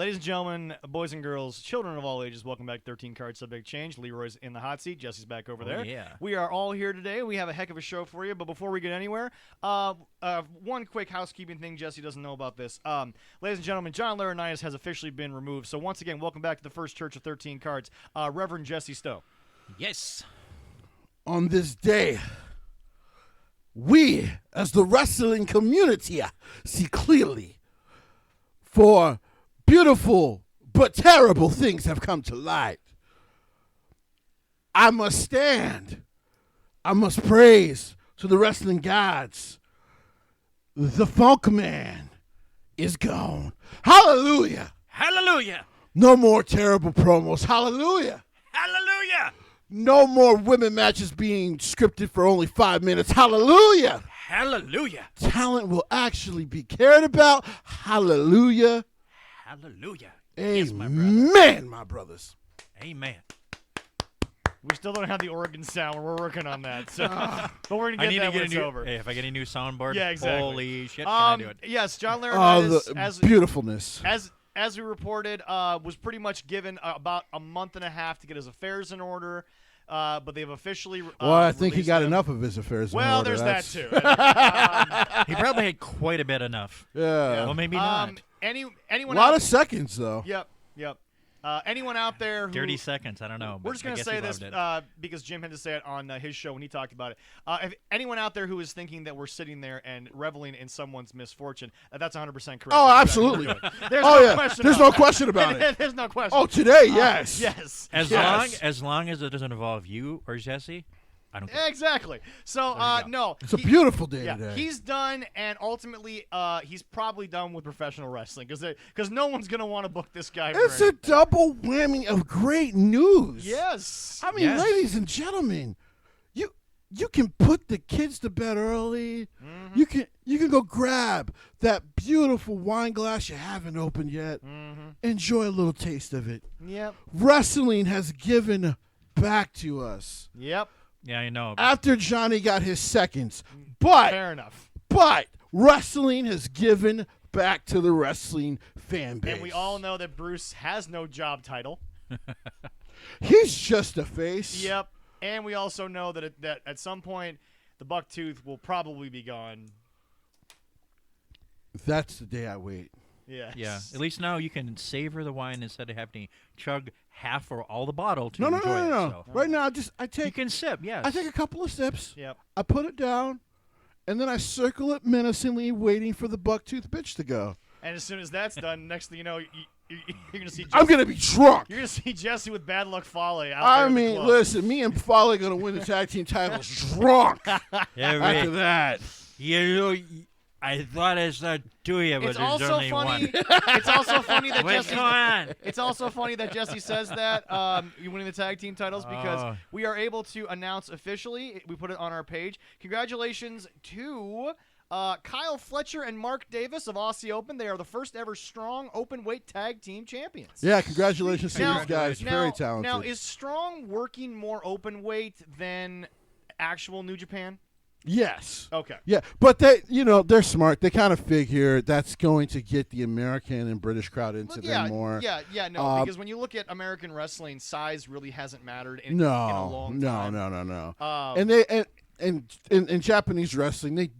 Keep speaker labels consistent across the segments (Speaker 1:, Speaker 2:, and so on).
Speaker 1: Ladies and gentlemen, boys and girls, children of all ages, welcome back to 13 Card Subject Change. Leroy's in the hot seat. Jesse's back over there.
Speaker 2: Yeah.
Speaker 1: We are all here today. We have a heck of a show for you, but before we get anywhere, one quick housekeeping thing. Jesse doesn't know about this. Ladies and gentlemen, John Laurinaitis has officially been removed. So once again, welcome back to the First Church of 13 Cards, Reverend Jesse Stowe.
Speaker 2: Yes.
Speaker 3: On this day, we, as the wrestling community, see clearly. For beautiful but terrible things have come to light. I must stand. I must praise to the wrestling gods. The Funk Man is gone. Hallelujah.
Speaker 2: Hallelujah.
Speaker 3: No more terrible promos. Hallelujah.
Speaker 2: Hallelujah.
Speaker 3: No more women matches being scripted for only 5 minutes. Hallelujah.
Speaker 2: Hallelujah.
Speaker 3: Talent will actually be cared about. Hallelujah.
Speaker 2: Hallelujah.
Speaker 3: Amen,
Speaker 2: Yes, my brother.
Speaker 3: my brothers.
Speaker 2: Amen.
Speaker 1: We still don't have the organ sound. We're working on that. So, but we're going to get that when it's over.
Speaker 2: Hey, if I get a new soundboard,
Speaker 1: Yeah, exactly.
Speaker 2: holy shit, can I do it?
Speaker 1: Yes, John
Speaker 3: Oh,
Speaker 1: Laurinaitis,
Speaker 3: the beautifulness.
Speaker 1: as we reported, was pretty much given about a month and a half to get his affairs in order. But they've officially
Speaker 3: Well, I think he
Speaker 1: released
Speaker 3: got
Speaker 1: him.
Speaker 3: enough of his affairs in
Speaker 1: Well,
Speaker 3: order.
Speaker 1: there's
Speaker 3: That's-
Speaker 1: that too.
Speaker 2: He probably had quite a bit enough.
Speaker 3: Yeah.
Speaker 2: Well, maybe not.
Speaker 1: Anyone
Speaker 3: A lot
Speaker 1: out,
Speaker 3: of seconds, though.
Speaker 1: Yep. Anyone out there who
Speaker 2: 30 seconds, I don't know.
Speaker 1: We're
Speaker 2: but
Speaker 1: just
Speaker 2: I
Speaker 1: going to
Speaker 2: guess
Speaker 1: say
Speaker 2: he
Speaker 1: this
Speaker 2: loved it.
Speaker 1: because Jim had to say it on his show when he talked about it. If anyone out there who is thinking that we're sitting there and reveling in someone's misfortune, that's 100% correct.
Speaker 3: Oh,
Speaker 1: That's
Speaker 3: absolutely.
Speaker 1: exactly what we're doing. There's
Speaker 3: Oh,
Speaker 1: no
Speaker 3: yeah.
Speaker 1: question
Speaker 3: There's
Speaker 1: about
Speaker 3: no
Speaker 1: that.
Speaker 3: question about it.
Speaker 1: There's no question.
Speaker 3: Oh, today, yes.
Speaker 1: Yes.
Speaker 2: As long as it doesn't involve you or Jesse, I don't care.
Speaker 1: Exactly. So,
Speaker 2: There you go.
Speaker 1: no.
Speaker 3: It's a beautiful day
Speaker 1: Yeah,
Speaker 3: today.
Speaker 1: he's done, and ultimately, he's probably done with professional wrestling because no one's gonna want to book this guy.
Speaker 3: It's
Speaker 1: for
Speaker 3: a
Speaker 1: anything.
Speaker 3: double whammy of great news.
Speaker 1: Yes.
Speaker 3: I mean,
Speaker 2: Yes.
Speaker 3: ladies and gentlemen, you can put the kids to bed early.
Speaker 1: Mm-hmm.
Speaker 3: You can go grab that beautiful wine glass you haven't opened yet.
Speaker 1: Mm-hmm.
Speaker 3: Enjoy a little taste of it.
Speaker 1: Yep.
Speaker 3: Wrestling has given back to us
Speaker 1: Yep.
Speaker 2: Yeah, I know.
Speaker 3: after Johnny got his seconds. But
Speaker 1: Fair enough.
Speaker 3: wrestling has given back to the wrestling fan base.
Speaker 1: And we all know that Bruce has no job title.
Speaker 3: He's just a face.
Speaker 1: Yep. And we also know that that at some point the bucktooth will probably be gone.
Speaker 3: That's the day I wait.
Speaker 1: Yes.
Speaker 2: Yeah, at least now you can savor the wine instead of having to chug half or all the bottle to
Speaker 3: No.
Speaker 2: enjoy it. So.
Speaker 3: Right now, I
Speaker 2: You
Speaker 3: take
Speaker 2: can sip, yes.
Speaker 3: I take a couple of sips.
Speaker 1: Yep.
Speaker 3: I put it down, and then I circle it menacingly, waiting for the bucktooth bitch to go.
Speaker 1: And as soon as that's done, next thing you know, you're gonna see.
Speaker 3: I'm gonna be drunk.
Speaker 1: You're gonna see Jesse with Bad Luck Fale out there.
Speaker 3: I
Speaker 1: in the
Speaker 3: mean,
Speaker 1: club.
Speaker 3: listen, me and Foley gonna win the tag team titles drunk
Speaker 2: Yeah,
Speaker 3: after that.
Speaker 2: You know, I thought I saw two of you, but
Speaker 1: It's
Speaker 2: there's
Speaker 1: also
Speaker 2: only
Speaker 1: funny.
Speaker 2: one.
Speaker 1: It's also funny that
Speaker 2: What's
Speaker 1: Jesse.
Speaker 2: going on?
Speaker 1: It's also funny that Jesse says that you're winning the tag team titles because
Speaker 2: Oh.
Speaker 1: we are able to announce officially. We put it on our page. Congratulations to Kyle Fletcher and Mark Davis of Aussie Open. They are the first ever strong open weight tag team champions.
Speaker 3: Yeah, congratulations to
Speaker 1: Now-
Speaker 3: these guys.
Speaker 1: Now,
Speaker 3: Very talented.
Speaker 1: Now, is strong working more open weight than actual New Japan?
Speaker 3: Yes.
Speaker 1: Okay.
Speaker 3: Yeah, but they're smart. They kind of figure that's going to get the American and British crowd into them more.
Speaker 1: No, because when you look at American wrestling, size really hasn't mattered in a long time.
Speaker 3: No.
Speaker 1: Um,
Speaker 3: And in Japanese wrestling, they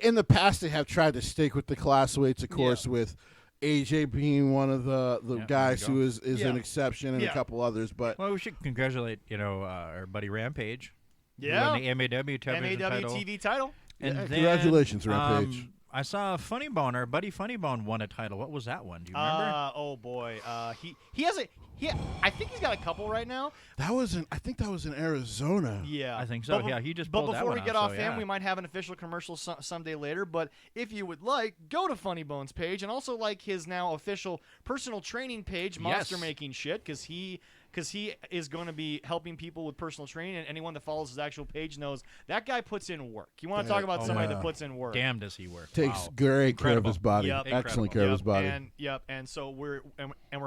Speaker 3: in the past they have tried to stick with the class weights, of course, with AJ being one of the
Speaker 2: Yeah,
Speaker 3: guys
Speaker 2: there you
Speaker 3: who is
Speaker 1: Yeah.
Speaker 3: an exception, and a
Speaker 1: Yeah.
Speaker 3: couple others. But
Speaker 2: Well, we should congratulate, our buddy Rampage. who
Speaker 1: Yeah.
Speaker 2: won the MAW television
Speaker 1: MAW
Speaker 2: title.
Speaker 1: TV title.
Speaker 2: And
Speaker 3: Yeah,
Speaker 2: then,
Speaker 3: congratulations, Rampage.
Speaker 2: I saw Funny Bone, our buddy Funny Bone, won a title. What was that one? Do you remember?
Speaker 1: Oh boy. He has I think he's got a couple right now.
Speaker 3: I think that was in Arizona.
Speaker 1: Yeah.
Speaker 2: I think so.
Speaker 1: But,
Speaker 2: Yeah, he just
Speaker 1: But
Speaker 2: pulled that
Speaker 1: before
Speaker 2: one
Speaker 1: we get
Speaker 2: off,
Speaker 1: off
Speaker 2: so,
Speaker 1: him,
Speaker 2: yeah.
Speaker 1: we might have an official commercial someday later. But if you would like, go to Funny Bone's page and also like his now official personal training page, Monster
Speaker 2: Yes.
Speaker 1: Making Shit, because he is going to be helping people with personal training, and anyone that follows his actual page knows that guy puts in work. You want to talk about
Speaker 2: Oh,
Speaker 1: somebody
Speaker 3: yeah.
Speaker 1: that puts in work?
Speaker 2: Damn, does he work?
Speaker 3: Takes
Speaker 2: Wow.
Speaker 3: great care of
Speaker 2: Incredible.
Speaker 3: his body.
Speaker 1: Yep.
Speaker 3: Excellent care of his body.
Speaker 1: And so we're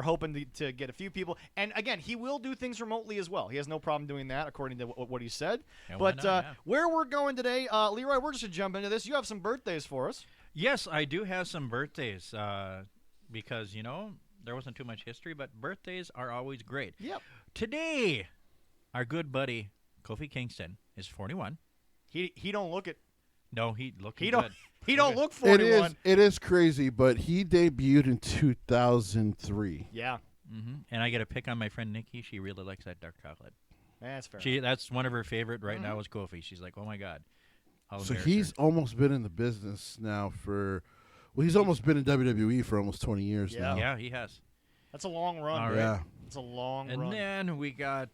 Speaker 1: hoping to get a few people. And again, he will do things remotely as well. He has no problem doing that, according to what he said.
Speaker 2: Yeah, why
Speaker 1: But
Speaker 2: not? Yeah.
Speaker 1: where we're going today, Leroy, we're just to jump into this. You have some birthdays for us.
Speaker 2: Yes, I do have some birthdays because, there wasn't too much history, but birthdays are always great.
Speaker 1: Yep.
Speaker 2: Today, our good buddy Kofi Kingston is 41.
Speaker 1: He don't look it.
Speaker 2: No, he looking
Speaker 1: He
Speaker 2: good.
Speaker 1: don't. He don't look
Speaker 3: It
Speaker 1: 41.
Speaker 3: is crazy, but he debuted in 2003.
Speaker 1: Yeah,
Speaker 2: And I get a pick on my friend Nikki. She really likes that dark chocolate.
Speaker 1: that's fair.
Speaker 2: That's one of her favorite right now is Kofi. She's like, oh my god. I'll
Speaker 3: So
Speaker 2: embarrass
Speaker 3: he's
Speaker 2: her.
Speaker 3: almost been in the business now he's almost been in WWE for almost 20 years
Speaker 1: Yeah.
Speaker 3: now.
Speaker 2: Yeah, he has.
Speaker 1: That's a long run.
Speaker 2: All right.
Speaker 3: Yeah.
Speaker 1: It's a long
Speaker 2: And
Speaker 1: run.
Speaker 2: then we got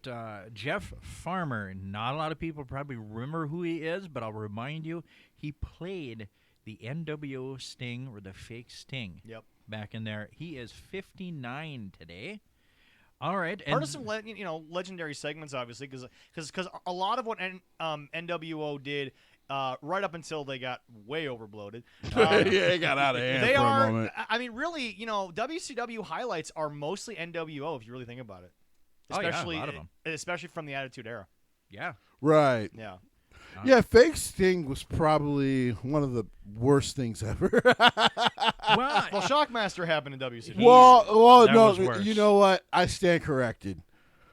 Speaker 2: Jeff Farmer. Not a lot of people probably remember who he is, but I'll remind you, he played the NWO Sting or the fake Sting
Speaker 1: Yep.
Speaker 2: back in there. He is 59 today. All right.
Speaker 1: Part of some legendary segments, obviously, because a lot of what NWO did right up until they got way overbloated.
Speaker 3: Yeah, it got out of hand
Speaker 1: They
Speaker 3: for
Speaker 1: are.
Speaker 3: a moment.
Speaker 1: I mean, really, WCW highlights are mostly NWO if you really think about it.
Speaker 2: Oh, yeah, a
Speaker 1: Especially,
Speaker 2: lot of 'em.
Speaker 1: especially from the Attitude Era.
Speaker 2: Yeah.
Speaker 3: Right.
Speaker 1: Yeah.
Speaker 3: Yeah, fake Sting was probably one of the worst things ever.
Speaker 2: Well,
Speaker 1: Well, Shockmaster happened in WCW.
Speaker 3: well,
Speaker 2: That
Speaker 3: no,
Speaker 2: was worse.
Speaker 3: you know what? I stand corrected.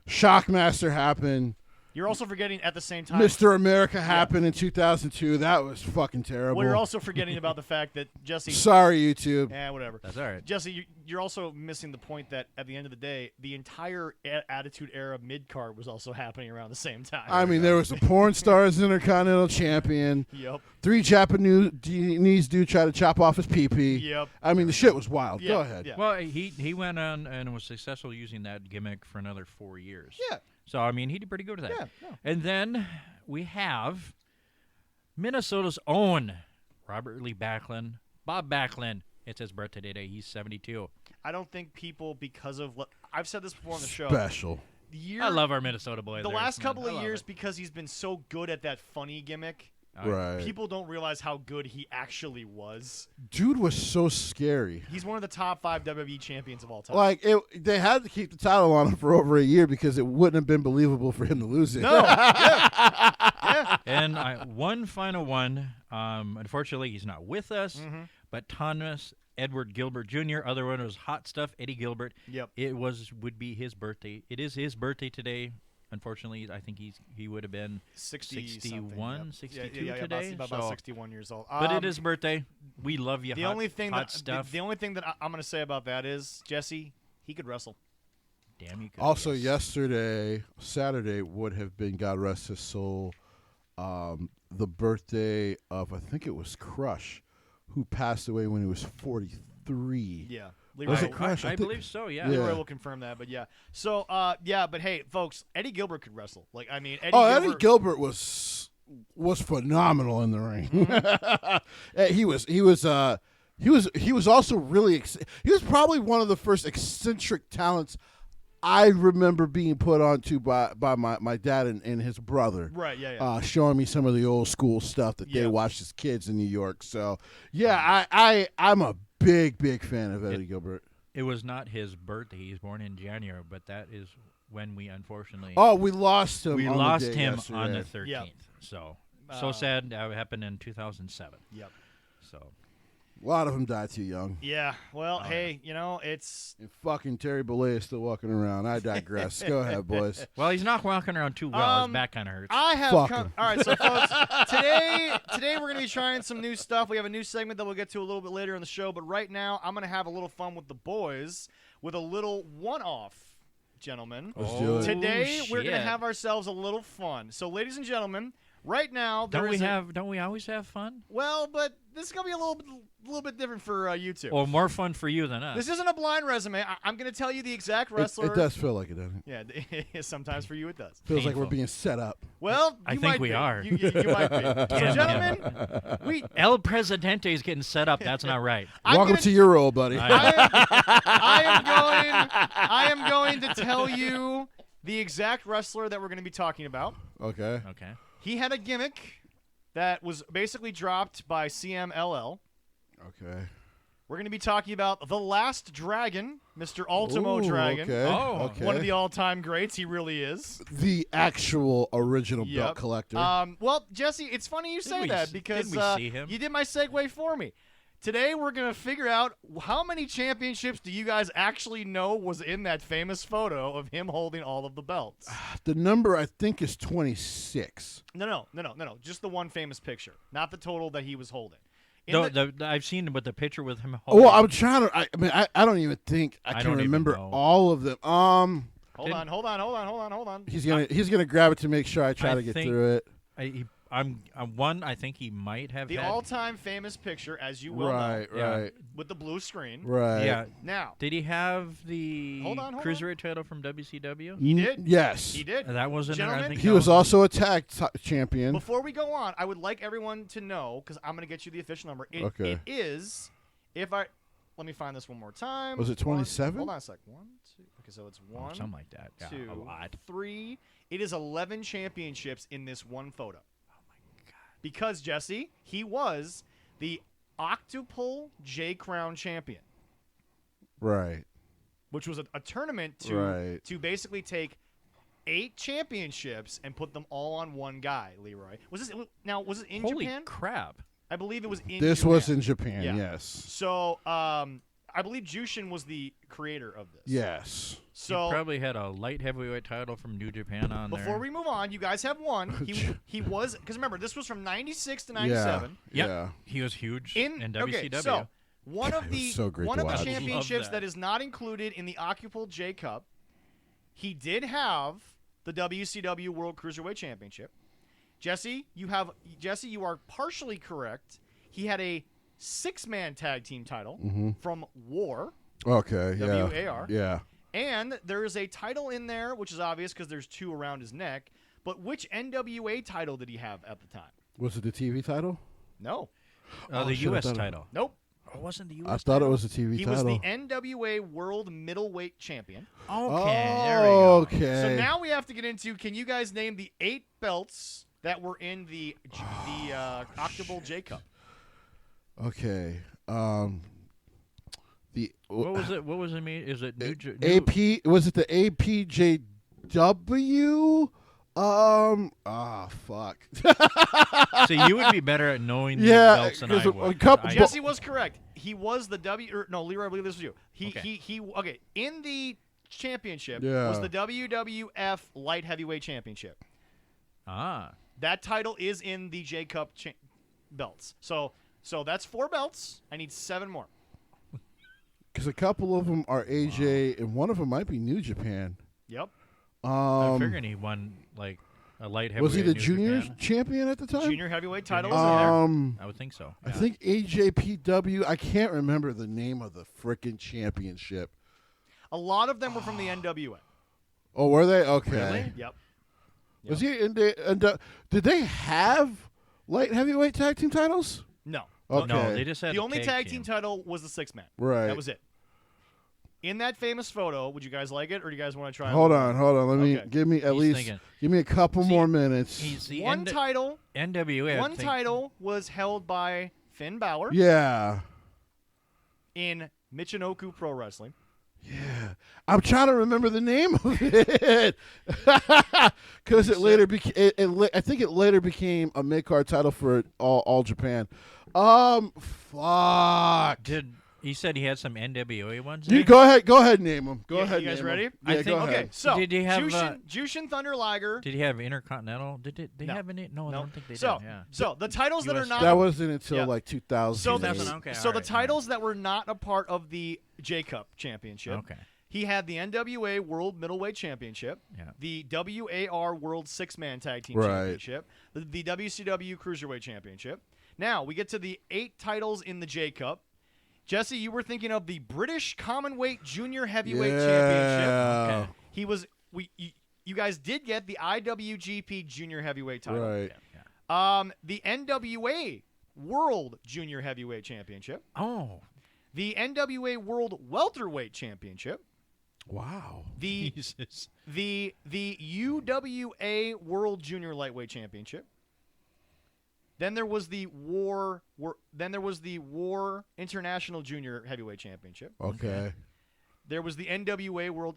Speaker 3: Shockmaster happened.
Speaker 1: You're also forgetting at the same time.
Speaker 3: Mr. America happened in 2002. That was fucking terrible.
Speaker 1: Well, you're also forgetting about the fact that Jesse.
Speaker 3: Sorry, YouTube.
Speaker 1: Whatever.
Speaker 2: that's all right.
Speaker 1: Jesse, you're also missing the point that at the end of the day, the entire Attitude Era mid card was also happening around the same time.
Speaker 3: I mean, there was a porn stars Intercontinental Champion.
Speaker 1: Yep.
Speaker 3: 3 Japanese dude tried to chop off his pee-pee.
Speaker 1: Yep.
Speaker 3: I mean, the shit was wild.
Speaker 1: Yeah,
Speaker 3: Go ahead.
Speaker 1: yeah.
Speaker 2: Well, he went on and was successful using that gimmick for another 4 years.
Speaker 1: Yeah.
Speaker 2: So, I mean, he did pretty good with that.
Speaker 1: Yeah, no.
Speaker 2: And then we have Minnesota's own Robert Lee Backlund, Bob Backlund. It's his birthday today. He's 72.
Speaker 1: I don't think people, because of I've said this before on the show.
Speaker 3: Special.
Speaker 1: The year,
Speaker 2: I love our Minnesota boy.
Speaker 1: the
Speaker 2: there,
Speaker 1: last
Speaker 2: man.
Speaker 1: couple
Speaker 2: I
Speaker 1: of
Speaker 2: love
Speaker 1: years
Speaker 2: it.
Speaker 1: because he's been so good at that funny gimmick.
Speaker 3: Right.
Speaker 1: People don't realize how good he actually was.
Speaker 3: Dude was so scary.
Speaker 1: He's one of the top 5 WWE champions of all time.
Speaker 3: Like, they had to keep the title on him for over a year because it wouldn't have been believable for him to lose it.
Speaker 1: No. Yeah.
Speaker 2: And one final one. Unfortunately, he's not with us.
Speaker 1: Mm-hmm.
Speaker 2: But Thomas Edward Gilbert Jr., other one was Hot Stuff, Eddie Gilbert.
Speaker 1: Yep.
Speaker 2: Would be his birthday. It is his birthday today. Unfortunately, I think he would have been 61, 62 today.
Speaker 1: About
Speaker 2: so-
Speaker 1: 61 years old.
Speaker 2: But it is his birthday. We love you.
Speaker 1: The
Speaker 2: hot,
Speaker 1: only thing
Speaker 2: hot
Speaker 1: that
Speaker 2: stuff.
Speaker 1: the only thing that I'm going to say about that is Jesse, he could wrestle.
Speaker 2: Damn you. Could,
Speaker 3: Also,
Speaker 2: yes.
Speaker 3: Saturday would have been, God rest his soul, the birthday of, I think it was Crush, who passed away when he was 43.
Speaker 1: Yeah.
Speaker 3: Was
Speaker 1: Leroy,
Speaker 3: it Crush?
Speaker 2: I
Speaker 3: think-
Speaker 2: believe so. Yeah.
Speaker 3: Yeah.
Speaker 1: Leroy will confirm that, but yeah. So, but hey, folks, Eddie Gilbert could wrestle. Like, I mean,
Speaker 3: Eddie Gilbert was phenomenal in the ring. he was also really he was probably one of the first eccentric talents I remember being put onto by my dad and his brother.
Speaker 1: Right, yeah.
Speaker 3: Showing me some of the old school stuff that
Speaker 1: Yeah.
Speaker 3: they watched as kids in New York. So yeah, I'm a big fan of Eddie Gilbert.
Speaker 2: It was not his birthday. He's born in January, but that is when we unfortunately
Speaker 3: Oh, we lost him.
Speaker 2: we
Speaker 3: on
Speaker 2: lost
Speaker 3: the day
Speaker 2: him
Speaker 3: yesterday.
Speaker 2: on the 13th.
Speaker 1: Yeah.
Speaker 2: So sad. That happened in 2007.
Speaker 1: Yep.
Speaker 2: So
Speaker 3: A lot of them died too young.
Speaker 1: Yeah. Well, hey, it's
Speaker 3: And fucking Terry Bollea is still walking around. I digress. Go ahead, boys.
Speaker 2: well, he's not walking around too well. His back kind of hurts.
Speaker 1: I have
Speaker 3: Fuck
Speaker 1: come.
Speaker 3: him.
Speaker 1: All right, so folks, today we're gonna be trying some new stuff. We have a new segment that we'll get to a little bit later in the show, but right now I'm gonna have a little fun with the boys with a little one-off, gentlemen.
Speaker 3: Let's do it.
Speaker 1: Today we're gonna
Speaker 2: shit.
Speaker 1: have ourselves a little fun. So, ladies and gentlemen, right now there
Speaker 2: Don't we
Speaker 1: is a-
Speaker 2: have? Don't we always have fun?
Speaker 1: well, but this is gonna be a little bit different for you two.
Speaker 2: Or more fun for you than us?
Speaker 1: This isn't a blind resume. I'm gonna tell you the exact wrestler.
Speaker 3: It does feel like it, doesn't it?
Speaker 1: Yeah, sometimes for you it does.
Speaker 3: Feels like we're
Speaker 2: Painful.
Speaker 3: being set up.
Speaker 1: Well,
Speaker 2: I
Speaker 1: you
Speaker 2: think
Speaker 1: might
Speaker 2: we
Speaker 1: be.
Speaker 2: are.
Speaker 1: You might be. So,
Speaker 2: Damn
Speaker 1: gentlemen, we
Speaker 2: El Presidente is getting set up. That's not right.
Speaker 1: I'm
Speaker 3: Welcome
Speaker 1: gonna-
Speaker 3: to your role, buddy.
Speaker 1: I am going to tell you the exact wrestler that we're going to be talking about.
Speaker 3: Okay.
Speaker 2: Okay.
Speaker 1: He had a gimmick that was basically dropped by CMLL.
Speaker 3: Okay.
Speaker 1: We're going to be talking about the Last Dragon, Mr. Ultimo
Speaker 3: Ooh,
Speaker 1: Dragon.
Speaker 3: Okay.
Speaker 2: Oh.
Speaker 3: okay.
Speaker 1: One of the all-time greats. He really is.
Speaker 3: The actual original belt
Speaker 1: Yep.
Speaker 3: collector.
Speaker 1: Well, Jesse, it's funny you say
Speaker 2: we
Speaker 1: that
Speaker 2: s-
Speaker 1: because
Speaker 2: didn't we see him?
Speaker 1: you did my segue for me. Today we're going to figure out how many championships do you guys actually know was in that famous photo of him holding all of the belts?
Speaker 3: The number I think is 26.
Speaker 1: No. Just the one famous picture, not the total that he was holding.
Speaker 2: I've seen with the picture with him.
Speaker 3: Oh, well, I'm trying to. I don't even think I can
Speaker 2: don't even
Speaker 3: remember
Speaker 2: know.
Speaker 3: all of them.
Speaker 1: Hold on.
Speaker 3: He's gonna grab it to make sure I try to get through it.
Speaker 2: I think he might have
Speaker 1: the
Speaker 2: had,
Speaker 1: all-time famous picture, as you will know,
Speaker 3: Right.
Speaker 1: with the blue screen.
Speaker 3: Right.
Speaker 2: Yeah.
Speaker 1: Now,
Speaker 2: Did he have the
Speaker 1: Hold on.
Speaker 2: cruiserweight title from WCW?
Speaker 1: He did.
Speaker 3: Yes.
Speaker 1: he did.
Speaker 2: That was in there. I
Speaker 1: Gentlemen,
Speaker 2: think
Speaker 3: He
Speaker 2: that
Speaker 3: was also a tag champion.
Speaker 1: Before we go on, I would like everyone to know, because I'm going to get you the official number.
Speaker 3: Okay.
Speaker 1: It is, let me find this one more time.
Speaker 3: Was it 27?
Speaker 1: Hold on a sec. 1, 2. Okay, so it's one,
Speaker 2: something like that. Yeah,
Speaker 1: 2,
Speaker 2: a lot.
Speaker 1: 3. It is 11 championships in this one photo. Because, Jesse, he was the Octuple J Crown champion,
Speaker 3: Right.
Speaker 1: which was a tournament to basically take 8 championships and put them all on one guy, Leroy. Was it in
Speaker 2: Holy
Speaker 1: Japan?
Speaker 2: crap!
Speaker 1: I believe it was in
Speaker 3: This
Speaker 1: Japan.
Speaker 3: was in Japan.
Speaker 1: Yeah.
Speaker 3: Yes.
Speaker 1: So, I believe Jushin was the creator of this.
Speaker 3: Yes.
Speaker 1: So
Speaker 2: He probably had a light heavyweight title from New Japan on there.
Speaker 1: before we move on, you guys have one. He was, because remember, this was from 96 to
Speaker 3: Yeah.
Speaker 1: 97.
Speaker 2: Yep.
Speaker 3: Yeah.
Speaker 2: He was huge
Speaker 1: In
Speaker 2: WCW.
Speaker 1: Okay, so one of
Speaker 3: It was
Speaker 1: the
Speaker 3: so great
Speaker 1: one
Speaker 3: to
Speaker 1: of the
Speaker 3: watch.
Speaker 1: championships
Speaker 2: Love
Speaker 1: that
Speaker 2: that.
Speaker 1: is not included in the Octuple J Cup, he did have the WCW World Cruiserweight Championship. Jesse, you are partially correct. He had a 6-man tag team title from War.
Speaker 3: Okay. Yeah.
Speaker 1: WAR.
Speaker 3: Yeah.
Speaker 1: And there is a title in there, which is obvious because there's 2 around his neck. But which NWA title did he have at the time?
Speaker 3: Was it the TV title?
Speaker 1: No.
Speaker 2: The
Speaker 3: shit, I
Speaker 2: U.S.
Speaker 3: thought it-
Speaker 2: title.
Speaker 1: Nope.
Speaker 2: It wasn't the U.S.
Speaker 3: I thought it was a TV
Speaker 1: He
Speaker 3: title.
Speaker 1: was the NWA World Middleweight Champion.
Speaker 2: Okay, there we go.
Speaker 3: Okay.
Speaker 1: So now we have to get into, can you guys name the 8 belts that were in the Octuple J Cup?
Speaker 3: Okay. The
Speaker 2: What was it? What was it mean? Is it New?
Speaker 3: AP? Was it the APJW? Fuck.
Speaker 2: So you would be better at knowing these
Speaker 3: Yeah,
Speaker 2: belts than I
Speaker 3: 'cause a
Speaker 2: would.
Speaker 3: couple-
Speaker 1: Jesse was correct. He was the Leroy, I believe this was you.
Speaker 2: Okay.
Speaker 1: Okay, in the championship
Speaker 3: Yeah.
Speaker 1: was the WWF Light Heavyweight Championship. That title is in the J Cup belts. So that's 4 belts. I need 7 more.
Speaker 3: Because a couple of them are AJ, and one of them might be New Japan.
Speaker 1: Yep.
Speaker 2: I'm figuring he won like a light heavyweight.
Speaker 3: Was he the
Speaker 2: New
Speaker 3: junior
Speaker 2: Japan.
Speaker 3: champion at the time?
Speaker 1: Junior heavyweight title is
Speaker 2: Junior.
Speaker 1: in there.
Speaker 2: I would think so.
Speaker 3: I
Speaker 2: yeah.
Speaker 3: think AJPW. I can't remember the name of the frickin' championship.
Speaker 1: A lot of them were from the NWA.
Speaker 3: Oh, were they? Okay.
Speaker 2: Really?
Speaker 1: Yep.
Speaker 3: Was he in the? Did they have light heavyweight tag team titles?
Speaker 1: No.
Speaker 3: Okay.
Speaker 2: No, they just had
Speaker 1: The
Speaker 2: a
Speaker 1: only tag team title was the 6-man.
Speaker 3: Right.
Speaker 1: That was it. In that famous photo, would you guys like it, or do you guys want to try?
Speaker 3: Hold on. Let me
Speaker 1: Okay.
Speaker 3: give me at
Speaker 2: He's
Speaker 3: least
Speaker 2: thinking.
Speaker 3: give me a couple
Speaker 2: See,
Speaker 3: more minutes.
Speaker 2: He's the
Speaker 1: One title.
Speaker 2: NWA. I
Speaker 1: One
Speaker 2: think-
Speaker 1: title was held by Finn Balor
Speaker 3: Yeah.
Speaker 1: in Michinoku Pro Wrestling.
Speaker 3: Yeah. I'm trying to remember the name of it because it later became. I think it later became a mid-card title for all Japan. Fuck.
Speaker 2: He said he had some NWA ones?
Speaker 3: You go ahead. Go ahead. Name them. Go
Speaker 1: Yeah,
Speaker 3: ahead.
Speaker 1: you guys
Speaker 3: name
Speaker 1: ready?
Speaker 3: 'em.
Speaker 2: I
Speaker 3: Yeah,
Speaker 2: think-
Speaker 3: go
Speaker 1: Okay,
Speaker 3: ahead.
Speaker 1: so
Speaker 2: Did he have,
Speaker 1: Jushin Thunder Liger?
Speaker 2: Did he have Intercontinental? Did they
Speaker 1: No.
Speaker 2: have any? No, I
Speaker 1: No.
Speaker 2: don't think they
Speaker 1: So,
Speaker 2: did. Yeah.
Speaker 1: so the titles that are
Speaker 2: US
Speaker 1: not
Speaker 3: That wasn't until
Speaker 1: Yeah.
Speaker 3: like 2000.
Speaker 1: so
Speaker 2: That's
Speaker 1: the,
Speaker 2: an- okay,
Speaker 1: so
Speaker 2: all
Speaker 1: the
Speaker 2: right,
Speaker 1: titles that were not a part of the J Cup Championship.
Speaker 2: Okay.
Speaker 1: He had the NWA World Middleweight Championship,
Speaker 2: Yeah.
Speaker 1: the WAR World 6-Man Tag Team
Speaker 3: Right.
Speaker 1: Championship, the WCW Cruiserweight Championship. Now we get to the 8 titles in the J Cup. Jesse, you were thinking of the British Commonwealth Junior Heavyweight Championship.
Speaker 2: Okay.
Speaker 1: He was you guys did get the IWGP Junior Heavyweight title.
Speaker 3: Right.
Speaker 2: Yeah.
Speaker 1: The NWA World Junior Heavyweight Championship,
Speaker 2: Oh,
Speaker 1: the NWA World Welterweight Championship,
Speaker 3: Wow.
Speaker 1: the
Speaker 2: Jesus.
Speaker 1: the UWA World Junior Lightweight Championship. Then there was the War International Junior Heavyweight Championship.
Speaker 3: Okay.
Speaker 1: There was the NWA World,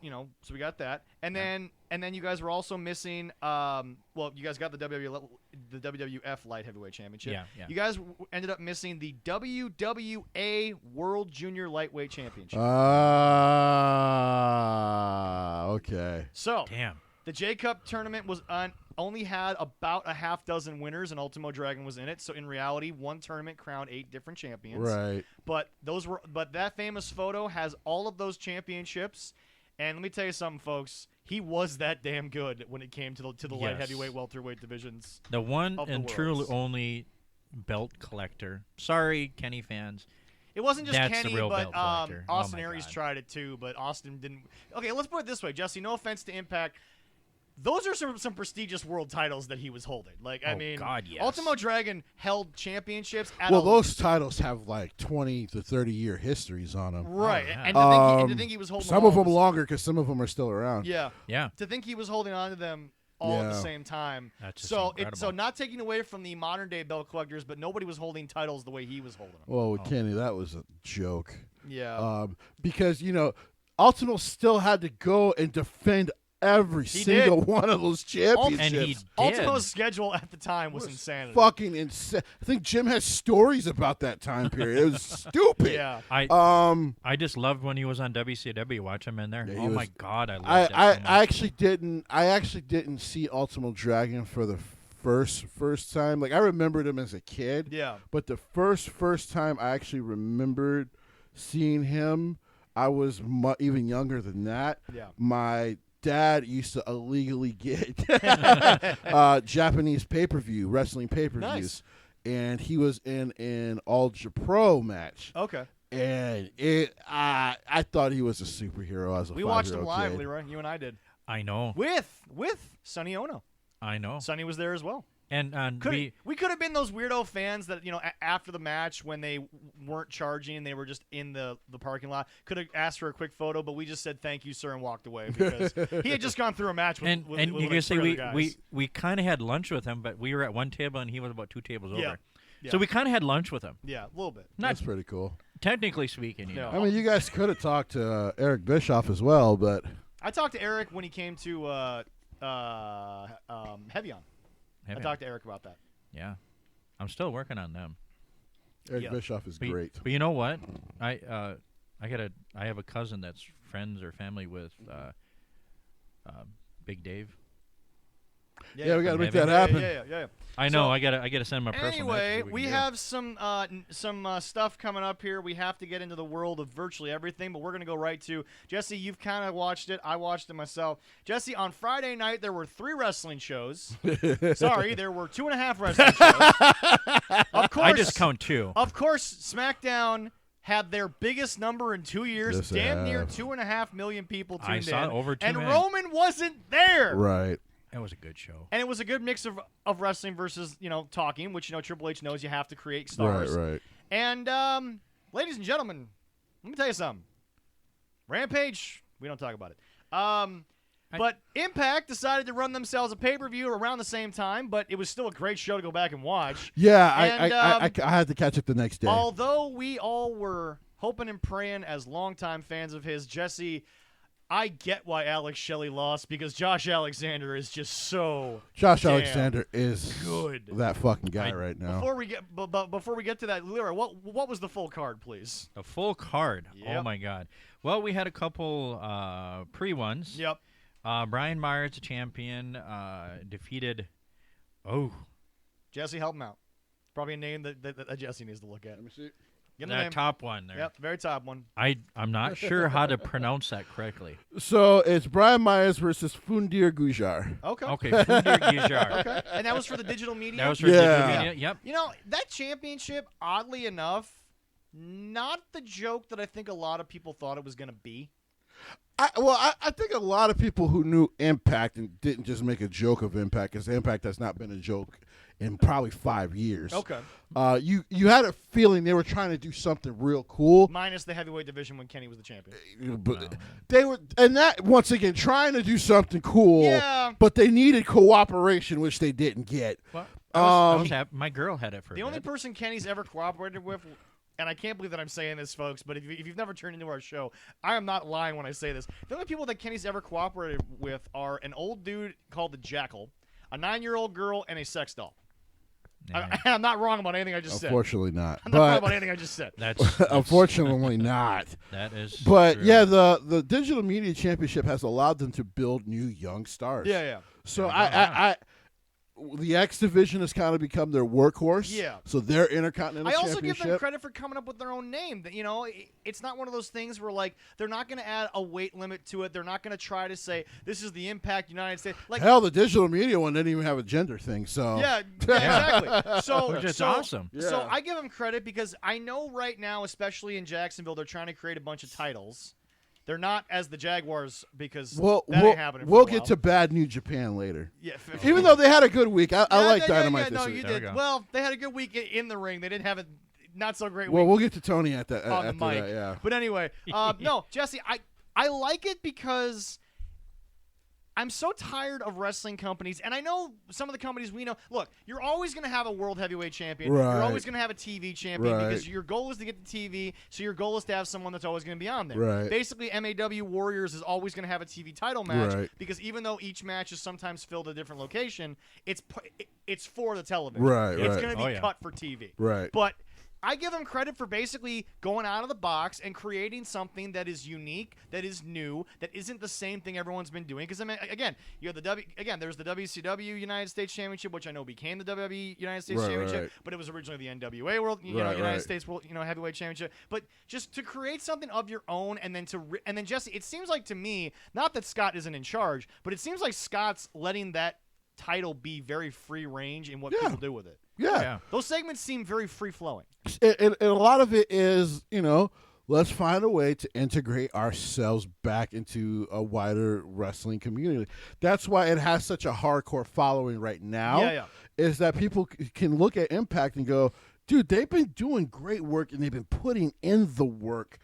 Speaker 1: so we got that, and then you guys were also missing. You guys got the WWF Light Heavyweight Championship.
Speaker 2: Yeah.
Speaker 1: You guys ended up missing the WWA World Junior Lightweight Championship.
Speaker 3: Okay.
Speaker 1: So
Speaker 2: Damn.
Speaker 1: the J Cup tournament only had about a half dozen winners, and Ultimo Dragon was in it. So in reality, one tournament crowned 8 different champions.
Speaker 3: Right.
Speaker 1: But that famous photo has all of those championships. And let me tell you something, folks. He was that damn good when it came to the light heavyweight, welterweight divisions.
Speaker 2: The one
Speaker 1: of the
Speaker 2: and truly
Speaker 1: worlds.
Speaker 2: only belt collector. Sorry, Kenny fans.
Speaker 1: It wasn't just
Speaker 2: That's the
Speaker 1: Kenny,
Speaker 2: real
Speaker 1: but
Speaker 2: belt collector. Oh
Speaker 1: Austin
Speaker 2: my
Speaker 1: Aries
Speaker 2: God.
Speaker 1: tried it too, but Austin didn't. Okay, let's put it this way, Jesse. No offense to Impact. Those are some prestigious world titles that he was holding. I mean,
Speaker 2: God, yes.
Speaker 1: Ultimo Dragon held championships at
Speaker 3: Those titles have like 20 to 30-year histories on them.
Speaker 1: right.
Speaker 2: Oh, yeah.
Speaker 1: And to think he was holding
Speaker 3: Some
Speaker 1: all
Speaker 3: of them
Speaker 1: this-
Speaker 3: longer because some of them are still around.
Speaker 1: Yeah.
Speaker 2: Yeah.
Speaker 1: To think he was holding on to them all at the
Speaker 3: Yeah.
Speaker 1: same time.
Speaker 2: That's just
Speaker 1: so
Speaker 2: incredible.
Speaker 1: not taking away from the modern day belt collectors, but nobody was holding titles the way he was holding them.
Speaker 3: Well, with Kenny, that was a joke.
Speaker 1: Yeah.
Speaker 3: Because, Ultimo still had to go and defend every single one of those championships.
Speaker 2: And he did.
Speaker 1: Ultimo's schedule at the time was insanity.
Speaker 3: fucking insane. I think Jim has stories about that time period. It was stupid.
Speaker 1: Yeah.
Speaker 2: I just loved when he was on WCW. Watch him in there.
Speaker 3: Yeah, he
Speaker 2: Oh my
Speaker 3: was-
Speaker 2: God, I loved
Speaker 3: I
Speaker 2: that so much.
Speaker 3: I actually didn't see Ultimo Dragon for the first time. Like I remembered him as a kid.
Speaker 1: Yeah.
Speaker 3: But the first time I actually remembered seeing him, I was even younger than that.
Speaker 1: Yeah.
Speaker 3: My dad used to illegally get Japanese wrestling pay-per-views.
Speaker 1: Nice.
Speaker 3: And he was in an All Japan match.
Speaker 1: Okay.
Speaker 3: And I thought he was a superhero as a
Speaker 1: We watched him
Speaker 3: 5-year-old
Speaker 1: live,
Speaker 3: kid.
Speaker 1: Leroy. You and I did.
Speaker 2: I know.
Speaker 1: With Sonny Ono.
Speaker 2: I know.
Speaker 1: Sonny was there as well.
Speaker 2: And
Speaker 1: We could have been those weirdo fans that, after the match when they weren't charging and they were just in the parking lot, could have asked for a quick photo, but we just said thank you, sir, and walked away because he had just gone through a match with
Speaker 2: and
Speaker 1: with
Speaker 2: you
Speaker 1: like
Speaker 2: can say
Speaker 1: 3 other guys.
Speaker 2: we kind of had lunch with him, but we were at one table and he was about 2 tables
Speaker 1: Yeah.
Speaker 2: over.
Speaker 1: Yeah.
Speaker 2: So we kind of had lunch with him.
Speaker 1: Yeah, a little bit.
Speaker 2: Not
Speaker 3: That's pretty cool.
Speaker 2: technically speaking, you
Speaker 1: No.
Speaker 2: know.
Speaker 3: I mean, you guys could have talked to Eric Bischoff as well, but
Speaker 1: I talked to Eric when he came to Heavy On. I talked to Eric about that.
Speaker 2: Yeah, I'm still working on them.
Speaker 3: Eric
Speaker 1: Yeah.
Speaker 3: Bischoff is
Speaker 2: But,
Speaker 3: great.
Speaker 2: but you know what? I have a cousin that's friends or family with Big Dave.
Speaker 3: Yeah, we got to make
Speaker 2: Heavy.
Speaker 3: that happen.
Speaker 1: Yeah.
Speaker 2: I know.
Speaker 1: So-
Speaker 2: I gotta send my personal.
Speaker 1: Anyway,
Speaker 2: message
Speaker 1: we
Speaker 2: can do.
Speaker 1: have some stuff coming up here. We have to get into the world of virtually everything, but we're gonna go right to Jesse. You've kind of watched it. I watched it myself. Jesse, on Friday night there were 3 wrestling shows. Sorry, there were 2.5 wrestling shows. Of course,
Speaker 2: I just count 2.
Speaker 1: Of course, SmackDown had their biggest number in 2 years.
Speaker 3: Yes, they
Speaker 1: damn near
Speaker 3: have.
Speaker 1: 2.5 million people tuned
Speaker 2: I saw
Speaker 1: in.
Speaker 2: over 2
Speaker 1: and
Speaker 2: million.
Speaker 1: Roman wasn't there.
Speaker 3: Right.
Speaker 2: That was a good show.
Speaker 1: And it was a good mix of wrestling versus, talking, which, Triple H knows you have to create
Speaker 3: Right,
Speaker 1: stars.
Speaker 3: right.
Speaker 1: And, ladies and gentlemen, let me tell you something. Rampage, we don't talk about it. But Impact decided to run themselves a pay-per-view around the same time, but it was still a great show to go back and watch.
Speaker 3: Yeah,
Speaker 1: And,
Speaker 3: I had to catch it the next day.
Speaker 1: Although we all were hoping and praying as longtime fans of his, Jesse, I get why Alex Shelley lost because Josh Alexander is just so
Speaker 3: Josh
Speaker 1: damn
Speaker 3: Alexander is
Speaker 1: good.
Speaker 3: that fucking guy right now.
Speaker 1: Before we get to that, Leroy, what was the full card, please?
Speaker 2: The full card.
Speaker 1: Yep.
Speaker 2: Oh my God. Well, we had a couple pre-ones.
Speaker 1: Yep.
Speaker 2: Brian Myers, the champion, defeated. Oh,
Speaker 1: Jesse, help him out. Probably a name that Jesse needs to look at.
Speaker 3: Let me see.
Speaker 1: Get the
Speaker 2: that
Speaker 1: name.
Speaker 2: top one there.
Speaker 1: Yep, very top one.
Speaker 2: I'm not sure how to pronounce that correctly.
Speaker 3: So it's Brian Myers versus Fundir Gujar.
Speaker 1: Okay.
Speaker 2: Okay, Fundir Gujar.
Speaker 1: Okay. And that was for the digital media?
Speaker 2: That was for
Speaker 3: Yeah.
Speaker 2: digital media. Yep.
Speaker 1: That championship, oddly enough, not the joke that I think a lot of people thought it was going to be.
Speaker 3: I think a lot of people who knew Impact and didn't just make a joke of Impact, because Impact has not been a joke in probably 5 years.
Speaker 1: Okay.
Speaker 3: You had a feeling they were trying to do something real cool.
Speaker 1: Minus the heavyweight division when Kenny was the champion.
Speaker 3: But they were, and that once again trying to do something cool.
Speaker 1: Yeah.
Speaker 3: But they needed cooperation, which they didn't get.
Speaker 2: Well, I was my girl had it for a
Speaker 1: The only
Speaker 2: bit.
Speaker 1: person Kenny's ever cooperated with and I can't believe that I'm saying this, folks, but if you've never tuned into our show, I am not lying when I say this. The only people that Kenny's ever cooperated with are an old dude called the Jackal, a 9-year-old girl, and a sex doll.
Speaker 2: Yeah.
Speaker 1: I'm not wrong about anything I just said.
Speaker 3: Unfortunately not.
Speaker 1: I'm not wrong about anything I just said.
Speaker 2: That's
Speaker 3: Unfortunately not.
Speaker 2: That is.
Speaker 3: But
Speaker 2: true.
Speaker 3: yeah, the Digital Media Championship has allowed them to build new young stars.
Speaker 1: Yeah.
Speaker 3: So
Speaker 2: Yeah.
Speaker 3: the X division has kind of become their workhorse.
Speaker 1: Yeah.
Speaker 3: So their Intercontinental
Speaker 1: I also
Speaker 3: Championship.
Speaker 1: give them credit for coming up with their own name. That it's not one of those things where like they're not going to add a weight limit to it. They're not going to try to say this is the Impact United States. Like
Speaker 3: Hell, the Digital Media one didn't even have a gender thing. So
Speaker 1: yeah, exactly. So
Speaker 2: Which is
Speaker 1: so,
Speaker 2: awesome.
Speaker 1: So
Speaker 3: Yeah.
Speaker 1: I give them credit because I know right now, especially in Jacksonville, they're trying to create a bunch of titles. They're not as the Jaguars because that ain't happening.
Speaker 3: We'll
Speaker 1: for a
Speaker 3: get
Speaker 1: while.
Speaker 3: to Bad New Japan later.
Speaker 1: Yeah,
Speaker 3: even though they had a good week, I like Dynamite
Speaker 1: no,
Speaker 3: this
Speaker 1: you
Speaker 3: week.
Speaker 2: There we
Speaker 1: did.
Speaker 2: go.
Speaker 1: Well, they had a good week in the ring. They didn't have a not so great
Speaker 3: Well,
Speaker 1: week
Speaker 3: we'll get to Tony at that
Speaker 1: on the
Speaker 3: after
Speaker 1: mic.
Speaker 3: that. Yeah.
Speaker 1: But anyway, no, Jesse, I like it because I'm so tired of wrestling companies, and I know some of the companies we know. Look, you're always going to have a world heavyweight champion.
Speaker 3: Right.
Speaker 1: You're always going to have a TV champion
Speaker 3: Right.
Speaker 1: because your goal is to get the TV, so your goal is to have someone that's always going to be on there.
Speaker 3: Right.
Speaker 1: Basically, MAW Warriors is always going to have a TV title match
Speaker 3: Right.
Speaker 1: because even though each match is sometimes filled a different location, it's for the television.
Speaker 3: Right,
Speaker 1: It's
Speaker 3: right.
Speaker 1: going to be
Speaker 2: Oh, yeah.
Speaker 1: cut for TV.
Speaker 3: Right.
Speaker 1: But I give them credit for basically going out of the box and creating something that is unique, that is new, that isn't the same thing everyone's been doing. Because I mean, again, you have there's the WCW United States Championship, which I know became the WWE United States
Speaker 3: Right,
Speaker 1: Championship,
Speaker 3: right.
Speaker 1: but it was originally the NWA World,
Speaker 3: Right,
Speaker 1: United
Speaker 3: right.
Speaker 1: States World, Heavyweight Championship. But just to create something of your own, and then Jesse, it seems like to me, not that Scott isn't in charge, but it seems like Scott's letting that title be very free range in what
Speaker 3: Yeah.
Speaker 1: people do with it.
Speaker 3: Yeah.
Speaker 1: Those segments seem very free flowing.
Speaker 3: And a lot of it is, let's find a way to integrate ourselves back into a wider wrestling community. That's why it has such a hardcore following right now.
Speaker 1: Yeah.
Speaker 3: Is that people can look at Impact and go, dude, they've been doing great work and they've been putting in the work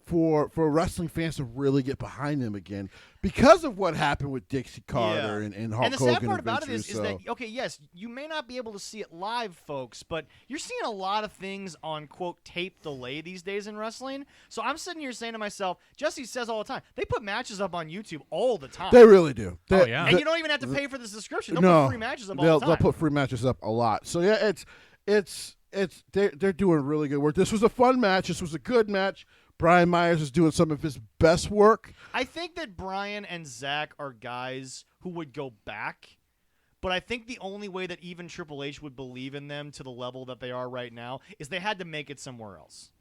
Speaker 3: for wrestling fans to really get behind them again because of what happened with Dixie Carter and Hulk
Speaker 1: And the
Speaker 3: Hogan
Speaker 1: sad part
Speaker 3: and
Speaker 1: about it
Speaker 3: Vince
Speaker 1: is
Speaker 3: Russo.
Speaker 1: that, okay, yes, you may not be able to see it live, folks, but you're seeing a lot of things on, quote, tape delay these days in wrestling. So I'm sitting here saying to myself, Jesse says all the time, they put matches up on YouTube all the time.
Speaker 3: They really do.
Speaker 2: Oh, yeah.
Speaker 1: And you don't even have to pay for the subscription. They'll
Speaker 3: no,
Speaker 1: put free matches up all
Speaker 3: they'll
Speaker 1: the time.
Speaker 3: put free matches up a lot. So yeah, they're doing really good work. This was a fun match. This was a good match. Brian Myers is doing some of his best work.
Speaker 1: I think that Brian and Zach are guys who would go back, but I think the only way that even Triple H would believe in them to the level that they are right now is they had to make it somewhere else.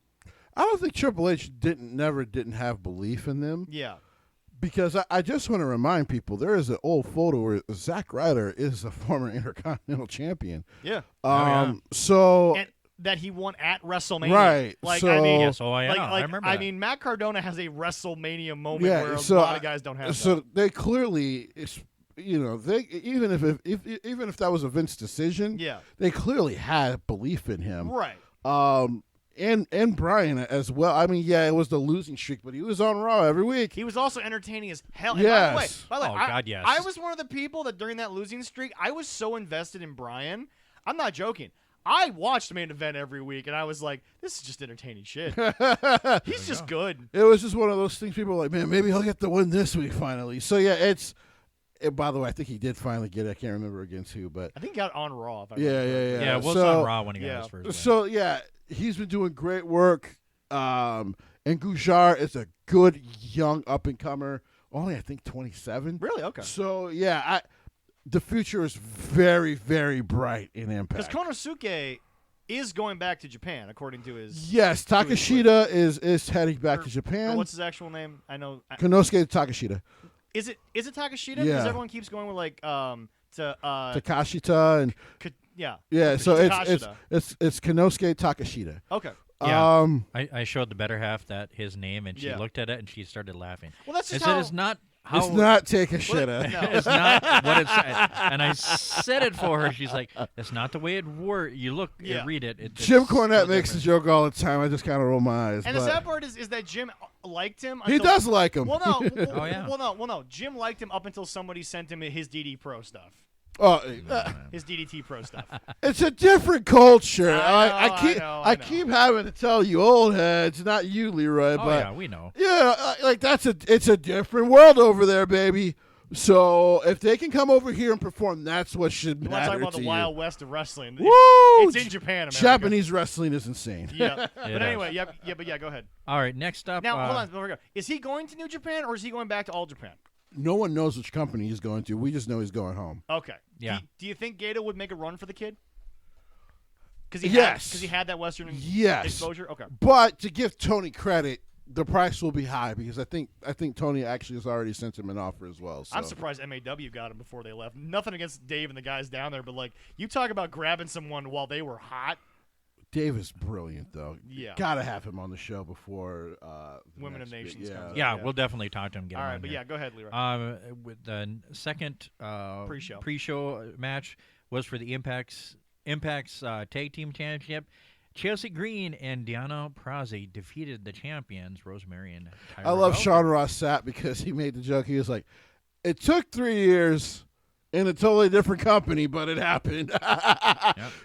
Speaker 3: I don't think Triple H didn't have belief in them
Speaker 1: Yeah.
Speaker 3: because I just want to remind people there is an old photo where Zack Ryder is a former Intercontinental Champion.
Speaker 1: Yeah.
Speaker 3: So
Speaker 1: And that he won at WrestleMania.
Speaker 3: Right,
Speaker 1: Like,
Speaker 3: so-
Speaker 1: I mean,
Speaker 2: Yes, oh, yeah, I remember that.
Speaker 1: mean, Matt Cardona has a WrestleMania moment
Speaker 3: yeah,
Speaker 1: where
Speaker 3: so
Speaker 1: a lot of guys don't have
Speaker 3: so
Speaker 1: that.
Speaker 3: they clearly, they even if that was a Vince decision,
Speaker 1: Yeah.
Speaker 3: they clearly had belief in him.
Speaker 1: Right.
Speaker 3: And Brian as well. I mean, yeah, it was the losing streak, but he was on Raw every week.
Speaker 1: He was also entertaining as hell. And
Speaker 3: Yes.
Speaker 1: By the way,
Speaker 2: Oh,
Speaker 1: I,
Speaker 2: God, yes.
Speaker 1: I was one of the people that during that losing streak, I was so invested in Brian. I'm not joking. I watched Main Event every week, and I was like, this is just entertaining shit. He's just good.
Speaker 3: It was just one of those things. People were like, man, maybe he'll get the win this week finally. So yeah, by the way, I think he did finally get it. I can't remember against who, but
Speaker 1: I think he got on Raw. If I
Speaker 3: yeah.
Speaker 2: Yeah, it was
Speaker 3: So-
Speaker 2: on Raw when he
Speaker 1: yeah.
Speaker 2: got his first win.
Speaker 3: So yeah, he's been doing great work. And Gujar is a good young up and comer. Only I think 27.
Speaker 1: Really? Okay.
Speaker 3: So yeah, the future is very, very bright in
Speaker 1: Because
Speaker 3: Impact.
Speaker 1: Konosuke is going back to Japan, according to his.
Speaker 3: Yes, Takashita is heading back
Speaker 1: or-
Speaker 3: to
Speaker 1: or
Speaker 3: Japan.
Speaker 1: what's his actual name? I know.
Speaker 3: Konosuke Takashita.
Speaker 1: Is it Takashita?
Speaker 3: Yeah.
Speaker 1: Because everyone keeps going with like
Speaker 3: Takashita and
Speaker 1: yeah.
Speaker 3: yeah, so it's
Speaker 1: Takashita.
Speaker 3: it's Konosuke Takashita.
Speaker 1: Okay.
Speaker 2: Yeah. I showed the better half that his name, and she
Speaker 1: Yeah.
Speaker 2: looked at it and she started laughing.
Speaker 1: Well, that's
Speaker 2: I
Speaker 1: just
Speaker 2: said
Speaker 1: how.
Speaker 2: it's not how
Speaker 3: It's not Takashita.
Speaker 1: No.
Speaker 2: it's not what it's and I said it for her. She's like, "That's not the way it works." You look,
Speaker 1: Yeah.
Speaker 2: you read it.
Speaker 3: Jim
Speaker 2: it's
Speaker 3: Cornette
Speaker 2: so
Speaker 3: makes the
Speaker 2: different.
Speaker 3: joke all the time. I just kind of roll my eyes.
Speaker 1: And the
Speaker 3: but
Speaker 1: sad part is that Jim liked him.
Speaker 3: he
Speaker 1: until-
Speaker 3: does like him.
Speaker 1: Well, no.
Speaker 2: Oh, yeah.
Speaker 1: Well, no. Jim liked him up until somebody sent him his DD Pro stuff.
Speaker 3: Oh,
Speaker 1: His DDT Pro stuff.
Speaker 3: it's a different culture.
Speaker 1: I know.
Speaker 3: keep having to tell you, old heads, not you, Leroy,
Speaker 2: Oh,
Speaker 3: but
Speaker 2: yeah, we know.
Speaker 3: yeah, like it's a different world over there, baby. So if they can come over here and perform, that's what should
Speaker 1: You want to
Speaker 3: matter
Speaker 1: talk about
Speaker 3: to
Speaker 1: the
Speaker 3: you.
Speaker 1: Wild West of wrestling?
Speaker 3: Woo!
Speaker 1: It's in Japan, America.
Speaker 3: Japanese wrestling is insane.
Speaker 1: Yeah.
Speaker 2: It
Speaker 1: But
Speaker 2: is.
Speaker 1: anyway, go ahead.
Speaker 2: All right, next up.
Speaker 1: Now, hold on. Before we go. Is he going to New Japan or is he going back to All Japan?
Speaker 3: No one knows which company he's going to. We just know he's going home.
Speaker 1: Okay.
Speaker 2: Yeah.
Speaker 1: Do you think Gato would make a run for the kid? Because
Speaker 3: Yes.
Speaker 1: he had that Western
Speaker 3: Yes.
Speaker 1: exposure? Okay.
Speaker 3: But to give Tony credit, the price will be high because I think Tony actually has already sent him an offer as well. So.
Speaker 1: I'm surprised MAW got him before they left. Nothing against Dave and the guys down there, but, like, you talk about grabbing someone while they were hot.
Speaker 3: Dave is brilliant, though.
Speaker 1: Yeah.
Speaker 3: Gotta have him on the show before the
Speaker 1: Women of
Speaker 3: next bit.
Speaker 1: Nations
Speaker 3: Yeah.
Speaker 1: comes
Speaker 2: yeah,
Speaker 1: Yeah.
Speaker 2: we'll definitely talk to him. Get
Speaker 1: All
Speaker 2: him
Speaker 1: right,
Speaker 2: on
Speaker 1: but
Speaker 2: here.
Speaker 1: yeah, go ahead, Leroy.
Speaker 2: With the second
Speaker 1: Pre-show.
Speaker 2: match was for the Impact's Tag Team Championship. Chelsea Green and Deanna Praze defeated the champions, Rosemary and Tyra
Speaker 3: I love
Speaker 2: Velvet.
Speaker 3: Sean Ross Sapp because he made the joke. He was like, "It took 3 years in a totally different company, but it happened."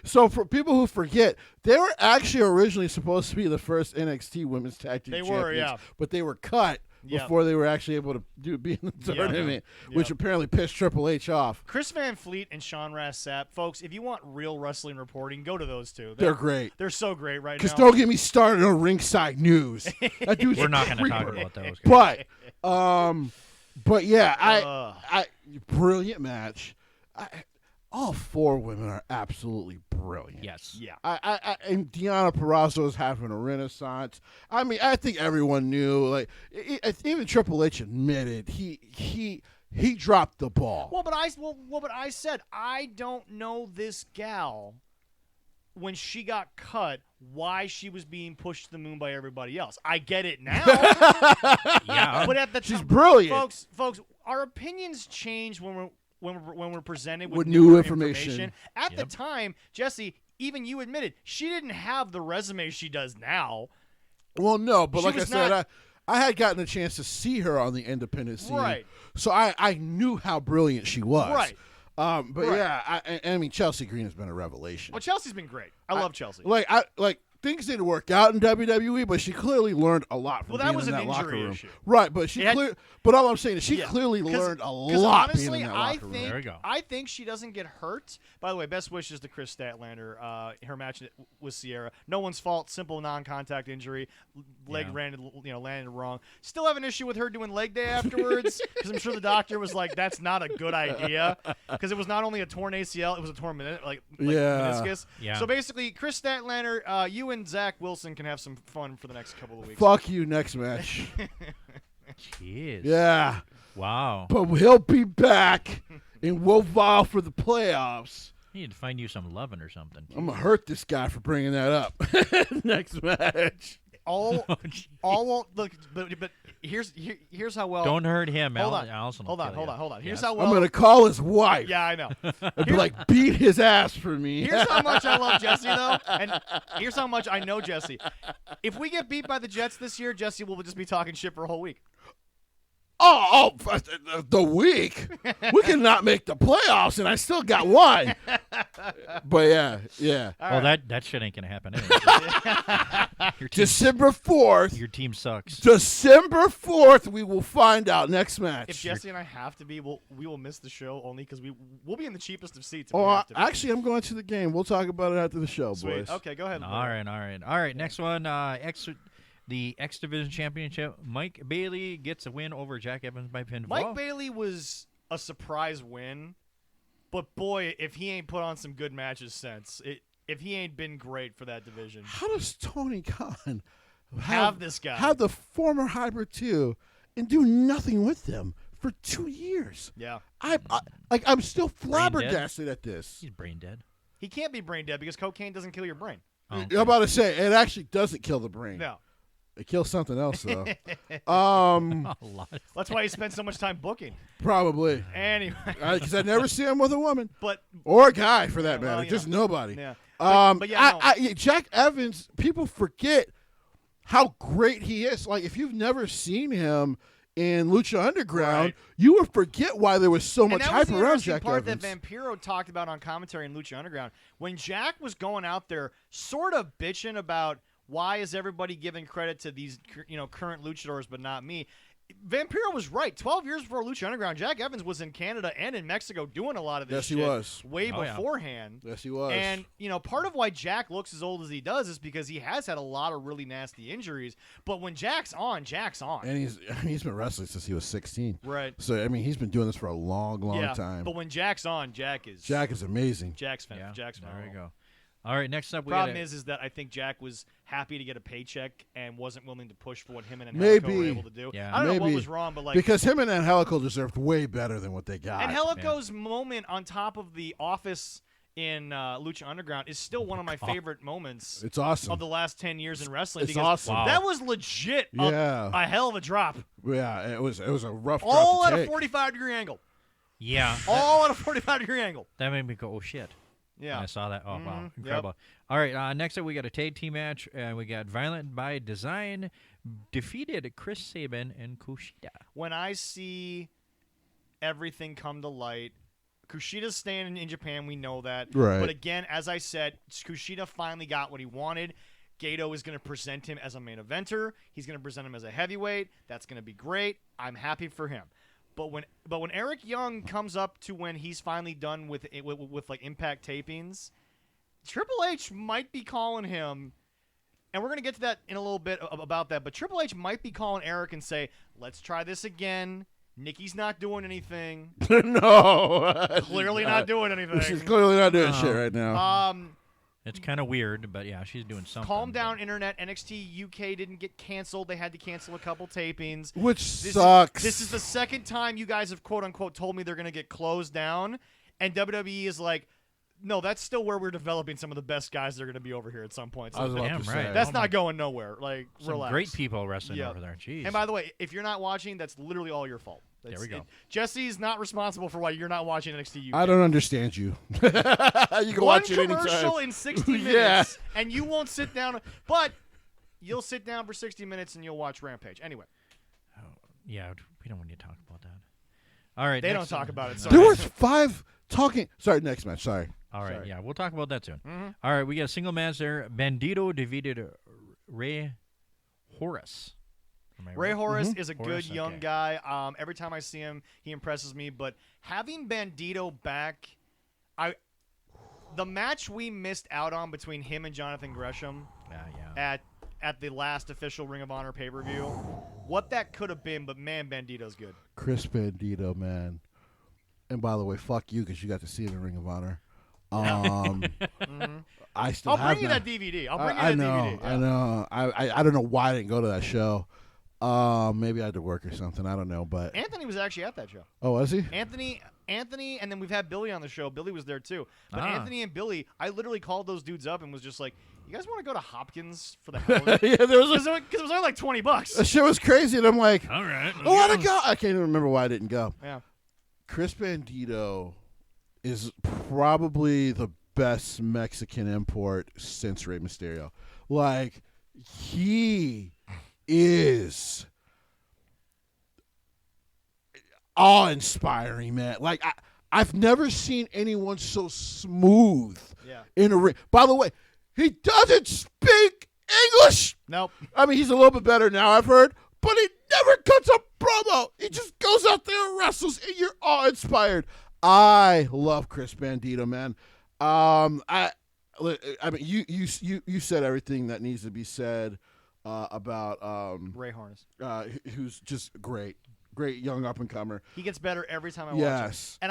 Speaker 3: So for people who forget, they were actually originally supposed to be the first NXT Women's Tag Team
Speaker 1: They
Speaker 3: Champions,
Speaker 1: were, yeah.
Speaker 3: but they were cut
Speaker 1: Yeah.
Speaker 3: before they were actually able to be in the tournament, which apparently pissed Triple H off.
Speaker 1: Chris Van Fleet and Sean Ross Sapp. Folks, if you want real wrestling reporting, go to those two.
Speaker 3: They're great.
Speaker 1: They're so great right
Speaker 3: Because
Speaker 1: now.
Speaker 3: don't get me started on ringside news. That dude's
Speaker 2: We're not
Speaker 3: a
Speaker 2: going to talk
Speaker 3: creeper.
Speaker 2: about those guys.
Speaker 3: But yeah,
Speaker 1: Ugh.
Speaker 3: I brilliant match. All four women are absolutely brilliant.
Speaker 2: Yes.
Speaker 1: Yeah.
Speaker 3: And Deanna Purrazzo is having a renaissance. I mean, I think everyone knew. Like, even Triple H admitted he dropped the ball.
Speaker 1: But I said I don't know this gal when she got cut why she was being pushed to the moon by everybody else. I get it now.
Speaker 2: Yeah.
Speaker 1: But at the
Speaker 3: She's
Speaker 1: time,
Speaker 3: brilliant.
Speaker 1: folks, our opinions change when we're presented with
Speaker 3: new
Speaker 1: newer
Speaker 3: information.
Speaker 1: At the time, Jesse, even you admitted she didn't have the resume she does now.
Speaker 3: Well, no, but
Speaker 1: She
Speaker 3: like I
Speaker 1: was
Speaker 3: said,
Speaker 1: not-
Speaker 3: I had gotten a chance to see her on the independent scene,
Speaker 1: Right.
Speaker 3: So I knew how brilliant she was,
Speaker 1: Right.
Speaker 3: But
Speaker 1: Right.
Speaker 3: yeah, I mean, Chelsea Green has been a revelation.
Speaker 1: Well, Chelsea's been great. I love Chelsea.
Speaker 3: Like things didn't work out in WWE, but she clearly learned a lot from
Speaker 1: Well, that
Speaker 3: being
Speaker 1: was
Speaker 3: in
Speaker 1: an
Speaker 3: that locker
Speaker 1: injury
Speaker 3: room.
Speaker 1: issue.
Speaker 3: Right, but but all I'm saying is she
Speaker 1: Yeah.
Speaker 3: clearly
Speaker 1: 'Cause-
Speaker 3: learned a
Speaker 1: 'cause
Speaker 3: lot
Speaker 1: honestly,
Speaker 3: being in that locker room.
Speaker 2: There we go.
Speaker 1: I think she doesn't get hurt. By the way, best wishes to Chris Statlander. Her match with Sierra. No one's fault. Simple non-contact injury. Leg landed wrong. Still have an issue with her doing leg day afterwards because I'm sure the doctor was like, "That's not a good idea," because it was not only a torn ACL, it was a torn meniscus.
Speaker 2: Yeah.
Speaker 1: So basically, Chris Statlander, you and Zach Wilson can have some fun for the next couple of weeks.
Speaker 3: Fuck you, next match.
Speaker 2: Jeez.
Speaker 3: Yeah,
Speaker 2: Wow.
Speaker 3: but he'll be back, and we'll vie for the playoffs.
Speaker 2: You need to find you some loving or something.
Speaker 3: I'm gonna hurt this guy for bringing that up. Next match.
Speaker 1: All won't look, but here's how well.
Speaker 2: Don't hurt him.
Speaker 1: Hold on.
Speaker 2: Allison
Speaker 1: Hold
Speaker 2: will
Speaker 1: on.
Speaker 2: kill
Speaker 1: Hold
Speaker 2: you.
Speaker 1: on. Here's
Speaker 2: Yes.
Speaker 1: how well.
Speaker 3: I'm gonna call his wife.
Speaker 1: Yeah, I know.
Speaker 3: I'd be like, beat his ass for me.
Speaker 1: Here's how much I love Jesse, though, and here's how much I know Jesse. If we get beat by the Jets this year, Jesse will just be talking shit for a whole week.
Speaker 3: The week we cannot make the playoffs, and I still got one. But yeah.
Speaker 2: Well, that shit ain't gonna happen anyway. Your team,
Speaker 3: December 4th.
Speaker 2: your team sucks.
Speaker 3: December 4th, we will find out next match.
Speaker 1: If Jesse and I have to be, we will miss the show only because we'll be in the cheapest of seats. If we
Speaker 3: Oh,
Speaker 1: have to be.
Speaker 3: actually, I'm going to the game. We'll talk about it after the show,
Speaker 1: Sweet.
Speaker 3: boys.
Speaker 1: Okay, go ahead.
Speaker 2: All right. Next one. The X Division Championship. Mike Bailey gets a win over Jack Evans by pinfall.
Speaker 1: Mike Bailey was a surprise win, but boy, if he ain't put on some good matches since, if he ain't been great for that division.
Speaker 3: How does Tony Khan
Speaker 1: Have this guy.
Speaker 3: have the former Hybrid 2 and do nothing with them for 2 years?
Speaker 1: Yeah.
Speaker 3: I'm still flabbergasted at this.
Speaker 2: He's brain dead.
Speaker 1: He can't be brain dead because cocaine doesn't kill your brain.
Speaker 2: Oh,
Speaker 3: I'm about to say it actually doesn't kill the brain.
Speaker 1: No.
Speaker 3: It kills something else though.
Speaker 2: a lot.
Speaker 1: That's why he spent so much time booking.
Speaker 3: Probably
Speaker 1: Anyway.
Speaker 3: because I never see him with a woman
Speaker 1: But
Speaker 3: or a guy for that
Speaker 1: Yeah, well,
Speaker 3: matter.
Speaker 1: you
Speaker 3: Just
Speaker 1: know.
Speaker 3: nobody.
Speaker 1: yeah. But yeah, no.
Speaker 3: Jack Evans. People forget how great he is. Like if you've never seen him in Lucha Underground,
Speaker 1: Right.
Speaker 3: you would forget why there was so much
Speaker 1: and that
Speaker 3: hype
Speaker 1: was the
Speaker 3: around
Speaker 1: interesting
Speaker 3: Jack
Speaker 1: part
Speaker 3: Evans.
Speaker 1: that Vampiro talked about on commentary in Lucha Underground. When Jack was going out there sort of bitching about why is everybody giving credit to these current luchadors but not me, Vampiro was right. 12 years before Lucha Underground, Jack Evans was in Canada and in Mexico doing a lot of this
Speaker 3: Yes, he
Speaker 1: shit
Speaker 3: was.
Speaker 1: way
Speaker 2: Oh, yeah.
Speaker 1: beforehand.
Speaker 3: Yes, he was.
Speaker 1: And, part of why Jack looks as old as he does is because he has had a lot of really nasty injuries. But when Jack's on, Jack's on.
Speaker 3: And he's been wrestling since he was 16.
Speaker 1: Right.
Speaker 3: So he's been doing this for a long, long
Speaker 1: Yeah,
Speaker 3: time.
Speaker 1: but when Jack's on, Jack is
Speaker 3: amazing.
Speaker 1: Jack's
Speaker 2: Yeah,
Speaker 1: Jack's
Speaker 2: there
Speaker 1: phenomenal.
Speaker 2: we go. All right, next up we
Speaker 1: Problem
Speaker 2: got
Speaker 1: is that I think Jack was happy to get a paycheck and wasn't willing to push for what him and
Speaker 3: Maybe.
Speaker 1: Angelico were able to do.
Speaker 2: Yeah.
Speaker 1: I don't know what
Speaker 3: Maybe.
Speaker 1: was wrong, but like
Speaker 3: Because him and Angelico deserved way better than what they got.
Speaker 1: Angelico's moment on top of the office in Lucha Underground is still one of my favorite moments
Speaker 3: It's awesome.
Speaker 1: of the last 10 years in wrestling.
Speaker 3: It's
Speaker 1: because
Speaker 3: awesome.
Speaker 2: Wow.
Speaker 1: that was legit
Speaker 3: Yeah.
Speaker 1: a hell of a drop.
Speaker 3: Yeah, it was a rough
Speaker 1: All
Speaker 3: drop
Speaker 1: at
Speaker 3: to
Speaker 1: a
Speaker 3: take.
Speaker 1: 45-degree angle.
Speaker 2: yeah.
Speaker 1: All at a 45-degree angle.
Speaker 2: That made me go, oh shit.
Speaker 1: Yeah.
Speaker 2: When I saw that. Oh, wow.
Speaker 1: Yep.
Speaker 2: Incredible. All right, next up we got a tag team match, and we got Violent by Design defeated Chris Sabin and Kushida.
Speaker 1: When I see everything come to light, Kushida's staying in Japan, we know that.
Speaker 3: Right.
Speaker 1: But again, as I said, Kushida finally got what he wanted. Gato is going to present him as a main eventer. He's going to present him as a heavyweight. That's going to be great. I'm happy for him. But when Eric Young comes up to when he's finally done with like Impact tapings, Triple H might be calling him, and we're going to get to that in a little bit about that, but Triple H might be calling Eric and say, let's try this again. Nikki's not doing anything.
Speaker 3: No.
Speaker 1: Clearly not doing anything.
Speaker 3: She's clearly not doing
Speaker 2: No.
Speaker 3: shit right now.
Speaker 2: It's kind of weird, but yeah, she's doing something.
Speaker 1: Calm down, Internet. NXT UK didn't get canceled. They had to cancel a couple tapings.
Speaker 3: Which
Speaker 1: This
Speaker 3: sucks.
Speaker 1: This is the second time you guys have quote-unquote told me they're going to get closed down, and WWE is like, no, that's still where we're developing some of the best guys that are going to be over here at some point. So
Speaker 3: I was about
Speaker 2: Damn
Speaker 3: to
Speaker 2: right.
Speaker 3: say.
Speaker 1: that's
Speaker 2: Oh
Speaker 1: not
Speaker 2: my-
Speaker 1: going nowhere. Like,
Speaker 2: Some
Speaker 1: relax.
Speaker 2: great people wrestling
Speaker 1: Yeah.
Speaker 2: over there. Jeez.
Speaker 1: And by the way, if you're not watching, that's literally all your fault.
Speaker 2: There we go.
Speaker 1: Jesse's not responsible for why you're not watching NXT UK.
Speaker 3: I don't understand you. You can
Speaker 1: One
Speaker 3: watch it
Speaker 1: commercial
Speaker 3: anytime.
Speaker 1: in 60 minutes,
Speaker 3: Yeah.
Speaker 1: and you won't sit down. But you'll sit down for 60 minutes and you'll watch Rampage. Anyway,
Speaker 2: Yeah, we don't want to talk about that. All right.
Speaker 1: they
Speaker 2: next
Speaker 1: don't talk
Speaker 2: up-
Speaker 1: about it. So
Speaker 3: There was 5 talking. Sorry, next match. Sorry.
Speaker 2: All right,
Speaker 3: Sorry.
Speaker 2: yeah, we'll talk about that soon.
Speaker 1: Mm-hmm.
Speaker 2: All right, we got a single match there. Bandito defeated Ray Horace. Am I
Speaker 1: Ray
Speaker 2: right?
Speaker 1: Horace is a
Speaker 2: Horace,
Speaker 1: good young
Speaker 2: okay.
Speaker 1: guy. Every time I see him, he impresses me. But having Bandito back, the match we missed out on between him and Jonathan Gresham
Speaker 2: Yeah.
Speaker 1: at the last official Ring of Honor pay-per-view, what that could have been. But man, Bandito's good.
Speaker 3: Chris Bandito, man. And by the way, fuck you because you got to see it in Ring of Honor. I still
Speaker 1: I'll
Speaker 3: have
Speaker 1: bring you
Speaker 3: not-
Speaker 1: that DVD. I'll bring you
Speaker 3: I
Speaker 1: that
Speaker 3: know,
Speaker 1: DVD.
Speaker 3: I know. I don't know why I didn't go to that show. Maybe I had to work or something. I don't know, but
Speaker 1: Anthony was actually at that show.
Speaker 3: oh, was he?
Speaker 1: Anthony, and then we've had Billy on the show. Billy was there too. But
Speaker 2: Ah.
Speaker 1: Anthony and Billy, I literally called those dudes up and was just like, "You guys want to go to Hopkins for the hell of it?"
Speaker 3: Yeah, there was
Speaker 1: Because it was only like $20.
Speaker 3: that shit was crazy, and I'm like,
Speaker 2: All right.
Speaker 3: I want to go. I can't even remember why I didn't go.
Speaker 1: Yeah.
Speaker 3: Chris Bandito is probably the best Mexican import since Rey Mysterio. Like, he is awe-inspiring, man. Like, I've never seen anyone so smooth
Speaker 1: Yeah.
Speaker 3: in a ring. By the way, he doesn't speak English.
Speaker 1: Nope.
Speaker 3: I mean, he's a little bit better now, I've heard, but he never cuts a promo. He just goes out there and wrestles, and you're awe-inspired. I love Chris Bandito, man. I mean, you said everything that needs to be said about
Speaker 1: Ray Harness.
Speaker 3: who's just great young up and comer.
Speaker 1: He gets better every time I watch
Speaker 3: Yes.
Speaker 1: him.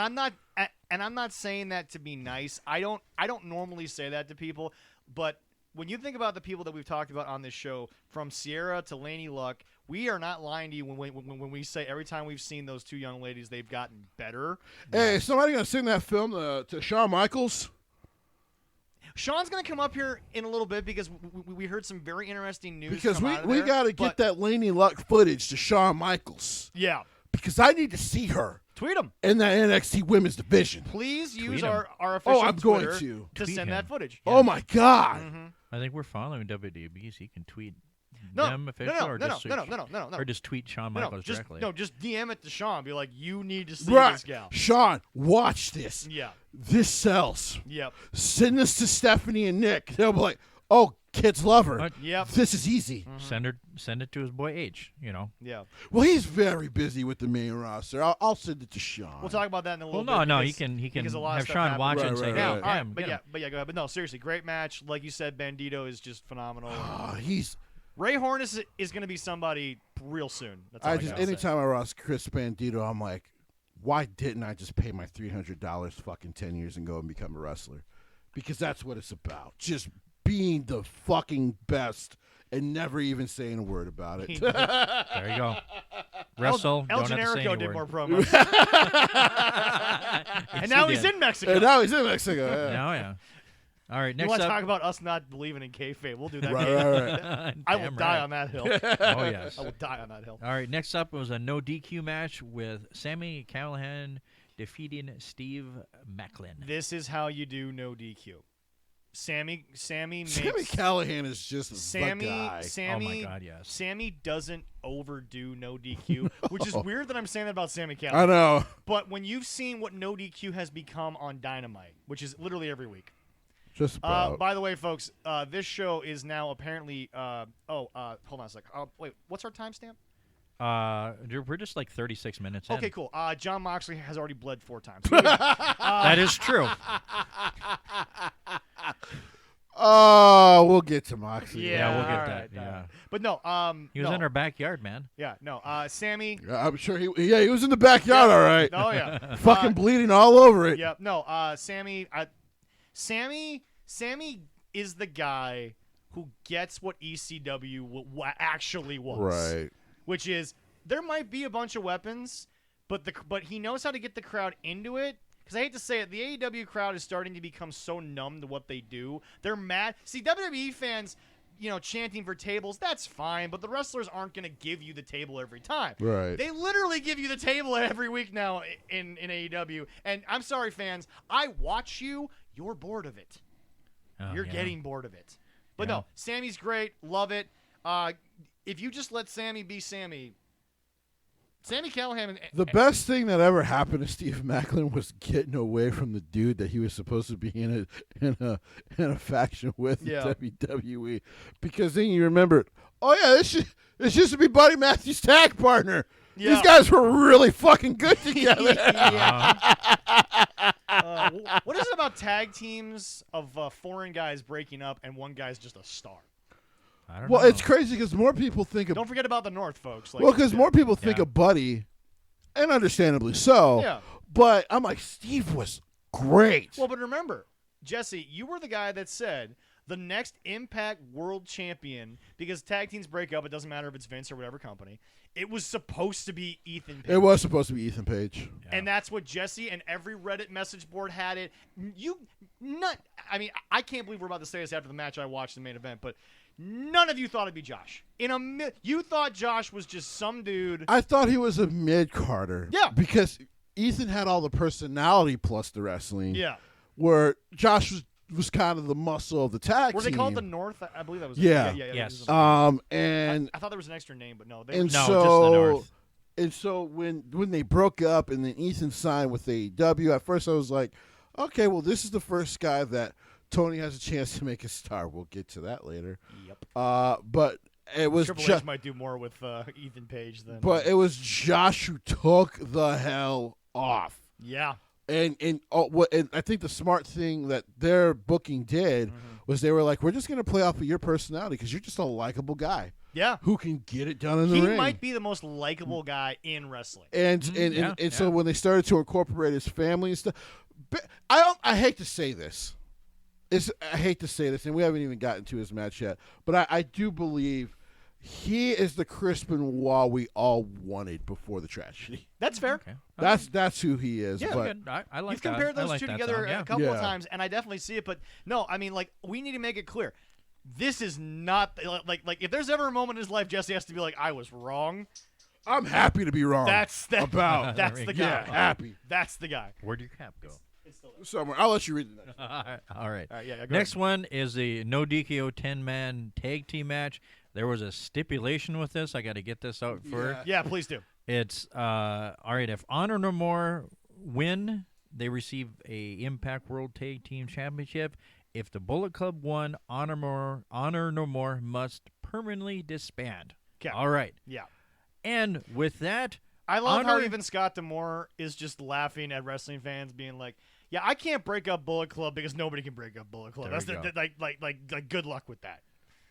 Speaker 1: And I'm not saying that to be nice. I don't normally say that to people, but when you think about the people that we've talked about on this show, from Sierra to Laney Luck, we are not lying to you when we say every time we've seen those two young ladies, they've gotten better.
Speaker 3: Hey, is somebody gonna sing that film to Shawn Michaels?
Speaker 1: Sean's going to come up here in a little bit because we heard some very interesting news.
Speaker 3: Because
Speaker 1: come out of
Speaker 3: we
Speaker 1: there,
Speaker 3: got to
Speaker 1: but-
Speaker 3: get that Laney Luck footage to Shawn Michaels
Speaker 1: Yeah.
Speaker 3: because I need to see her
Speaker 1: Tweet him.
Speaker 3: in that NXT Women's Division.
Speaker 1: Please use
Speaker 2: him.
Speaker 1: our official
Speaker 3: I'm going
Speaker 1: Twitter
Speaker 3: to.
Speaker 1: to
Speaker 2: Tweet
Speaker 1: send
Speaker 2: him.
Speaker 1: that footage.
Speaker 3: Oh my God!
Speaker 1: Mhm.
Speaker 2: I think we're following WWE, so you can tweet
Speaker 1: No,
Speaker 2: them official, or just
Speaker 1: no.
Speaker 2: or just tweet Shawn
Speaker 1: No,
Speaker 2: Michaels
Speaker 1: just,
Speaker 2: directly?
Speaker 1: no, just DM it to Sean. Be like, you need to see
Speaker 3: Right.
Speaker 1: this gal.
Speaker 3: Sean, watch this.
Speaker 1: Yeah.
Speaker 3: This sells.
Speaker 1: Yep.
Speaker 3: Send this to Stephanie and Nick. They'll be like, oh, kids love her.
Speaker 1: Yep.
Speaker 3: This is easy.
Speaker 2: Send it to his boy H. You know.
Speaker 1: Yeah.
Speaker 3: Well, he's very busy with the main roster. I'll send it to Sean.
Speaker 1: We'll talk about that in a little
Speaker 2: Well,
Speaker 1: bit.
Speaker 2: no,
Speaker 1: because-
Speaker 2: he can
Speaker 1: because a lot of
Speaker 2: have
Speaker 1: stuff
Speaker 2: Sean
Speaker 1: happened.
Speaker 2: watch it and
Speaker 3: Right,
Speaker 2: say,
Speaker 3: right,
Speaker 2: hey,
Speaker 3: right.
Speaker 1: All right,
Speaker 2: get him.
Speaker 1: but go ahead. But no, seriously, great match. Like you said, Bandito is just phenomenal.
Speaker 3: He's.
Speaker 1: Ray Hornus is going to be somebody real soon. That's all I gotta say.
Speaker 3: Anytime I watch Chris Bandito, I'm like, why didn't I just pay my $300 fucking 10 years and go and become a wrestler? Because that's what it's about. Just being the fucking best and never even saying a word about it.
Speaker 2: There you go. Wrestle.
Speaker 1: El
Speaker 2: don't have to say
Speaker 1: Generico
Speaker 2: any
Speaker 1: did
Speaker 2: word.
Speaker 1: more promos. And now he's in Mexico.
Speaker 3: And now he's in Mexico. Yeah.
Speaker 2: Oh, yeah. All right,
Speaker 1: You
Speaker 2: next
Speaker 1: want to
Speaker 2: up.
Speaker 1: talk about us not believing in kayfabe? We'll do that.
Speaker 3: Right.
Speaker 1: I will
Speaker 2: Damn
Speaker 1: die
Speaker 2: right.
Speaker 1: on that hill.
Speaker 2: Oh, yes.
Speaker 1: I will die on that hill.
Speaker 2: All right, next up was a no DQ match with Sami Callihan defeating Steve Macklin.
Speaker 1: This is how you do no DQ. Sammy
Speaker 3: Sami
Speaker 1: makes
Speaker 3: Callihan is just the
Speaker 1: Sammy
Speaker 3: guy.
Speaker 1: Sammy
Speaker 2: Oh my God, yes.
Speaker 1: Sammy doesn't overdo no DQ, which is weird that I'm saying that about Sammy
Speaker 3: I
Speaker 1: Callihan.
Speaker 3: know.
Speaker 1: But when you've seen what no DQ has become on Dynamite, which is literally every week.
Speaker 3: Just about.
Speaker 1: By the way, folks, this show is now apparently. Hold on a sec. Wait, what's our timestamp?
Speaker 2: We're just like 36 minutes
Speaker 1: Okay,
Speaker 2: in.
Speaker 1: cool. John Moxley has already bled 4 times.
Speaker 2: That is true.
Speaker 3: Oh, we'll get to Moxley.
Speaker 2: Yeah, we'll get
Speaker 1: all
Speaker 2: that,
Speaker 1: right,
Speaker 2: yeah.
Speaker 1: all right. But no,
Speaker 2: He was
Speaker 1: no.
Speaker 2: in our backyard, man.
Speaker 1: Yeah, no. Sammy.
Speaker 3: I'm sure he was in the backyard, all right.
Speaker 1: Oh yeah.
Speaker 3: Fucking bleeding all over it.
Speaker 1: Yeah, no. Sammy. Sammy is the guy who gets what ECW actually was.
Speaker 3: Right.
Speaker 1: Which is there might be a bunch of weapons, but he knows how to get the crowd into it. Because I hate to say it, the AEW crowd is starting to become so numb to what they do. They're mad. See, WWE fans, chanting for tables, that's fine, but the wrestlers aren't going to give you the table every time.
Speaker 3: Right.
Speaker 1: They literally give you the table every week now in AEW. And I'm sorry, fans, I watch you, you're bored of it.
Speaker 2: Oh,
Speaker 1: You're
Speaker 2: yeah.
Speaker 1: getting bored of it. But
Speaker 2: Yeah.
Speaker 1: no, Sammy's great. Love it. If you just let Sammy be Sammy Callihan.
Speaker 3: The best thing that ever happened to Steve Macklin was getting away from the dude that he was supposed to be in a faction with in
Speaker 1: Yeah.
Speaker 3: WWE, because then you remember, oh yeah, this used to be Buddy Matthews' tag partner.
Speaker 1: Yeah.
Speaker 3: These guys were really fucking good together.
Speaker 1: What is it about tag teams of foreign guys breaking up and one guy's just a star?
Speaker 2: I don't
Speaker 3: Well,
Speaker 2: know.
Speaker 3: it's crazy because more people think of
Speaker 1: Don't forget about the North, folks.
Speaker 3: well, because more people think
Speaker 2: Yeah.
Speaker 3: of Buddy, and understandably so.
Speaker 1: Yeah.
Speaker 3: But I'm like, Steve was great.
Speaker 1: Well, but remember, Jesse, you were the guy that said the next Impact World Champion, because tag teams break up, it doesn't matter if it's Vince or whatever company, it was supposed to be Ethan Page.
Speaker 3: It was supposed to be Ethan Page.
Speaker 1: And that's what Jesse and every Reddit message board had it. I can't believe we're about to say this after the match I watched the main event, but none of you thought it'd be Josh. You thought Josh was just some dude.
Speaker 3: I thought he was a mid-carder.
Speaker 1: Yeah.
Speaker 3: Because Ethan had all the personality plus the wrestling.
Speaker 1: Yeah.
Speaker 3: Where Josh was kind of the muscle of the tag
Speaker 1: Were they
Speaker 3: team.
Speaker 1: called the North? I believe that was
Speaker 3: Yeah.
Speaker 2: Yes.
Speaker 3: And
Speaker 1: I thought there was an extra name, but no.
Speaker 3: and
Speaker 2: No,
Speaker 3: so
Speaker 2: just the North.
Speaker 3: and so when they broke up and then Ethan signed with AEW, at first I was like, okay, well this is the first guy that Tony has a chance to make a star. We'll get to that later.
Speaker 1: Yep.
Speaker 3: But it was
Speaker 1: Triple H might do more with Ethan Page than.
Speaker 3: but it was Josh who took the hell off.
Speaker 1: Yeah.
Speaker 3: And I think the smart thing that their booking did was they were like, we're just going to play off of your personality because you're just a likable guy
Speaker 1: Yeah.
Speaker 3: who can get it done in the
Speaker 1: He
Speaker 3: ring.
Speaker 1: might be the most likable guy in wrestling.
Speaker 3: And so when they started to incorporate his family and stuff, but I hate to say this. I hate to say this, and we haven't even gotten to his match yet, but I do believe he is the Chris Benoit we all wanted before the tragedy.
Speaker 1: That's fair.
Speaker 2: Okay.
Speaker 3: That's who he is.
Speaker 1: Yeah,
Speaker 3: but
Speaker 2: I like
Speaker 1: You've
Speaker 2: that.
Speaker 1: compared
Speaker 2: I
Speaker 1: those
Speaker 2: like
Speaker 1: two
Speaker 2: that
Speaker 1: together
Speaker 2: sound, yeah.
Speaker 1: a couple of
Speaker 3: Yeah.
Speaker 1: times, and I definitely see it. But no, I mean, we need to make it clear. This is not like if there's ever a moment in his life, Jesse has to be like, I was wrong.
Speaker 3: I'm happy to be wrong.
Speaker 1: That's the
Speaker 3: about.
Speaker 1: That's the guy.
Speaker 3: Yeah, happy.
Speaker 1: That's the guy.
Speaker 2: Where'd your cap go?
Speaker 3: Somewhere. I'll let you read the next.
Speaker 2: All right.
Speaker 1: All right, yeah. Go
Speaker 2: Next one is the no DKO 10-man tag team match. There was a stipulation with this. I got to get this out for.
Speaker 1: Yeah, please do.
Speaker 2: It's all right. If Honor No More win, they receive a Impact World Tag Team Championship. If the Bullet Club won, Honor No More must permanently disband.
Speaker 1: Okay.
Speaker 2: All right.
Speaker 1: Yeah.
Speaker 2: And with that,
Speaker 1: I love how
Speaker 2: Honor-
Speaker 1: even Scott D'Amore is just laughing at wrestling fans being like, "Yeah, I can't break up Bullet Club because nobody can break up Bullet Club."
Speaker 2: There
Speaker 1: That's
Speaker 2: you go.
Speaker 1: like good luck with that.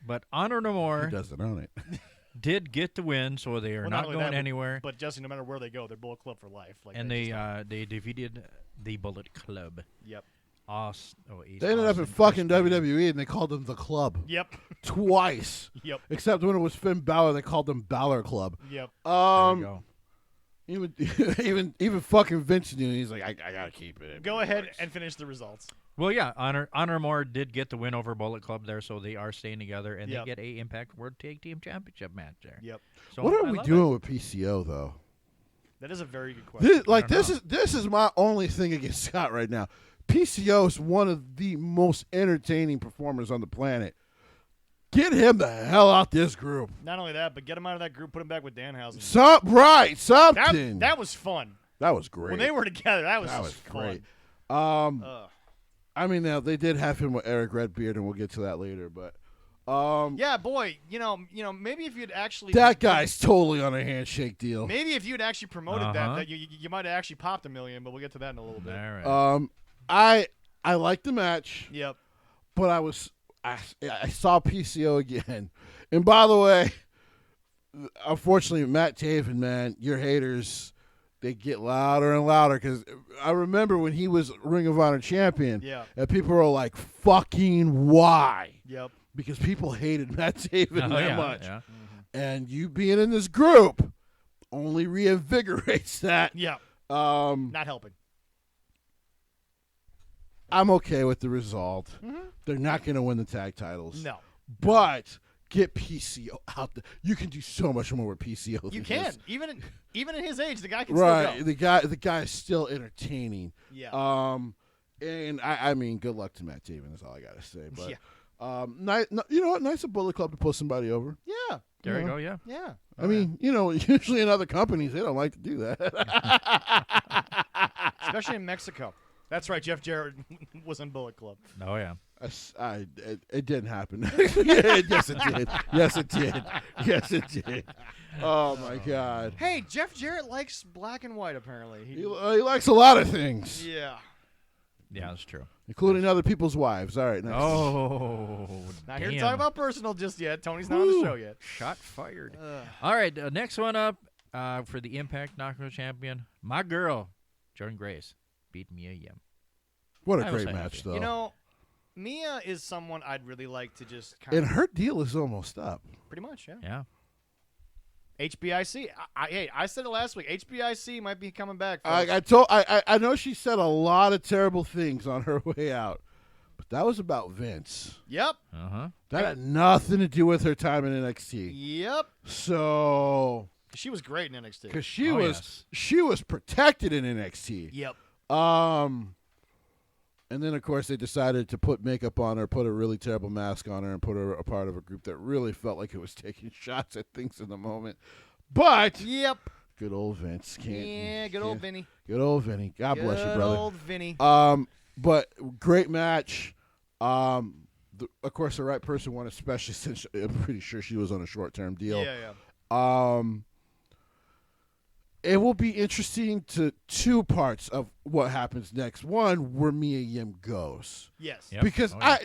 Speaker 2: but Honor No
Speaker 3: He
Speaker 2: More
Speaker 3: does it on it.
Speaker 2: did get the win, so they are
Speaker 1: Well,
Speaker 2: not
Speaker 1: only
Speaker 2: going
Speaker 1: that,
Speaker 2: anywhere.
Speaker 1: But Jesse, no matter where they go, they're Bullet Club for life. Like
Speaker 2: And
Speaker 1: they just-
Speaker 2: they defeated the Bullet Club.
Speaker 1: Yep.
Speaker 3: They ended up in fucking WWE, and they called them the Club
Speaker 1: Yep.
Speaker 3: twice.
Speaker 1: Yep.
Speaker 3: Except when it was Finn Balor, they called them Balor Club.
Speaker 1: Yep.
Speaker 2: There we go.
Speaker 3: Even fucking Vince knew. He's like, I gotta keep it.
Speaker 1: Go ahead and finish the results.
Speaker 2: Well, yeah, Honor No More did get the win over Bullet Club there, so they are staying together, and
Speaker 1: Yep.
Speaker 2: they get a Impact World Tag Team Championship match there.
Speaker 1: Yep.
Speaker 2: So
Speaker 3: What are
Speaker 2: I
Speaker 3: we
Speaker 2: love
Speaker 3: doing
Speaker 2: it.
Speaker 3: with PCO though?
Speaker 1: That is a very good question.
Speaker 3: This is my only thing against Scott right now. PCO is one of the most entertaining performers on the planet. Get him the hell out this group.
Speaker 1: Not only that, but get him out of that group, put him back with Danhausen.
Speaker 3: Something.
Speaker 1: That was fun.
Speaker 3: That was great.
Speaker 1: When they were together, that was
Speaker 3: that
Speaker 1: just
Speaker 3: was great.
Speaker 1: fun. Ugh.
Speaker 3: I mean, now they did have him with Eric Redbeard, and we'll get to that later. But
Speaker 1: Yeah, boy, you know, maybe if you'd actually
Speaker 3: that guy's totally on a handshake deal.
Speaker 1: Maybe if you'd actually promoted
Speaker 2: Uh-huh.
Speaker 1: that you might have actually popped $1 million, but we'll get to that in a little bit.
Speaker 2: All right.
Speaker 3: I liked the match,
Speaker 1: Yep.
Speaker 3: but I saw PCO again. And by the way, unfortunately, Matt Taven, man, your haters, they get louder and louder because I remember when he was Ring of Honor champion,
Speaker 1: Yeah.
Speaker 3: and people were like, "Fucking why?"
Speaker 1: Yep.
Speaker 3: Because people hated Matt Taven that
Speaker 2: yeah,
Speaker 3: much.
Speaker 2: Yeah.
Speaker 3: And you being in this group only reinvigorates that.
Speaker 1: Yeah.
Speaker 3: Um,
Speaker 1: Not helping.
Speaker 3: I'm okay with the result.
Speaker 1: Mm-hmm.
Speaker 3: They're not going to win the tag titles.
Speaker 1: No.
Speaker 3: But get PCO out there. You can do so much more with PCO.
Speaker 1: You
Speaker 3: than
Speaker 1: can.
Speaker 3: this.
Speaker 1: Even at his age, the guy can
Speaker 3: Right.
Speaker 1: still go.
Speaker 3: The guy is still entertaining.
Speaker 1: Yeah.
Speaker 3: And I mean, good luck to Matt Taven. That's all I got to say. But
Speaker 1: Yeah.
Speaker 3: you know what? Nice of Bullet Club to pull somebody over.
Speaker 1: Yeah.
Speaker 2: There you
Speaker 3: Yeah.
Speaker 2: go, yeah.
Speaker 1: Yeah.
Speaker 3: I mean, usually in other companies they don't like to do that.
Speaker 1: Especially in Mexico. That's right. Jeff Jarrett was in Bullet Club.
Speaker 2: Oh, yeah.
Speaker 3: It didn't happen. Yes, it did. Yes, it did. Yes, it did. Oh my God.
Speaker 1: Hey, Jeff Jarrett likes black and white. Apparently,
Speaker 3: He likes a lot of things,
Speaker 1: yeah.
Speaker 2: Yeah, that's true.
Speaker 3: including other people's wives. All right. Next.
Speaker 2: Oh,
Speaker 1: Not here to
Speaker 2: damn.
Speaker 1: talk about personal just yet. Tony's not on the show yet.
Speaker 2: Shot fired.
Speaker 1: Ugh.
Speaker 2: All right, next one up for the Impact Knockout Champion, my girl, Jordan Grace, beat Mia Yim.
Speaker 3: What a
Speaker 2: I was
Speaker 3: great
Speaker 2: happy.
Speaker 3: match, though.
Speaker 1: You know, Mia is someone I'd really like to just kind
Speaker 3: and
Speaker 1: of
Speaker 3: her deal is almost up.
Speaker 1: pretty much, yeah.
Speaker 2: Yeah.
Speaker 1: HBIC. Hey, I said it last week. HBIC might be coming back.
Speaker 3: I know she said a lot of terrible things on her way out, but that was about Vince.
Speaker 1: Yep.
Speaker 2: Uh-huh.
Speaker 3: That had nothing to do with her time in NXT.
Speaker 1: Yep.
Speaker 3: So,
Speaker 1: She was great in NXT.
Speaker 3: because she
Speaker 2: Oh,
Speaker 3: was
Speaker 2: yes.
Speaker 3: she was protected in NXT.
Speaker 1: Yep.
Speaker 3: And then of course they decided to put makeup on her, put a really terrible mask on her, and put her a part of a group that really felt like it was taking shots at things in the moment. But
Speaker 1: Yep.
Speaker 3: good old Vince can't.
Speaker 1: Yeah, good old Vinny.
Speaker 3: Good old Vinny. God bless you,
Speaker 1: Good
Speaker 3: brother.
Speaker 1: old Vinny.
Speaker 3: But great match. Of course, the right person won, especially since I'm pretty sure she was on a short-term deal.
Speaker 1: Yeah.
Speaker 3: It will be interesting to two parts of what happens next. One, where Mia Yim goes.
Speaker 1: Yes.
Speaker 2: Yep.
Speaker 3: Because
Speaker 2: Oh, yeah.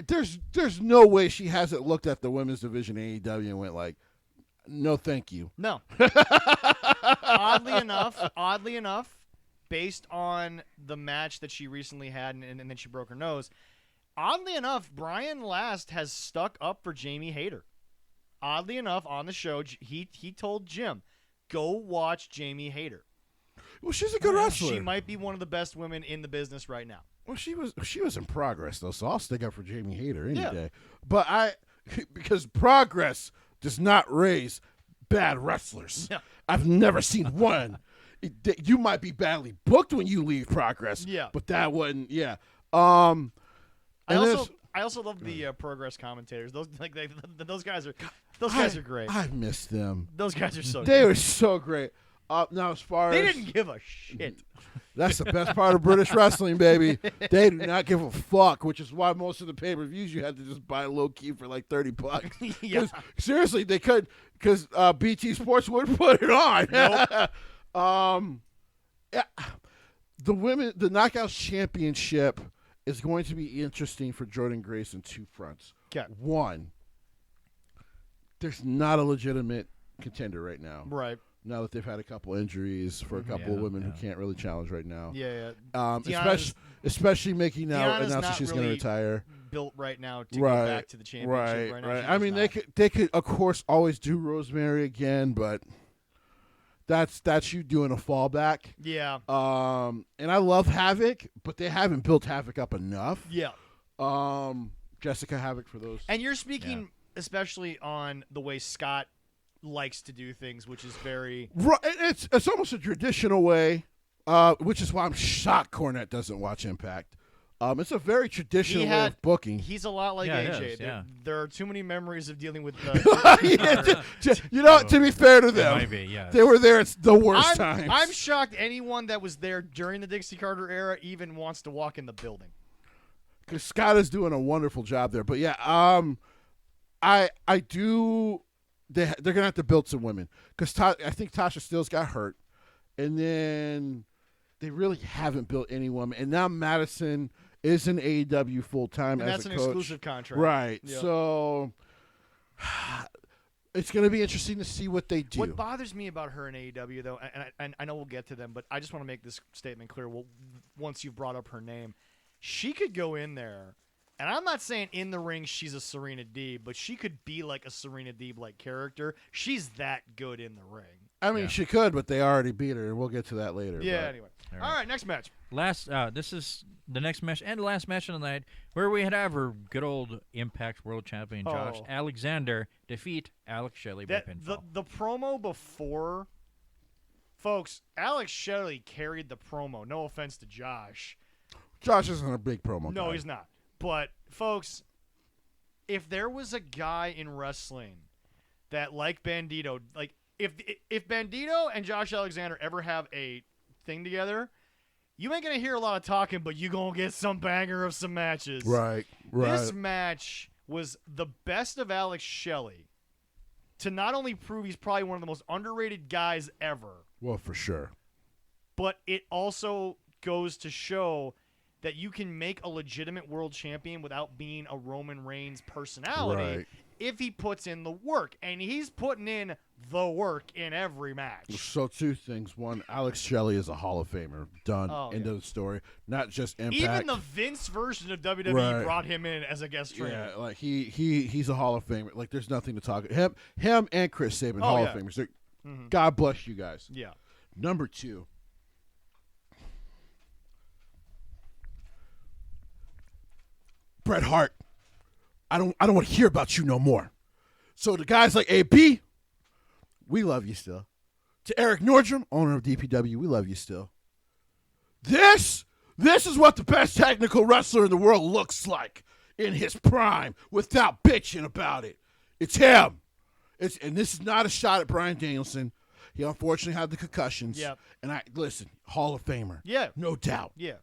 Speaker 3: there's no way she hasn't looked at the women's division in AEW and went like, no, thank you.
Speaker 1: No. oddly enough, based on the match that she recently had and then she broke her nose, oddly enough, Brian Last has stuck up for Jamie Hayter. Oddly enough, on the show, he told Jim, go watch Jamie Hayter.
Speaker 3: Well, she's a good wrestler.
Speaker 1: She might be one of the best women in the business right now.
Speaker 3: Well, she was in progress though, so I'll stick up for Jamie Hayter any
Speaker 1: Yeah.
Speaker 3: day. But because progress does not raise bad wrestlers.
Speaker 1: Yeah.
Speaker 3: I've never seen one. You might be badly booked when you leave progress.
Speaker 1: Yeah.
Speaker 3: But that wasn't. Yeah.
Speaker 1: I
Speaker 3: And
Speaker 1: also I also love the Progress commentators. Those guys are great.
Speaker 3: I miss them.
Speaker 1: Those guys are so
Speaker 3: They
Speaker 1: good.
Speaker 3: were so great. Now, as far
Speaker 1: They
Speaker 3: as
Speaker 1: didn't give a shit.
Speaker 3: that's the best part of British wrestling, baby. They do not give a fuck, which is why most of the pay-per-views you had to just buy low key for like $30.
Speaker 1: Yeah.
Speaker 3: Seriously, they could because BT Sports wouldn't put it on.
Speaker 1: Nope.
Speaker 3: Yeah, the Knockouts Championship is going to be interesting for Jordan Grace on two fronts.
Speaker 1: 'Kay.
Speaker 3: One, there's not a legitimate contender right now.
Speaker 1: Right.
Speaker 3: Now that they've had a couple injuries for a couple of women who can't really challenge right now.
Speaker 1: Yeah.
Speaker 3: Especially making now
Speaker 1: Deanna's
Speaker 3: announcing
Speaker 1: not
Speaker 3: she's
Speaker 1: really
Speaker 3: going to retire.
Speaker 1: Built right now to go back to the championship. Right now,
Speaker 3: Right.
Speaker 1: she's
Speaker 3: I mean,
Speaker 1: not.
Speaker 3: they could of course always do Rosemary again, but that's you doing a fallback.
Speaker 1: Yeah.
Speaker 3: And I love Havoc, but they haven't built Havoc up enough.
Speaker 1: Yeah.
Speaker 3: Jessica Havoc for those.
Speaker 1: And you're speaking especially on the way Scott likes to do things, which is very
Speaker 3: Right, it's almost a traditional way, which is why I'm shocked Cornette doesn't watch Impact. It's a very traditional way of booking.
Speaker 1: He's a lot like AJ.
Speaker 2: It is,
Speaker 1: There are too many memories of dealing with.
Speaker 3: To be fair to them,
Speaker 2: might be, yes.
Speaker 3: they were there. It's the worst times.
Speaker 1: I'm shocked anyone that was there during the Dixie Carter era even wants to walk in the building.
Speaker 3: Because Scott is doing a wonderful job there. But yeah, I do. They're gonna have to build some women because I think Tasha Steelz got hurt, and then they really haven't built any woman. And now Madison is in AEW full time
Speaker 1: And
Speaker 3: as
Speaker 1: that's
Speaker 3: a
Speaker 1: an
Speaker 3: coach.
Speaker 1: exclusive contract,
Speaker 3: Right?
Speaker 1: Yep.
Speaker 3: So it's gonna be interesting to see what they do.
Speaker 1: What bothers me about her in AEW, though, and I know we'll get to them, but I just want to make this statement clear. Well, once you've brought up her name, she could go in there. And I'm not saying in the ring she's a Serena Deeb, but she could be like a Serena Deeb-like character. She's that good in the ring.
Speaker 3: I mean, she could, but they already beat her, and we'll get to that later.
Speaker 1: Yeah,
Speaker 3: but.
Speaker 1: anyway. All right, next match.
Speaker 2: This is the next match and the last match of the night where we had our good old Impact World Champion Josh Alexander defeat Alex Shelley by pinfall.
Speaker 1: The promo before, folks, Alex Shelley carried the promo. No offense to Josh.
Speaker 3: Josh isn't a big promo guy.
Speaker 1: No, he's not. But, folks, if there was a guy in wrestling that, like Bandito, like if Bandito and Josh Alexander ever have a thing together, you ain't going to hear a lot of talking, but you going to get some banger of some matches.
Speaker 3: Right.
Speaker 1: This match was the best of Alex Shelley to not only prove he's probably one of the most underrated guys ever,
Speaker 3: Well, for sure.
Speaker 1: but it also goes to show that you can make a legitimate world champion without being a Roman Reigns personality if he puts in the work. And he's putting in the work in every match.
Speaker 3: So two things. One, Alex Shelley is a Hall of Famer. Done. End of the story. Not just Impact.
Speaker 1: Even the Vince version of WWE brought him in as a guest trainer.
Speaker 3: Yeah, like he's a Hall of Famer. Like there's nothing to talk. Him and Chris Sabin, Hall of Famers. God bless you guys.
Speaker 1: Yeah.
Speaker 3: Number two. Bret Hart, I don't want to hear about you no more. So the guys like AB, we love you still. To Eric Nordstrom, owner of DPW, we love you still. This is what the best technical wrestler in the world looks like in his prime without bitching about it. It's him. And this is not a shot at Bryan Danielson. He unfortunately had the concussions.
Speaker 1: Yep.
Speaker 3: And listen, Hall of Famer.
Speaker 1: Yeah.
Speaker 3: No doubt.
Speaker 1: Yeah.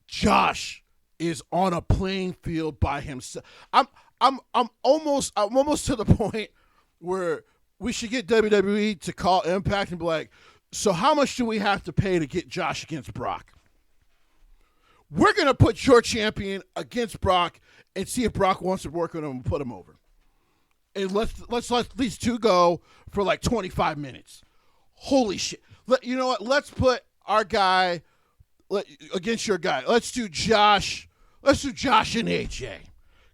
Speaker 3: Josh is on a playing field by himself. I'm almost to the point where we should get WWE to call Impact and be like, so how much do we have to pay to get Josh against Brock? We're gonna put your champion against Brock and see if Brock wants to work with him and put him over. And let's let these two go for like 25 minutes. Holy shit! You know what? Let's put our guy against your guy. Let's do Josh. Let's do Josh and AJ.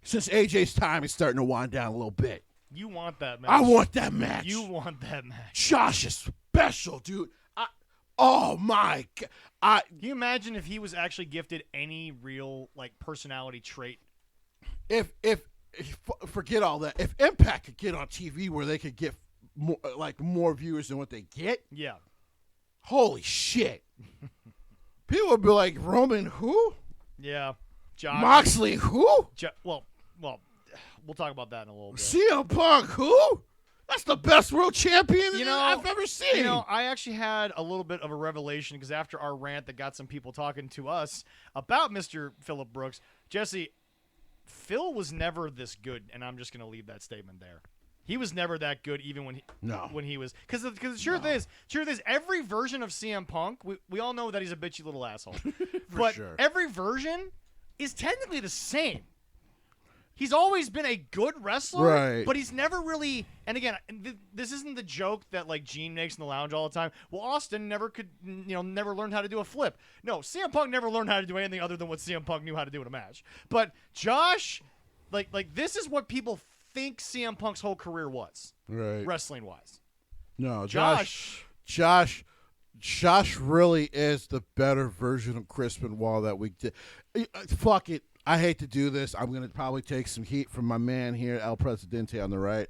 Speaker 3: Since AJ's time is starting to wind down a little bit.
Speaker 1: You want that match.
Speaker 3: I want that match.
Speaker 1: You want that match.
Speaker 3: Josh is special, dude. Oh my God.
Speaker 1: Can you imagine if he was actually gifted any real personality trait?
Speaker 3: If forget all that. If Impact could get on TV where they could get more viewers than what they get,
Speaker 1: yeah.
Speaker 3: Holy shit. People would be like, Roman who?
Speaker 1: Yeah. Josh.
Speaker 3: Moxley, who?
Speaker 1: Well, we'll talk about that in a little bit.
Speaker 3: CM Punk, who? That's the best world champion I've ever seen.
Speaker 1: You know, I actually had a little bit of a revelation because after our rant that got some people talking to us about Mr. Phillip Brooks, Jesse, Phil was never this good, and I'm just going to leave that statement there. He was never that good, even when he was. Because the truth is, every version of CM Punk, we all know that he's a bitchy little asshole. But
Speaker 3: sure.
Speaker 1: every version is technically the same. He's always been a good wrestler,
Speaker 3: right.
Speaker 1: But he's never really. And again, this isn't the joke that like Gene makes in the lounge all the time. Well, Austin never learned how to do a flip. No, CM Punk never learned how to do anything other than what CM Punk knew how to do in a match. But Josh, like this is what people think CM Punk's whole career was,
Speaker 3: right?
Speaker 1: Wrestling wise.
Speaker 3: No, Josh really is the better version of Chris Benoit that we did. Fuck it. I hate to do this. I'm going to probably take some heat from my man here, El Presidente on the right.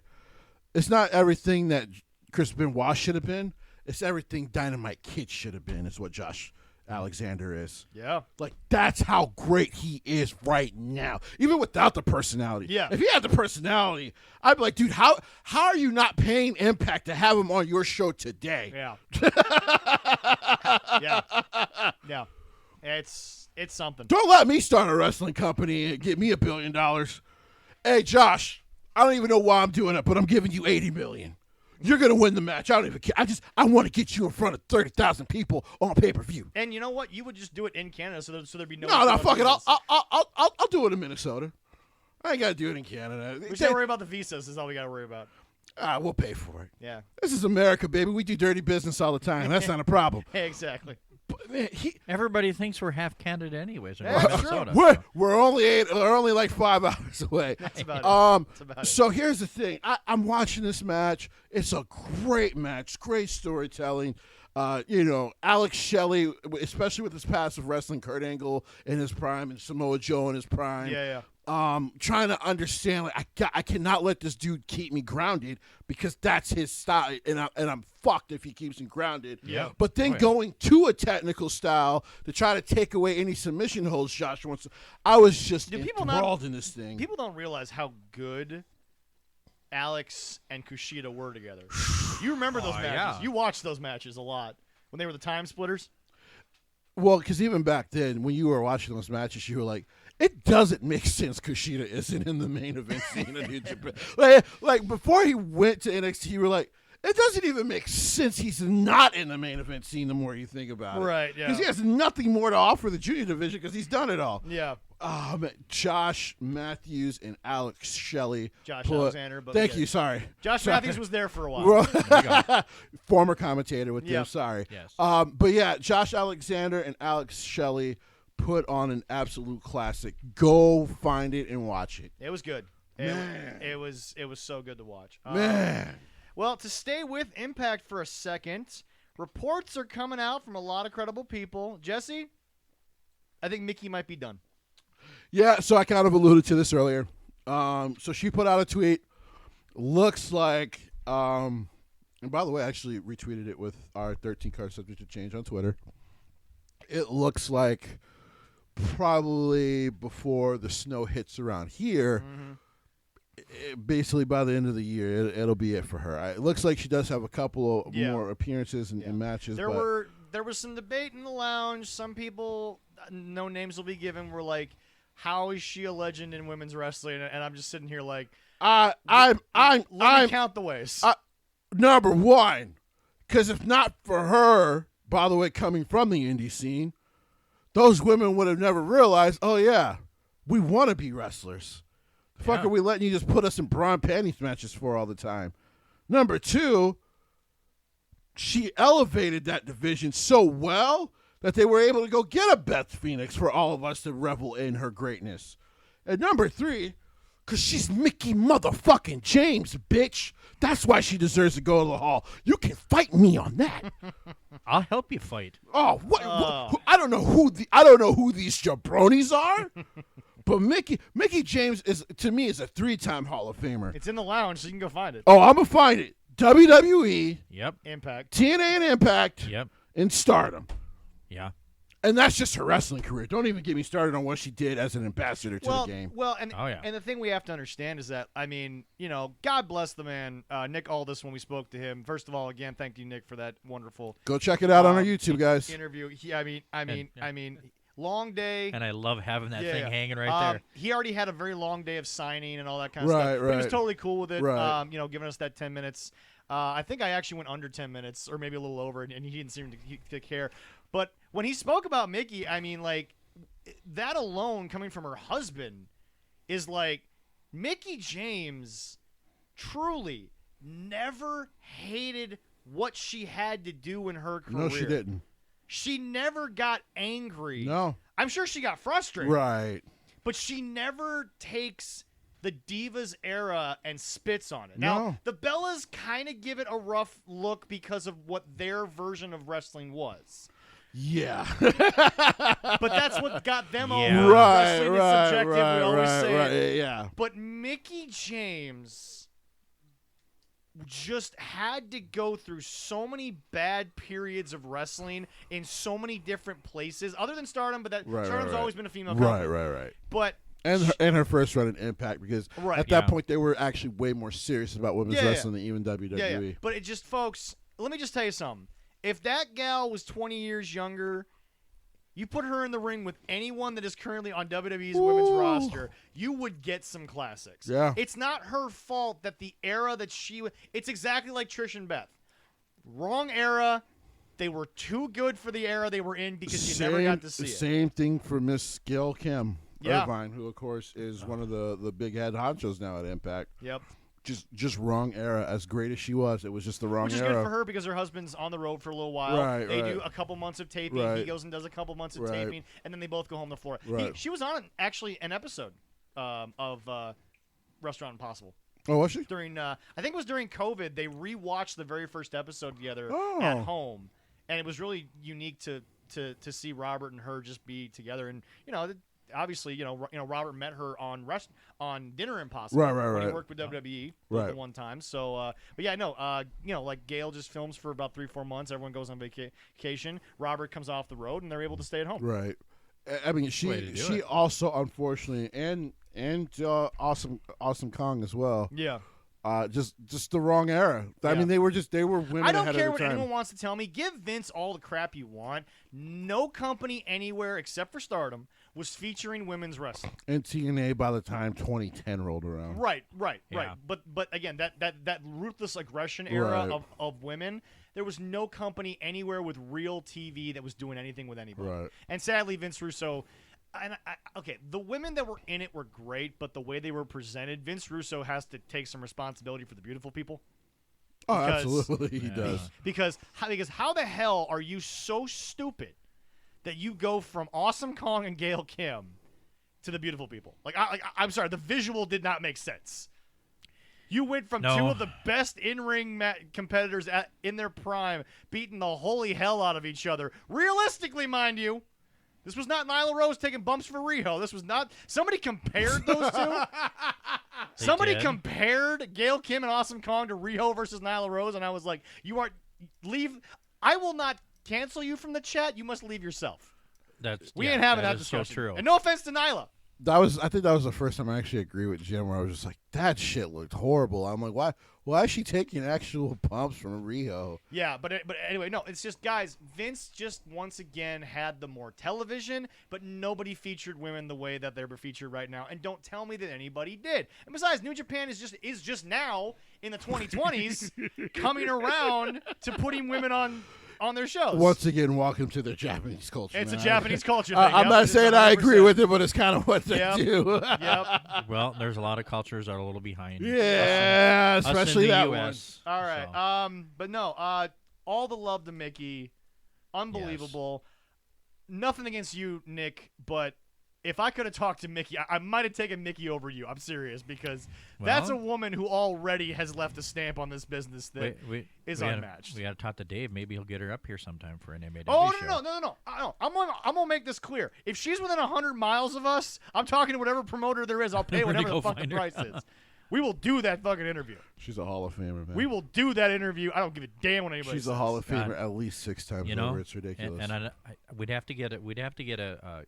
Speaker 3: It's not everything that Chris Benoit should have been. It's everything Dynamite Kid should have been, is what Josh Alexander is.
Speaker 1: Yeah.
Speaker 3: Like, that's how great he is right now, even without the personality.
Speaker 1: Yeah.
Speaker 3: If he had the personality, I'd be like, dude, how are you not paying Impact to have him on your show today?
Speaker 1: Yeah. Yeah. It's something.
Speaker 3: Don't let me start a wrestling company and get me $1 billion. Hey, Josh, I don't even know why I'm doing it, but I'm giving you $80 million. You're going to win the match. I don't even care. I want to get you in front of 30,000 people on pay-per-view.
Speaker 1: And you know what? You would just do it in Canada so there'd be no.
Speaker 3: No, fuck it. I'll do it in Minnesota. I ain't got to do it in Canada.
Speaker 1: We should worry about the visas. Is all we got to worry about.
Speaker 3: We'll pay for it.
Speaker 1: Yeah.
Speaker 3: This is America, baby. We do dirty business all the time. That's not a problem.
Speaker 1: Hey, exactly.
Speaker 3: But, man,
Speaker 2: Everybody thinks we're half Canada anyways.
Speaker 1: Yeah, that's
Speaker 2: Minnesota.
Speaker 3: We're only like 5 hours away.
Speaker 1: That's about it. That's about it.
Speaker 3: So here's the thing. I'm watching this match. It's a great match. Great storytelling. Alex Shelley, especially with his passive wrestling, Kurt Angle in his prime and Samoa Joe in his prime.
Speaker 1: Yeah.
Speaker 3: Trying to understand, like, I cannot let this dude keep me grounded because that's his style, and I'm fucked if he keeps me grounded.
Speaker 1: Yeah.
Speaker 3: But then going to a technical style to try to take away any submission holds Josh wants. I was just enthralled in this thing.
Speaker 1: People don't realize how good Alex and Kushida were together. You remember those matches?
Speaker 2: Yeah.
Speaker 1: You watched those matches a lot when they were the time splitters.
Speaker 3: Well, because even back then, when you were watching those matches, you were like, it doesn't make sense Kushida isn't in the main event scene of New Japan. Like, before he went to NXT, you were like, it doesn't even make sense he's not in the main event scene the more you think about it.
Speaker 1: Right, yeah.
Speaker 3: Because he has nothing more to offer the junior division because he's done it all.
Speaker 1: Yeah.
Speaker 3: Man, Josh Matthews and Alex Shelley.
Speaker 1: Alexander. But
Speaker 3: Thank you, sorry.
Speaker 1: Josh Matthews was there for a while.
Speaker 3: Former commentator with them,
Speaker 1: Yep.
Speaker 3: sorry.
Speaker 2: Yes.
Speaker 3: But yeah, Josh Alexander and Alex Shelley put on an absolute classic. Go find it and watch it.
Speaker 1: It was good. It was so good to watch.
Speaker 3: Man.
Speaker 1: Well, to stay with Impact for a second, reports are coming out from a lot of credible people. Jesse, I think Mickey might be done.
Speaker 3: Yeah, so I kind of alluded to this earlier. So she put out a tweet. Looks like, and by the way, I actually retweeted it with our 13 card subject to change on Twitter. It looks like probably before the snow hits around here, basically by the end of the year, it'll be it for her. It looks like she does have a couple of more appearances and matches.
Speaker 1: There was some debate in the lounge. Some people, no names will be given, were like, "How is she a legend in women's wrestling?" And I'm just sitting here like,
Speaker 3: I'm
Speaker 1: count the ways.
Speaker 3: Number one, because if not for her, by the way, coming from the indie scene, those women would have never realized, oh, yeah, we want to be wrestlers. The fuck are we letting you just put us in bra and panties matches for all the time? Number two, she elevated that division so well that they were able to go get a Beth Phoenix for all of us to revel in her greatness. And number three, because she's Mickey motherfucking James, bitch. That's why she deserves to go to the Hall. You can fight me on that.
Speaker 2: I'll help you fight.
Speaker 3: Oh, what? I don't know who these jabronis are, but Mickey James is to me is a 3-time Hall of Famer.
Speaker 1: It's in the lounge, so you can go find it.
Speaker 3: Oh, I'm gonna find it. WWE,
Speaker 2: Yep.
Speaker 1: Impact,
Speaker 3: TNA and Impact,
Speaker 2: Yep.
Speaker 3: and Stardom.
Speaker 2: Yeah.
Speaker 3: And that's just her wrestling career. Don't even get me started on what she did as an ambassador to the game.
Speaker 1: Well, and
Speaker 2: Oh, yeah.
Speaker 1: and the thing we have to understand is that, I mean, God bless the man, Nick Aldis, when we spoke to him. First of all, again, thank you, Nick, for that wonderful
Speaker 3: Go check it out on our YouTube, guys.
Speaker 1: interview. I mean, long day.
Speaker 2: And I love having that
Speaker 1: Yeah,
Speaker 2: thing
Speaker 1: yeah.
Speaker 2: hanging right there.
Speaker 1: He already had a very long day of signing and all that kind of
Speaker 3: Right,
Speaker 1: stuff. But he was
Speaker 3: right.
Speaker 1: totally cool with it.
Speaker 3: Right.
Speaker 1: Giving us that 10 minutes. I think I actually went under 10 minutes, or maybe a little over, and he didn't seem to care. But when he spoke about Mickey, I mean, like, that alone coming from her husband is like, Mickey James truly never hated what she had to do in her career.
Speaker 3: No, she didn't.
Speaker 1: She never got angry.
Speaker 3: No.
Speaker 1: I'm sure she got frustrated.
Speaker 3: Right.
Speaker 1: But she never takes the Divas era and spits on it.
Speaker 3: No.
Speaker 1: Now, the Bellas kind of give it a rough look because of what their version of wrestling was.
Speaker 3: Yeah.
Speaker 1: But that's what got them all
Speaker 2: Yeah.
Speaker 1: over.
Speaker 3: Right,
Speaker 1: Wrestling is
Speaker 3: right,
Speaker 1: subjective.
Speaker 3: right,
Speaker 1: We always
Speaker 3: right,
Speaker 1: say
Speaker 3: right.
Speaker 1: it.
Speaker 3: Yeah.
Speaker 1: But Mickey James just had to go through so many bad periods of wrestling in so many different places, other than Stardom, but Stardom's always been a female company.
Speaker 3: Right.
Speaker 1: But
Speaker 3: And her first run in Impact, because
Speaker 1: Right.
Speaker 3: at that
Speaker 2: Yeah.
Speaker 3: point they were actually way more serious about women's
Speaker 1: Yeah, yeah.
Speaker 3: wrestling than even WWE.
Speaker 1: yeah. But it just, folks, let me just tell you something. If that gal was 20 years younger, you put her in the ring with anyone that is currently on WWE's women's
Speaker 3: Ooh.
Speaker 1: roster, you would get some classics.
Speaker 3: Yeah.
Speaker 1: It's not her fault that the era that it's exactly like Trish and Beth. Wrong era. They were too good for the era they were in because you never got to see it.
Speaker 3: Same thing for Miss Gail Kim
Speaker 1: Yeah.
Speaker 3: Irvine, who of course is one of the big head honchos now at Impact.
Speaker 1: Yep.
Speaker 3: Just wrong era. As great as she was, it was just the wrong
Speaker 1: Which is
Speaker 3: era.
Speaker 1: good for her because her husband's on the road for a little while.
Speaker 3: Right,
Speaker 1: they
Speaker 3: right.
Speaker 1: do a couple months of taping. He
Speaker 3: Right.
Speaker 1: goes and does a couple months of
Speaker 3: Right.
Speaker 1: taping, and then they both go home to Florida.
Speaker 3: Right.
Speaker 1: She was on actually an episode of Restaurant Impossible.
Speaker 3: Oh, was she?
Speaker 1: During I think it was during COVID, they rewatched the very first episode together
Speaker 3: Oh.
Speaker 1: at home, and it was really unique to see Robert and her just be together. And obviously, Robert met her on Dinner Impossible
Speaker 3: Right,
Speaker 1: when he
Speaker 3: right.
Speaker 1: worked with WWE
Speaker 3: Right.
Speaker 1: the one time. So, but yeah, no, like Gail just films for about 3-4 months. Everyone goes on vacation. Robert comes off the road, and they're able to stay at home.
Speaker 3: Right. I mean,
Speaker 2: Way to
Speaker 3: she
Speaker 2: do it.
Speaker 3: also unfortunately and awesome Kong as well.
Speaker 1: Yeah.
Speaker 3: Just the wrong era. I
Speaker 1: Yeah.
Speaker 3: mean, they were women
Speaker 1: I don't
Speaker 3: ahead
Speaker 1: care
Speaker 3: of
Speaker 1: what
Speaker 3: their time.
Speaker 1: anyone wants to tell me. Give Vince all the crap you want. No company anywhere except for Stardom was featuring women's wrestling.
Speaker 3: And TNA by the time 2010 rolled around.
Speaker 1: Right.
Speaker 2: Yeah.
Speaker 1: But again, that ruthless aggression era
Speaker 3: Right.
Speaker 1: of women, there was no company anywhere with real TV that was doing anything with anybody.
Speaker 3: Right.
Speaker 1: And sadly, Vince Russo. Okay, the women that were in it were great, but the way they were presented, Vince Russo has to take some responsibility for the beautiful people.
Speaker 3: Oh,
Speaker 1: Because-
Speaker 3: absolutely, he
Speaker 2: Yeah.
Speaker 3: does.
Speaker 1: Because how the hell are you so stupid that you go from Awesome Kong and Gail Kim to the beautiful people? I'm sorry, the visual did not make sense. You went from
Speaker 2: No.
Speaker 1: two of the best in-ring competitors in their prime, beating the holy hell out of each other. Realistically, mind you. This was not Nyla Rose taking bumps for Riho. This was not. Somebody compared those two. Somebody
Speaker 2: did.
Speaker 1: compared Gail Kim and Awesome Kong to Riho versus Nyla Rose, and I was like, leave. I will not cancel you from the chat. You must leave yourself.
Speaker 2: We
Speaker 1: Ain't having that
Speaker 2: is
Speaker 1: discussion.
Speaker 2: So true.
Speaker 1: And no offense to Nyla.
Speaker 3: I think that was the first time I actually agree with Jim, where I was just like, that shit looked horrible. I'm like, why is she taking actual bumps from Riho?
Speaker 1: Yeah, but anyway, no, it's just, guys, Vince just once again had the more television, but nobody featured women the way that they're featured right now. And don't tell me that anybody did. And besides, New Japan is just now in the 2020s coming around to putting women on their shows.
Speaker 3: Once again, welcome to the Japanese culture.
Speaker 1: It's a
Speaker 3: man.
Speaker 1: Japanese culture thing.
Speaker 3: I'm
Speaker 1: Yep,
Speaker 3: not
Speaker 1: it's
Speaker 3: saying I agree
Speaker 1: 100%.
Speaker 3: with it, but it's kind of what they
Speaker 1: Yep.
Speaker 3: do.
Speaker 1: Yep.
Speaker 2: Well, there's a lot of cultures that are a little behind.
Speaker 3: Yeah,
Speaker 2: Us in
Speaker 3: especially
Speaker 2: the
Speaker 3: that
Speaker 2: US,
Speaker 1: All right.
Speaker 2: so.
Speaker 1: But no, all the love to Mickey. Unbelievable. Nothing against you, Nick, but if I could have talked to Mickey, I might have taken Mickey over you. I'm serious, because that's a
Speaker 2: Well-
Speaker 1: woman who already has left a stamp on this business that is unmatched.
Speaker 2: We got to talk to Dave. Maybe he'll get her up here sometime for an AEW
Speaker 1: Oh,
Speaker 2: show.
Speaker 1: no. I'm gonna make this clear. If she's within 100 miles of us, I'm talking to whatever promoter there is. I'll pay
Speaker 2: We're gonna
Speaker 1: whatever the
Speaker 2: go
Speaker 1: fucking
Speaker 2: find her.
Speaker 1: price is. We will do that fucking interview.
Speaker 3: She's a Hall of Famer, man.
Speaker 1: We will do that interview. I don't give a damn what anybody
Speaker 3: She's
Speaker 1: says.
Speaker 3: a Hall of Famer
Speaker 2: God.
Speaker 3: at least 6 times
Speaker 2: You know,
Speaker 3: over. It's ridiculous.
Speaker 2: And we'd have to get a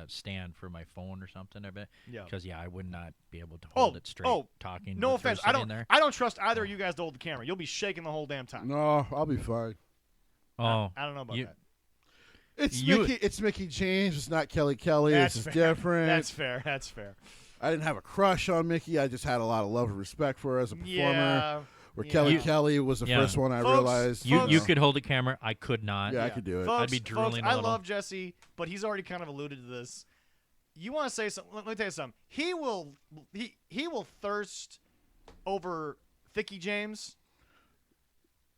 Speaker 2: stand for my phone or something. I bet.
Speaker 1: Yeah.
Speaker 2: Because I would not be able to hold it straight. Talking.
Speaker 1: No
Speaker 2: with her
Speaker 1: offense. I
Speaker 2: sitting there.
Speaker 1: don't trust either of you guys to hold the camera. You'll be shaking the whole damn time.
Speaker 3: No, I'll be fine.
Speaker 2: Oh,
Speaker 1: I don't know about that.
Speaker 3: It's Mickey James. It's not Kelly Kelly.
Speaker 1: That's
Speaker 3: It's just
Speaker 1: fair.
Speaker 3: different.
Speaker 1: That's fair. That's fair.
Speaker 3: I didn't have a crush on Mickey. I just had a lot of love and respect for her as a performer.
Speaker 1: Yeah.
Speaker 3: Where
Speaker 1: yeah.
Speaker 3: Kelly Kelly was the first one I
Speaker 1: Folks,
Speaker 3: realized.
Speaker 2: you could hold the camera. I could not.
Speaker 3: Yeah, I could do it.
Speaker 1: Folks,
Speaker 2: I'd be drooling a
Speaker 1: I
Speaker 2: little.
Speaker 1: love Jesse, but he's already kind of alluded to this. You want to say something? Let me tell you something. He will thirst over Thicky James,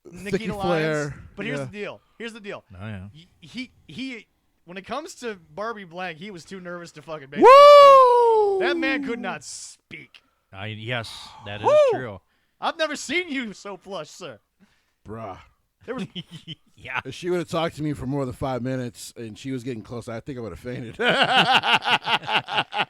Speaker 1: Nikita
Speaker 3: Thicky
Speaker 1: Lyons.
Speaker 3: Flair.
Speaker 1: But here's the deal. Here's the deal.
Speaker 2: Oh yeah.
Speaker 1: He when it comes to Barbie Blank, he was too nervous to fucking make
Speaker 3: Woo!
Speaker 1: That man could not speak.
Speaker 2: Yes, that is
Speaker 1: Woo!
Speaker 2: true.
Speaker 1: I've never seen you so flushed, sir.
Speaker 3: Bruh.
Speaker 1: There was
Speaker 2: Yeah.
Speaker 3: If she would have talked to me for more than 5 minutes and she was getting close, I think I would have fainted.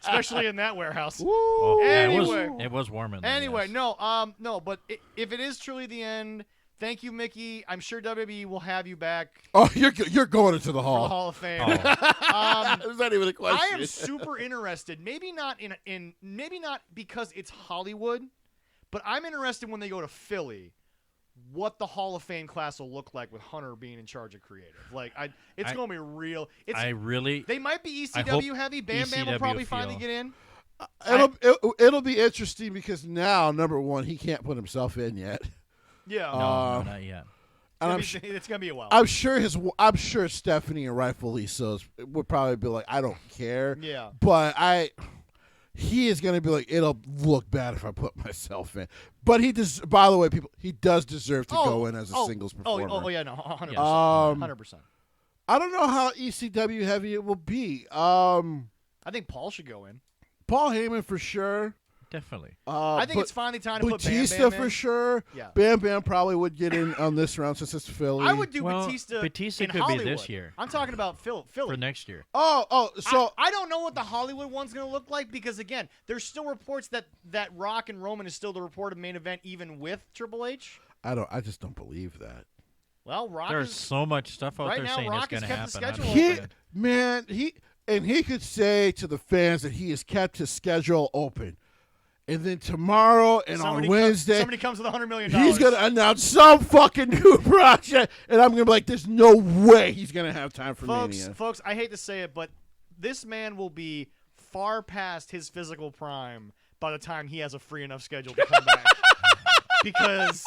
Speaker 1: especially in that warehouse.
Speaker 2: Oh, yeah,
Speaker 1: Anyway.
Speaker 2: it was warm in there.
Speaker 1: Anyway,
Speaker 2: yes.
Speaker 1: no, but if it is truly the end, thank you, Mickey. I'm sure WWE will have you back
Speaker 3: Oh, you're going into the
Speaker 1: for the
Speaker 3: hall.
Speaker 1: Hall of Fame.
Speaker 2: Oh.
Speaker 3: Is that even a question?
Speaker 1: I am super interested. Maybe not maybe not because it's Hollywood, but I'm interested when they go to Philly, what the Hall of Fame class will look like with Hunter being in charge of creative. Like, it's going to be real. They might be ECW heavy. Bam Bam will probably finally get in.
Speaker 3: It'll be interesting because now, number one, he can't put himself in yet.
Speaker 1: Yeah.
Speaker 2: No, not yet.
Speaker 3: And
Speaker 1: it's going to be a while.
Speaker 3: I'm sure Stephanie and rightfully so would probably be like, I don't care.
Speaker 1: Yeah.
Speaker 3: But he is going to be like, it'll look bad if I put myself in. But by the way, people, he does deserve to go in as a singles performer.
Speaker 1: Oh, yeah, no, 100%. 100%.
Speaker 3: I don't know how ECW heavy it will be.
Speaker 1: I think Paul should go in.
Speaker 3: Paul Heyman for sure.
Speaker 2: Definitely.
Speaker 1: I think it's finally time to put Bam
Speaker 3: Batista
Speaker 1: Bam in.
Speaker 3: for sure.
Speaker 1: Yeah.
Speaker 3: Bam Bam probably would get in on this round since it's Philly.
Speaker 1: I would do
Speaker 2: Batista
Speaker 1: in
Speaker 2: could
Speaker 1: Hollywood.
Speaker 2: be this year.
Speaker 1: I'm talking about Philly.
Speaker 2: For next year.
Speaker 3: So
Speaker 1: I don't know what the Hollywood one's going to look like because, again, there's still reports that Rock and Roman is still the reported main event even with Triple H.
Speaker 3: I just don't believe that.
Speaker 1: Well, Rock
Speaker 2: There's
Speaker 1: is,
Speaker 2: so much stuff out
Speaker 1: right
Speaker 2: there
Speaker 1: now,
Speaker 2: saying
Speaker 1: Rock
Speaker 2: it's
Speaker 1: has
Speaker 2: going to
Speaker 1: kept the
Speaker 2: happen.
Speaker 1: schedule
Speaker 3: He could say to the fans that he has kept his schedule open. And then tomorrow and on Wednesday,
Speaker 1: somebody comes with $100 million.
Speaker 3: he's going to announce some fucking new project. And I'm going to be like, there's no way he's going to have time for Mania.
Speaker 1: Folks, I hate to say it, but this man will be far past his physical prime by the time he has a free enough schedule to come back. Because,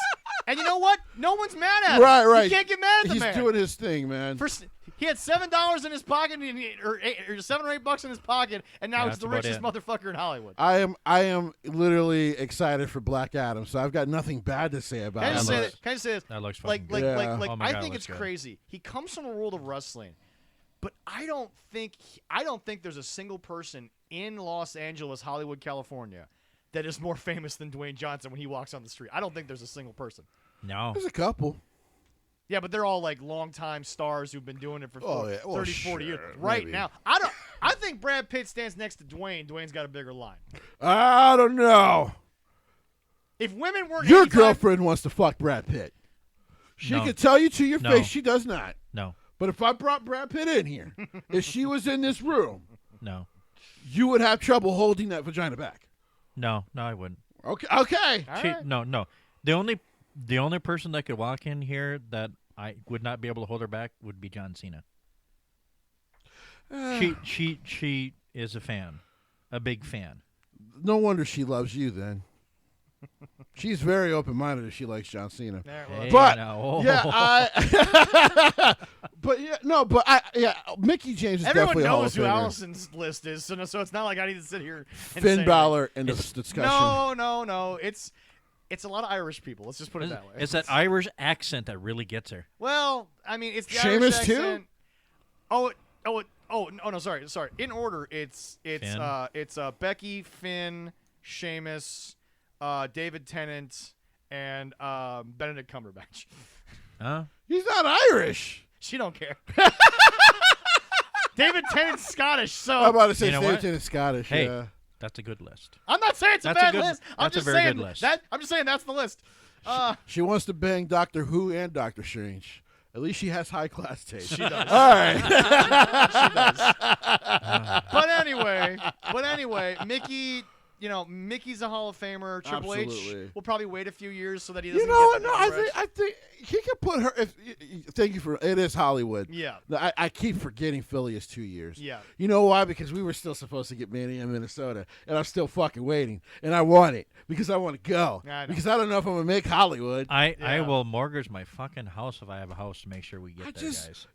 Speaker 1: and you know what? No one's mad at him.
Speaker 3: Right.
Speaker 1: You can't get mad at the man.
Speaker 3: He's doing his thing, man.
Speaker 1: He had $7 in his pocket, or $7 or $8 in his pocket, and now he's the richest motherfucker in Hollywood.
Speaker 3: I am literally excited for Black Adam, so I've got nothing bad to say about
Speaker 1: Can I
Speaker 3: him.
Speaker 1: just say this?
Speaker 2: That looks
Speaker 1: like,
Speaker 2: fucking
Speaker 3: good.
Speaker 1: like
Speaker 2: Oh my
Speaker 1: I
Speaker 2: God,
Speaker 1: think
Speaker 2: it
Speaker 1: it's
Speaker 2: looks good.
Speaker 1: crazy. He comes from the world of wrestling, but I don't think there's a single person in Los Angeles, Hollywood, California, that is more famous than Dwayne Johnson when he walks on the street. I don't think there's a single person.
Speaker 2: No.
Speaker 3: There's a couple.
Speaker 1: Yeah, but they're all like longtime stars who've been doing it for 30, 40 years.
Speaker 3: sure,
Speaker 1: Right
Speaker 3: maybe.
Speaker 1: now, I think Brad Pitt stands next to Dwayne. Dwayne's got a bigger line.
Speaker 3: I don't know.
Speaker 1: If women weren't
Speaker 3: Your
Speaker 1: 85
Speaker 3: girlfriend wants to fuck Brad Pitt. She
Speaker 2: No.
Speaker 3: can tell you to your
Speaker 2: No.
Speaker 3: face she does not.
Speaker 2: No.
Speaker 3: But if I brought Brad Pitt in here, if she was in this room,
Speaker 2: No.
Speaker 3: you would have trouble holding that vagina back.
Speaker 2: No, I wouldn't.
Speaker 3: Okay.
Speaker 1: All
Speaker 2: She,
Speaker 1: right.
Speaker 2: No. The only person that could walk in here that I would not be able to hold her back would be John Cena. She is a fan, a big fan.
Speaker 3: No wonder she loves you then. She's very open-minded if she likes John Cena.
Speaker 1: All right, well,
Speaker 2: Hey,
Speaker 3: But
Speaker 2: now.
Speaker 3: yeah, Mickey James is
Speaker 1: everyone
Speaker 3: definitely a Hall
Speaker 1: knows
Speaker 3: of
Speaker 1: who
Speaker 3: Famer.
Speaker 1: Allison's list is, so it's not like I need to sit here and
Speaker 3: Finn
Speaker 1: say
Speaker 3: Balor in the
Speaker 1: anything.
Speaker 3: discussion.
Speaker 1: No. It's a lot of Irish people. Let's just put it that way.
Speaker 2: It's that Irish accent that really gets her.
Speaker 1: Well, I mean, it's the
Speaker 3: Sheamus
Speaker 1: Irish
Speaker 3: too?
Speaker 1: accent. No, sorry. In order, it's
Speaker 2: Finn.
Speaker 1: Becky, Finn, Sheamus, David Tennant, and Benedict Cumberbatch.
Speaker 2: Huh?
Speaker 3: He's not Irish.
Speaker 1: She don't care. David Tennant's Scottish, so
Speaker 3: I'm about to say
Speaker 2: You know
Speaker 3: David
Speaker 2: what?
Speaker 3: Tennant's Scottish.
Speaker 2: Hey.
Speaker 3: Yeah.
Speaker 2: That's a good list.
Speaker 1: I'm not saying it's a
Speaker 2: That's a
Speaker 1: bad
Speaker 2: good-
Speaker 1: list. I'm
Speaker 2: that's a
Speaker 1: just
Speaker 2: very
Speaker 1: saying
Speaker 2: good list.
Speaker 1: I'm just saying that's the list.
Speaker 3: She wants to bang Doctor Who and Doctor Strange. At least she has high class taste.
Speaker 1: She does.
Speaker 3: All right.
Speaker 1: She does. But anyway, Mickey. Mickey's a Hall of Famer. Triple H
Speaker 3: Absolutely.
Speaker 1: will probably wait a few years so that he doesn't.
Speaker 3: You know what?
Speaker 1: get
Speaker 3: No, I think he can put her. Thank you for it. Is Hollywood?
Speaker 1: Yeah.
Speaker 3: I keep forgetting Philly is 2 years.
Speaker 1: Yeah.
Speaker 3: You know why? Because we were still supposed to get Manny in Minnesota, and I'm still fucking waiting, and I want it because I want to go.
Speaker 1: I know.
Speaker 3: Because I don't know if I'm gonna make Hollywood.
Speaker 2: I
Speaker 1: Yeah.
Speaker 2: will mortgage my fucking house if I have a house to make sure we get there,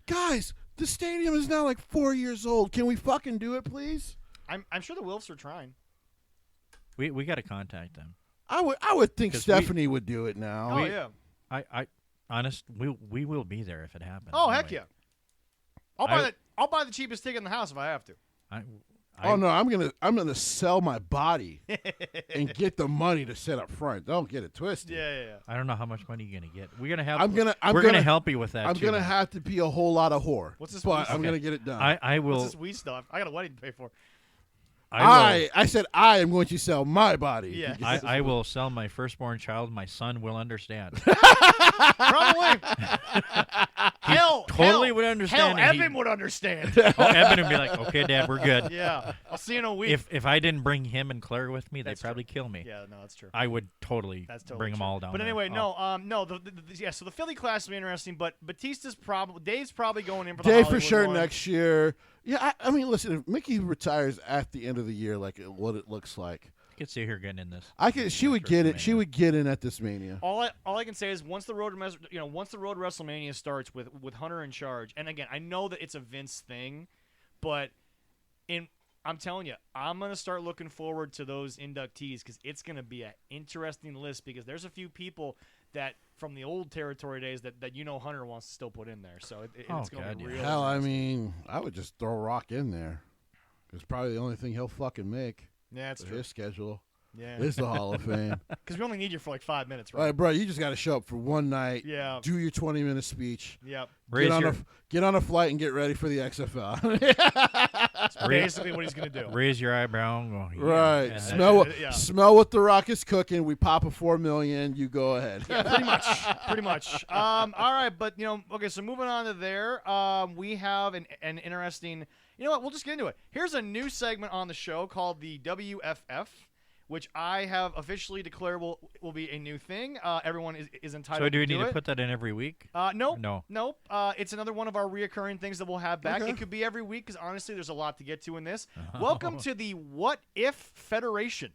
Speaker 3: guys, the stadium is now like 4 years old. Can we fucking do it, please?
Speaker 1: I'm sure the Wilfs are trying.
Speaker 2: We got to contact them.
Speaker 3: I would think
Speaker 2: 'Cause
Speaker 3: Stephanie would do it now.
Speaker 1: Oh yeah.
Speaker 2: I honest, we will be there if it happens.
Speaker 1: Oh heck
Speaker 2: Anyway,
Speaker 1: yeah. I'll buy the cheapest ticket in the house if I have to.
Speaker 3: Oh no, I'm gonna sell my body and get the money to sit up front. Don't get it twisted.
Speaker 1: Yeah.
Speaker 2: I don't know how much money you're gonna get. We're gonna help.
Speaker 3: I'm
Speaker 2: we're
Speaker 3: gonna
Speaker 2: gonna help you with that.
Speaker 3: I'm
Speaker 2: too,
Speaker 3: gonna
Speaker 2: man.
Speaker 3: have to be a whole lot of whore.
Speaker 1: What's this?
Speaker 3: But I'm
Speaker 2: Okay.
Speaker 3: gonna get it done.
Speaker 2: I will.
Speaker 1: What's this wee stuff? I got a wedding to pay for.
Speaker 3: I said I am going to sell my body.
Speaker 1: Yeah.
Speaker 2: I will sell my firstborn child. My son will understand.
Speaker 1: Probably. Hell,
Speaker 2: totally
Speaker 1: hell,
Speaker 2: would understand, and
Speaker 1: Hell,
Speaker 2: he-
Speaker 1: Evan would understand.
Speaker 2: Oh, Evan would be like, "Okay, Dad, we're good."
Speaker 1: Yeah. I'll see you in a week.
Speaker 2: If I didn't bring him and Claire with me, they'd
Speaker 1: That's
Speaker 2: probably kill me.
Speaker 1: Yeah, no, that's true.
Speaker 2: I would totally,
Speaker 1: That's totally
Speaker 2: bring
Speaker 1: true.
Speaker 2: them all down.
Speaker 1: But
Speaker 2: there.
Speaker 1: anyway,
Speaker 2: Oh.
Speaker 1: no. Yeah. So the Philly class will be interesting, but Batista's Dave's probably going in for the
Speaker 3: Dave for
Speaker 1: Hollywood
Speaker 3: sure
Speaker 1: one.
Speaker 3: next year. Yeah, I mean, listen, if Mickey retires at the end of the year, like what it looks like,
Speaker 2: I could see her getting in this.
Speaker 3: she would get it. She would get in at this Mania.
Speaker 1: All I can say is once the road WrestleMania starts with Hunter in charge, and again I know that it's a Vince thing, but I'm telling you, I'm gonna start looking forward to those inductees because it's gonna be an interesting list because there's a few people that from the old territory days that Hunter wants to still put in there, so it's gonna be
Speaker 2: God,
Speaker 1: real.
Speaker 2: yeah.
Speaker 3: Hell, I
Speaker 1: interesting.
Speaker 3: mean, I would just throw Rock in there. It's probably the only thing he'll fucking make.
Speaker 1: Yeah, that's true.
Speaker 3: His schedule
Speaker 1: Yeah,
Speaker 3: is the Hall of Fame.
Speaker 1: because we only need you for like 5 minutes,
Speaker 3: All right,
Speaker 1: right?
Speaker 3: bro, you just got to show up for one night.
Speaker 1: Yeah.
Speaker 3: Do your 20-minute speech.
Speaker 1: Yep.
Speaker 3: Get on a flight and get ready for the XFL.
Speaker 1: That's basically what he's gonna do.
Speaker 2: Raise your eyebrow. And go, yeah.
Speaker 3: Right.
Speaker 2: Yeah.
Speaker 3: Smell what the Rock is cooking. We pop a $4 million. You go ahead.
Speaker 1: Yeah, pretty much. All right, but okay. So moving on to there, we have an interesting. You know what? We'll just get into it. Here's a new segment on the show called the WFF, which I have officially declared will be a new thing. Everyone is entitled.
Speaker 2: So do we
Speaker 1: to
Speaker 2: need
Speaker 1: do
Speaker 2: to
Speaker 1: it.
Speaker 2: put that in every week?
Speaker 1: Nope.
Speaker 2: No.
Speaker 1: It's another one of our reoccurring things that we'll have back.
Speaker 3: Okay.
Speaker 1: It could be every week because honestly, there's a lot to get to in this. Welcome to the What If Federation.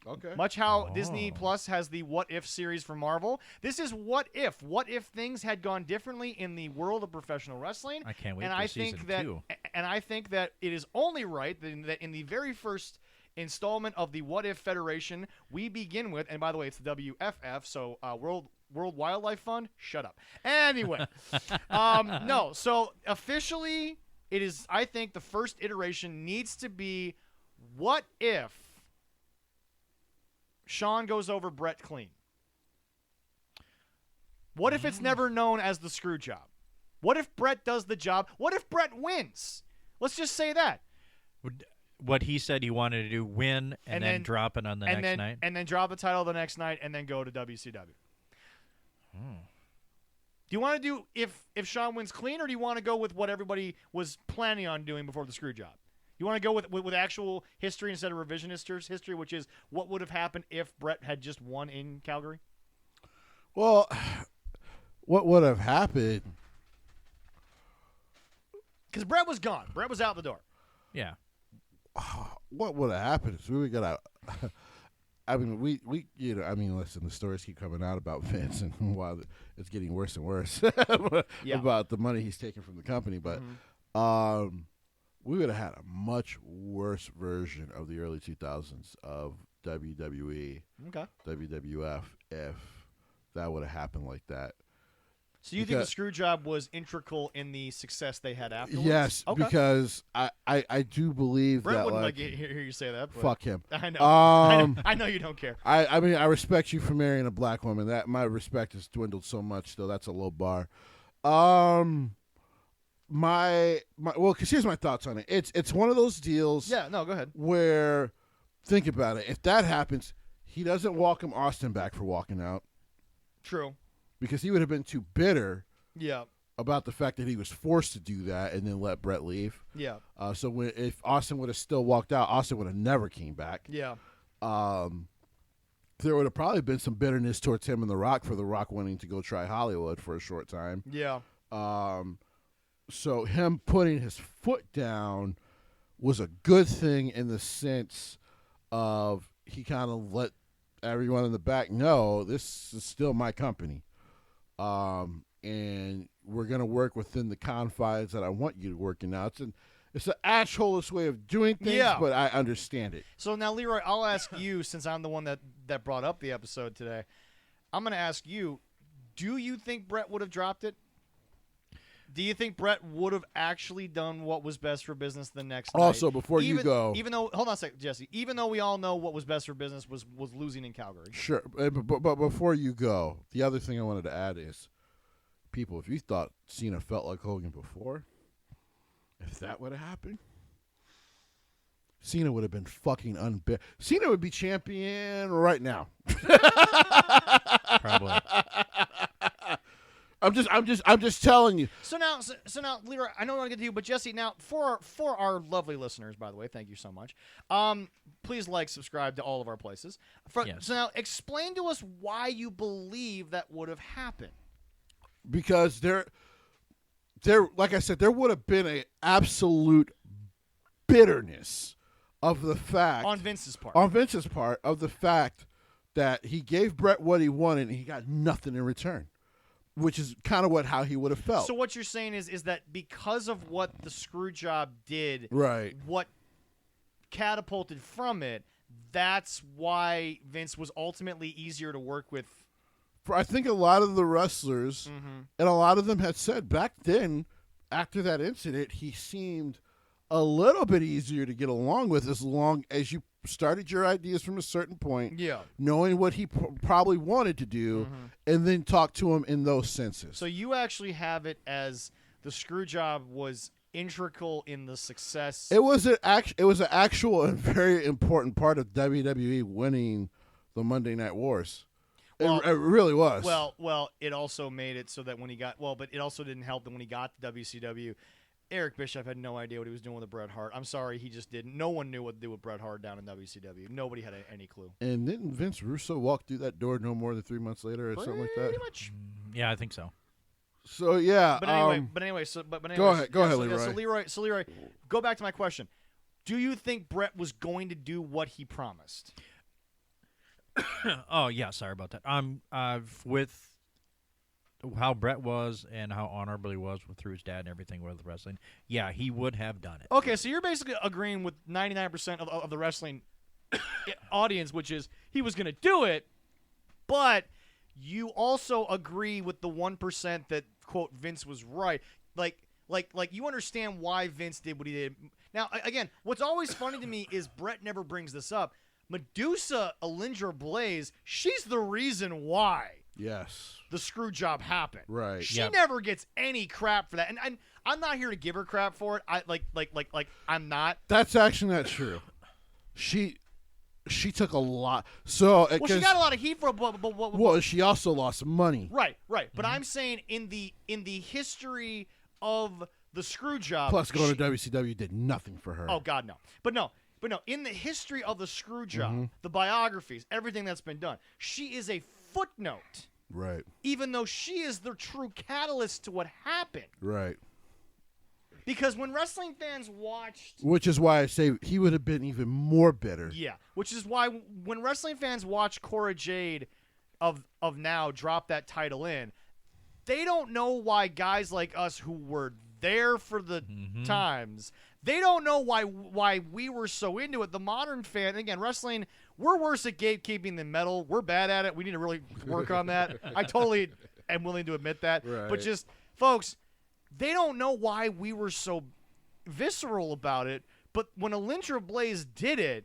Speaker 3: Okay.
Speaker 1: Much how Disney Plus has the What If series for Marvel, this is What If. What if things had gone differently in the world of professional wrestling?
Speaker 2: I can't wait
Speaker 1: and
Speaker 2: for
Speaker 1: I
Speaker 2: season
Speaker 1: think that,
Speaker 2: 2.
Speaker 1: And I think that it is only right that in the very first installment of the What If Federation, we begin with, and by the way, it's the WFF, so World Wildlife Fund. Shut up. Anyway, no. So officially, it is. I think the first iteration needs to be what if Sean goes over Brett clean? What if it's never known as the screw job? What if Brett does the job? What if Brett wins? Let's just say that.
Speaker 2: What he said he wanted to do, win, and then drop it on the next night?
Speaker 1: And then drop the title the next night and then go to WCW. Do you want to do if Sean wins clean, or do you want to go with what everybody was planning on doing before the screw job? You want to go with actual history instead of revisionist history, which is what would have happened if Brett had just won in Calgary?
Speaker 3: Well, what would have happened?
Speaker 1: Because Brett was gone. Brett was out the door.
Speaker 2: Yeah.
Speaker 3: What would have happened is we got to. I mean, we I mean, listen, the stories keep coming out about Vince and while it's getting worse and worse about the money he's taking from the company, but we would have had a much worse version of the early 2000s of WWE, WWF, if that would have happened like that.
Speaker 1: So you think the screw job was integral in the success they had afterwards?
Speaker 3: Yes, because I do believe
Speaker 1: Brett
Speaker 3: that
Speaker 1: wouldn't
Speaker 3: like
Speaker 1: hear you say that. But
Speaker 3: fuck him.
Speaker 1: I know.
Speaker 3: Um,
Speaker 1: I know you don't care.
Speaker 3: I mean, I respect you for marrying a black woman. That my respect has dwindled so much. Still, that's a low bar. because here's my thoughts on it. It's one of those deals.
Speaker 1: Yeah, no, go ahead.
Speaker 3: Where, think about it. If that happens, he doesn't welcome Austin back for walking out.
Speaker 1: True.
Speaker 3: Because he would have been too bitter.
Speaker 1: Yeah.
Speaker 3: About the fact that he was forced to do that and then let Brett leave.
Speaker 1: Yeah.
Speaker 3: So if Austin would have still walked out, Austin would have never came back.
Speaker 1: Yeah.
Speaker 3: There would have probably been some bitterness towards him and The Rock for The Rock wanting to go try Hollywood for a short time.
Speaker 1: Yeah.
Speaker 3: So him putting his foot down was a good thing in the sense of he kind of let everyone in the back know this is still my company. And we're going to work within the confines that I want you to work in now. It's an assholeless way of doing things, but I understand it.
Speaker 1: So now, Leroy, I'll ask you, since I'm the one that brought up the episode today, I'm going to ask you, do you think Brett would have dropped it? Do you think Brett would have actually done what was best for business the next night?
Speaker 3: Also, before you go.
Speaker 1: Even though, hold on a second, Jesse. Even though we all know what was best for business was losing in Calgary.
Speaker 3: Sure. But before you go, the other thing I wanted to add is, people, if you thought Cena felt like Hogan before, if that would have happened, Cena would have been fucking unbearable. Cena would be champion right now.
Speaker 2: Probably.
Speaker 3: I'm just telling you.
Speaker 1: So now, Leroy, I know I want to get to you, but Jesse, now for our lovely listeners, by the way, thank you so much. Please subscribe to all of our places.
Speaker 2: Yes.
Speaker 1: So now, explain to us why you believe that would have happened.
Speaker 3: Because there, like I said, there would have been an absolute bitterness of the fact
Speaker 1: on Vince's part
Speaker 3: of the fact that he gave Brett what he wanted and he got nothing in return, which is kind of how he would have felt.
Speaker 1: So what you're saying is that because of what the screw job did,
Speaker 3: right?
Speaker 1: What catapulted from it, that's why Vince was ultimately easier to work with.
Speaker 3: I think a lot of the wrestlers, and a lot of them had said back then, after that incident, he seemed a little bit easier to get along with as long as you started your ideas from a certain point, knowing what he probably wanted to do, and then talk to him in those senses.
Speaker 1: So you actually have it as the screw job was integral in the success.
Speaker 3: It was an actual and very important part of WWE winning the Monday Night Wars.
Speaker 1: Well,
Speaker 3: it really was.
Speaker 1: Well, it also made it so that when he got but it also didn't help that when he got to WCW, Eric Bischoff had no idea what he was doing with Bret Hart. I'm sorry, he just didn't. No one knew what to do with Bret Hart down in WCW. Nobody had any clue.
Speaker 3: And didn't Vince Russo walk through that door no more than 3 months later or something like that?
Speaker 1: Pretty much.
Speaker 2: Yeah, I think so.
Speaker 3: So yeah.
Speaker 1: But anyway,
Speaker 3: go ahead, Leroy.
Speaker 1: So Leroy, go back to my question. Do you think Bret was going to do what he promised?
Speaker 2: Oh yeah, sorry about that. With how Brett was and how honorable he was through his dad and everything with wrestling, yeah, he would have done it.
Speaker 1: Okay, so you're basically agreeing with 99% of the wrestling audience, which is he was going to do it, but you also agree with the 1% that quote Vince was right. Like you understand why Vince did what he did. Now, again, what's always funny to me is Brett never brings this up. Medusa Alindra Blaze, she's the reason why.
Speaker 3: Yes.
Speaker 1: The screw job happened.
Speaker 3: Right.
Speaker 1: She never gets any crap for that. And I'm not here to give her crap for it. I'm not.
Speaker 3: That's actually not true. She took a lot. So
Speaker 1: she got a lot of heat for it,
Speaker 3: well, she also lost money.
Speaker 1: Right. But I'm saying in the history of the screw job.
Speaker 3: Plus going to WCW did nothing for her.
Speaker 1: Oh God, no. But no, in the history of the screw job, the biographies, everything that's been done, she is a footnote.
Speaker 3: Right.
Speaker 1: Even though she is the true catalyst to what happened.
Speaker 3: Right.
Speaker 1: Because when wrestling fans watched...
Speaker 3: Which is why I say he would have been even more bitter.
Speaker 1: Yeah. Which is why when wrestling fans watch Cora Jade of now drop that title in, they don't know why guys like us who were there for the times... They don't know why we were so into it. The modern fan, again, wrestling, we're worse at gatekeeping than metal. We're bad at it. We need to really work on that. I totally am willing to admit that.
Speaker 3: Right.
Speaker 1: But just, folks, they don't know why we were so visceral about it. But when Alindra Blaze did it,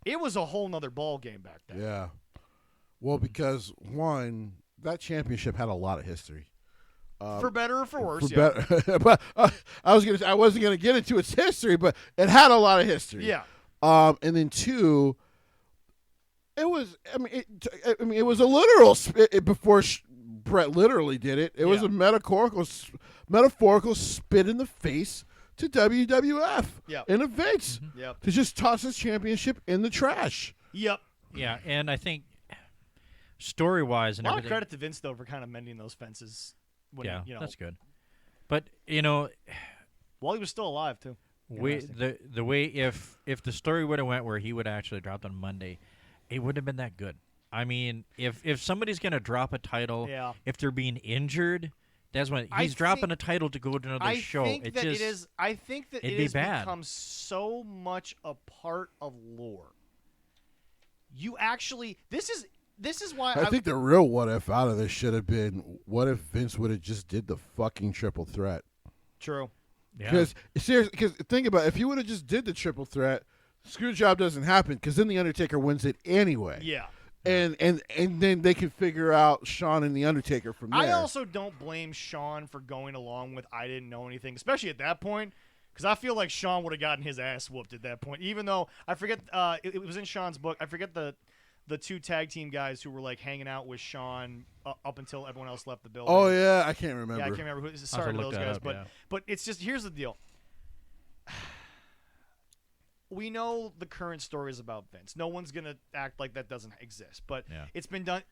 Speaker 1: it was a whole nother ball game back then.
Speaker 3: Yeah. Well, because, one, that championship had a lot of history.
Speaker 1: For better or for worse,
Speaker 3: better, but I wasn't gonna get into its history, but it had a lot of history.
Speaker 1: Yeah.
Speaker 3: And then two, it was. It was a literal before Brett literally did it. It was a metaphorical spit in the face to WWF and to Vince to just toss his championship in the trash.
Speaker 1: Yep.
Speaker 2: Yeah, and I think story-wise and
Speaker 1: a lot
Speaker 2: everything.
Speaker 1: of credit to Vince though for kind of mending those fences. When,
Speaker 2: That's good. But
Speaker 1: while he was still alive too.
Speaker 2: The way if the story would have went where he would have actually dropped on Monday, it wouldn't have been that good. I mean, if somebody's gonna drop a title, if they're being injured, that's when he's dropping a title to go to another show.
Speaker 1: I think that it has
Speaker 2: bad.
Speaker 1: become so much a part of lore. You actually, this is why
Speaker 3: I think the real what if out of this should have been, what if Vince would have just did the fucking triple threat?
Speaker 1: True.
Speaker 3: Because think about it, if he would have just did the triple threat, screw job doesn't happen because then the Undertaker wins it anyway.
Speaker 1: Yeah.
Speaker 3: And then they can figure out Shawn and the Undertaker from there.
Speaker 1: I also don't blame Shawn for going along with I didn't know anything, especially at that point, because I feel like Shawn would have gotten his ass whooped at that point. Even though I forget, it was in Shawn's book. I forget the two tag team guys who were like hanging out with Shawn up until everyone else left the building.
Speaker 3: Oh yeah, I can't remember.
Speaker 1: Yeah, I can't remember who. Sorry to those guys, but it's just here's the deal. We know the current story is about Vince. No one's gonna act like that doesn't exist, but it's been done.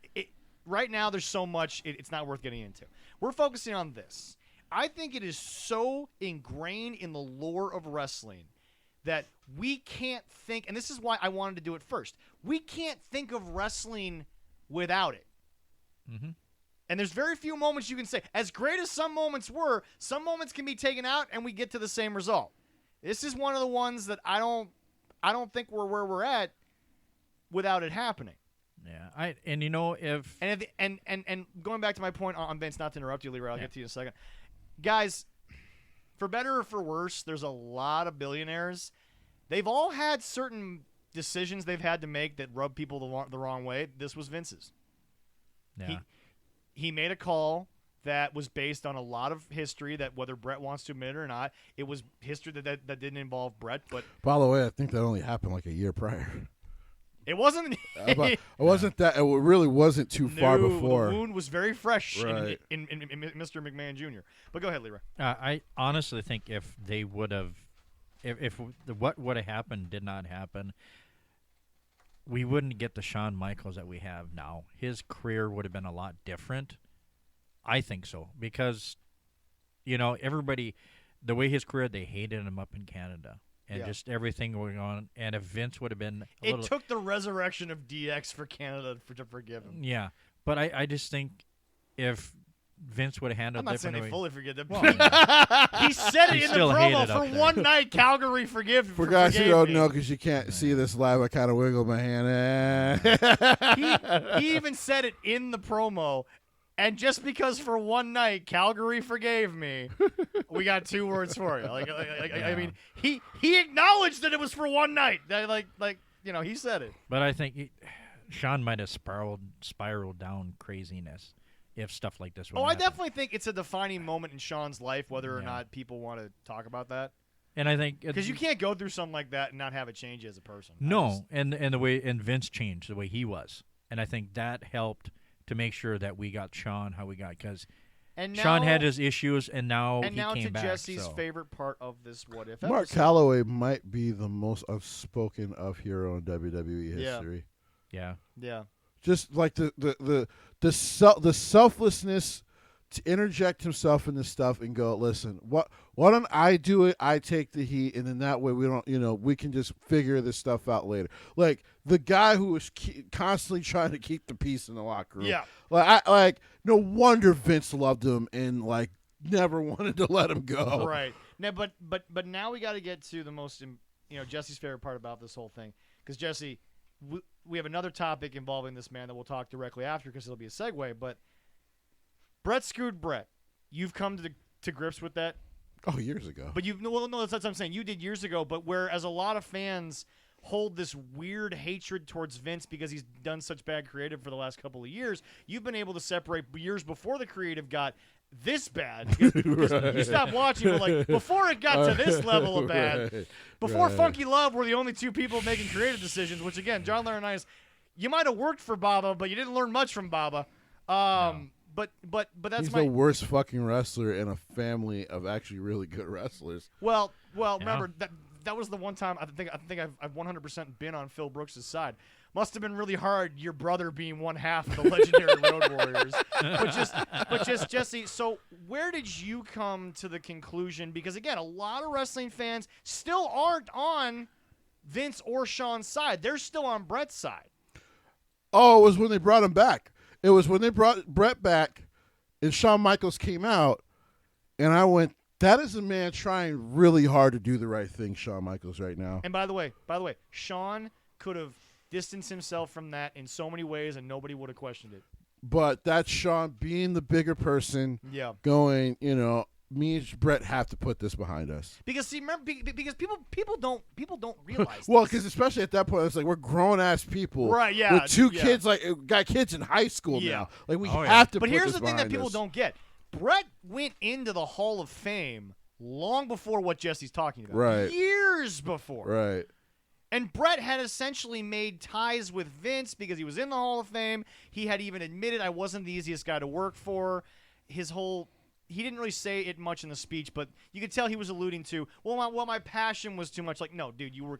Speaker 1: Right now, there's so much it's not worth getting into. We're focusing on this. I think it is so ingrained in the lore of wrestling that we can't think, and this is why I wanted to do it first. We can't think of wrestling without it.
Speaker 2: Mm-hmm.
Speaker 1: And there's very few moments you can say, as great as some moments were, some moments can be taken out and we get to the same result. This is one of the ones that I don't think we're where we're at without it happening.
Speaker 2: Yeah, if
Speaker 1: and going back to my point on Vince, not to interrupt you, Leroy, I'll get to you in a second. Guys, for better or for worse, there's a lot of billionaires. They've all had certain decisions they've had to make that rub people the wrong way. This was Vince's.
Speaker 2: Yeah.
Speaker 1: He made a call that was based on a lot of history that whether Brett wants to admit it or not, it was history that didn't involve Brett. But
Speaker 3: by the way, I think that only happened like a year prior.
Speaker 1: It wasn't.
Speaker 3: It wasn't that. It really wasn't too far before.
Speaker 1: The wound was very fresh
Speaker 3: right.
Speaker 1: in Mr. McMahon Jr. But go ahead, Leroy.
Speaker 2: I honestly think if they would have, if what would have happened did not happen, we wouldn't get the Shawn Michaels that we have now. His career would have been a lot different. I think so because, everybody, the way his career, they hated him up in Canada. And just everything going on. And if Vince would have been
Speaker 1: It took the resurrection of DX for Canada to forgive him.
Speaker 2: Yeah. But I just think if Vince would have handled
Speaker 1: I'm not saying
Speaker 2: differently.
Speaker 1: they fully forgive them.
Speaker 2: Well,
Speaker 1: he said it in the promo for one night, Calgary forgive.
Speaker 3: For guys who don't know, because you can't see this live, I kind of wiggled my hand.
Speaker 1: He even said it in the promo. And just because for one night Calgary forgave me, we got two words for you. I mean, he acknowledged that it was for one night. He said it.
Speaker 2: But I think Shawn might have spiraled down craziness if stuff like this would happen.
Speaker 1: I definitely think it's a defining moment in Shawn's life, whether or not people want to talk about that.
Speaker 2: And I think
Speaker 1: because you can't go through something like that and not have it change you as a person.
Speaker 2: No, and the way Vince changed the way he was, and I think that helped to make sure that we got Shawn how we got, because Shawn had his issues, and now he came back. And now to
Speaker 1: Jesse's favorite part of this What If
Speaker 3: Mark
Speaker 1: episode.
Speaker 3: Calloway might be the most unspoken of hero in WWE history.
Speaker 2: Yeah.
Speaker 3: Just like the selflessness to interject himself in this stuff and go, listen, why don't I do it? I take the heat, and then that way we don't, we can just figure this stuff out later. Like the guy who was constantly trying to keep the peace in the locker room.
Speaker 1: Yeah.
Speaker 3: No wonder Vince loved him and never wanted to let him go.
Speaker 1: Right. Now, but now we got to get to the most, Jesse's favorite part about this whole thing, because Jesse, we have another topic involving this man that we'll talk directly after because it'll be a segue, but. Brett screwed Brett. You've come to grips with that?
Speaker 3: Oh, years ago.
Speaker 1: But no, that's what I'm saying. You did years ago, but whereas a lot of fans hold this weird hatred towards Vince because he's done such bad creative for the last couple of years. You've been able to separate years before the creative got this bad. You stopped watching, but like before it got to this level of bad, before Funky Love were the only two people making creative decisions, which again, John Laurinaitis, you might have worked for Baba, but you didn't learn much from Baba.
Speaker 3: No.
Speaker 1: But that's
Speaker 3: He's the worst fucking wrestler in a family of actually really good wrestlers.
Speaker 1: Well, remember that was the one time I think I've 100% been on Phil Brooks' side. Must have been really hard, your brother being one half of the legendary Road Warriors. But just Jesse, so where did you come to the conclusion? Because again, a lot of wrestling fans still aren't on Vince or Sean's side. They're still on Brett's side.
Speaker 3: Oh, it was when they brought him back. It was when they brought Brett back and Shawn Michaels came out, and I went, that is a man trying really hard to do the right thing, Shawn Michaels, right now.
Speaker 1: And by the way, Shawn could have distanced himself from that in so many ways, and nobody would have questioned it.
Speaker 3: But that's Shawn being the bigger person, going, me and Brett have to put this behind us.
Speaker 1: Because see, remember, because people don't realize.
Speaker 3: Well, because especially at that point, it's like we're grown ass people,
Speaker 1: right? Yeah,
Speaker 3: with two kids, like got kids in high school now. Like we have to.
Speaker 1: But
Speaker 3: put
Speaker 1: here's
Speaker 3: this
Speaker 1: the thing that people
Speaker 3: us.
Speaker 1: don't get: Brett went into the Hall of Fame long before what Jesse's talking about,
Speaker 3: right?
Speaker 1: Years before,
Speaker 3: right?
Speaker 1: And Brett had essentially made ties with Vince because he was in the Hall of Fame. He had even admitted I wasn't the easiest guy to work for. He didn't really say it much in the speech, but you could tell he was alluding to, my passion was too much. Like, no, dude, you were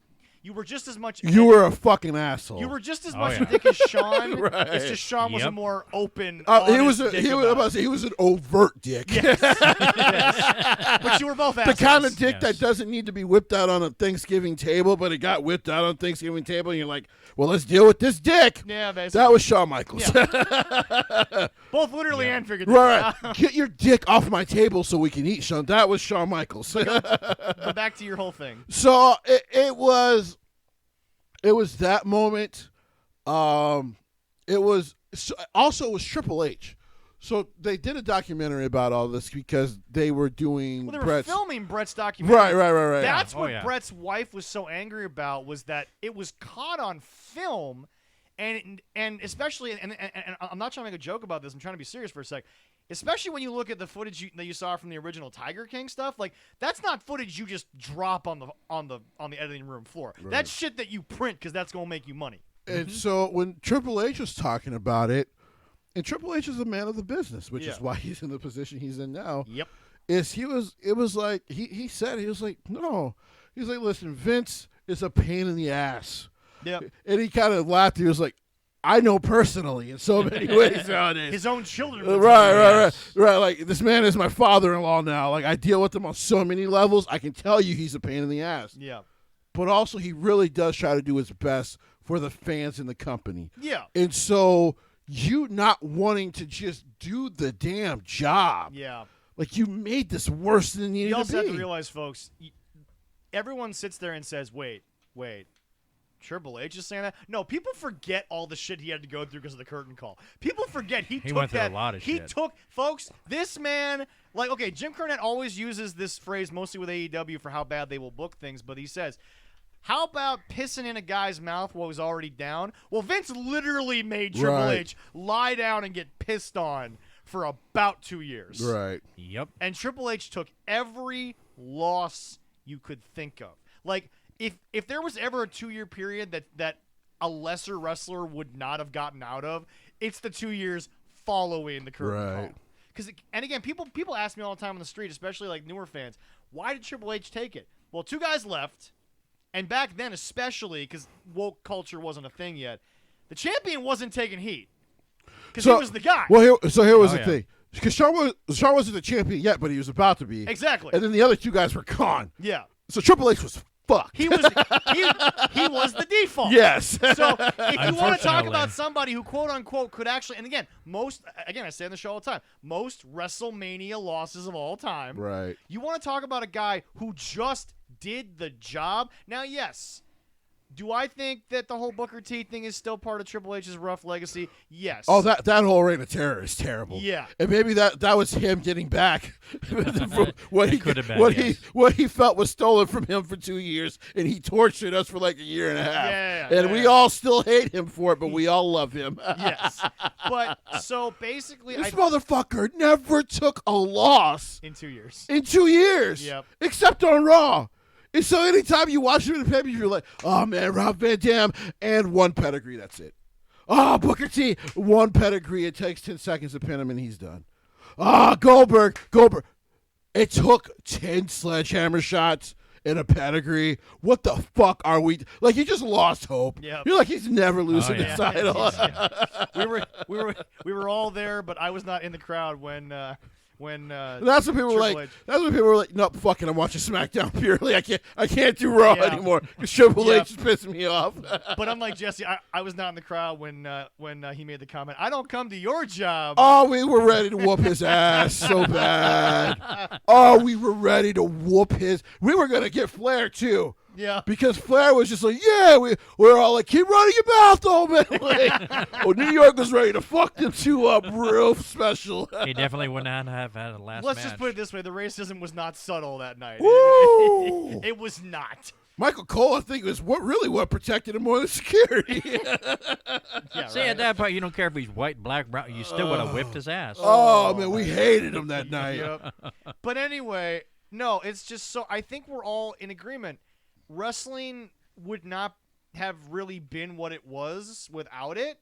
Speaker 1: just as much.
Speaker 3: You were a fucking asshole.
Speaker 1: You were just as much a dick as Sean.
Speaker 3: Right.
Speaker 1: It's just Sean was a more open.
Speaker 3: He was an overt dick.
Speaker 1: Yes. Yes. But you were both assholes.
Speaker 3: The kind of dick that doesn't need to be whipped out on a Thanksgiving table, but it got whipped out on a Thanksgiving table, and you're like, well, let's deal with this dick.
Speaker 1: Yeah, basically.
Speaker 3: That was Shawn Michaels.
Speaker 1: Yeah. Both literally and figuratively.
Speaker 3: Right. Get your dick off my table so we can eat, Sean. That was Shawn Michaels.
Speaker 1: But back to your whole thing.
Speaker 3: So it was that moment. It was Triple H. So they did a documentary about all this because they were doing.
Speaker 1: Well, they were filming Brett's documentary.
Speaker 3: Right.
Speaker 1: That's what Brett's wife was so angry about, was that it was caught on film, and especially and I'm not trying to make a joke about this. I'm trying to be serious for a sec. Especially when you look at the footage that you saw from the original Tiger King stuff, like that's not footage you just drop on the editing room floor. Right. That's shit that you print because that's gonna make you money.
Speaker 3: And so when Triple H was talking about it. And Triple H is a man of the business, which is why he's in the position he's in now.
Speaker 1: Yep.
Speaker 3: It was like he said, he was like, no. He's like, listen, Vince is a pain in the ass.
Speaker 1: Yep.
Speaker 3: And he kind of laughed. He was like, I know personally in so many ways nowadays.
Speaker 1: His own children.
Speaker 3: Right. Like, this man is my father-in-law now. Like, I deal with him on so many levels. I can tell you he's a pain in the ass.
Speaker 1: Yeah.
Speaker 3: But also, he really does try to do his best for the fans in the company.
Speaker 1: Yeah.
Speaker 3: And so you not wanting to just do the damn job.
Speaker 1: Yeah.
Speaker 3: Like, you made this worse than it needed to be.
Speaker 1: You also have to realize, folks, everyone sits there and says, wait, Triple H is saying that? No, people forget all the shit he had to go through because of the curtain call. People forget he took
Speaker 2: went through
Speaker 1: that.
Speaker 2: A lot of shit.
Speaker 1: Folks, this man, like, okay, Jim Cornette always uses this phrase mostly with AEW for how bad they will book things, but he says, how about pissing in a guy's mouth while he's already down? Well, Vince literally made Triple H lie down and get pissed on for about 2 years.
Speaker 3: Right.
Speaker 2: Yep.
Speaker 1: And Triple H took every loss you could think of. Like, if there was ever a 2-year period that a lesser wrestler would not have gotten out of, it's the 2 years following the curtain call. Because, and again, people ask me all the time on the street, especially like newer fans, why did Triple H take it? Well, 2 guys left. And back then, especially, because woke culture wasn't a thing yet, the champion wasn't taking heat. Because he was the guy.
Speaker 3: Well, here was the thing. Because Shawn wasn't the champion yet, but he was about to be.
Speaker 1: Exactly.
Speaker 3: And then the other 2 guys were gone.
Speaker 1: Yeah.
Speaker 3: So Triple H was fucked.
Speaker 1: He was he was the default.
Speaker 3: Yes.
Speaker 1: So if you want to talk about somebody who, quote unquote, could actually, and again, I say on the show all the time, most WrestleMania losses of all time.
Speaker 3: Right.
Speaker 1: You want to talk about a guy who just did the job. Now, yes, Do I think that the whole Booker T thing is still part of Triple H's rough legacy? Yes.
Speaker 3: Oh, that whole Reign of Terror is terrible.
Speaker 1: Yeah.
Speaker 3: And maybe that was him getting back what he felt was stolen from him for 2 years, and he tortured us for like a year and a half. And we all still hate him for it, but we all love him.
Speaker 1: Yes. But so basically,
Speaker 3: this motherfucker never took a loss
Speaker 1: in 2 years.
Speaker 3: In 2 years.
Speaker 1: Yep.
Speaker 3: Except on Raw. And so anytime you watch him in the pay-per-view, you're like, oh, man, Rob Van Dam, and one pedigree, that's it. Oh, Booker T, one pedigree. It takes 10 seconds to pin him, and he's done. Ah, Goldberg. It took 10 sledgehammer shots and a pedigree. What the fuck are we? Like, you just lost hope.
Speaker 1: Yep.
Speaker 3: You're like, he's never losing the title.
Speaker 1: We were all there, but I was not in the crowd when
Speaker 3: that's what people were like. That's what people were like. No, fucking, I'm watching SmackDown purely. I can't do Raw anymore because Triple H is pissing me off.
Speaker 1: But I'm like Jesse. I was not in the crowd when he made the comment. I don't come to your job.
Speaker 3: Oh, we were ready to whoop his ass so bad. Oh, we were ready to whoop his. We were gonna get Flair too.
Speaker 1: Yeah.
Speaker 3: Because Flair was just like, yeah, we're all like, keep running your mouth, old man. Like, New York was ready to fuck them two up real special.
Speaker 2: He definitely would not have had a last
Speaker 1: Let's
Speaker 2: match.
Speaker 1: just put it this way. The racism was not subtle that night.
Speaker 3: Woo!
Speaker 1: It was not.
Speaker 3: Michael Cole, I think, was what protected him more than security.
Speaker 1: Yeah,
Speaker 2: See,
Speaker 1: right.
Speaker 2: at that point, you don't care if he's white, black, brown. You still would have whipped his ass.
Speaker 3: Oh, man, we hated him that night.
Speaker 1: Yep. But anyway, no, it's just so I think we're all in agreement. Wrestling would not have really been what it was without it.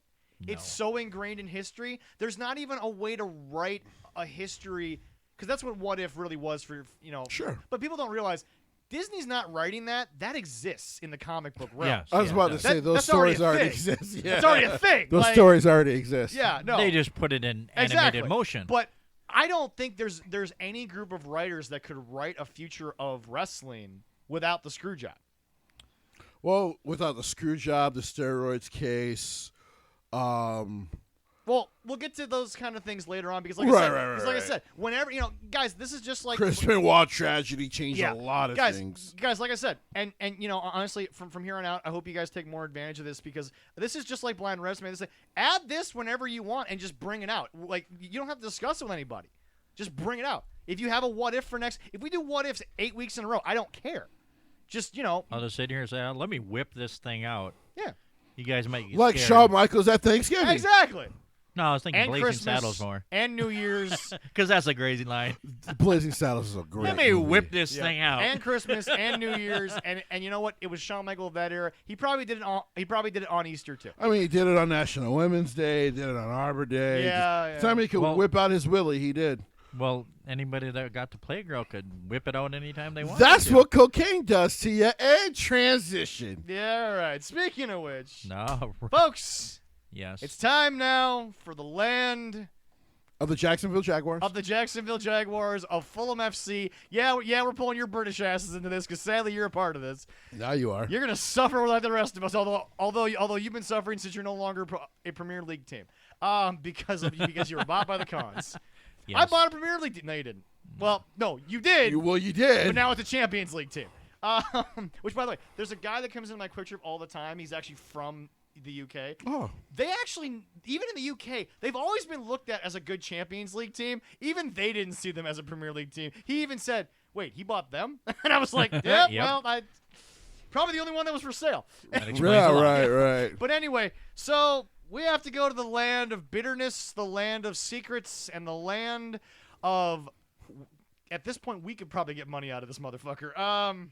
Speaker 1: No. It's so ingrained in history. There's not even a way to write a history, because that's what If really was for,
Speaker 3: Sure.
Speaker 1: But people don't realize Disney's not writing that. That exists in the comic book realm.
Speaker 2: Yes,
Speaker 3: I was about to say, those stories already exist. Yeah.
Speaker 1: It's already a thing.
Speaker 3: Those stories already exist.
Speaker 1: Yeah, no.
Speaker 2: They just put it in animated motion.
Speaker 1: But I don't think there's any group of writers that could write a future of wrestling without the screw job.
Speaker 3: Well, without the screw job, the steroids case.
Speaker 1: Well, we'll get to those kind of things later on because, like I said, whenever guys, this is just like
Speaker 3: Chris Benoit tragedy changed a lot of things.
Speaker 1: Guys, like I said, and honestly, from here on out, I hope you guys take more advantage of this because this is just like Blind Resume. They say add this whenever you want and just bring it out. Like you don't have to discuss it with anybody. Just bring it out. If you have a what if for next, if we do what ifs 8 weeks in a row, I don't care. Just
Speaker 2: I'll just sit here and say, let me whip this thing out.
Speaker 1: Yeah.
Speaker 2: You guys might get
Speaker 3: like
Speaker 2: scared.
Speaker 3: Shawn Michaels at Thanksgiving.
Speaker 1: Exactly.
Speaker 2: No, I was thinking
Speaker 1: and
Speaker 2: Blazing
Speaker 1: Christmas,
Speaker 2: Saddles more.
Speaker 1: And New Year's.
Speaker 2: Because that's a crazy line.
Speaker 3: Blazing Saddles is a great
Speaker 2: Let me
Speaker 3: movie.
Speaker 2: whip this thing out.
Speaker 1: And Christmas and New Year's and you know what? It was Shawn Michaels of that era. He probably did it on Easter too.
Speaker 3: I mean, he did it on National Women's Day. He did it on Arbor Day.
Speaker 1: Yeah.
Speaker 3: Time he could whip out his willy, he did.
Speaker 2: Well, anybody that got to Playgirl could whip it out anytime they want.
Speaker 3: That's what cocaine does to you. And transition.
Speaker 1: Yeah, right. Speaking of which,
Speaker 2: no,
Speaker 1: folks.
Speaker 2: Yes.
Speaker 1: It's time now for the land
Speaker 3: of the Jacksonville Jaguars.
Speaker 1: Of Fulham FC. Yeah, we're pulling your British asses into this because sadly you're a part of this.
Speaker 3: Now you are.
Speaker 1: You're gonna suffer like the rest of us. Although you've been suffering since you're no longer a Premier League team. Because you were bought by the Cons. Yes. I bought a Premier League team. No, you didn't. Well, no, you did.
Speaker 3: You did.
Speaker 1: But now it's a Champions League team. Which, by the way, there's a guy that comes in my quick trip all the time. He's actually from the UK.
Speaker 3: Oh.
Speaker 1: They actually, even in the UK, they've always been looked at as a good Champions League team. Even they didn't see them as a Premier League team. He even said, wait, he bought them? And I was like, yeah,
Speaker 2: yep.
Speaker 1: Well, probably the only one that was for sale.
Speaker 3: Right.
Speaker 1: But anyway, so we have to go to the land of bitterness, the land of secrets, and the land of, at this point, we could probably get money out of this motherfucker.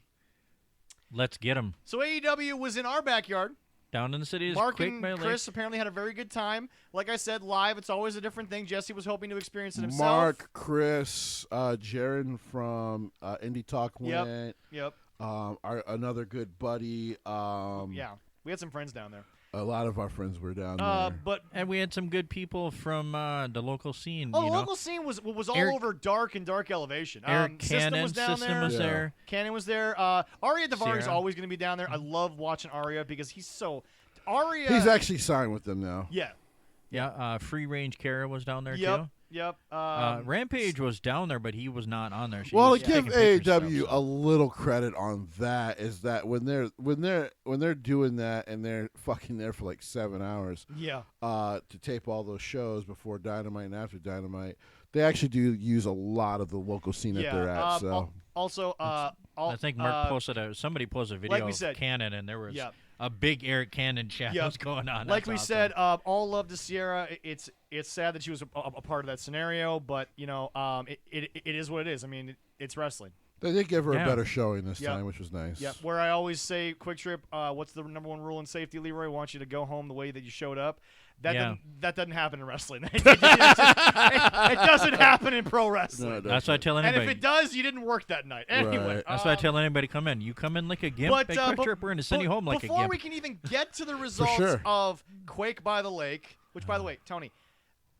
Speaker 2: Let's get him.
Speaker 1: So AEW was in our backyard.
Speaker 2: Down in the city is
Speaker 1: Mark
Speaker 2: Quake
Speaker 1: and
Speaker 2: by
Speaker 1: Chris apparently had a very good time. Like I said, live, it's always a different thing. Jesse was hoping to experience it himself.
Speaker 3: Mark, Chris, Jaron from Indie Talk went.
Speaker 1: Yep.
Speaker 3: Another good buddy.
Speaker 1: Yeah, we had some friends down there.
Speaker 3: A lot of our friends were down there.
Speaker 2: And we had some good people from the local scene.
Speaker 1: Oh, the local scene was all over Dark and Dark Elevation.
Speaker 2: Eric
Speaker 1: System was down there.
Speaker 2: was there.
Speaker 1: Cannon was there. Arya Davari is always going to be down there. I love watching Arya because he's Arya.
Speaker 3: He's actually signed with them now.
Speaker 1: Yeah.
Speaker 2: Yeah, Free Range Kara was down there too.
Speaker 1: Yep.
Speaker 2: Rampage was down there, but he was not on there. She
Speaker 3: Well,
Speaker 2: was
Speaker 3: to give
Speaker 2: taking pictures and
Speaker 3: AEW
Speaker 2: stuff,
Speaker 3: a little credit on that is that when they're doing that and they're fucking there for like 7 hours,
Speaker 1: Yeah.
Speaker 3: to tape all those shows before Dynamite and after Dynamite, they actually do use a lot of the local scene that they're at. So
Speaker 1: Also,
Speaker 2: I think Mark somebody posted a video
Speaker 1: like we said,
Speaker 2: of Cannon, and there was
Speaker 1: yeah.
Speaker 2: a big Eric Cannon chat
Speaker 1: Yep.
Speaker 2: was going on.
Speaker 1: Like
Speaker 2: That's
Speaker 1: we
Speaker 2: awesome.
Speaker 1: said, all love to Sierra. It's sad that she was a part of that scenario, but it is what it is. I mean, it's wrestling.
Speaker 3: they did give her
Speaker 2: Yeah.
Speaker 3: a better showing this
Speaker 1: Yep.
Speaker 3: time, which was nice.
Speaker 1: Yeah. Where I always say, Quick Trip, what's the number one rule in safety, Leroy? I want you to go home the way that you showed up. That doesn't happen in wrestling. It doesn't happen in pro wrestling.
Speaker 3: No, it
Speaker 2: That's what I tell
Speaker 1: and
Speaker 2: anybody.
Speaker 1: if it does, you didn't work that night. Anyway,
Speaker 3: Right.
Speaker 2: That's why I tell anybody come in. You come in like a gimp,
Speaker 1: But,
Speaker 2: Quick Trip, we're going to send you home like a
Speaker 1: before
Speaker 2: gimp.
Speaker 1: we can even get to the results
Speaker 3: sure.
Speaker 1: of Quake by the Lake, which, by the way, Tony,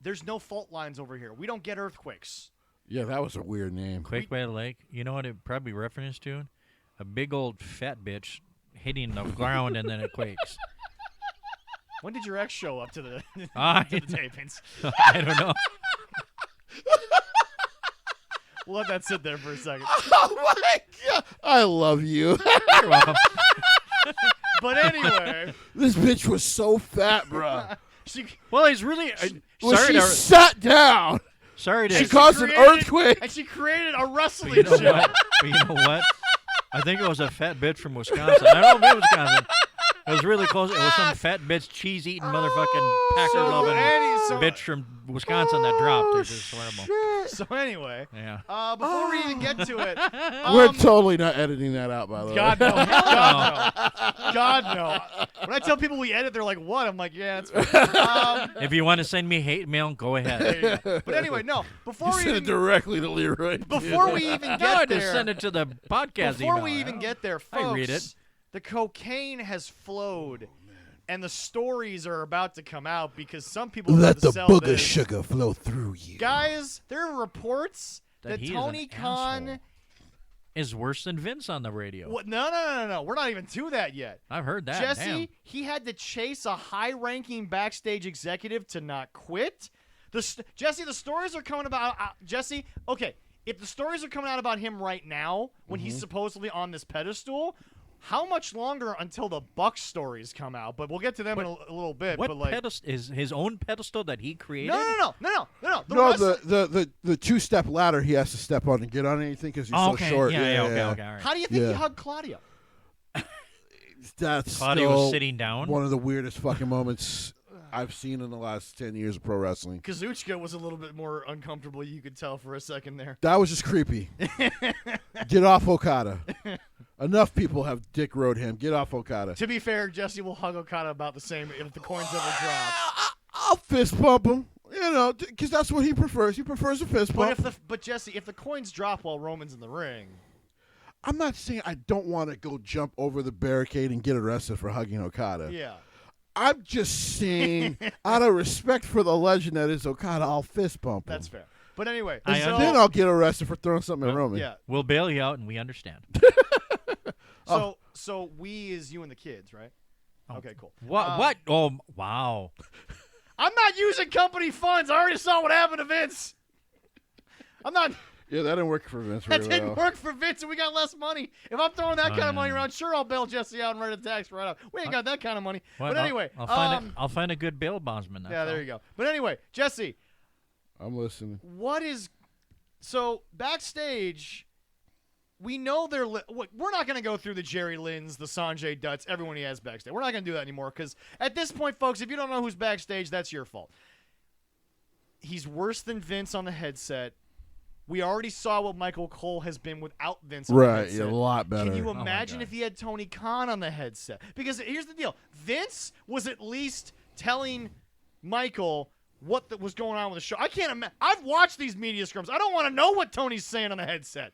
Speaker 1: there's no fault lines over here. We don't get earthquakes.
Speaker 3: Yeah, that was a weird name.
Speaker 2: Quake by the Lake. You know what it probably referenced to? A big old fat bitch hitting the ground and then it quakes.
Speaker 1: When did your ex show up to the
Speaker 2: I
Speaker 1: to the tapings?
Speaker 2: I don't know.
Speaker 1: We'll let that sit there for a second.
Speaker 3: Oh my god! I love you.
Speaker 2: You're welcome.
Speaker 1: But anyway,
Speaker 3: This bitch was so fat, bruh.
Speaker 1: she
Speaker 2: Well, he's really
Speaker 3: When
Speaker 2: sorry
Speaker 3: she
Speaker 2: to
Speaker 3: sat down,
Speaker 2: sorry to
Speaker 3: she caused an earthquake.
Speaker 1: and she created a wrestling
Speaker 2: you know
Speaker 1: show.
Speaker 2: what? But you know what? I think it was a fat bitch from Wisconsin. I don't know if it was Wisconsin. It was really close. It was some fat bitch, cheese-eating, motherfucking Packer-loving bitch from Wisconsin that dropped. It's just horrible.
Speaker 1: So anyway,
Speaker 2: Yeah.
Speaker 1: before we even get to it,
Speaker 3: We're totally not editing that out, by the
Speaker 1: God
Speaker 3: way.
Speaker 1: no, God no, God no. When I tell people we edit, they're like, "What?" I'm like, "Yeah, it's fine."
Speaker 2: If you want to send me hate mail, go ahead.
Speaker 1: There you go. But anyway, no. Before we
Speaker 3: Send it
Speaker 1: even
Speaker 3: directly to Leroy.
Speaker 1: before we even
Speaker 2: No, I
Speaker 1: get
Speaker 2: just
Speaker 1: there,
Speaker 2: send it to the podcast
Speaker 1: before
Speaker 2: email.
Speaker 1: we even get there, folks,
Speaker 2: I read it.
Speaker 1: the cocaine has flowed. And the stories are about to come out because some people
Speaker 3: Let
Speaker 1: have
Speaker 3: the
Speaker 1: to sell
Speaker 3: booger
Speaker 1: this.
Speaker 3: sugar flow through you.
Speaker 1: Guys, there are reports that
Speaker 2: he is
Speaker 1: Tony
Speaker 2: an
Speaker 1: Khan.
Speaker 2: asshole. Is worse than Vince on the radio.
Speaker 1: What? No. We're not even to that yet.
Speaker 2: I've heard that.
Speaker 1: Jesse,
Speaker 2: Damn.
Speaker 1: he had to chase a high-ranking backstage executive to not quit. Jesse, the stories are coming about Jesse. Okay, if the stories are coming out about him right now, when he's supposedly on this pedestal, how much longer until the Bucks stories come out? But we'll get to them in a little bit.
Speaker 2: What
Speaker 1: but like,
Speaker 2: pedestal is his own pedestal that he created?
Speaker 1: no.
Speaker 3: No,
Speaker 1: The
Speaker 3: the two-step ladder he has to step on and get on anything because he's
Speaker 2: Oh,
Speaker 3: so
Speaker 2: okay.
Speaker 3: short.
Speaker 2: Yeah, okay, all right.
Speaker 1: How do you think he
Speaker 3: Yeah.
Speaker 1: hugged Claudio?
Speaker 3: That's
Speaker 2: Claudio
Speaker 3: still
Speaker 2: was sitting down.
Speaker 3: one of the weirdest fucking moments I've seen in the last 10 years of pro wrestling.
Speaker 1: Kazuchika was a little bit more uncomfortable, you could tell for a second there.
Speaker 3: That was just creepy. Get off Okada. Enough people have dick rode him. Get off Okada.
Speaker 1: To be fair, Jesse will hug Okada about the same if the coins ever drop.
Speaker 3: I'll fist bump him. You know, because that's what he prefers. He prefers a fist bump.
Speaker 1: But Jesse, if the coins drop while Roman's in the ring,
Speaker 3: I'm not saying I don't want to go jump over the barricade and get arrested for hugging Okada.
Speaker 1: yeah.
Speaker 3: I'm just saying, out of respect for the legend that is Okada, I'll fist bump him.
Speaker 1: That's fair. But anyway,
Speaker 3: Then I'll get arrested for throwing something at Roman.
Speaker 1: yeah.
Speaker 2: We'll bail you out, and we understand.
Speaker 1: So we is you and the kids, right?
Speaker 2: Oh.
Speaker 1: Okay, cool.
Speaker 2: What? Oh, wow.
Speaker 1: I'm not using company funds. I already saw what happened to Vince. I'm not.
Speaker 3: Yeah, that didn't work for Vince
Speaker 1: That
Speaker 3: very
Speaker 1: didn't
Speaker 3: well.
Speaker 1: work for Vince, and we got less money. If I'm throwing that kind of money around, sure, I'll bail Jesse out and write a tax right up. We ain't got that kind of money.
Speaker 2: What?
Speaker 1: But anyway,
Speaker 2: I'll find a good bail bondsman.
Speaker 1: yeah, there you go. But anyway, Jesse,
Speaker 3: I'm listening.
Speaker 1: what is so backstage? We know they're. We're not going to go through the Jerry Lynn's, the Sanjay Dutts, everyone he has backstage. We're not going to do that anymore because at this point, folks, if you don't know who's backstage, that's your fault. He's worse than Vince on the headset. We already saw what Michael Cole has been without Vince on the
Speaker 3: Right,
Speaker 1: headset.
Speaker 3: yeah, a lot better.
Speaker 1: Can you
Speaker 2: Oh my
Speaker 1: imagine
Speaker 2: God.
Speaker 1: if he had Tony Khan on the headset? Because here's the deal. Vince was at least telling Michael what was going on with the show. I can't imagine. I've watched these media scrums. I don't want to know what Tony's saying on the headset.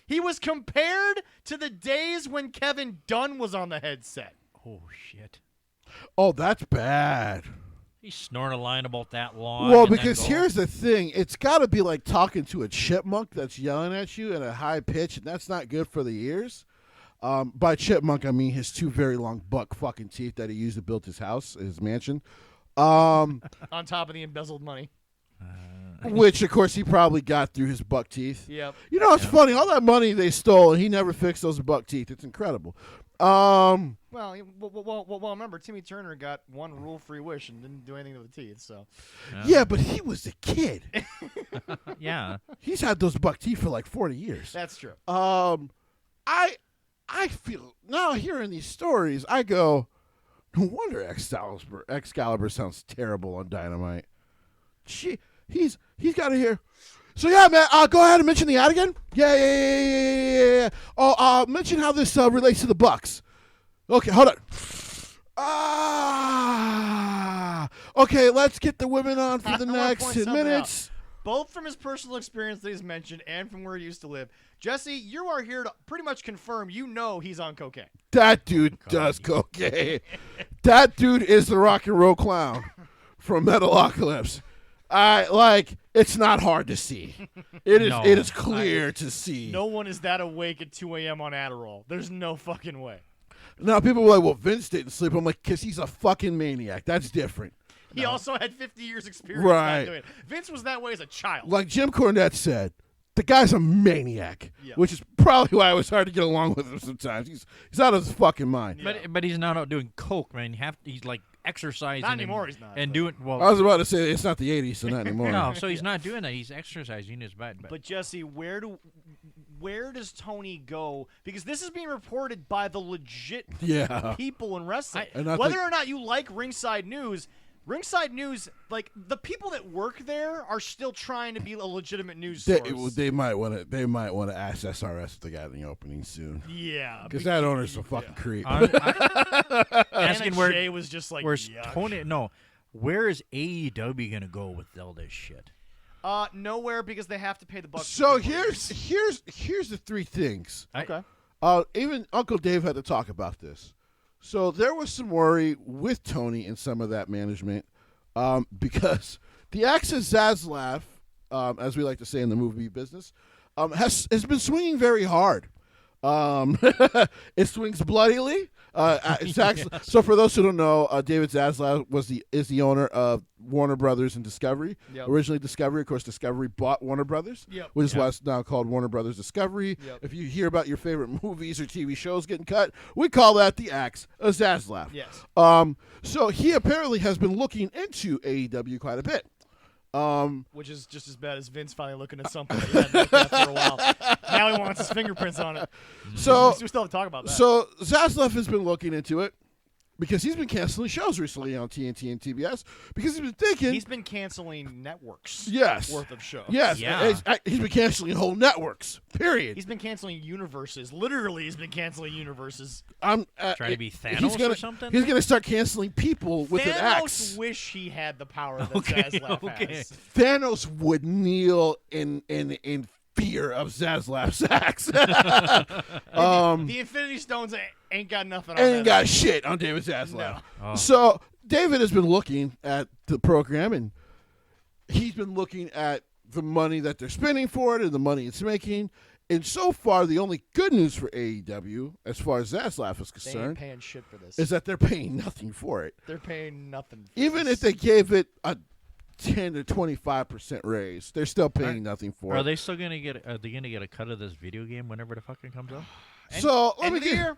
Speaker 1: He was compared to the days when Kevin Dunn was on the headset.
Speaker 2: Oh, shit.
Speaker 3: Oh, that's bad.
Speaker 2: He's snoring a line about that long.
Speaker 3: Well,
Speaker 2: and then
Speaker 3: because
Speaker 2: go-
Speaker 3: here's the thing. It's got to be like talking to a chipmunk that's yelling at you at a high pitch, and that's not good for the ears. By chipmunk, I mean his two very long buck fucking teeth that he used to build his house, his mansion.
Speaker 1: On top of the embezzled money.
Speaker 3: Which, of course, he probably got through his buck teeth.
Speaker 1: Yep.
Speaker 3: You know, it's funny. All that money they stole, and he never fixed those buck teeth. It's incredible.
Speaker 1: Well, remember, Timmy Turner got one rule-free wish and didn't do anything to the teeth, so.
Speaker 3: Yeah, but he was a kid.
Speaker 2: Yeah.
Speaker 3: He's had those buck teeth for like 40 years.
Speaker 1: That's true.
Speaker 3: I feel, now hearing these stories, I go, no wonder Excalibur sounds terrible on Dynamite. He's got to hear. So yeah, man, go ahead and mention the ad again. Yeah. Oh, mention how this relates to the Bucks. Okay, hold on. Okay, let's get the women on for the next 10 minutes.
Speaker 1: Both from his personal experience that he's mentioned and from where he used to live. Jesse, you are here to pretty much confirm you know he's on cocaine.
Speaker 3: That dude does cocaine. That dude is the rock and roll clown from Metalocalypse. It's not hard to see. It is clear to see.
Speaker 1: No one is that awake at 2 a.m. on Adderall. There's no fucking way.
Speaker 3: Now, people were like, well, Vince didn't sleep. I'm like, because he's a fucking maniac. That's different.
Speaker 1: He also had 50 years experience
Speaker 3: Right.
Speaker 1: doing it. Vince was that way as a child.
Speaker 3: Like Jim Cornette said, the guy's a maniac,
Speaker 1: Yeah.
Speaker 3: which is probably why it was hard to get along with him sometimes. He's out of his fucking mind.
Speaker 1: Yeah.
Speaker 2: But he's not out doing coke, man. He's like exercising.
Speaker 1: Not anymore, he's not,
Speaker 2: And
Speaker 1: but-
Speaker 2: doing well.
Speaker 3: I was about to say it's not the 80s, so not anymore.
Speaker 2: No, so he's not doing that. He's exercising his body.
Speaker 1: But Jesse, where does Tony go? Because this is being reported by the legit
Speaker 3: Yeah.
Speaker 1: people in wrestling.
Speaker 3: And I
Speaker 1: Whether
Speaker 3: think-
Speaker 1: or not you like Ringside News, like the people that work there are still trying to be a legitimate news source.
Speaker 3: They might want to ask SRS if they got any openings soon.
Speaker 1: Yeah,
Speaker 3: Because that owner's a fucking creep.
Speaker 2: Asking where
Speaker 1: Jay was just like,
Speaker 2: where's
Speaker 1: yuck.
Speaker 2: Tony? No, where is AEW gonna go with all this shit?
Speaker 1: Nowhere, because they have to pay the Bucks.
Speaker 3: So
Speaker 1: for 2 more years.
Speaker 3: here's the three things.
Speaker 1: Okay.
Speaker 3: Even Uncle Dave had to talk about this. So there was some worry with Tony and some of that management because the axe of Zaslav, as we like to say in the movie business, has been swinging very hard. It swings bloodily. So for those who don't know, David Zaslav is the owner of Warner Brothers and Discovery.
Speaker 1: Yep.
Speaker 3: Originally Discovery, of course, Discovery bought Warner Brothers,
Speaker 1: Yep.
Speaker 3: which is why it's now called Warner Brothers Discovery.
Speaker 1: Yep.
Speaker 3: If you hear about your favorite movies or TV shows getting cut, we call that the axe of Zaslav.
Speaker 1: Yes.
Speaker 3: So he apparently has been looking into AEW quite a bit.
Speaker 1: Which is just as bad as Vince finally looking at something that he hadn't looked at for a while. Now he wants his fingerprints on it.
Speaker 3: So
Speaker 1: We still have to talk about that.
Speaker 3: So Zaslav has been looking into it because he's been canceling shows recently on TNT and TBS because he's been thinking.
Speaker 1: He's been canceling networks.
Speaker 3: Yes.
Speaker 1: Worth of shows.
Speaker 3: Yes.
Speaker 2: Yeah.
Speaker 3: He's been canceling whole networks. Period.
Speaker 1: He's been canceling universes. Literally, he's been canceling universes.
Speaker 3: I'm
Speaker 2: Trying to be Thanos
Speaker 3: he's gonna,
Speaker 2: or something?
Speaker 3: He's going to start canceling people with an axe.
Speaker 1: Thanos wish he had the power that
Speaker 2: Okay,
Speaker 1: Zaslav
Speaker 2: okay.
Speaker 1: has.
Speaker 3: Thanos would kneel in fear of Zaslav's axe.
Speaker 1: The Infinity Stones ain't got nothing on
Speaker 3: Ain't
Speaker 1: that.
Speaker 3: got shit on David Zaslav.
Speaker 1: No.
Speaker 2: Oh.
Speaker 3: So David has been looking at the program, and he's been looking at the money that they're spending for it and the money it's making. And so far, the only good news for AEW, as far as Zaslav is
Speaker 1: They ain't
Speaker 3: concerned,
Speaker 1: paying shit for this.
Speaker 3: is that they're paying nothing for it.
Speaker 1: They're paying nothing. For
Speaker 3: Even
Speaker 1: this.
Speaker 3: if they gave it a 10 to 25% raise, they're still paying nothing for
Speaker 2: Are
Speaker 3: it.
Speaker 2: they still gonna get? Are they gonna get a cut of this video game whenever the fucking comes out?
Speaker 3: So let
Speaker 1: end
Speaker 3: me
Speaker 1: of the year?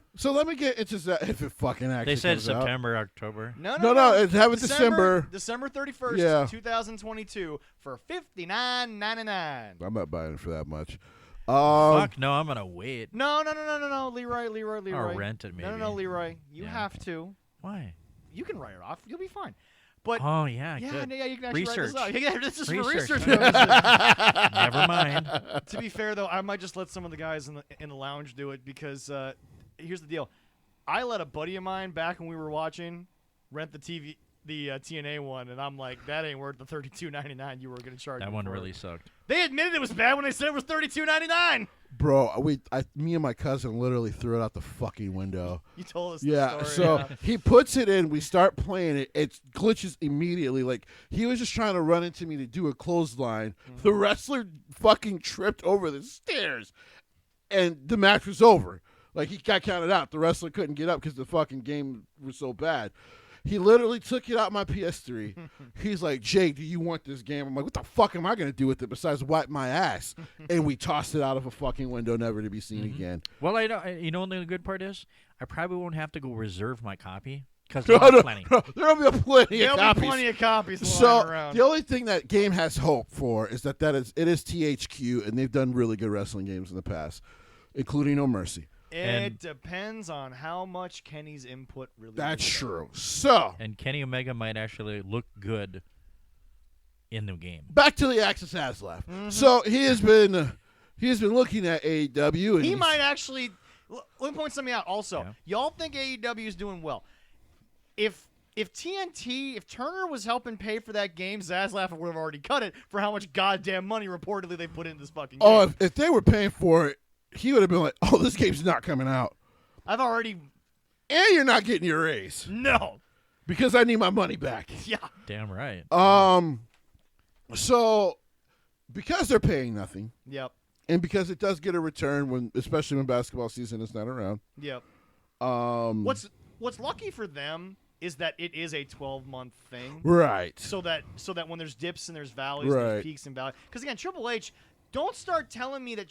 Speaker 3: get into that if it fucking actually
Speaker 2: They said
Speaker 3: comes out.
Speaker 2: September, October.
Speaker 3: No, it's have it December.
Speaker 1: December 31st,
Speaker 3: Yeah.
Speaker 1: 2022 for $59.99.
Speaker 3: I'm not buying it for that much.
Speaker 2: Fuck no, I'm gonna wait.
Speaker 1: No, Leroy.
Speaker 2: Or rent it,
Speaker 1: No,
Speaker 2: maybe.
Speaker 1: Leroy. You
Speaker 2: Yeah.
Speaker 1: have to.
Speaker 2: Why?
Speaker 1: You can write it off. You'll be fine. But
Speaker 2: Oh yeah,
Speaker 1: yeah,
Speaker 2: good.
Speaker 1: you can actually
Speaker 2: Research.
Speaker 1: write this out. Yeah, this is for
Speaker 2: Research.
Speaker 1: research purposes.
Speaker 2: Never mind.
Speaker 1: To be fair, though, I might just let some of the guys in the lounge do it because here's the deal. I let a buddy of mine back when we were watching rent the TNA one, and I'm like, that ain't worth the $32.99 you were going to charge.
Speaker 2: That
Speaker 1: me
Speaker 2: one
Speaker 1: for
Speaker 2: really
Speaker 1: it.
Speaker 2: sucked.
Speaker 1: They admitted it was bad when they said it was $32.99.
Speaker 3: Bro, me and my cousin literally threw it out the fucking window.
Speaker 1: You told us.
Speaker 3: Yeah,
Speaker 1: the
Speaker 3: so
Speaker 1: story.
Speaker 3: he puts it in, we start playing it, it glitches immediately. Like, he was just trying to run into me to do a clothesline. The wrestler fucking tripped over the stairs, and the match was over. Like, he got counted out. The wrestler couldn't get up because the fucking game was so bad. He literally took it out my PS3. He's like, Jay, do you want this game? I'm like, what the fuck am I going to do with it besides wipe my ass? And we tossed it out of a fucking window, never to be seen again.
Speaker 2: Well, you know what the good part is? I probably won't have to go reserve my copy because
Speaker 3: No,
Speaker 2: there's plenty.
Speaker 3: there'll be plenty
Speaker 1: There'll
Speaker 3: of
Speaker 1: be
Speaker 3: copies.
Speaker 1: plenty of copies
Speaker 3: So
Speaker 1: lying around.
Speaker 3: the only thing that game has hope for is it is THQ, and they've done really good wrestling games in the past, including No Mercy.
Speaker 1: It depends on how much Kenny's input really
Speaker 3: That's
Speaker 1: is.
Speaker 3: true. So
Speaker 2: And Kenny Omega might actually look good in the game.
Speaker 3: back to the Axis Haslaf. So he has been looking at AEW, and
Speaker 1: He
Speaker 3: he's-
Speaker 1: might actually. Let me point something out. Also,
Speaker 2: Yeah.
Speaker 1: y'all think AEW is doing well. If Turner was helping pay for that game, Zaslav would have already cut it for how much goddamn money reportedly they put into this fucking game.
Speaker 3: Oh, if they were paying for it, he would have been like, "Oh, this game's not coming out,
Speaker 1: I've already
Speaker 3: and you're not getting your raise
Speaker 1: no.
Speaker 3: because I need my money back."
Speaker 1: Yeah.
Speaker 2: Damn right.
Speaker 3: So because they're paying nothing,
Speaker 1: Yep.
Speaker 3: and because it does get a return especially when basketball season is not around.
Speaker 1: Yep.
Speaker 3: What's
Speaker 1: What's lucky for them is that it is a 12-month thing.
Speaker 3: right?
Speaker 1: So that when there's dips and there's valleys,
Speaker 3: Right.
Speaker 1: there's peaks and valleys. Because again, Triple H, don't start telling me that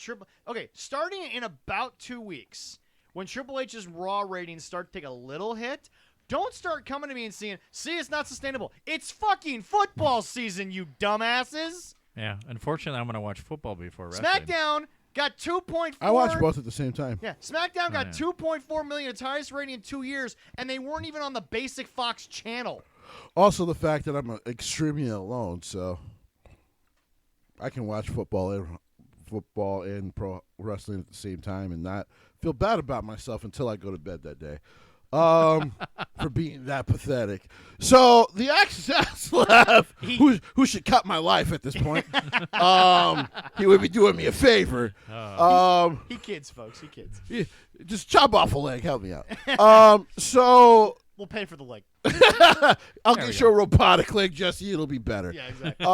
Speaker 1: starting in about 2 weeks, when Triple H's Raw ratings start to take a little hit, don't start coming to me and saying, "See, it's not sustainable." It's fucking football season, you dumbasses.
Speaker 2: Yeah. Unfortunately, I'm going to watch football before wrestling.
Speaker 1: SmackDown got 2.4.
Speaker 3: I watch both at the same time.
Speaker 1: Yeah, SmackDown got
Speaker 2: yeah.
Speaker 1: 2.4 million, its highest rating in 2 years, and they weren't even on the basic Fox channel.
Speaker 3: Also, the fact that I'm extremely alone, so I can watch football and pro wrestling at the same time and not feel bad about myself until I go to bed that day. For being that pathetic. So the Axis who should cut my life at this point. He would be doing me a favor.
Speaker 1: He kids, folks. He kids.
Speaker 3: Just chop off a leg. Help me out. So
Speaker 1: We'll pay for the leg.
Speaker 3: I'll get you a robotic leg, Jesse. It'll be better.
Speaker 1: Yeah, exactly.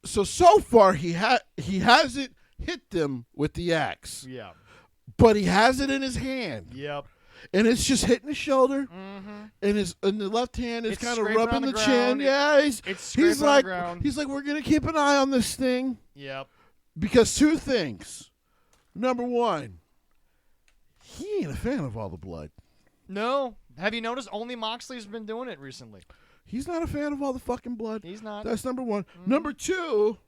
Speaker 3: So far he hasn't hit them with the axe,
Speaker 1: Yeah.
Speaker 3: but he has it in his hand,
Speaker 1: Yep.
Speaker 3: and it's just hitting his shoulder,
Speaker 1: Mm-hmm.
Speaker 3: and the left hand is
Speaker 1: It's
Speaker 3: kind of
Speaker 1: scraping
Speaker 3: rubbing
Speaker 1: on
Speaker 3: the
Speaker 1: the
Speaker 3: chin.
Speaker 1: ground.
Speaker 3: Yeah,
Speaker 1: It's scraping
Speaker 3: he's
Speaker 1: on the
Speaker 3: like
Speaker 1: ground.
Speaker 3: he's like we're gonna keep an eye on this thing
Speaker 1: Yep.
Speaker 3: because two things. Number one, he ain't a fan of all the blood.
Speaker 1: No. Have you noticed only Moxley's been doing it recently?
Speaker 3: He's not a fan of all the fucking blood.
Speaker 1: He's not.
Speaker 3: That's number one. Number two,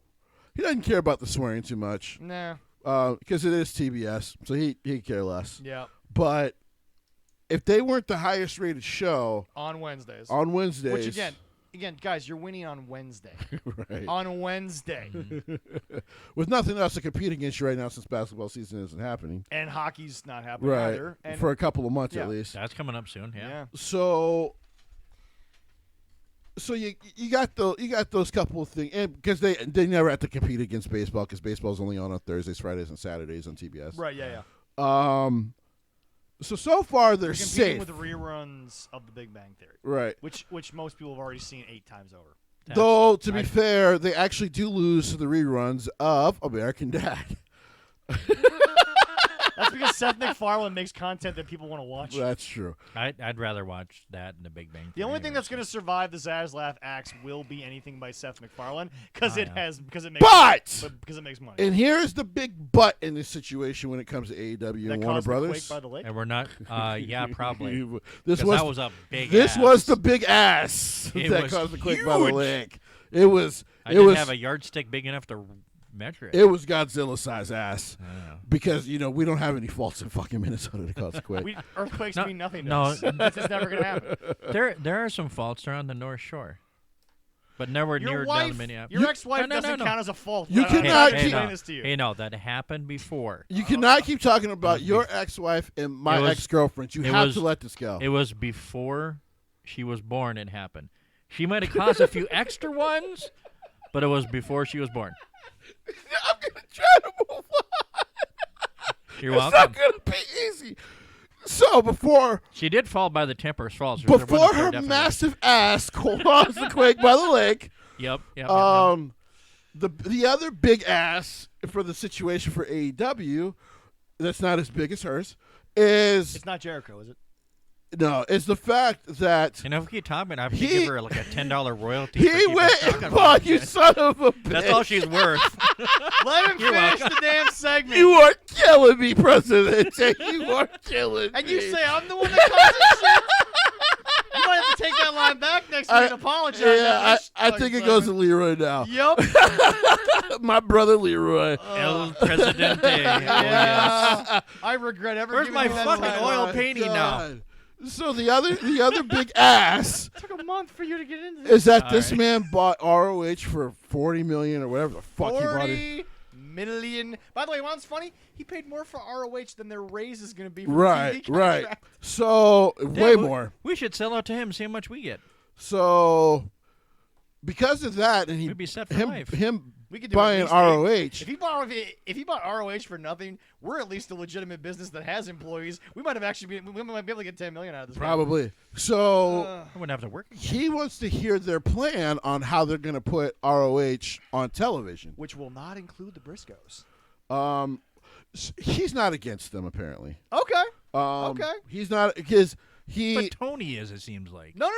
Speaker 3: he doesn't care about the swearing too much.
Speaker 1: Nah.
Speaker 3: Because it is TBS, so he'd care less.
Speaker 1: Yep.
Speaker 3: But if they weren't the highest rated show
Speaker 1: On Wednesdays.
Speaker 3: on Wednesdays,
Speaker 1: Which again, guys, you're winning on Wednesday.
Speaker 3: right,
Speaker 1: On Wednesday.
Speaker 3: with nothing else to compete against you right now since basketball season isn't happening,
Speaker 1: And hockey's not happening
Speaker 3: right,
Speaker 1: either. And
Speaker 3: for a couple of months
Speaker 1: Yeah.
Speaker 3: at least.
Speaker 2: That's coming up soon. Yeah.
Speaker 1: yeah.
Speaker 3: So you got those couple of things, and because they never have to compete against baseball because baseball's only on Thursdays, Fridays, and Saturdays on TBS.
Speaker 1: Right, yeah.
Speaker 3: So far they're
Speaker 1: You're competing
Speaker 3: safe.
Speaker 1: with the reruns of The Big Bang Theory,
Speaker 3: Right.
Speaker 1: which most people have already seen 8 times over.
Speaker 3: Though, to be fair, they actually do lose to the reruns of American Dad.
Speaker 1: That's because Seth MacFarlane makes content that people want to watch.
Speaker 3: That's true.
Speaker 2: I'd rather watch that than the Big Bang.
Speaker 1: The only
Speaker 2: Theory
Speaker 1: thing
Speaker 2: or
Speaker 1: that's going to
Speaker 2: something.
Speaker 1: survive the Zaslav axe will be anything by Seth MacFarlane because
Speaker 2: Oh,
Speaker 1: it
Speaker 2: yeah.
Speaker 1: makes money.
Speaker 3: And here's the big but in this situation when it comes to AEW
Speaker 1: That
Speaker 3: and Warner
Speaker 1: caused the
Speaker 3: Brothers.
Speaker 1: Quake by the lake.
Speaker 2: And we're not. Yeah, probably.
Speaker 3: This
Speaker 2: 'Cause
Speaker 3: was
Speaker 2: that was a big.
Speaker 3: this
Speaker 2: ass.
Speaker 3: was the big ass
Speaker 2: It
Speaker 3: that
Speaker 2: was
Speaker 3: caused the Quake by the
Speaker 2: huge.
Speaker 3: lake. It was.
Speaker 2: I
Speaker 3: it
Speaker 2: didn't
Speaker 3: was.
Speaker 2: have a yardstick big enough to measure it.
Speaker 3: It was Godzilla size ass
Speaker 2: Yeah.
Speaker 3: because we don't have any faults in fucking Minnesota to cause a quake.
Speaker 1: Earthquakes
Speaker 2: No,
Speaker 1: mean nothing to
Speaker 2: no.
Speaker 1: us. This is never going to happen.
Speaker 2: There are some faults around the North Shore, but nowhere
Speaker 1: Your
Speaker 2: near down
Speaker 1: wife,
Speaker 2: in Minneapolis.
Speaker 1: your ex-wife
Speaker 2: No, no,
Speaker 1: doesn't
Speaker 2: no.
Speaker 1: count as a fault.
Speaker 3: You
Speaker 1: I'm
Speaker 3: cannot
Speaker 1: trying to
Speaker 3: keep-
Speaker 1: explain this to you.
Speaker 2: Hey, no, that happened before.
Speaker 3: You cannot keep talking about your ex-wife and my
Speaker 2: It was-
Speaker 3: ex-girlfriend. You
Speaker 2: it
Speaker 3: have
Speaker 2: was-
Speaker 3: to let this go.
Speaker 2: It was before she was born. It happened. She might have caused a few extra ones, but it was before she was born.
Speaker 3: I'm gonna try to move on.
Speaker 2: You're
Speaker 3: It's
Speaker 2: welcome.
Speaker 3: not gonna be easy. So before
Speaker 2: She did fall by the Temperance Falls.
Speaker 3: before her massive ass caused the quake by the lake,
Speaker 2: Yep. Yep.
Speaker 3: the other big ass for the situation for AEW, that's not as big as hers, is
Speaker 1: It's not Jericho, is it?
Speaker 3: No, it's the fact that
Speaker 2: if we keep talking, I have to
Speaker 3: He-
Speaker 2: give her like a $10 royalty.
Speaker 3: he
Speaker 2: for keeping
Speaker 3: went
Speaker 2: talking
Speaker 3: and
Speaker 2: about
Speaker 3: bought
Speaker 2: it.
Speaker 3: you, son of a bitch.
Speaker 2: That's all she's worth.
Speaker 1: Let him
Speaker 2: You're
Speaker 1: finish
Speaker 2: welcome.
Speaker 1: the damn segment.
Speaker 3: You are killing me, President. You are killing
Speaker 1: and
Speaker 3: me.
Speaker 1: you say I'm the one that causes shit? You might have to take that line back next week and apologize.
Speaker 3: Yeah, I think it goes to Leroy now.
Speaker 1: Yep.
Speaker 3: My brother Leroy.
Speaker 2: El Presidente. Oh, yes.
Speaker 1: Yeah. I regret ever
Speaker 2: Where's
Speaker 1: giving
Speaker 2: my
Speaker 1: you that
Speaker 2: fucking
Speaker 1: title.
Speaker 2: oil
Speaker 3: My
Speaker 2: painting now?
Speaker 3: God. So the other big ass
Speaker 1: It took a month for you to get into this.
Speaker 3: is that
Speaker 2: All
Speaker 3: this
Speaker 2: right.
Speaker 3: man bought ROH for $40 million or whatever the fuck he bought it.
Speaker 1: 40 million. By the way, what's funny? He paid more for ROH than their raise is going to be for
Speaker 3: Right,
Speaker 1: the TV
Speaker 3: right.
Speaker 1: contract.
Speaker 3: So way
Speaker 2: Yeah,
Speaker 3: more.
Speaker 2: We should sell out to him, see how much we get.
Speaker 3: So because of that, and
Speaker 2: We'd be set for life.
Speaker 3: him
Speaker 1: We could do
Speaker 3: buying
Speaker 1: at least
Speaker 3: ROH.
Speaker 1: If he bought ROH for nothing, we're at least a legitimate business that has employees. We might might be able to get $10 million out of this.
Speaker 3: Probably. So
Speaker 2: I wouldn't have to work again.
Speaker 3: he wants to hear their plan on how they're going to put ROH on television.
Speaker 1: Which will not include the Briscoes.
Speaker 3: He's not against them apparently.
Speaker 1: Okay.
Speaker 3: Okay. He's not because
Speaker 2: But Tony is, it seems like.
Speaker 1: No.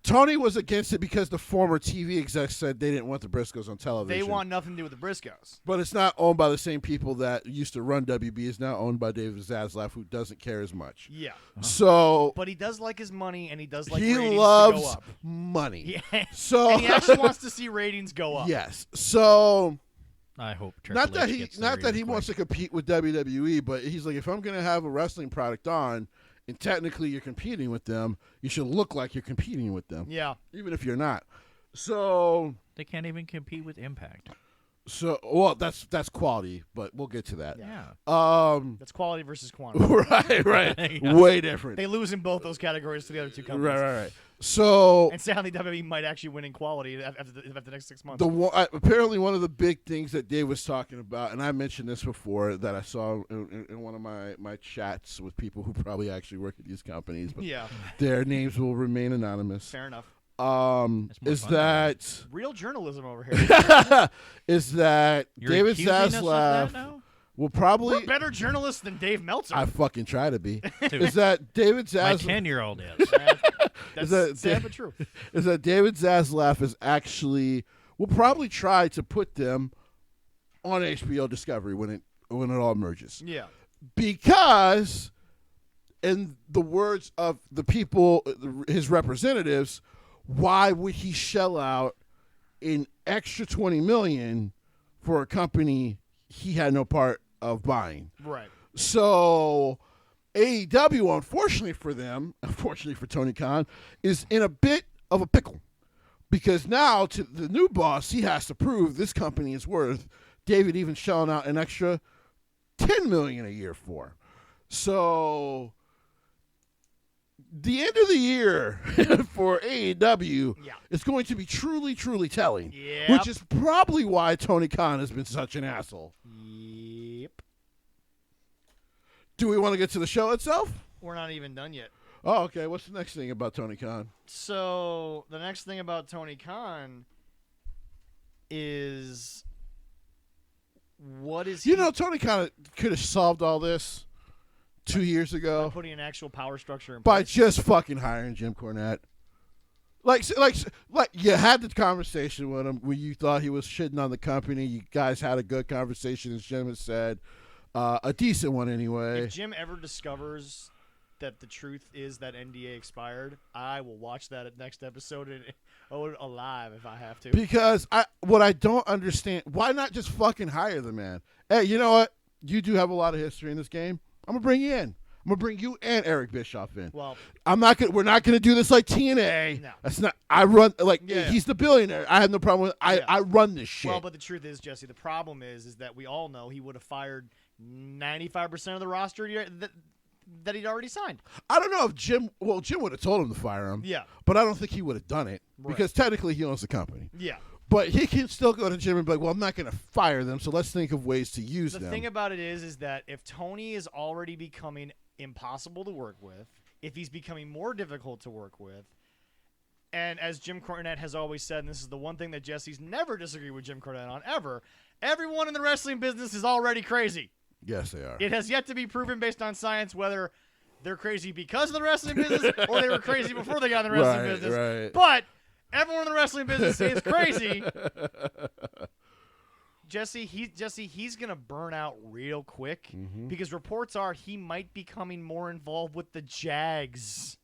Speaker 3: Tony was against it because the former TV execs said they didn't want the Briscoes on television.
Speaker 1: They want nothing to do with the Briscoes.
Speaker 3: But it's not owned by the same people that used to run WB. It's now owned by David Zaslav, who doesn't care as much.
Speaker 1: Yeah.
Speaker 3: So
Speaker 1: But he does like his money, and he does like
Speaker 3: he
Speaker 1: ratings to
Speaker 3: loves
Speaker 1: go up.
Speaker 3: money.
Speaker 1: Yeah.
Speaker 3: So
Speaker 1: And he actually wants to see ratings go up.
Speaker 3: yes. So
Speaker 2: I hope Triple
Speaker 3: not that
Speaker 2: H
Speaker 3: he
Speaker 2: gets
Speaker 3: not
Speaker 2: there
Speaker 3: that he
Speaker 2: real
Speaker 3: wants
Speaker 2: quick.
Speaker 3: to compete with WWE, but he's like, if I'm going to have a wrestling product on, and technically you're competing with them, you should look like you're competing with them,
Speaker 1: Yeah.
Speaker 3: even if you're not. So
Speaker 2: They can't even compete with Impact.
Speaker 3: well, that's quality, but we'll get to that.
Speaker 2: Yeah.
Speaker 1: That's quality versus quantity.
Speaker 3: right,
Speaker 2: Yeah.
Speaker 3: way different.
Speaker 1: They lose in both those categories to the other two companies.
Speaker 3: Right. So
Speaker 1: And sadly, WWE might actually win in quality after the next 6 months.
Speaker 3: apparently one of the big things that Dave was talking about, and I mentioned this before, that I saw in one of my chats with people who probably actually work at these companies, but
Speaker 1: Yeah.
Speaker 3: their names will remain anonymous.
Speaker 1: Fair enough.
Speaker 3: Is
Speaker 2: fun
Speaker 3: that
Speaker 1: Real journalism over here.
Speaker 3: is that
Speaker 2: You're
Speaker 3: David
Speaker 2: accusing us of that
Speaker 3: Zaslav
Speaker 2: now?
Speaker 3: will probably
Speaker 1: We're better journalists than Dave Meltzer.
Speaker 3: I fucking try to be.
Speaker 2: Dude,
Speaker 3: Is that David
Speaker 2: my
Speaker 3: Zaslav?
Speaker 2: 10-year-old is.
Speaker 1: That's
Speaker 3: that-
Speaker 1: sad but true.
Speaker 3: Is that David Zaslav is actually will probably try to put them on HBO Discovery when it all merges.
Speaker 1: Yeah.
Speaker 3: Because in the words of the people, his representatives, why would he shell out an extra $20 million for a company he had no part of buying?
Speaker 1: Right.
Speaker 3: So AEW, unfortunately for them, unfortunately for Tony Khan, is in a bit of a pickle. Because now to the new boss, he has to prove this company is worth David even shelling out an extra $10 million a year for. So the end of the year for AEW
Speaker 1: Yeah.
Speaker 3: is going to be truly, truly telling.
Speaker 1: Yep.
Speaker 3: Which is probably why Tony Khan has been such an asshole.
Speaker 1: Yep.
Speaker 3: Do we want to get to the show itself?
Speaker 1: We're not even done yet.
Speaker 3: Oh, okay. What's the next thing about Tony Khan?
Speaker 1: So the next thing about Tony Khan is what is
Speaker 3: You know, Tony Khan could have solved all this 2 years
Speaker 1: by
Speaker 3: ago
Speaker 1: putting an actual power structure in
Speaker 3: by
Speaker 1: place?
Speaker 3: just fucking hiring Jim Cornette. Like you had the conversation with him when you thought he was shitting on the company. You guys had a good conversation, as Jim has said, a decent one anyway.
Speaker 1: If Jim ever discovers that the truth is that NDA expired, I will watch that at next episode and alive if I have to.
Speaker 3: Because what I don't understand, why not just fucking hire the man? Hey, you know what? You do have a lot of history in this game. I'm gonna bring you in. I'm gonna bring you and Eric Bischoff in.
Speaker 1: Well,
Speaker 3: We're not gonna do this like TNA.
Speaker 1: No.
Speaker 3: That's not. I run like
Speaker 1: Yeah.
Speaker 3: he's the billionaire. I have no problem with.
Speaker 1: Yeah.
Speaker 3: I run this shit.
Speaker 1: well, but the truth is, Jesse, the problem is that we all know he would have fired 95% of the roster that he'd already signed.
Speaker 3: I don't know if Jim would have told him to fire him.
Speaker 1: Yeah.
Speaker 3: But I don't think he would have done it
Speaker 1: Right.
Speaker 3: because technically he owns the company.
Speaker 1: Yeah.
Speaker 3: But he can still go to Jim and be like, well, I'm not going to fire them, so let's think of ways to use
Speaker 1: The
Speaker 3: them.
Speaker 1: thing about it is that if Tony is already becoming impossible to work with, if he's becoming more difficult to work with, and as Jim Cornette has always said, and this is the one thing that Jesse's never disagreed with Jim Cornette on ever, everyone in the wrestling business is already crazy.
Speaker 3: Yes, they are.
Speaker 1: It has yet to be proven based on science whether they're crazy because of the wrestling business, or they were crazy before they got in the wrestling business.
Speaker 3: Right.
Speaker 1: But everyone in the wrestling business is crazy. Jesse, he's gonna burn out real quick because reports are he might be becoming more involved with the Jags.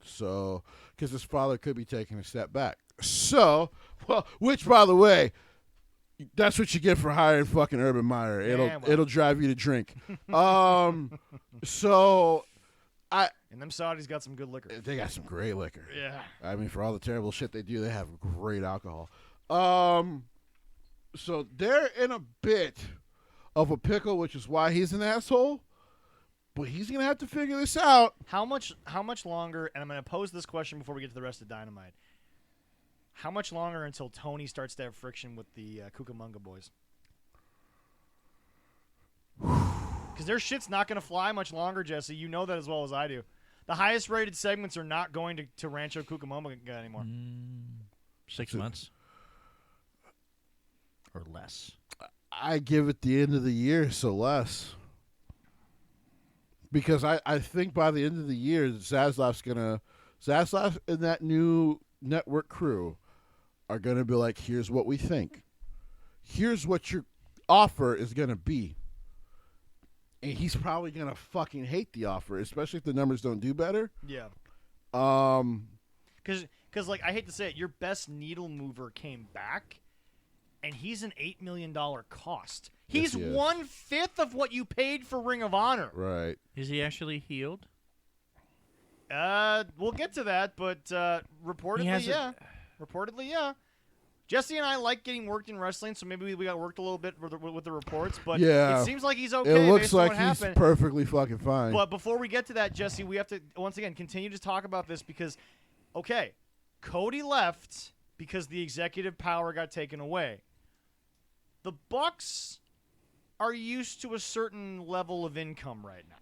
Speaker 3: So, because his father could be taking a step back. So, well, which by the way, that's what you get for hiring fucking Urban Meyer. It'll drive you to drink. So,
Speaker 1: And them Saudis got some good liquor.
Speaker 3: They got some great liquor.
Speaker 1: Yeah.
Speaker 3: I mean, for all the terrible shit they do, they have great alcohol. So they're in a bit of a pickle, which is why he's an asshole. But he's gonna have to figure this out.
Speaker 1: How much longer? And I'm gonna pose this question before we get to the rest of Dynamite. How much longer until Tony starts to have friction with the Cucamonga boys? Because their shit's not gonna fly much longer, Jesse. You know that as well as I do. The highest rated segments are not going to Rancho Cucamonga anymore.
Speaker 2: 6 months. Or less.
Speaker 3: I give it the end of the year, so less. Because I think by the end of the year, Zaslav and that new network crew are going to be like, here's what we think. Here's what your offer is going to be. And he's probably going to fucking hate the offer, especially if the numbers don't do better.
Speaker 1: Yeah.
Speaker 3: Because
Speaker 1: like, I hate to say it, your best needle mover came back, and he's an $8 million cost. He's 1/5 of what you paid for Ring of Honor.
Speaker 3: Right.
Speaker 2: Is he actually healed?
Speaker 1: We'll get to that, but reportedly, yeah. Reportedly, yeah. Jesse and I like getting worked in wrestling, so maybe we got worked a little bit with the reports, but it seems like he's okay.
Speaker 3: It looks
Speaker 1: based on
Speaker 3: like
Speaker 1: what
Speaker 3: he's
Speaker 1: happened.
Speaker 3: perfectly fucking fine.
Speaker 1: But before we get to that, Jesse, we have to, once again, continue to talk about this because, okay, Cody left because the executive power got taken away. The Bucks are used to a certain level of income right now.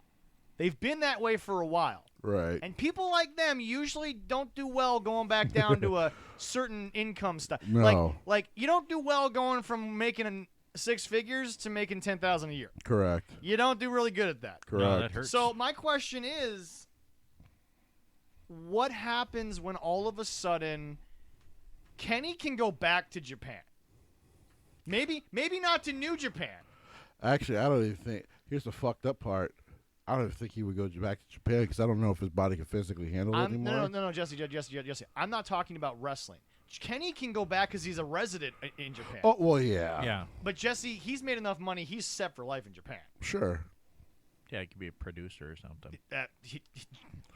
Speaker 1: They've been that way for a while.
Speaker 3: Right.
Speaker 1: And people like them usually don't do well going back down to a certain income stuff.
Speaker 3: No.
Speaker 1: Like you don't do well going from making six figures to making $10,000 a year.
Speaker 3: Correct.
Speaker 1: You don't do really good at that.
Speaker 3: Correct.
Speaker 2: No, that hurts.
Speaker 1: So my question is, what happens when all of a sudden Kenny can go back to Japan? Maybe not to New Japan.
Speaker 3: Actually, I don't even think. Here's the fucked up part. I don't even think he would go back to Japan because I don't know if his body can physically handle it anymore.
Speaker 1: No, Jesse. I'm not talking about wrestling. Kenny can go back because he's a resident in Japan.
Speaker 3: Oh, well, yeah.
Speaker 2: Yeah.
Speaker 1: But Jesse, he's made enough money. He's set for life in Japan.
Speaker 3: Sure.
Speaker 2: Yeah, he could be a producer or something.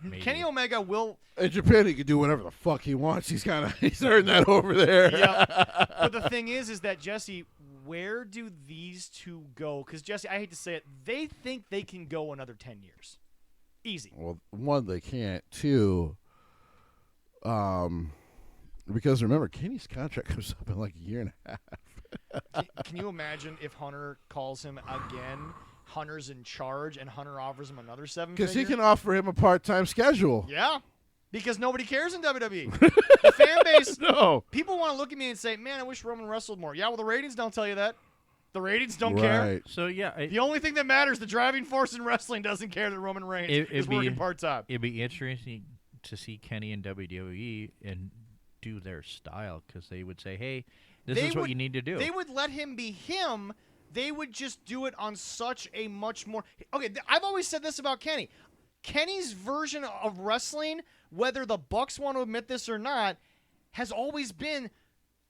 Speaker 2: Maybe.
Speaker 1: Kenny Omega will.
Speaker 3: In Japan, he can do whatever the fuck he wants. He's earned that over there.
Speaker 1: Yeah. But the thing is that Jesse, where do these two go? Because Jesse, I hate to say it, they think they can go another 10 years, easy.
Speaker 3: Well, one, they can't. Two, because remember, Kenny's contract comes up in like a year and a half.
Speaker 1: Can you imagine if Hunter calls him again? Hunter's in charge, and Hunter offers him another 7 figures?
Speaker 3: Because he can offer him a part-time schedule.
Speaker 1: Yeah, because nobody cares in WWE. The fan base,
Speaker 3: No.
Speaker 1: people want to look at me and say, man, I wish Roman wrestled more. Yeah, well, the ratings don't tell you that. The ratings don't care.
Speaker 3: Right.
Speaker 2: So, yeah.
Speaker 1: The only thing that matters, the driving force in wrestling doesn't care that Roman Reigns is working part-time.
Speaker 2: It'd be interesting to see Kenny and WWE and do their style because they would say, hey, this is what you need to do.
Speaker 1: They would let him be him. They would just do it on such a much more... Okay, I've always said this about Kenny. Kenny's version of wrestling, whether the Bucks want to admit this or not, has always been,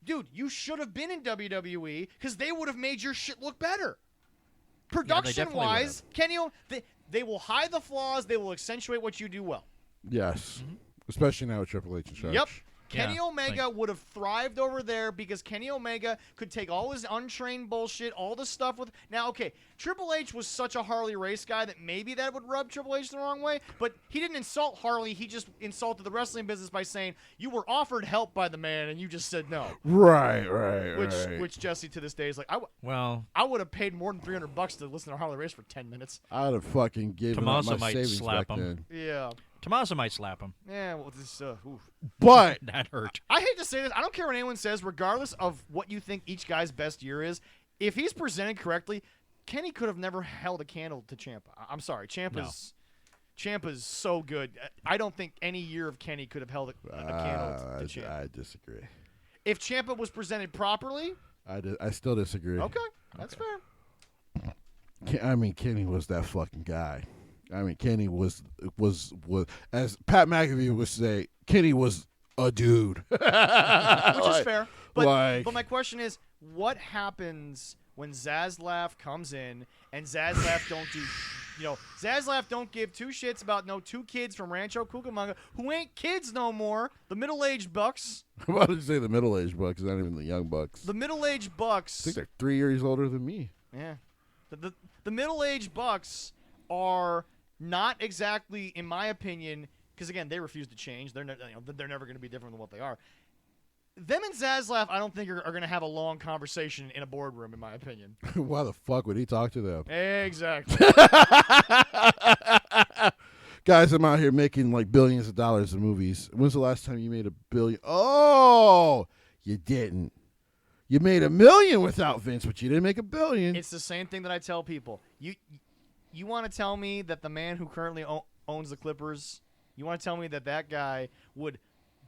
Speaker 1: dude, you should have been in WWE because they would have made your shit look better. Production-wise, Kenny, they will hide the flaws. They will accentuate what you do well.
Speaker 3: Yes. Especially now with Triple H in charge.
Speaker 1: Yep. Kenny
Speaker 2: Yeah,
Speaker 1: Omega would have thrived over there because Kenny Omega could take all his untrained bullshit, all the stuff with... Now, okay, Triple H was such a Harley Race guy that maybe that would rub Triple H the wrong way, but he didn't insult Harley. He just insulted the wrestling business by saying, you were offered help by the man, and you just said no.
Speaker 3: Right.
Speaker 1: Which Jesse, to this day, is like,
Speaker 2: well,
Speaker 1: I would have paid more than $300 to listen to Harley Race for 10 minutes.
Speaker 3: I'd have fucking given up
Speaker 2: Tommaso
Speaker 3: my
Speaker 2: might
Speaker 3: savings
Speaker 2: slap
Speaker 3: back
Speaker 2: him.
Speaker 3: then.
Speaker 1: Yeah.
Speaker 2: Tommaso might slap him.
Speaker 1: Yeah, well, this... oof.
Speaker 3: But...
Speaker 2: That hurt.
Speaker 1: I hate to say this. I don't care what anyone says, regardless of what you think each guy's best year is. If he's presented correctly, Kenny could have never held a candle to Ciampa. I'm sorry. Ciampa's Ciampa's so good. I don't think any year of Kenny could have held a candle to Ciampa.
Speaker 3: I disagree.
Speaker 1: If Ciampa was presented properly,
Speaker 3: I still disagree.
Speaker 1: okay, that's fair.
Speaker 3: I mean, Kenny was that fucking guy. I mean, Kenny was as Pat McAfee would say, Kenny was a dude.
Speaker 1: Which is fair. But
Speaker 3: like-
Speaker 1: my question is, what happens when Zaslav comes in and Zaslav don't give two shits about no two kids from Rancho Cucamonga who ain't kids no more, the middle-aged bucks.
Speaker 3: Why did you say the middle-aged bucks? Not even the young bucks.
Speaker 1: The middle-aged bucks.
Speaker 3: I think they're 3 years older than me.
Speaker 1: Yeah. The middle-aged bucks are not exactly, in my opinion, because again, they refuse to change. They're never going to be different than what they are. Them and Zaslav, I don't think are going to have a long conversation in a boardroom, in my opinion.
Speaker 3: Why the fuck would he talk to them?
Speaker 1: Exactly.
Speaker 3: Guys, I'm out here making like billions of dollars in movies. When's the last time you made $1 billion? Oh, you didn't. You made $1 million without Vince, but you didn't make $1 billion.
Speaker 1: It's the same thing that I tell people. You want to tell me that the man who currently owns the Clippers, you want to tell me that guy would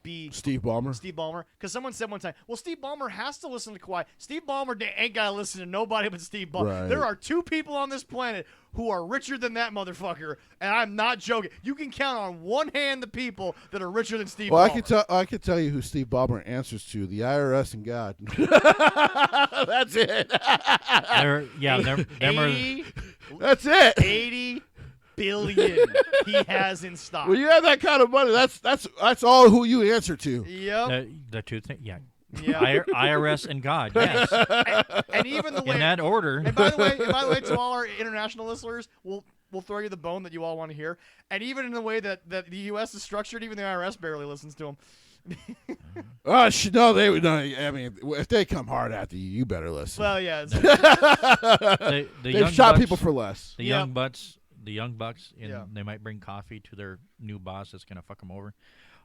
Speaker 1: be
Speaker 3: Steve Ballmer.
Speaker 1: Steve Ballmer? Because someone said one time, well, Steve Ballmer has to listen to Kawhi. Steve Ballmer ain't got to listen to nobody but Steve Ballmer.
Speaker 3: Right.
Speaker 1: There are two people on this planet who are richer than that motherfucker, and I'm not joking. You can count on one hand the people that are richer than Steve Ballmer.
Speaker 3: I can tell you who Steve Ballmer answers to: the IRS and God. That's it. That's it.
Speaker 1: 80 billion he has in stock.
Speaker 3: When you have that kind of money, that's all who you answer to.
Speaker 1: Yep.
Speaker 2: The two things, yeah.
Speaker 1: Yeah.
Speaker 2: IRS and God, yes.
Speaker 1: And even the way
Speaker 2: in that order.
Speaker 1: And by the way, to all our international listeners, we'll throw you the bone that you all want to hear. And even in the way that the U.S. is structured, even the IRS barely listens to them.
Speaker 3: No, they would. No, I mean, if they come hard after you, you better listen.
Speaker 1: Well, yeah.
Speaker 3: They've shot people for less.
Speaker 2: The young bucks, they might bring coffee to their new boss that's gonna fuck them over.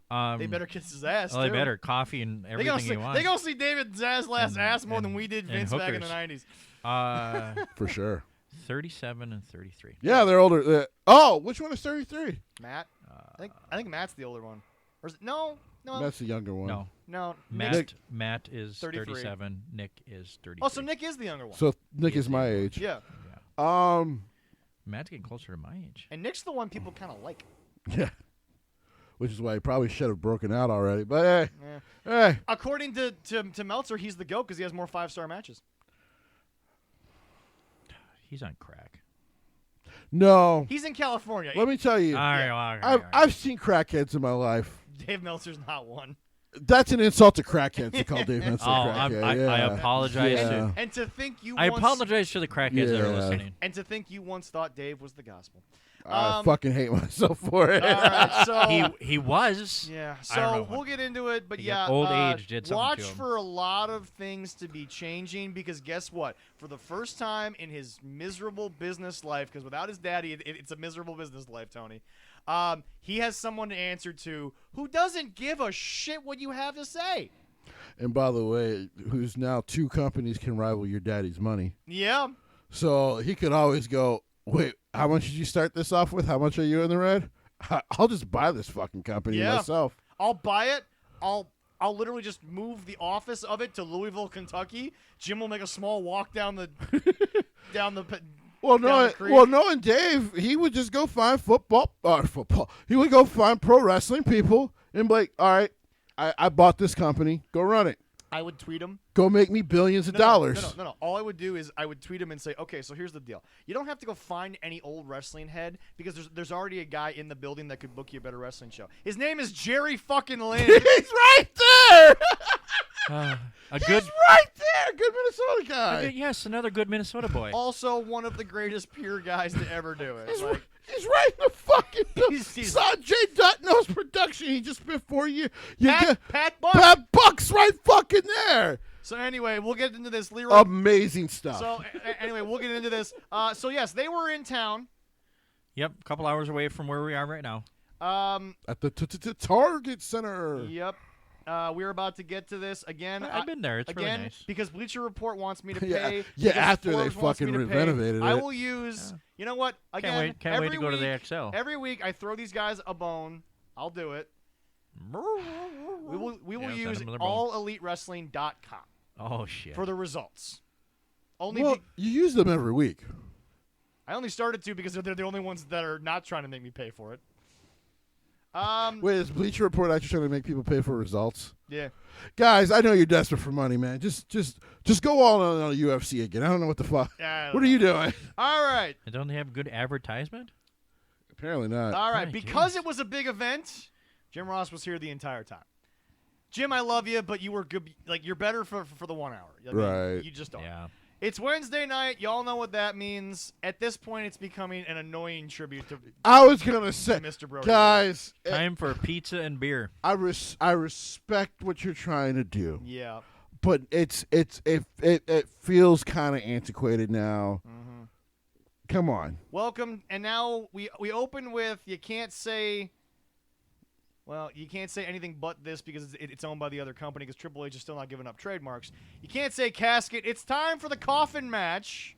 Speaker 1: They better kiss his ass.
Speaker 2: Oh,
Speaker 1: too.
Speaker 2: they better coffee and everything he wants.
Speaker 1: They gonna see David Zaslav's ass more than we did Vince back in the 90s.
Speaker 3: For sure.
Speaker 2: 37 and 33.
Speaker 3: Yeah, they're older. Which one is 33?
Speaker 1: Matt. I think Matt's the older one. Or is it, no.
Speaker 3: That's the younger one.
Speaker 1: No.
Speaker 2: Matt is
Speaker 1: 33.
Speaker 2: 37. Nick is 33.
Speaker 1: Oh, so Nick is the younger one.
Speaker 3: So Nick is my age.
Speaker 1: Yeah.
Speaker 2: Matt's getting closer to my age.
Speaker 1: And Nick's the one people kind of like.
Speaker 3: Yeah. Which is why he probably should have broken out already. But hey.
Speaker 1: According to Meltzer, he's the GOAT because he has more 5-star matches.
Speaker 2: He's on crack.
Speaker 3: No.
Speaker 1: He's in California.
Speaker 3: Let me tell you.
Speaker 2: All right.
Speaker 3: I've seen crackheads in my life.
Speaker 1: Dave Meltzer's not one.
Speaker 3: That's an insult to crackheads to call Dave Meltzer crackhead.
Speaker 2: I apologize.
Speaker 3: Yeah.
Speaker 1: And to think you
Speaker 2: I
Speaker 1: once,
Speaker 2: apologize to the crackheads that are
Speaker 3: Yeah.
Speaker 2: listening.
Speaker 1: And to think you once thought Dave was the gospel.
Speaker 3: I fucking hate myself for it.
Speaker 1: All right, so
Speaker 2: He was.
Speaker 1: yeah,
Speaker 2: I don't know
Speaker 1: so we'll get into it, but
Speaker 2: He
Speaker 1: yeah,
Speaker 2: got old age did something
Speaker 1: watch
Speaker 2: to him.
Speaker 1: for a lot of things to be changing because guess what? For the first time in his miserable business life, because without his daddy, it's a miserable business life, Tony. He has someone to answer to who doesn't give a shit what you have to say.
Speaker 3: And by the way, who's now 2 companies can rival your daddy's money.
Speaker 1: Yeah.
Speaker 3: So he could always go, wait, how much did you start this off with? How much are you in the red? I'll just buy this fucking company myself.
Speaker 1: I'll buy it. I'll literally just move the office of it to Louisville, Kentucky. Jim will make a small walk down the
Speaker 3: Well,
Speaker 1: down the creek.
Speaker 3: knowing Dave, he would just go find football. He would go find pro wrestling people and be like, all right, I bought this company. Go run it.
Speaker 1: I would tweet him.
Speaker 3: Go make me billions of dollars.
Speaker 1: No. All I would do is I would tweet him and say, okay, so here's the deal. You don't have to go find any old wrestling head because there's already a guy in the building that could book you a better wrestling show. His name is Jerry fucking Lynn.
Speaker 3: He's right there.
Speaker 2: He's
Speaker 3: right there. Good Minnesota guy.
Speaker 2: Yes, another good Minnesota boy.
Speaker 1: Also one of the greatest pure guys to ever do it. Like,
Speaker 3: He's right in the fucking building.
Speaker 1: He's-
Speaker 3: Jay Dutton's production. He just spent 4 years.
Speaker 1: Pat Buck.
Speaker 3: Pat Buck's right fucking there.
Speaker 1: So anyway, we'll get into this. Leroy.
Speaker 3: Amazing stuff.
Speaker 1: So anyway, we'll get into this. So yes, they were in town.
Speaker 2: Yep, a couple hours away from where we are right now.
Speaker 3: At the Target Center.
Speaker 1: Yep. We're about to get to this again.
Speaker 2: I've been there. It's
Speaker 1: again,
Speaker 2: really nice.
Speaker 1: because Bleacher Report wants me to
Speaker 3: Yeah.
Speaker 1: pay.
Speaker 3: Yeah,
Speaker 1: because
Speaker 3: after they
Speaker 1: Forbes wants me
Speaker 3: fucking
Speaker 1: to pay.
Speaker 3: renovated
Speaker 1: I
Speaker 3: it.
Speaker 1: will use. You know what? Again,
Speaker 2: Can't wait to go to
Speaker 1: week,
Speaker 2: the XL.
Speaker 1: Every week I throw these guys a bone. I'll do it. We will use allelitewrestling.com
Speaker 2: Oh shit.
Speaker 1: for the results. Only
Speaker 3: Well, you use them every week.
Speaker 1: I only started to because they're the only ones that are not trying to make me pay for it.
Speaker 3: Wait, is Bleacher Report actually trying to make people pay for results?
Speaker 1: Yeah.
Speaker 3: Guys, I know you're desperate for money, man. Just go all on UFC again. I don't know what the fuck. What are you doing?
Speaker 1: All right.
Speaker 2: And don't they have good advertisement?
Speaker 3: Apparently not.
Speaker 1: All right.
Speaker 2: Oh,
Speaker 1: Because
Speaker 2: geez.
Speaker 1: it was a big event, Jim Ross was here the entire time. Jim, I love you, but you were good. Like, you're better for the 1 hour. I mean,
Speaker 3: Right.
Speaker 1: You just don't.
Speaker 2: Yeah.
Speaker 1: It's Wednesday night. Y'all know what that means. At this point, it's becoming an annoying tribute to
Speaker 3: I was gonna say,
Speaker 1: Mr. Brody.
Speaker 3: guys,
Speaker 2: Time for pizza and beer.
Speaker 3: I respect what you're trying to do,
Speaker 1: Yeah.
Speaker 3: but it feels kind of antiquated now.
Speaker 1: Mm-hmm.
Speaker 3: Come on.
Speaker 1: Welcome, and now we open with you can't say anything but this because it's owned by the other company because Triple H is still not giving up trademarks. You can't say casket. It's time for the coffin match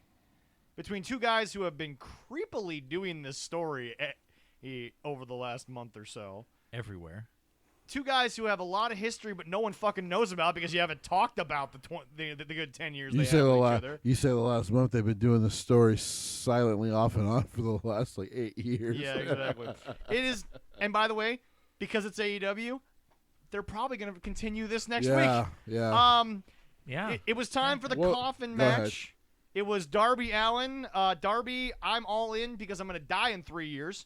Speaker 1: between two guys who have been creepily doing this story over the last month or so.
Speaker 2: Everywhere.
Speaker 1: Two guys who have a lot of history but no one fucking knows about because you haven't talked about the good 10 years they have with each other.
Speaker 3: You say the last month they've been doing this story silently off and on for the last 8 years.
Speaker 1: Yeah, exactly. It is, and by the way, because it's AEW, they're probably going to continue this next week.
Speaker 3: Yeah.
Speaker 2: Yeah.
Speaker 1: It was time for the
Speaker 3: Well,
Speaker 1: coffin
Speaker 3: go ahead.
Speaker 1: match. It was Darby Allin. Darby, I'm all in because I'm going to die in 3 years.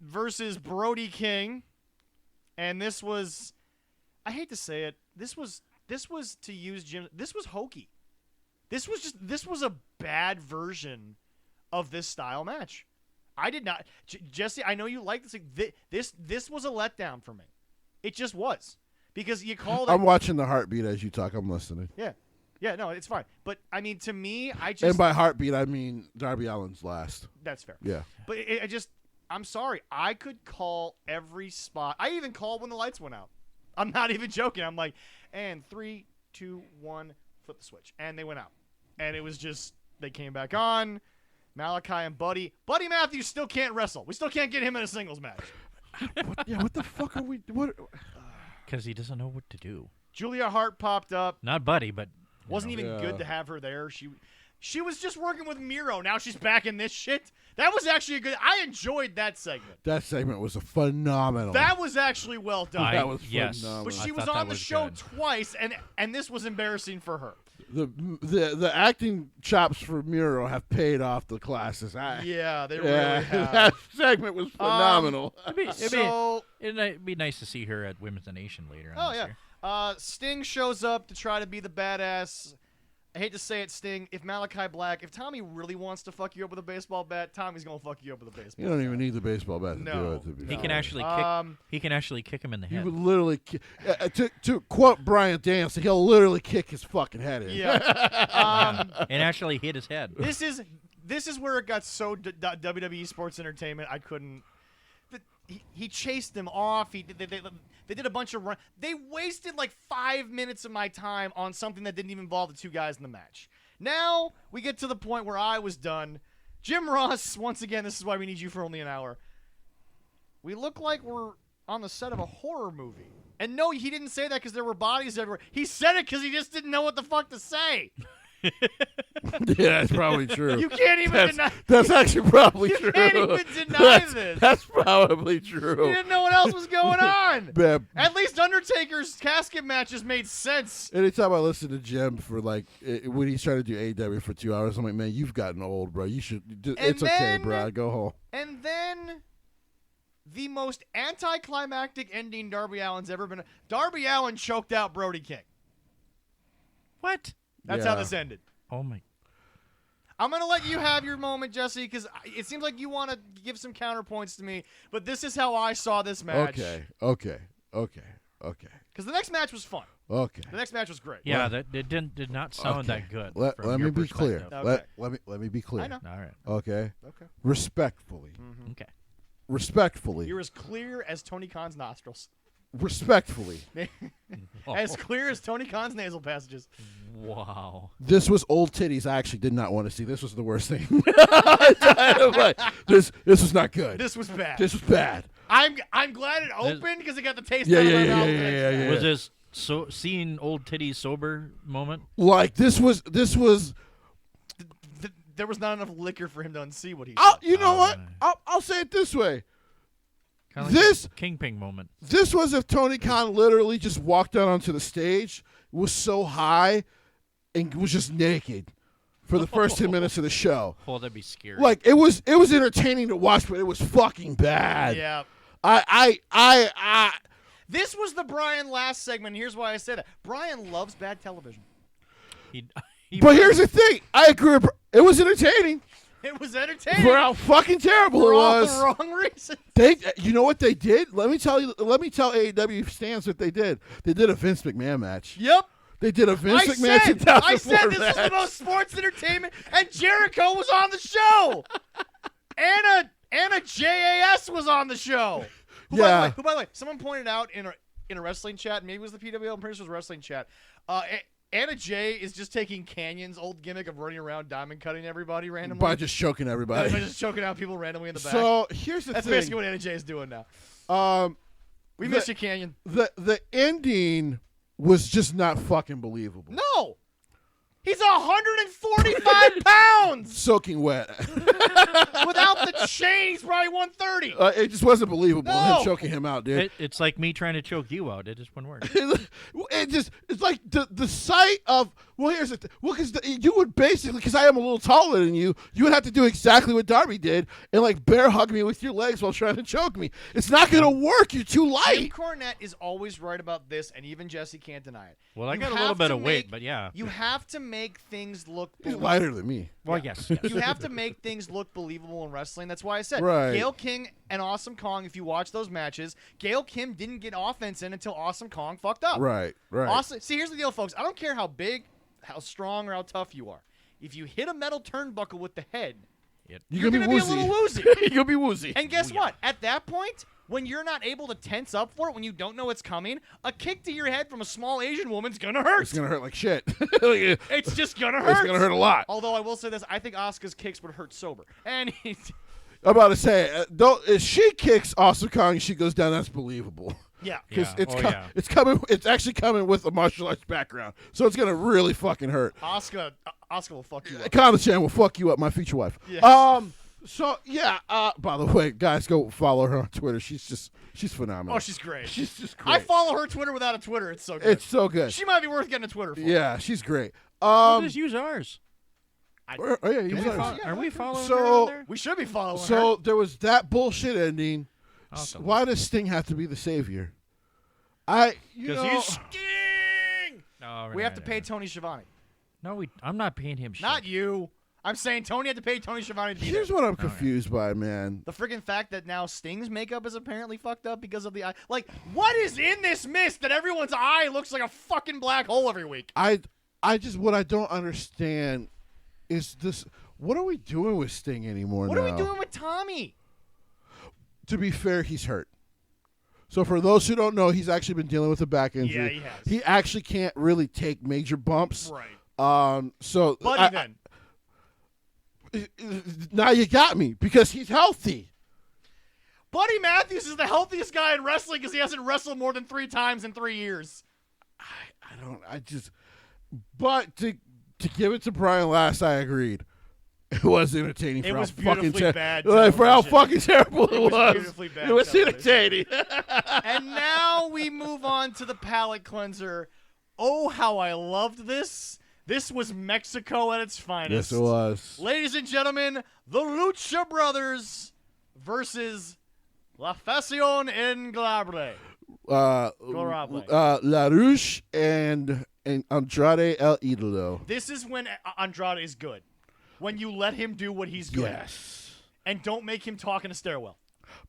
Speaker 1: Versus Brody King. And this was, I hate to say it, this was to use Jim, this was hokey. This was a bad version of this style match. I did not, Jesse, I know you like this. This was a letdown for me. It just was. Because you called it.
Speaker 3: I'm watching the heartbeat as you talk. I'm listening.
Speaker 1: Yeah. Yeah, no, it's fine. But, I mean, to me,
Speaker 3: And by heartbeat, I mean Darby Allin's last.
Speaker 1: That's fair.
Speaker 3: Yeah.
Speaker 1: But I'm sorry. I could call every spot. I even called when the lights went out. I'm not even joking. I'm like, and 3, 2, 1, flip the switch. And they went out. And it was just, they came back on. Malachi and Buddy. Buddy Matthews still can't wrestle. We still can't get him in a singles match.
Speaker 3: What the fuck are we? What?
Speaker 2: Because he doesn't know what to do.
Speaker 1: Julia Hart popped up.
Speaker 2: Not Buddy, but
Speaker 1: Wasn't even good to have her there. She was just working with Miro. Now she's back in this shit. That was actually a good. I enjoyed that segment.
Speaker 3: That segment was a phenomenal.
Speaker 1: That was actually well done.
Speaker 3: That was
Speaker 2: yes.
Speaker 3: phenomenal.
Speaker 1: But she
Speaker 2: I
Speaker 1: was
Speaker 2: thought that
Speaker 1: on the
Speaker 2: was
Speaker 1: show
Speaker 2: good.
Speaker 1: twice, and this was embarrassing for her.
Speaker 3: The acting chops for Miro have paid off the classes.
Speaker 1: Yeah, they really have.
Speaker 3: That segment was phenomenal.
Speaker 2: It'd be nice to see her at Women's Nation later on
Speaker 1: Oh
Speaker 2: this
Speaker 1: yeah.
Speaker 2: year.
Speaker 1: Sting shows up to try to be the badass. I hate to say it, Sting. If Tommy really wants to fuck you up with a baseball bat, Tommy's gonna fuck you up with a baseball.
Speaker 3: You don't
Speaker 1: bat.
Speaker 3: even need the baseball bat to
Speaker 1: No.
Speaker 3: do it. To be
Speaker 2: He can
Speaker 3: fair.
Speaker 2: actually kick. He can actually kick him in the
Speaker 3: You
Speaker 2: head.
Speaker 3: would literally to quote Brian Danielson, he'll literally kick his fucking head in.
Speaker 1: Yeah.
Speaker 2: And actually hit his head.
Speaker 1: This is where it got so WWE Sports Entertainment. I couldn't. He chased him off. They did a bunch of run. They wasted like 5 minutes of my time on something that didn't even involve the two guys in the match. Now we get to the point where I was done. Jim Ross, once again, this is why we need you for only an hour. We look like we're on the set of a horror movie. And no, he didn't say that because there were bodies everywhere. He said it because he just didn't know what the fuck to say.
Speaker 3: Yeah, that's probably true.
Speaker 1: You can't even deny.
Speaker 3: That's actually probably true.
Speaker 1: You can't even deny this.
Speaker 3: That's probably
Speaker 1: You
Speaker 3: true.
Speaker 1: didn't know what else was going on.
Speaker 3: Man,
Speaker 1: At least Undertaker's casket matches made sense.
Speaker 3: anytime I listen to Jim for when he's trying to do AEW for 2 hours, I'm like, man, you've gotten old, bro. You should. It's okay,
Speaker 1: then-
Speaker 3: bro. Go home.
Speaker 1: And then the most anticlimactic ending Darby Allin's ever been. Darby Allin choked out Brody King.
Speaker 2: What?
Speaker 1: That's
Speaker 3: Yeah.
Speaker 1: how this ended.
Speaker 2: Oh my.
Speaker 1: I'm going to let you have your moment, Jesse, because it seems like you want to give some counterpoints to me, but this is how I saw this match.
Speaker 3: Okay.
Speaker 1: Because the next match was fun.
Speaker 3: Okay.
Speaker 1: The next match was great.
Speaker 2: Yeah, that it did not sound
Speaker 3: Okay.
Speaker 2: that good.
Speaker 3: Let
Speaker 2: from
Speaker 3: me
Speaker 2: your
Speaker 3: be clear.
Speaker 2: perspective.
Speaker 1: Okay.
Speaker 3: Let me be clear.
Speaker 1: I know.
Speaker 2: All right.
Speaker 3: Okay.
Speaker 1: Okay.
Speaker 3: Respectfully.
Speaker 2: Okay.
Speaker 3: Respectfully.
Speaker 1: You're as clear as Tony Khan's nostrils.
Speaker 3: respectfully,
Speaker 1: As clear as Tony Khan's nasal passages.
Speaker 2: Wow.
Speaker 3: this was old titties I actually did not want to see. This was the worst thing. Like, this was not good.
Speaker 1: This was bad.
Speaker 3: This was bad.
Speaker 1: I'm glad it opened because it got the taste
Speaker 3: Yeah,
Speaker 1: out of
Speaker 3: yeah,
Speaker 1: my
Speaker 3: yeah,
Speaker 1: mouth.
Speaker 3: yeah, yeah.
Speaker 2: Was this seeing old titties sober moment?
Speaker 3: Like this was.
Speaker 1: There was not enough liquor for him to unsee what he
Speaker 3: I'll,
Speaker 1: said.
Speaker 3: you know what? I'll say it this way.
Speaker 2: Kind of
Speaker 3: This-
Speaker 2: like a Kingpin moment.
Speaker 3: This was if Tony Khan literally just walked out onto the stage, was so high, and was just naked for the first 10 minutes of the show.
Speaker 2: Oh, that'd be scary.
Speaker 3: Like it was entertaining to watch, but it was fucking bad.
Speaker 1: Yeah.
Speaker 3: I
Speaker 1: This was the Brian last segment. Here's why I said it. Brian loves bad television.
Speaker 2: He
Speaker 3: but here's the thing. I agree. It was entertaining
Speaker 1: It was entertaining.
Speaker 3: for how fucking terrible
Speaker 1: for
Speaker 3: it
Speaker 1: all
Speaker 3: was.
Speaker 1: the wrong reasons.
Speaker 3: You know what they did? Let me tell AEW stands what they did. They did a Vince McMahon match.
Speaker 1: Yep.
Speaker 3: They did a Vince McMahon
Speaker 1: I
Speaker 3: 2004
Speaker 1: said this
Speaker 3: match.
Speaker 1: was the most sports entertainment, and Jericho was on the show. Anna JAS was on the show. Who,
Speaker 3: Yeah.
Speaker 1: by the way, someone pointed out in a wrestling chat, maybe it was the PWL, I'm pretty sure it was a wrestling chat. Anna J is just taking Canyon's old gimmick of running around diamond cutting everybody randomly.
Speaker 3: By just choking everybody.
Speaker 1: By just choking out people randomly in the back.
Speaker 3: So here's the
Speaker 1: That's
Speaker 3: thing.
Speaker 1: basically what Anna J is doing now. We
Speaker 3: The-
Speaker 1: miss you, Canyon.
Speaker 3: The ending was just not fucking believable.
Speaker 1: No! He's 145 pounds!
Speaker 3: Soaking wet.
Speaker 1: Without the chain, he's probably 130.
Speaker 3: It just wasn't believable.
Speaker 1: No.
Speaker 3: Him choking him out, dude.
Speaker 2: It's like me trying to choke you out. It just wouldn't work.
Speaker 3: It's like the sight of here's the because you would basically, because I am a little taller than you would have to do exactly what Darby did and like bear hug me with your legs while trying to choke me. It's not gonna work. You're too
Speaker 1: Jim
Speaker 3: light.
Speaker 1: Cornette is always right about this, and even Jesse can't deny it.
Speaker 2: Well, I
Speaker 1: You
Speaker 2: got a
Speaker 1: have
Speaker 2: little bit
Speaker 1: to
Speaker 2: of weight,
Speaker 1: make-
Speaker 2: but yeah.
Speaker 1: You have to make things look
Speaker 3: He's
Speaker 1: believable.
Speaker 3: lighter than me.
Speaker 2: Well, yes.
Speaker 1: You have to make things look believable in wrestling. That's why I said
Speaker 3: Right.
Speaker 1: Gail King and Awesome Kong, if you watch those matches, Gail Kim didn't get offense in until Awesome Kong fucked up.
Speaker 3: Right.
Speaker 1: Awesome. See, here's the deal, folks. I don't care how big, how strong, or how tough you are. If you hit a metal turnbuckle with the head,
Speaker 3: You're
Speaker 1: gonna
Speaker 3: be
Speaker 1: be a
Speaker 3: woozy.
Speaker 1: little woozy.
Speaker 3: You're gonna be woozy.
Speaker 1: And guess what? At that point, when you're not able to tense up for it, when you don't know it's coming, a kick to your head from a small Asian woman's gonna hurt.
Speaker 3: It's gonna hurt like shit.
Speaker 1: It's just gonna hurt.
Speaker 3: It's gonna hurt a lot.
Speaker 1: Although I will say this, I think Asuka's kicks would hurt sober. And
Speaker 3: I'm about to say, if she kicks Awesome Kong and she goes down, that's believable.
Speaker 1: yeah.
Speaker 3: Because
Speaker 2: Yeah.
Speaker 3: it's coming. It's actually coming with a martial arts background, so it's gonna really fucking hurt.
Speaker 1: Asuka will fuck you up.
Speaker 3: Kana-chan will fuck you up, my future wife.
Speaker 1: Yes.
Speaker 3: So yeah. By the way, guys, go follow her on Twitter. She's phenomenal.
Speaker 1: Oh, she's great.
Speaker 3: She's just great.
Speaker 1: I follow her Twitter without a Twitter. It's so good.
Speaker 3: It's so good.
Speaker 1: She might be worth getting a Twitter for.
Speaker 3: Yeah, she's great.
Speaker 2: We'll just use ours.
Speaker 3: Oh yeah, you
Speaker 2: Are we,
Speaker 3: said it.
Speaker 2: are we following
Speaker 3: So-
Speaker 2: her on there?
Speaker 1: We should be following
Speaker 3: So
Speaker 1: her.
Speaker 3: there was that bullshit ending.
Speaker 2: I'll have to
Speaker 3: Why does Sting have to be the savior? You
Speaker 2: Because
Speaker 3: know,
Speaker 2: he's
Speaker 1: Sting!
Speaker 2: No,
Speaker 1: We have to pay Tony Schiavone.
Speaker 2: No, I'm not paying him shit.
Speaker 1: Not you. I'm saying Tony had to pay Tony Schiavone to be
Speaker 3: here's
Speaker 1: there.
Speaker 3: what I'm confused by, man.
Speaker 1: The friggin' fact that now Sting's makeup is apparently fucked up because of the eye. Like, what is in this mist that everyone's eye looks like a fucking black hole every week?
Speaker 3: I just what I don't understand is this. What are we doing with Sting anymore
Speaker 1: What
Speaker 3: now?
Speaker 1: are we doing with Tommy?
Speaker 3: To be fair, he's hurt. So for those who don't know, he's actually been dealing with a back injury.
Speaker 1: Yeah, he has.
Speaker 3: He actually can't really take major bumps.
Speaker 1: Right.
Speaker 3: So
Speaker 1: Buddy, then.
Speaker 3: now you got me because he's healthy.
Speaker 1: Buddy Matthews is the healthiest guy in wrestling because he hasn't wrestled more than 3 times in 3 years.
Speaker 3: But to give it to Brian Last, I agreed. It was entertaining.
Speaker 1: It
Speaker 3: for
Speaker 1: was
Speaker 3: how fucking
Speaker 1: beautifully bad
Speaker 3: for how
Speaker 1: television.
Speaker 3: fucking terrible it
Speaker 1: was
Speaker 3: was.
Speaker 1: beautifully bad
Speaker 3: It was
Speaker 1: television.
Speaker 3: entertaining.
Speaker 1: And now we move on to the palate cleanser. Oh, how I loved this. This was Mexico at its finest.
Speaker 3: Yes, it was.
Speaker 1: Ladies and gentlemen, the Lucha Brothers versus La Fascion Inglabre.
Speaker 3: La Rouge and Andrade El Idolo.
Speaker 1: This is when Andrade is good. When you let him do what he's good at.
Speaker 3: Yes.
Speaker 1: And don't make him talk in a stairwell.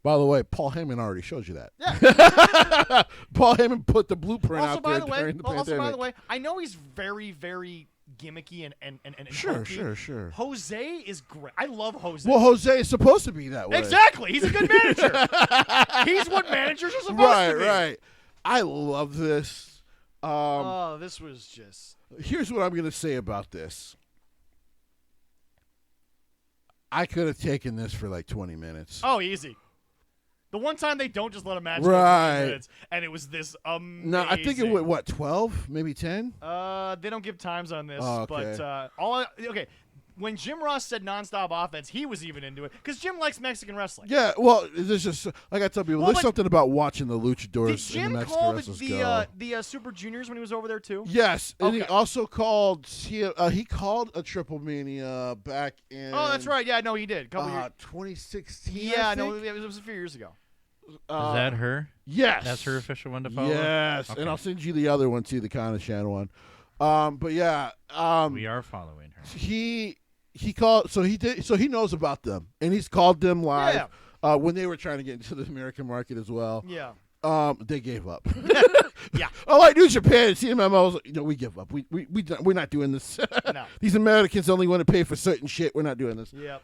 Speaker 3: By the way, Paul Heyman already showed you that.
Speaker 1: Yeah.
Speaker 3: Paul Heyman put the blueprint
Speaker 1: Also,
Speaker 3: out there
Speaker 1: by the way,
Speaker 3: during the pandemic.
Speaker 1: I know he's very, very gimmicky and
Speaker 3: Sure,
Speaker 1: hokey.
Speaker 3: sure.
Speaker 1: Jose is great. I love Jose.
Speaker 3: Well, Jose is supposed to be that way.
Speaker 1: Exactly. He's a good manager. He's what managers are supposed to be.
Speaker 3: Right. I love this.
Speaker 1: This was just.
Speaker 3: Here's what I'm going to say about this. I could have taken this for like 20 minutes.
Speaker 1: Oh, easy. The one time they don't just let a match go
Speaker 3: Right.
Speaker 1: 20 minutes, and it was this amazing.
Speaker 3: No, I think it went, what, 12? Maybe 10?
Speaker 1: They don't give times on this,
Speaker 3: Oh, okay.
Speaker 1: but okay. When Jim Ross said nonstop offense, he was even into it because Jim likes Mexican wrestling.
Speaker 3: Yeah, well, there's just, like I tell people,
Speaker 1: Well,
Speaker 3: there's
Speaker 1: but
Speaker 3: something about watching the luchadors
Speaker 1: Did Jim
Speaker 3: and the Mexican
Speaker 1: call
Speaker 3: wrestlers go.
Speaker 1: the Super Juniors when he was over there too?
Speaker 3: Yes, and he
Speaker 1: Okay.
Speaker 3: also called, he called a Triple Mania back in...
Speaker 1: Oh, that's right. Yeah, no, he did. Couple years.
Speaker 3: 2016,
Speaker 1: Yeah,
Speaker 3: I
Speaker 1: no,
Speaker 3: think?
Speaker 1: it was a few years ago.
Speaker 2: Is that her?
Speaker 3: Yes.
Speaker 2: That's her official one to follow?
Speaker 3: Yes,
Speaker 2: Okay.
Speaker 3: and I'll send you the other one too, the Kanashan one. But yeah,
Speaker 2: We are following her.
Speaker 3: he called, so he knows about them, and he's called them live
Speaker 1: Yeah.
Speaker 3: when they were trying to get into the American market as well.
Speaker 1: Yeah.
Speaker 3: They gave up.
Speaker 1: Yeah.
Speaker 3: Oh, I New Japan, CMMO, was like, we give up. We're not doing this.
Speaker 1: No.
Speaker 3: These Americans only want to pay for certain shit. We're not doing this.
Speaker 1: Yep.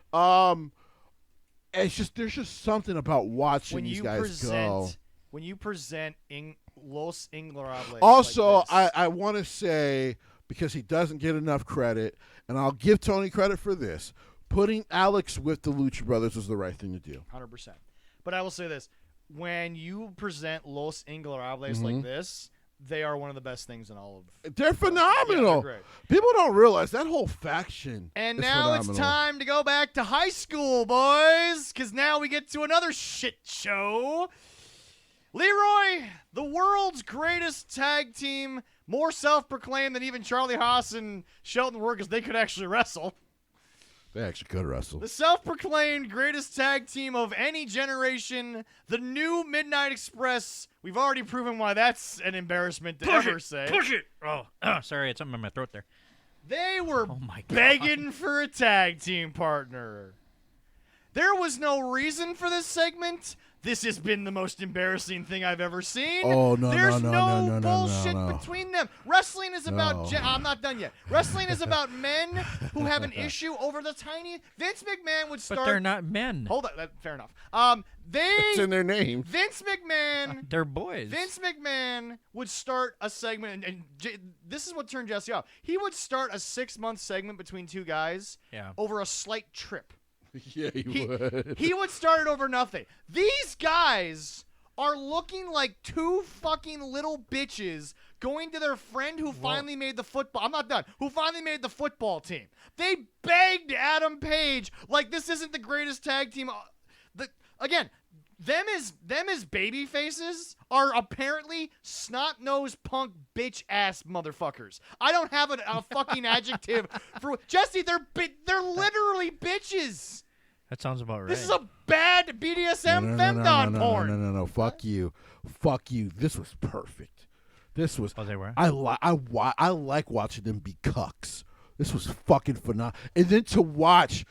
Speaker 3: It's just there's just something about watching
Speaker 1: When
Speaker 3: these
Speaker 1: you
Speaker 3: guys go.
Speaker 1: present Los Inglorables.
Speaker 3: Also,
Speaker 1: like this,
Speaker 3: I want to say, because he doesn't get enough credit, and I'll give Tony credit for this, putting Alex with the Lucha Brothers was the right thing to do.
Speaker 1: 100%. But I will say this: when you present Los Inglorables
Speaker 3: Mm-hmm.
Speaker 1: like this, they are one of the best things in all of.
Speaker 3: They're phenomenal.
Speaker 1: Yeah, they're great.
Speaker 3: People don't realize that whole faction.
Speaker 1: And
Speaker 3: is
Speaker 1: now it's
Speaker 3: phenomenal.
Speaker 1: time to go back to high school, boys, because now we get to another shit show. Leroy, the world's greatest tag team, more self-proclaimed than even Charlie Haas and Shelton were because they could actually wrestle.
Speaker 3: They actually could wrestle.
Speaker 1: The self-proclaimed greatest tag team of any generation, the new Midnight Express. We've already proven why that's an embarrassment to ever say.
Speaker 2: Push it! Oh, sorry, it's something in my throat there.
Speaker 1: They were
Speaker 2: Oh my God.
Speaker 1: begging for a tag team partner. There was no reason for this segment. This has been the most embarrassing thing I've ever seen.
Speaker 3: Oh, no,
Speaker 1: There's
Speaker 3: no,
Speaker 1: bullshit
Speaker 3: no.
Speaker 1: between them. Wrestling is about...
Speaker 3: No.
Speaker 1: I'm not done yet. Wrestling is about men who have an issue over the tiny... Vince McMahon would start...
Speaker 2: But they're not men.
Speaker 1: Hold on. Fair enough.
Speaker 3: It's in their name.
Speaker 1: Vince McMahon...
Speaker 2: They're boys.
Speaker 1: Vince McMahon would start a segment, and this is what turned Jesse off. He would start a 6-month segment between two guys
Speaker 2: Yeah.
Speaker 1: over a slight trip.
Speaker 3: Yeah, he would.
Speaker 1: He would start it over nothing. These guys are looking like two fucking little bitches going to their friend who finally made the football. I'm not done. Who finally made the football team. They begged Adam Page like this isn't the greatest tag team. Again, them as baby faces are apparently snot-nosed punk bitch-ass motherfuckers. I don't have a fucking adjective for Jesse. They're literally bitches.
Speaker 2: That sounds about right.
Speaker 1: This is a bad BDSM femdom porn.
Speaker 3: No. Fuck you. This was perfect. This was.
Speaker 2: Oh, they were?
Speaker 3: I like watching them be cucks. This was fucking phenomenal. And then to watch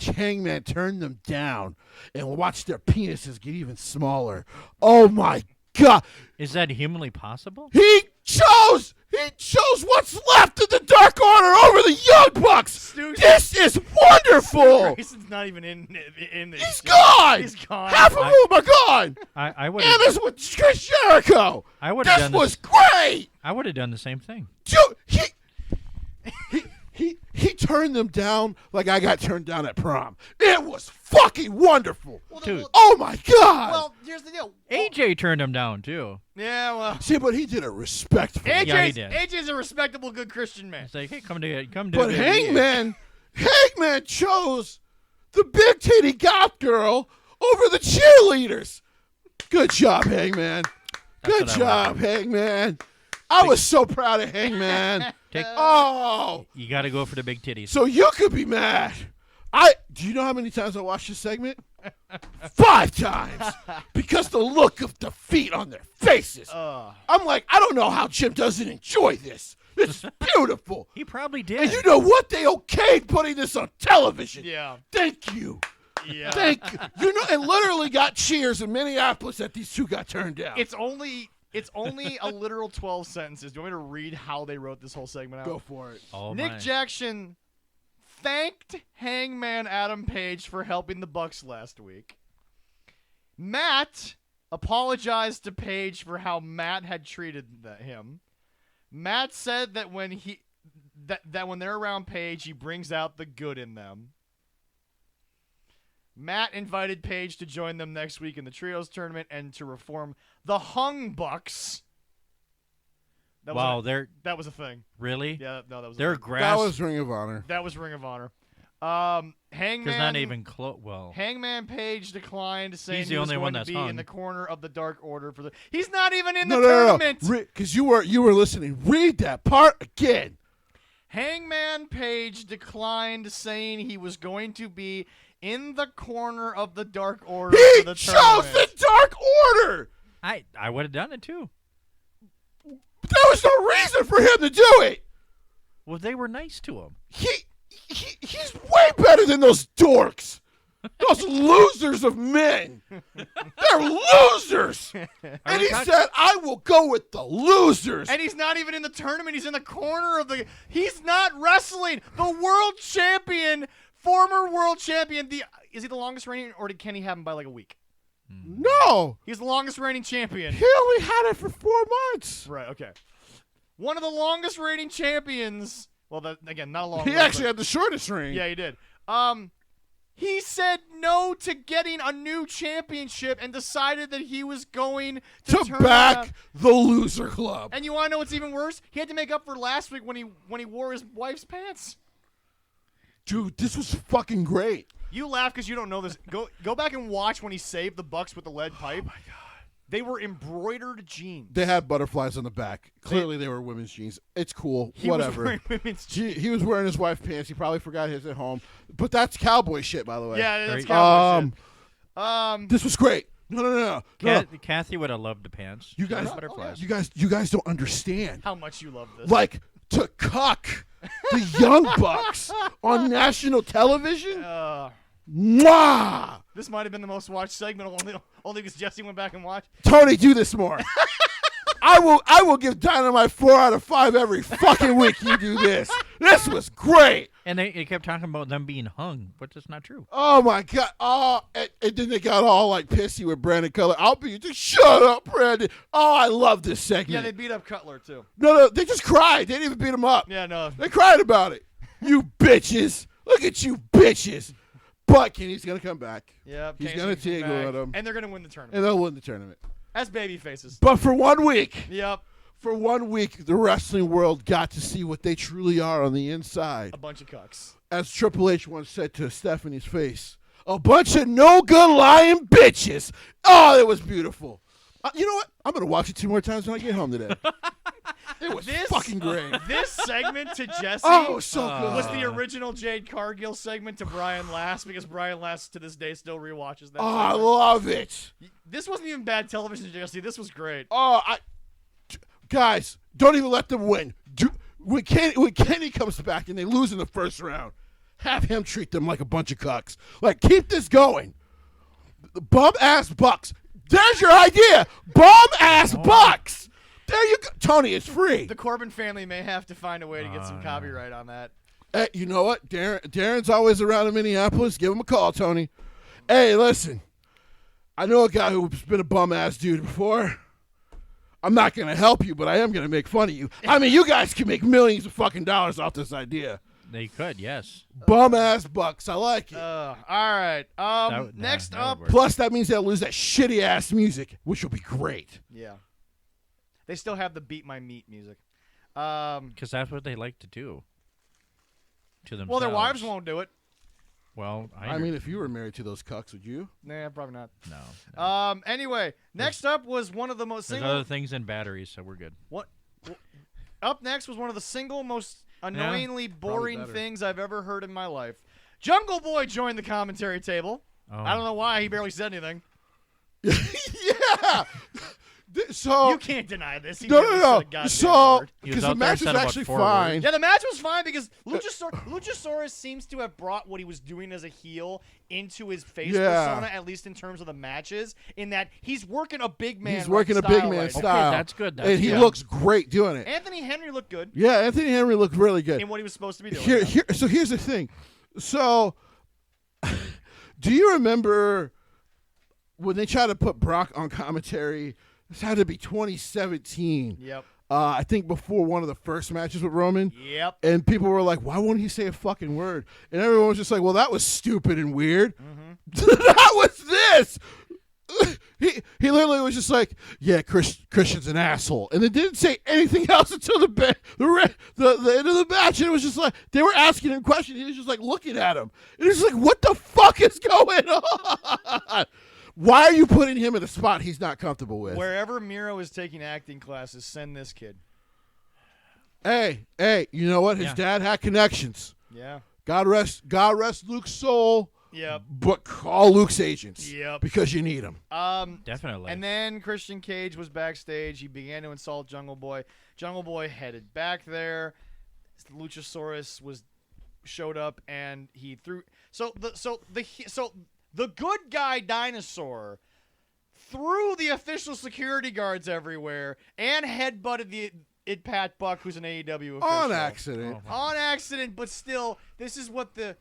Speaker 3: Hangman turn them down and watch their penises get even smaller. Oh my God.
Speaker 2: Is that humanly possible?
Speaker 3: He chose what's left of the Dark Order over the Young Bucks.
Speaker 1: Dude.
Speaker 3: This is wonderful.
Speaker 1: Grayson's not even in this.
Speaker 3: He's
Speaker 1: shit.
Speaker 3: gone.
Speaker 1: He's gone.
Speaker 3: Half of them are gone.
Speaker 2: I would
Speaker 3: And
Speaker 2: have.
Speaker 3: this was Chris Jericho.
Speaker 2: I would have
Speaker 3: This
Speaker 2: done
Speaker 3: was great.
Speaker 2: I would have done the same thing.
Speaker 3: Dude, he turned them down like I got turned down at prom. It was fucking wonderful.
Speaker 1: Well,
Speaker 2: Dude.
Speaker 3: Oh my God.
Speaker 1: well, here's the deal.
Speaker 2: AJ turned him down too.
Speaker 1: Yeah, well.
Speaker 3: See, but he did it respectfully.
Speaker 2: Yeah, he did.
Speaker 1: AJ's a respectable, good Christian man.
Speaker 2: It's like, hey, come to
Speaker 3: But Hangman chose the big titty goth girl over the cheerleaders. Good job, Hangman. Good
Speaker 2: what I
Speaker 3: job, Hangman. I was so proud of Hangman. Oh,
Speaker 2: You got to go for the big titties.
Speaker 3: so you could be mad. Do you know how many times I watched this segment? 5 times. Because the look of defeat on their faces. I'm like, I don't know how Jim doesn't enjoy this. It's beautiful.
Speaker 2: He probably did.
Speaker 3: And you know what? They okayed putting this on television.
Speaker 1: Yeah.
Speaker 3: Thank you.
Speaker 1: Yeah.
Speaker 3: Thank you. You know, and literally got cheers in Minneapolis that these two got turned down.
Speaker 1: It's only a literal 12 sentences. Do you want me to read how they wrote this whole segment out?
Speaker 3: Go for it.
Speaker 2: Oh,
Speaker 1: Nick
Speaker 2: my.
Speaker 1: Jackson thanked Hangman Adam Page for helping the Bucks last week. Matt apologized to Paige for how Matt had treated him. Matt said that when that when they're around Paige, he brings out the good in them. Matt invited Paige to join them next week in the Trios tournament and to reform the Hung Bucks. That was a thing.
Speaker 2: Really?
Speaker 1: Yeah, no, that was
Speaker 2: They're
Speaker 1: a thing.
Speaker 2: grass.
Speaker 3: That was Ring of Honor.
Speaker 1: That was Ring of Honor. Hangman.
Speaker 2: Because not even close. Well,
Speaker 1: Hangman Page declined, saying
Speaker 2: He's the
Speaker 1: he was
Speaker 2: only
Speaker 1: going
Speaker 2: one
Speaker 1: to
Speaker 2: that's
Speaker 1: be
Speaker 2: hung.
Speaker 1: in the corner of the Dark Order for the. He's not even in the
Speaker 3: No,
Speaker 1: tournament.
Speaker 3: Because you were listening. Read that part again.
Speaker 1: Hangman Page declined, saying he was going to be in the corner of the Dark Order
Speaker 3: He
Speaker 1: for the
Speaker 3: chose
Speaker 1: tournament.
Speaker 3: the Dark Order.
Speaker 2: I would have done it too.
Speaker 3: There was no reason for him to do it.
Speaker 2: Well, they were nice to him.
Speaker 3: He's way better than those dorks. Those losers of men. They're losers. And he said, I will go with the losers.
Speaker 1: And he's not even in the tournament. He's in the corner of the. He's not wrestling. The world champion, former world champion. Is he the longest reigning, or can he have him by like a week?
Speaker 3: No.
Speaker 1: He's the longest reigning champion.
Speaker 3: He only had it for 4 months.
Speaker 1: Right. Okay. One of the longest reigning champions. Well, again, not a long.
Speaker 3: He actually had the shortest reign.
Speaker 1: Yeah, he did. He said no to getting a new championship and decided that he was going to turn
Speaker 3: back
Speaker 1: around.
Speaker 3: the loser club.
Speaker 1: And you want to know what's even worse? He had to make up for last week when he wore his wife's pants.
Speaker 3: Dude, this was fucking great.
Speaker 1: You laugh because you don't know this. Go back and watch when he saved the Bucks with the lead pipe.
Speaker 3: Oh my god.
Speaker 1: They were embroidered jeans.
Speaker 3: They had butterflies on the back. Clearly, they were women's jeans. It's cool.
Speaker 1: He
Speaker 3: Whatever.
Speaker 1: was wearing women's jeans.
Speaker 3: He was wearing his wife's pants. He probably forgot his at home. But that's cowboy shit, by the way.
Speaker 1: Yeah, that's
Speaker 2: Great.
Speaker 1: cowboy shit.
Speaker 3: This was great. No.
Speaker 2: Kathy would have loved the pants.
Speaker 3: You
Speaker 2: She
Speaker 3: guys,
Speaker 2: likes butterflies.
Speaker 3: you guys don't understand.
Speaker 1: How much you love this.
Speaker 3: Like to cuck the Young Bucks on national television. Mwah!
Speaker 1: This might have been the most watched segment, only because Jesse went back and watched.
Speaker 3: Tony, do this more. I will give Dynamite 4 out of 5 every fucking week you do this. This was great.
Speaker 2: And they kept talking about them being hung, but that's not true.
Speaker 3: Oh my god. Oh, and then they got all like pissy with Brandon Cutler. Just shut up, Brandon. Oh, I love this segment.
Speaker 1: Yeah, they beat up Cutler too.
Speaker 3: No, they just cried. They didn't even beat him up.
Speaker 1: Yeah, no.
Speaker 3: They cried about it. You bitches. Look at you bitches. But Kenny's going to come back.
Speaker 1: Yeah,
Speaker 3: he's going to take with him.
Speaker 1: and they're going to win the tournament.
Speaker 3: And they'll win the tournament.
Speaker 1: As baby faces.
Speaker 3: But for 1 week.
Speaker 1: Yep.
Speaker 3: For 1 week, the wrestling world got to see what they truly are on the inside.
Speaker 1: A bunch of cucks.
Speaker 3: As Triple H once said to Stephanie's face, a bunch of no good lying bitches. Oh, it was beautiful. You know what? I'm going to watch it 2 more times when I get home today. It was fucking great.
Speaker 1: This segment to Jesse
Speaker 3: so good.
Speaker 1: was the original Jade Cargill segment to Brian Last, because Brian Last to this day still rewatches that.
Speaker 3: I
Speaker 1: segment.
Speaker 3: love it.
Speaker 1: This wasn't even bad television, Jesse. This was great.
Speaker 3: Guys, don't even let them win. When Kenny comes back and they lose in the first round, have him treat them like a bunch of cucks. Like, keep this going. Bum-ass Bucks. There's your idea. Bum-ass Bucks. There you go. Tony, it's free.
Speaker 1: The Corbin family may have to find a way to get some copyright on that.
Speaker 3: Hey, you know what? Darren's always around in Minneapolis. Give him a call, Tony. Hey, listen. I know a guy who's been a bum-ass dude before. I'm not going to help you, but I am going to make fun of you. I mean, you guys can make millions of fucking dollars off this idea.
Speaker 2: They could, yes.
Speaker 3: Bum-ass Bucks. I like it.
Speaker 1: All right. Next up.
Speaker 3: Plus, that means they'll lose that shitty-ass music, which will be great.
Speaker 1: Yeah. They still have the Beat My Meat music.
Speaker 2: Because that's what they like to do to themselves.
Speaker 1: Well, their wives won't do it.
Speaker 2: Well,
Speaker 3: I mean, if you were married to those cucks, would you?
Speaker 1: Nah, probably not.
Speaker 2: No.
Speaker 1: Anyway, next up was one of the most
Speaker 2: There's other things in batteries, so we're good.
Speaker 1: Up next was one of the single most annoyingly boring
Speaker 3: better.
Speaker 1: things I've ever heard in my life. Jungle Boy joined the commentary table.
Speaker 2: Oh.
Speaker 1: I don't know why. He barely said anything.
Speaker 3: Yeah. So
Speaker 1: You can't deny this. He
Speaker 3: no.
Speaker 1: barely said a goddamn
Speaker 3: So
Speaker 1: word.
Speaker 3: because the match was actually fine.
Speaker 1: Yeah, the match was fine because Luchasaurus seems to have brought what he was doing as a heel into his face persona, at least in terms of the matches, in that he's working a big man.
Speaker 3: He's working a
Speaker 1: style
Speaker 3: big man
Speaker 1: right now.
Speaker 3: style.
Speaker 2: Okay, that's good.
Speaker 3: And he looks great doing it.
Speaker 1: Anthony Henry looked good
Speaker 3: Yeah, Anthony Henry looked really good.
Speaker 1: in what he was supposed to be doing.
Speaker 3: So here's the thing. So, do you remember when they tried to put Brock on commentary, this had to be 2017.
Speaker 1: Yep.
Speaker 3: I think before one of the first matches with Roman.
Speaker 1: Yep.
Speaker 3: And people were like, why won't he say a fucking word? And everyone was just like, well, that was stupid and weird. That was this. He literally was just like, yeah, Christian's an asshole. And they didn't say anything else until the end of the match. And it was just like, they were asking him questions. He was just like looking at him. And he was like, what the fuck is going on? Why are you putting him in a spot he's not comfortable with?
Speaker 1: Wherever Miro is taking acting classes, send this kid.
Speaker 3: Hey, you know what? His dad had connections.
Speaker 1: Yeah.
Speaker 3: God rest Luke's soul.
Speaker 1: Yep.
Speaker 3: But call Luke's agents.
Speaker 1: Yep.
Speaker 3: Because you need them.
Speaker 2: Definitely.
Speaker 1: And then Christian Cage was backstage. He began to insult Jungle Boy. Jungle Boy headed back there. Luchasaurus showed up and he threw. So the good guy dinosaur threw the official security guards everywhere and headbutted Pat Buck, who's an AEW official.
Speaker 3: On accident.
Speaker 1: On accident, but still, this is what the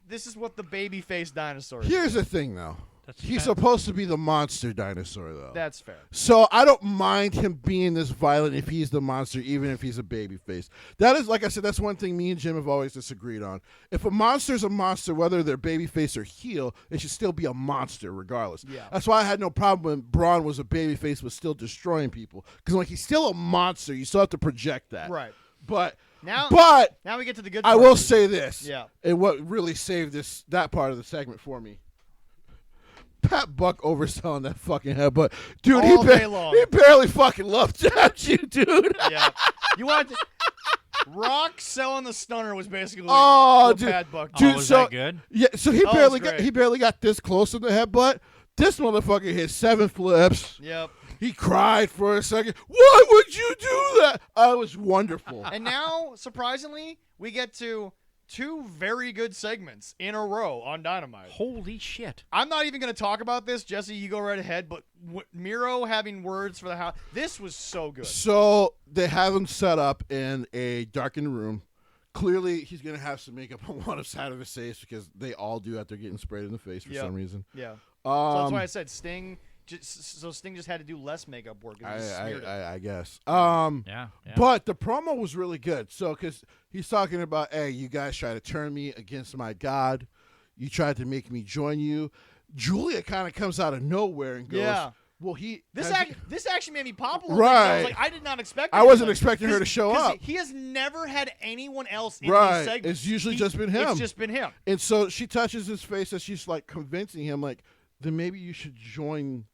Speaker 1: babyface dinosaur is.
Speaker 3: Here's the thing, though. He's supposed to be the monster dinosaur, though.
Speaker 1: That's fair.
Speaker 3: So I don't mind him being this violent if he's the monster, even if he's a babyface. That is, like I said, that's one thing me and Jim have always disagreed on. If a monster's a monster, whether they're babyface or heel, it should still be a monster regardless.
Speaker 1: Yeah.
Speaker 3: That's why I had no problem when Braun was a babyface but still destroying people. Because like he's still a monster, you still have to project that.
Speaker 1: Right.
Speaker 3: But
Speaker 1: now we get to the good
Speaker 3: I
Speaker 1: part.
Speaker 3: will say this.
Speaker 1: Yeah.
Speaker 3: And what really saved that part of the segment for me. Pat Buck overselling that fucking headbutt. Dude,
Speaker 1: All day long.
Speaker 3: He barely fucking loved at you, dude.
Speaker 1: Yeah. You want to, Rock selling the stunner was basically
Speaker 3: dude.
Speaker 1: Pat Buck.
Speaker 3: Dude,
Speaker 2: was
Speaker 3: so,
Speaker 2: that good?
Speaker 3: Yeah, so he
Speaker 1: great.
Speaker 3: barely got this close to the headbutt. This motherfucker hit 7 flips.
Speaker 1: Yep.
Speaker 3: He cried for a second. Why would you do that? It was wonderful.
Speaker 1: And now, surprisingly, we get to 2 very good segments in a row on Dynamite.
Speaker 2: Holy shit.
Speaker 1: I'm not even going to talk about this. Jesse, you go right ahead. But Miro having words for the house. This was so good.
Speaker 3: So they have him set up in a darkened room. Clearly, he's going to have some makeup on one side of his face because they all do after getting sprayed in the face for some reason.
Speaker 1: Yeah. So that's why I said Sting. So Sting just had to do less makeup work.
Speaker 3: I guess.
Speaker 2: Yeah.
Speaker 3: But the promo was really good. So, because he's talking about, hey, you guys tried to turn me against my God. You tried to make me join you. Julia kind of comes out of nowhere and goes, well,
Speaker 1: This actually made me pop a little
Speaker 3: right.
Speaker 1: bit. I was like, I did not expect.
Speaker 3: I wasn't expecting her to show up.
Speaker 1: He has never had anyone else in
Speaker 3: right.
Speaker 1: these segments.
Speaker 3: It's usually just been him.
Speaker 1: It's just been him.
Speaker 3: And so she touches his face as she's like convincing him, like, then maybe you should join.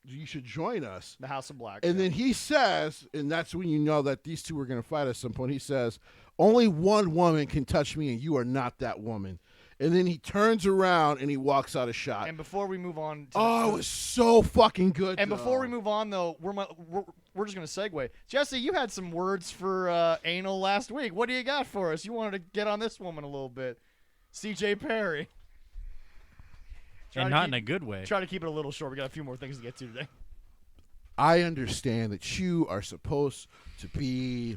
Speaker 3: You should join us.
Speaker 1: The House of Black.
Speaker 3: And then he says, and that's when you know that these two are going to fight at some point. He says, only one woman can touch me, and you are not that woman. And then he turns around and he walks out of shot.
Speaker 1: And before we move on,
Speaker 3: it was so fucking good.
Speaker 1: And before we move on, though, we're just going to segue. Jesse, you had some words for anal last week. What do you got for us? You wanted to get on this woman a little bit. C.J. Perry.
Speaker 2: And not in a good way.
Speaker 1: Try to keep it a little short. We got a few more things to get to today.
Speaker 3: I understand that you are supposed to be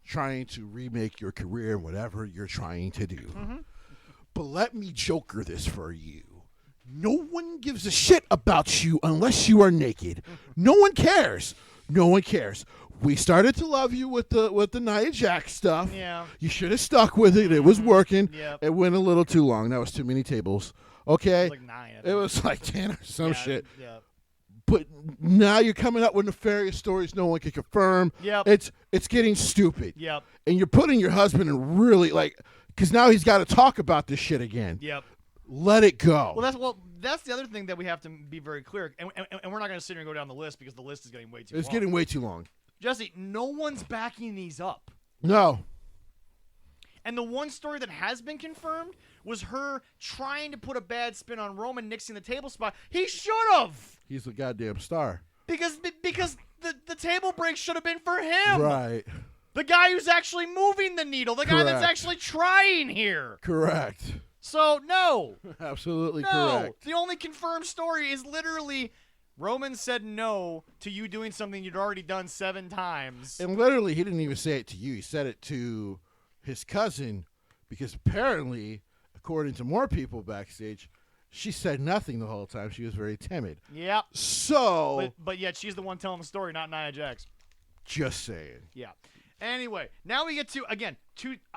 Speaker 3: trying to remake your career in whatever you're trying to do. Mm-hmm. But let me joker this for you. No one gives a shit about you unless you are naked. No one cares. No one cares. We started to love you with the Nia Jax stuff.
Speaker 1: Yeah.
Speaker 3: You should have stuck with it. It was working.
Speaker 1: Yep.
Speaker 3: It went a little too long. That was too many tables. Okay.
Speaker 1: It was like 9.
Speaker 3: It was like 10 or some shit.
Speaker 1: Yeah.
Speaker 3: But now you're coming up with nefarious stories no one can confirm.
Speaker 1: Yep.
Speaker 3: It's getting stupid.
Speaker 1: Yep.
Speaker 3: And you're putting your husband in really because now he's got to talk about this shit again.
Speaker 1: Yep.
Speaker 3: Let it go.
Speaker 1: Well, that's the other thing that we have to be very clear, and we're not going to sit here and go down the list because the list is getting way too long.
Speaker 3: It's getting way too long.
Speaker 1: Jesse, no one's backing these up.
Speaker 3: No.
Speaker 1: And the one story that has been confirmed was her trying to put a bad spin on Roman nixing the table spot. He should have.
Speaker 3: He's a goddamn star.
Speaker 1: Because the table break should have been for him.
Speaker 3: Right.
Speaker 1: The guy who's actually moving the needle. The guy that's actually trying here.
Speaker 3: Correct.
Speaker 1: So, no.
Speaker 3: Absolutely
Speaker 1: no.
Speaker 3: correct.
Speaker 1: The only confirmed story is literally Roman said no to you doing something you'd already done 7 times.
Speaker 3: And literally, he didn't even say it to you. He said it to his cousin because apparently, according to more people backstage, She said nothing the whole time. She was very timid.
Speaker 1: Yeah.
Speaker 3: So,
Speaker 1: But yet she's the one telling the story, not Nia Jax.
Speaker 3: just saying.
Speaker 1: Yeah. Anyway, now we get to, again,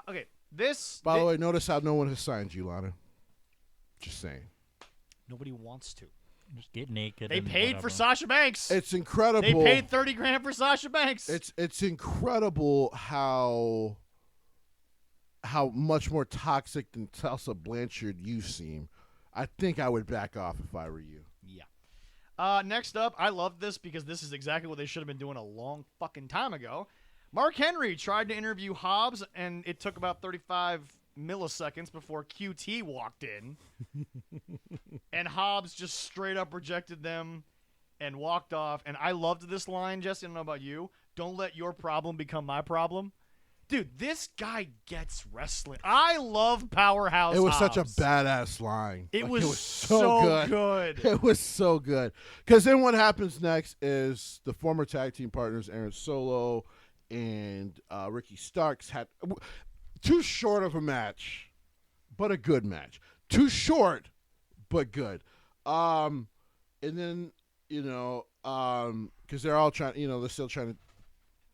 Speaker 1: okay, this.
Speaker 3: By the way, notice how no one has signed you, Lana. Just saying.
Speaker 1: Nobody wants to.
Speaker 2: Just get naked.
Speaker 1: They
Speaker 2: and
Speaker 1: paid for
Speaker 2: whatever.
Speaker 1: Sasha Banks.
Speaker 3: It's incredible.
Speaker 1: They paid $30,000 for Sasha Banks.
Speaker 3: It's incredible how much more toxic than Tulsa Blanchard you seem. I think I would back off if I were you.
Speaker 1: Yeah. Next up, I love this because this is exactly what they should have been doing a long fucking time ago. Mark Henry tried to interview Hobbs, and it took about 35 milliseconds before QT walked in. And Hobbs just straight up rejected them and walked off. And I loved this line, Jesse. I don't know about you. Don't let your problem become my problem. Dude, this guy gets wrestling. I love Powerhouse
Speaker 3: It was
Speaker 1: Hobbs.
Speaker 3: such a badass line.
Speaker 1: It
Speaker 3: Like,
Speaker 1: was so good.
Speaker 3: It was so good. Because then what happens next is the former tag team partners, Aaron Solo and Ricky Starks, had too short of a match, but a good match. Too short, but good. And then, because they're all trying, they're still trying to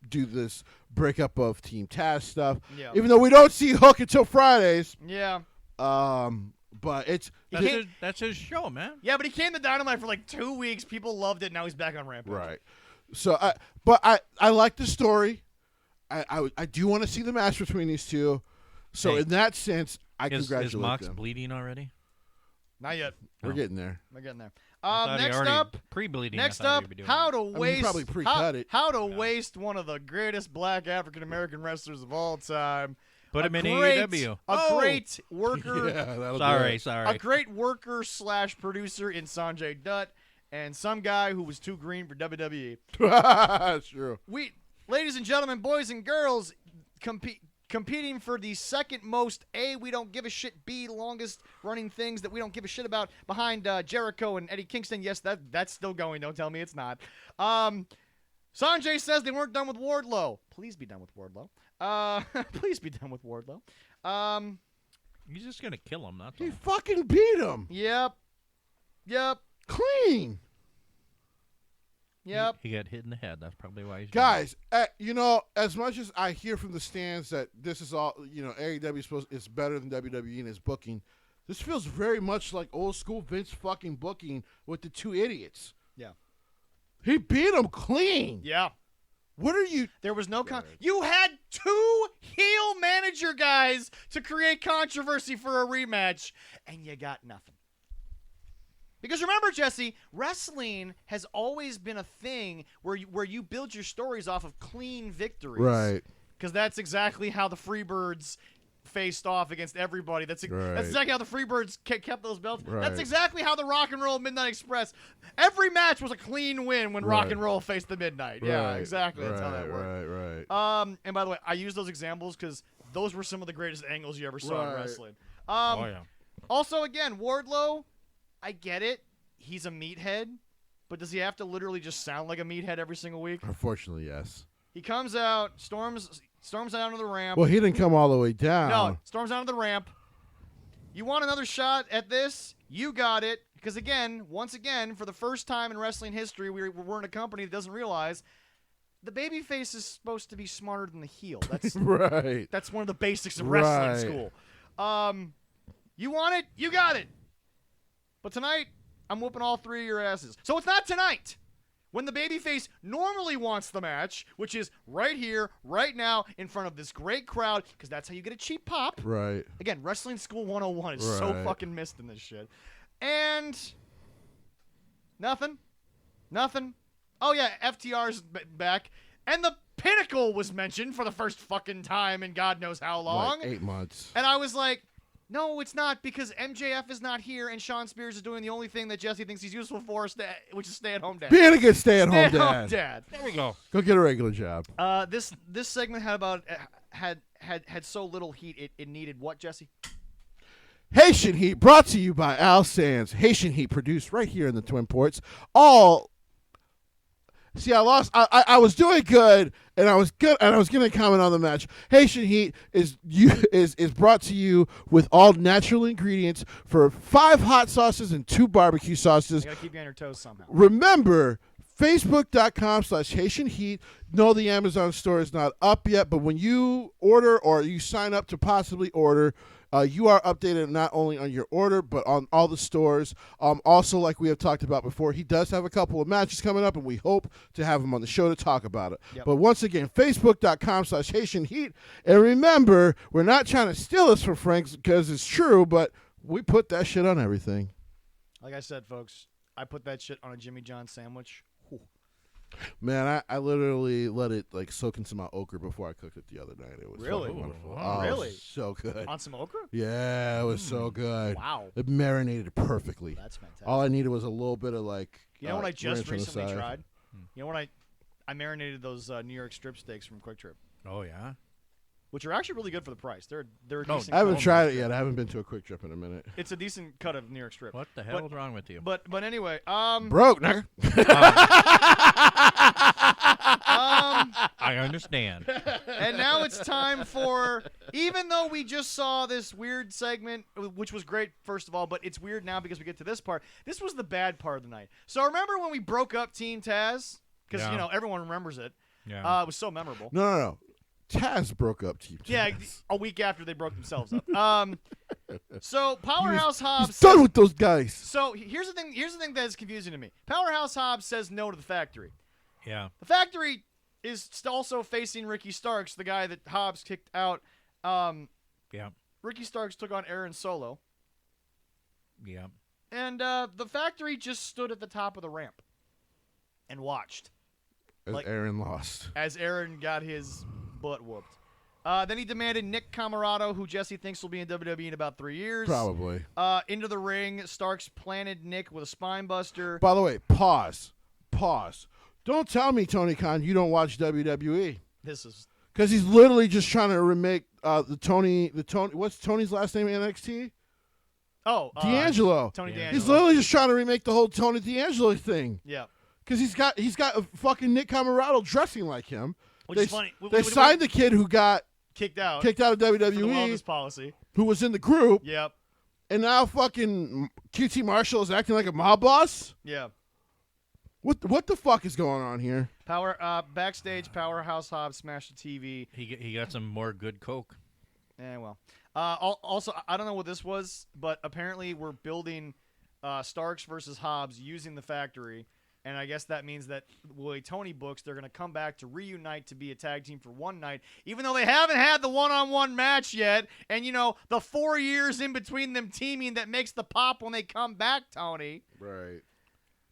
Speaker 3: do this breakup of Team Taz stuff.
Speaker 1: Yeah.
Speaker 3: Even though we don't see Hook until Fridays.
Speaker 1: Yeah.
Speaker 3: But it's
Speaker 2: That's his show, man.
Speaker 1: Yeah, but he came to Dynamite for like 2 weeks. People loved it. Now he's back on Rampage.
Speaker 3: right. So I like the story. I do want to see the match between these two. So
Speaker 2: Hey,
Speaker 3: in that sense, I
Speaker 2: Is
Speaker 3: congratulate
Speaker 2: Mox
Speaker 3: them.
Speaker 2: bleeding already?
Speaker 1: Not yet.
Speaker 3: We're getting there.
Speaker 1: We're getting there.
Speaker 2: I thought he
Speaker 1: Next
Speaker 2: already
Speaker 1: up,
Speaker 2: pre-bleeding.
Speaker 1: next
Speaker 2: I thought
Speaker 1: up,
Speaker 2: he would be doing
Speaker 1: how
Speaker 2: that.
Speaker 1: to
Speaker 3: you
Speaker 1: waste
Speaker 3: probably pre-cut it.
Speaker 1: how to waste one of the greatest black African American wrestlers of all time.
Speaker 2: Put
Speaker 1: A
Speaker 2: him in
Speaker 1: great-
Speaker 2: AEW.
Speaker 1: A great worker.
Speaker 3: Yeah, that'll
Speaker 2: Sorry.
Speaker 1: A great worker / producer in Sanjay Dutt, and some guy who was too green for WWE.
Speaker 3: That's true.
Speaker 1: We, ladies and gentlemen, boys and girls, competing for the second most A, we don't give a shit, B, longest running things that we don't give a shit about behind Jericho and Eddie Kingston. Yes, that's still going. Don't tell me it's not. Sanjay says they weren't done with Wardlow. Please be done with Wardlow. Please be done with Wardlow.
Speaker 2: He's just gonna kill him. That's
Speaker 3: He
Speaker 2: all.
Speaker 3: fucking beat him.
Speaker 1: Yep.
Speaker 3: Clean.
Speaker 2: He got hit in the head. That's probably why he's
Speaker 3: Guys, as much as I hear from the stands that this is all, AEW is better than WWE in his booking, this feels very much like old school Vince fucking booking with the two idiots.
Speaker 1: Yeah.
Speaker 3: He beat him clean.
Speaker 1: Yeah.
Speaker 3: What are you?
Speaker 1: There was no You had 2 heel manager guys to create controversy for a rematch, and you got nothing. Because remember, Jesse, wrestling has always been a thing where you build your stories off of clean victories.
Speaker 3: Right.
Speaker 1: Because that's exactly how the Freebirds faced off against everybody. That's exactly how the Freebirds kept those belts.
Speaker 3: Right.
Speaker 1: That's exactly how the Rock and Roll Midnight Express. Every match was a clean win when Rock and Roll faced the Midnight. Yeah, exactly. That's how that worked.
Speaker 3: Right.
Speaker 1: And by the way, I use those examples because those were some of the greatest angles you ever saw in wrestling.
Speaker 2: Oh yeah.
Speaker 1: Also, again, Wardlow, I get it. He's a meathead, but does he have to literally just sound like a meathead every single week?
Speaker 3: Unfortunately, yes.
Speaker 1: He comes out, storms out onto the ramp.
Speaker 3: Well, he didn't come all the way down.
Speaker 1: No, storms out onto the ramp. You want another shot at this? You got it. Because once again, for the first time in wrestling history, we're in a company that doesn't realize the babyface is supposed to be smarter than the heel. That's
Speaker 3: right.
Speaker 1: That's one of the basics of wrestling
Speaker 3: Right.
Speaker 1: school. You want it? You got it. But tonight, I'm whooping all 3 of your asses. So it's not tonight. When the babyface normally wants the match, which is right here, right now, in front of this great crowd, because that's how you get a cheap pop.
Speaker 3: Right.
Speaker 1: Again, Wrestling School 101 is so
Speaker 3: Right.
Speaker 1: fucking missed in this shit. And nothing. Oh yeah, FTR's back. And the Pinnacle was mentioned for the first fucking time in God knows how long.
Speaker 3: Like 8 months.
Speaker 1: And I was like, no, it's not, because MJF is not here and Sean Spears is doing the only thing that Jesse thinks he's useful for, which is stay-at-home dad.
Speaker 3: Being a good stay-at-home
Speaker 1: Stay-at-home
Speaker 3: dad.
Speaker 1: dad.
Speaker 2: There we go.
Speaker 3: Go get a regular job.
Speaker 1: This segment had so little heat it needed what, Jesse?
Speaker 3: Haitian Heat, brought to you by Al Sands. Haitian Heat, produced right here in the Twin Ports. All See, I lost. I was doing good, and I was good, and I was going to comment on the match. Haitian Heat is brought to you with all natural ingredients for 5 hot sauces and 2 barbecue sauces.
Speaker 1: I gotta keep you on your toes somehow.
Speaker 3: Remember, Facebook.com/Haitian Heat. No, the Amazon store is not up yet, but when you order or you sign up to possibly order, you are updated not only on your order, but on all the stores. Also, like we have talked about before, he does have a couple of matches coming up, and we hope to have him on the show to talk about it.
Speaker 1: Yep.
Speaker 3: But once again, Facebook.com/Haitian Heat. And remember, we're not trying to steal this from Frank's because it's true, but we put that shit on everything.
Speaker 1: Like I said, folks, I put that shit on a Jimmy John sandwich. Whew.
Speaker 3: Man, I literally let it like soak into my okra before I cooked it the other night. It was
Speaker 1: Really?
Speaker 3: fucking wonderful.
Speaker 2: Wow.
Speaker 3: Oh,
Speaker 1: Really?
Speaker 3: it was so good.
Speaker 1: On some okra?
Speaker 3: Yeah, it was so good.
Speaker 1: Wow.
Speaker 3: It marinated perfectly.
Speaker 1: That's fantastic.
Speaker 3: All I needed was a little bit of like.
Speaker 1: You know what I just
Speaker 3: ranch on the
Speaker 1: recently
Speaker 3: side.
Speaker 1: tried? You know what I marinated those New York strip steaks from Quick Trip,
Speaker 2: Oh yeah.
Speaker 1: which are actually really good for the price. They're a
Speaker 2: Oh,
Speaker 1: decent.
Speaker 3: I haven't
Speaker 1: cut.
Speaker 3: tried it yet. I haven't been to a Quick Trip in a minute.
Speaker 1: It's a decent cut of New York strip.
Speaker 2: What the hell's wrong with you?
Speaker 1: But anyway,
Speaker 3: Broke, nigga.
Speaker 2: I understand.
Speaker 1: and now it's time for, even though we just saw this weird segment, which was great, first of all, but it's weird now because we get to this part. This was the bad part of the night. So remember when we broke up Team Taz? Because,
Speaker 2: Yeah.
Speaker 1: everyone remembers it.
Speaker 2: Yeah.
Speaker 1: It was so memorable.
Speaker 3: No. Taz broke up Team Taz.
Speaker 1: Yeah, a week after they broke themselves up. So Powerhouse Hobbs
Speaker 3: He's done
Speaker 1: says-
Speaker 3: with those guys.
Speaker 1: So here's the thing. Here's the thing that is confusing to me. Powerhouse Hobbs says no to the factory.
Speaker 2: Yeah.
Speaker 1: The factory is also facing Ricky Starks, the guy that Hobbs kicked out.
Speaker 2: Yeah.
Speaker 1: Ricky Starks took on Aaron Solo,
Speaker 2: Yeah.
Speaker 1: and the factory just stood at the top of the ramp and watched
Speaker 3: As
Speaker 1: like-
Speaker 3: Aaron lost.
Speaker 1: as Aaron got his butt whooped. Then he demanded Nick Camarado, who Jesse thinks will be in WWE in about 3 years.
Speaker 3: Probably.
Speaker 1: Into the ring. Starks planted Nick with a spine buster.
Speaker 3: By the way, pause. Don't tell me, Tony Khan, you don't watch WWE.
Speaker 1: This is
Speaker 3: Because he's literally just trying to remake the Tony. What's Tony's last name in NXT? D'Angelo.
Speaker 1: Tony
Speaker 2: Yeah.
Speaker 1: D'Angelo.
Speaker 3: He's literally just trying to remake the whole Tony D'Angelo thing.
Speaker 1: Yeah.
Speaker 3: Because he's got a fucking Nick Camarado dressing like him.
Speaker 1: Which is funny.
Speaker 3: They signed the kid who got
Speaker 1: kicked out.
Speaker 3: kicked out of
Speaker 1: for the
Speaker 3: WWE,
Speaker 1: wellness policy.
Speaker 3: who was in the group,
Speaker 1: Yep.
Speaker 3: and now fucking QT Marshall is acting like a mob boss.
Speaker 1: Yeah.
Speaker 3: What the fuck is going on here?
Speaker 1: Backstage, Powerhouse Hobbs smashed the TV.
Speaker 2: He got some more good coke.
Speaker 1: Well. Also, I don't know what this was, but apparently we're building Starks versus Hobbs using the factory. And I guess that means that the way Tony books, they're going to come back to reunite to be a tag team for one night, even though they haven't had the one-on-one match yet. And, the 4 years in between them teaming that makes the pop when they come back, Tony.
Speaker 3: Right.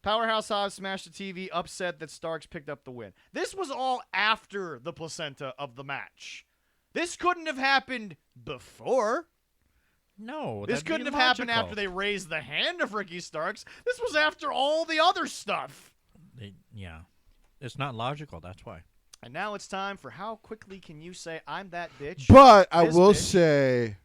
Speaker 1: Powerhouse Hobbs smashed the TV, upset that Starks picked up the win. This was all after the placenta of the match. This couldn't have happened before.
Speaker 2: No,
Speaker 1: This
Speaker 2: that'd be
Speaker 1: couldn't have happened
Speaker 2: illogical.
Speaker 1: after they raised the hand of Ricky Starks. This was after all the other stuff.
Speaker 2: Yeah. It's not logical, that's why.
Speaker 1: And now it's time for how quickly can you say I'm that bitch?
Speaker 3: But I
Speaker 1: This
Speaker 3: will
Speaker 1: bitch.
Speaker 3: say,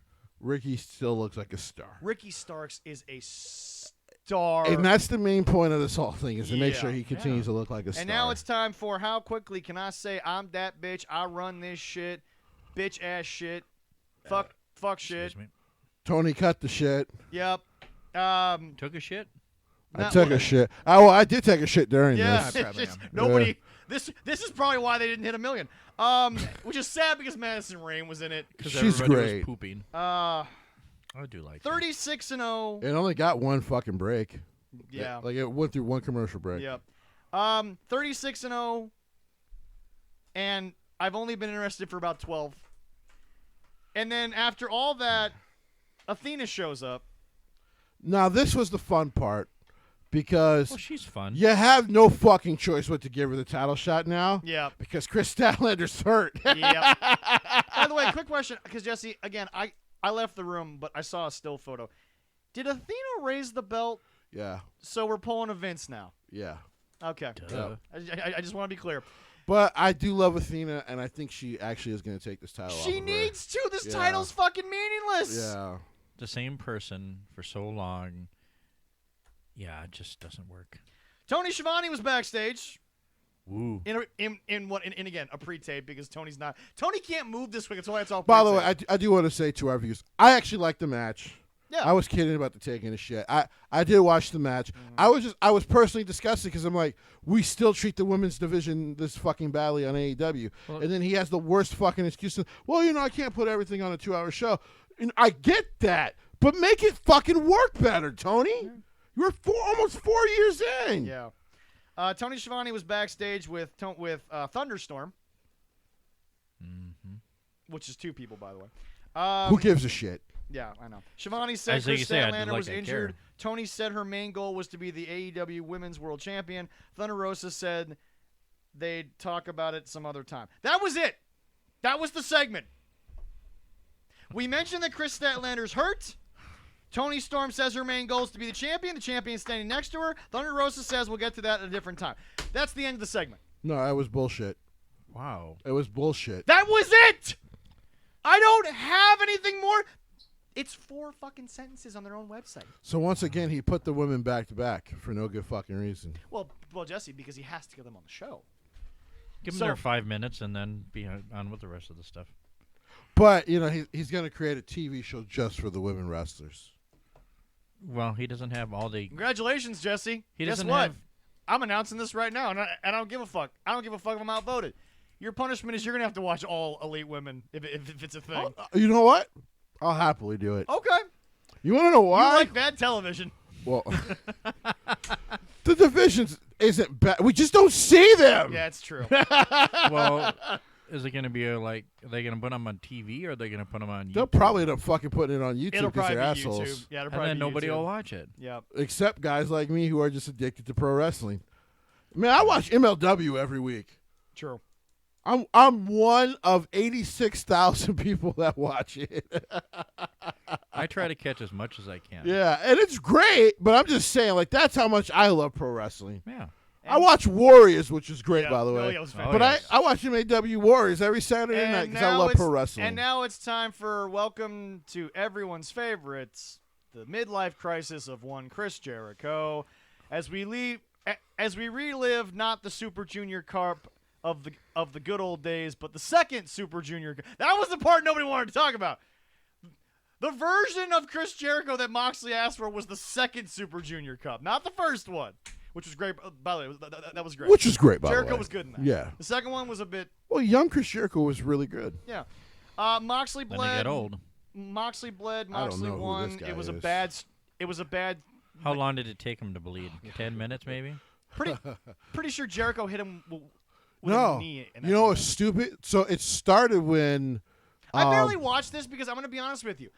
Speaker 3: Ricky still looks like a star.
Speaker 1: Ricky Starks is a star.
Speaker 3: And that's the main point of this whole thing, is to make
Speaker 1: Yeah.
Speaker 3: sure he continues to look like a star.
Speaker 1: And now it's time for how quickly can I say I'm that bitch? I run this shit, bitch ass shit, fuck shit.
Speaker 2: Excuse me.
Speaker 3: Tony cut the shit.
Speaker 1: Yep.
Speaker 2: Took a shit?
Speaker 3: I took a shit. I did take a shit during
Speaker 1: Yeah,
Speaker 3: this.
Speaker 2: I probably
Speaker 1: it's-
Speaker 2: am.
Speaker 1: nobody. This is probably why they didn't hit 1 million. Which is sad because Madison Rain was in it.
Speaker 2: Because
Speaker 3: She's
Speaker 2: everybody
Speaker 3: great.
Speaker 2: was pooping.
Speaker 1: Uh,
Speaker 2: I do like that.
Speaker 1: 36-0.
Speaker 3: It only got one fucking break.
Speaker 1: Yeah.
Speaker 3: Like it went through one commercial break.
Speaker 1: Yep. 36-0, and I've only been interested for about 12. And then after all that, Athena shows up.
Speaker 3: Now this was the fun part because
Speaker 2: Well, she's fun.
Speaker 3: you have no fucking choice what to give her the title shot now.
Speaker 1: Yeah.
Speaker 3: Because Chris Statlander's hurt.
Speaker 1: Yeah. By the way, quick question, because Jesse, again, I left the room, but I saw a still photo. Did Athena raise the belt?
Speaker 3: Yeah.
Speaker 1: So we're pulling a Vince now.
Speaker 3: Yeah.
Speaker 1: Okay.
Speaker 2: Duh.
Speaker 1: I just want to be clear.
Speaker 3: But I do love Athena, and I think she actually is going to take this title off
Speaker 1: She
Speaker 3: of her.
Speaker 1: needs to. This
Speaker 3: Yeah.
Speaker 1: title's fucking meaningless.
Speaker 3: Yeah.
Speaker 2: The same person for so long. Yeah, it just doesn't work.
Speaker 1: Tony Schiavone was backstage.
Speaker 2: Ooh.
Speaker 1: In again a pre-tape because Tony can't move this week. It's all.
Speaker 3: By the way, I do want to say to our viewers, I actually liked the match.
Speaker 1: Yeah.
Speaker 3: I was kidding about the taking a shit. I did watch the match. I was personally disgusted because I'm like, we still treat the women's division this fucking badly on AEW, and then he has the worst fucking excuse. Well, I can't put everything on a 2-hour show. And I get that, but make it fucking work better, Tony. You're almost 4 years in.
Speaker 1: Yeah. Tony Schiavone was backstage with Thunderstorm, which is 2 people, by the way.
Speaker 3: Who gives a shit?
Speaker 1: Yeah, I know. Schiavone said
Speaker 2: As you
Speaker 1: Chris
Speaker 2: say, I
Speaker 1: Statlander
Speaker 2: like
Speaker 1: was
Speaker 2: that
Speaker 1: injured.
Speaker 2: care.
Speaker 1: Tony said her main goal was to be the AEW Women's World Champion. Thunder Rosa said they'd talk about it some other time. That was it. That was the segment. We mentioned that Chris Statlander's hurt. Tony Storm says her main goal is to be the champion. The champion's standing next to her. Thunder Rosa says we'll get to that at a different time. That's the end of the segment.
Speaker 3: No, that was bullshit.
Speaker 2: Wow.
Speaker 3: It was bullshit.
Speaker 1: That was it. I don't have anything more. It's 4 fucking sentences on their own website.
Speaker 3: So once again, he put the women back to back for no good fucking reason.
Speaker 1: Well, Jesse, because he has to get them on the show.
Speaker 2: Give them their 5 minutes and then be on with the rest of the stuff.
Speaker 3: But he's going to create a TV show just for the women wrestlers.
Speaker 2: Well, he doesn't have all the.
Speaker 1: Congratulations, Jesse.
Speaker 2: He
Speaker 1: Guess
Speaker 2: doesn't
Speaker 1: what?
Speaker 2: have.
Speaker 1: I'm announcing this right now, and I don't give a fuck. I don't give a fuck if I'm outvoted. Your punishment is you're gonna have to watch all Elite Women if it's a thing.
Speaker 3: You know what? I'll happily do it.
Speaker 1: Okay.
Speaker 3: You want to know why?
Speaker 1: You like bad television.
Speaker 3: Well, the divisions isn't bad. We just don't see them.
Speaker 1: Yeah, it's true.
Speaker 2: Well, is it going to be are they going to put them on TV or are they going to put them on YouTube?
Speaker 3: They'll probably end up fucking putting it on YouTube
Speaker 1: It'll
Speaker 3: because
Speaker 1: probably
Speaker 3: they're
Speaker 1: be
Speaker 3: assholes.
Speaker 1: YouTube. Yeah, it'll
Speaker 2: And
Speaker 1: probably
Speaker 2: then
Speaker 1: be
Speaker 2: nobody
Speaker 1: YouTube.
Speaker 2: will watch it.
Speaker 1: Yep.
Speaker 3: Except guys like me who are just addicted to pro wrestling. Man, I watch MLW every week.
Speaker 1: True.
Speaker 3: I'm one of 86,000 people that watch it.
Speaker 2: I try to catch as much as I can.
Speaker 3: Yeah, and it's great, but I'm just saying, like, that's how much I love pro wrestling.
Speaker 2: Yeah.
Speaker 3: I watch Warriors, which is great,
Speaker 1: Yeah.
Speaker 3: by the way.
Speaker 1: Oh, yeah, it was
Speaker 2: Oh,
Speaker 3: But
Speaker 2: yeah.
Speaker 3: I watch MAW Warriors every Saturday night because I love pro wrestling.
Speaker 1: And now it's time for welcome to everyone's favorites, the midlife crisis of one Chris Jericho, as we relive not the Super Junior Carp of the good old days, but the second Super Junior. That was the part nobody wanted to talk about. The version of Chris Jericho that Moxley asked for was the second Super Junior Cup, not the first one, which was great. By the way, that was great.
Speaker 3: Which was great, by the way.
Speaker 1: Jericho was good in that.
Speaker 3: Yeah.
Speaker 1: The second one was a bit.
Speaker 3: Well, young Chris Jericho was really good.
Speaker 1: Yeah. Moxley
Speaker 2: Then
Speaker 1: bled.
Speaker 2: they get old.
Speaker 1: Moxley bled.
Speaker 3: I don't
Speaker 1: Moxley
Speaker 3: know who
Speaker 1: won.
Speaker 3: this guy
Speaker 1: It was a
Speaker 3: is.
Speaker 1: bad. It was a bad.
Speaker 2: How long did it take him to bleed? 10 minutes, maybe?
Speaker 1: Pretty sure Jericho hit him with
Speaker 3: No.
Speaker 1: a knee. in that
Speaker 3: You know what's
Speaker 1: match.
Speaker 3: stupid? So it started when
Speaker 1: I barely watched this because I'm going to be honest with you.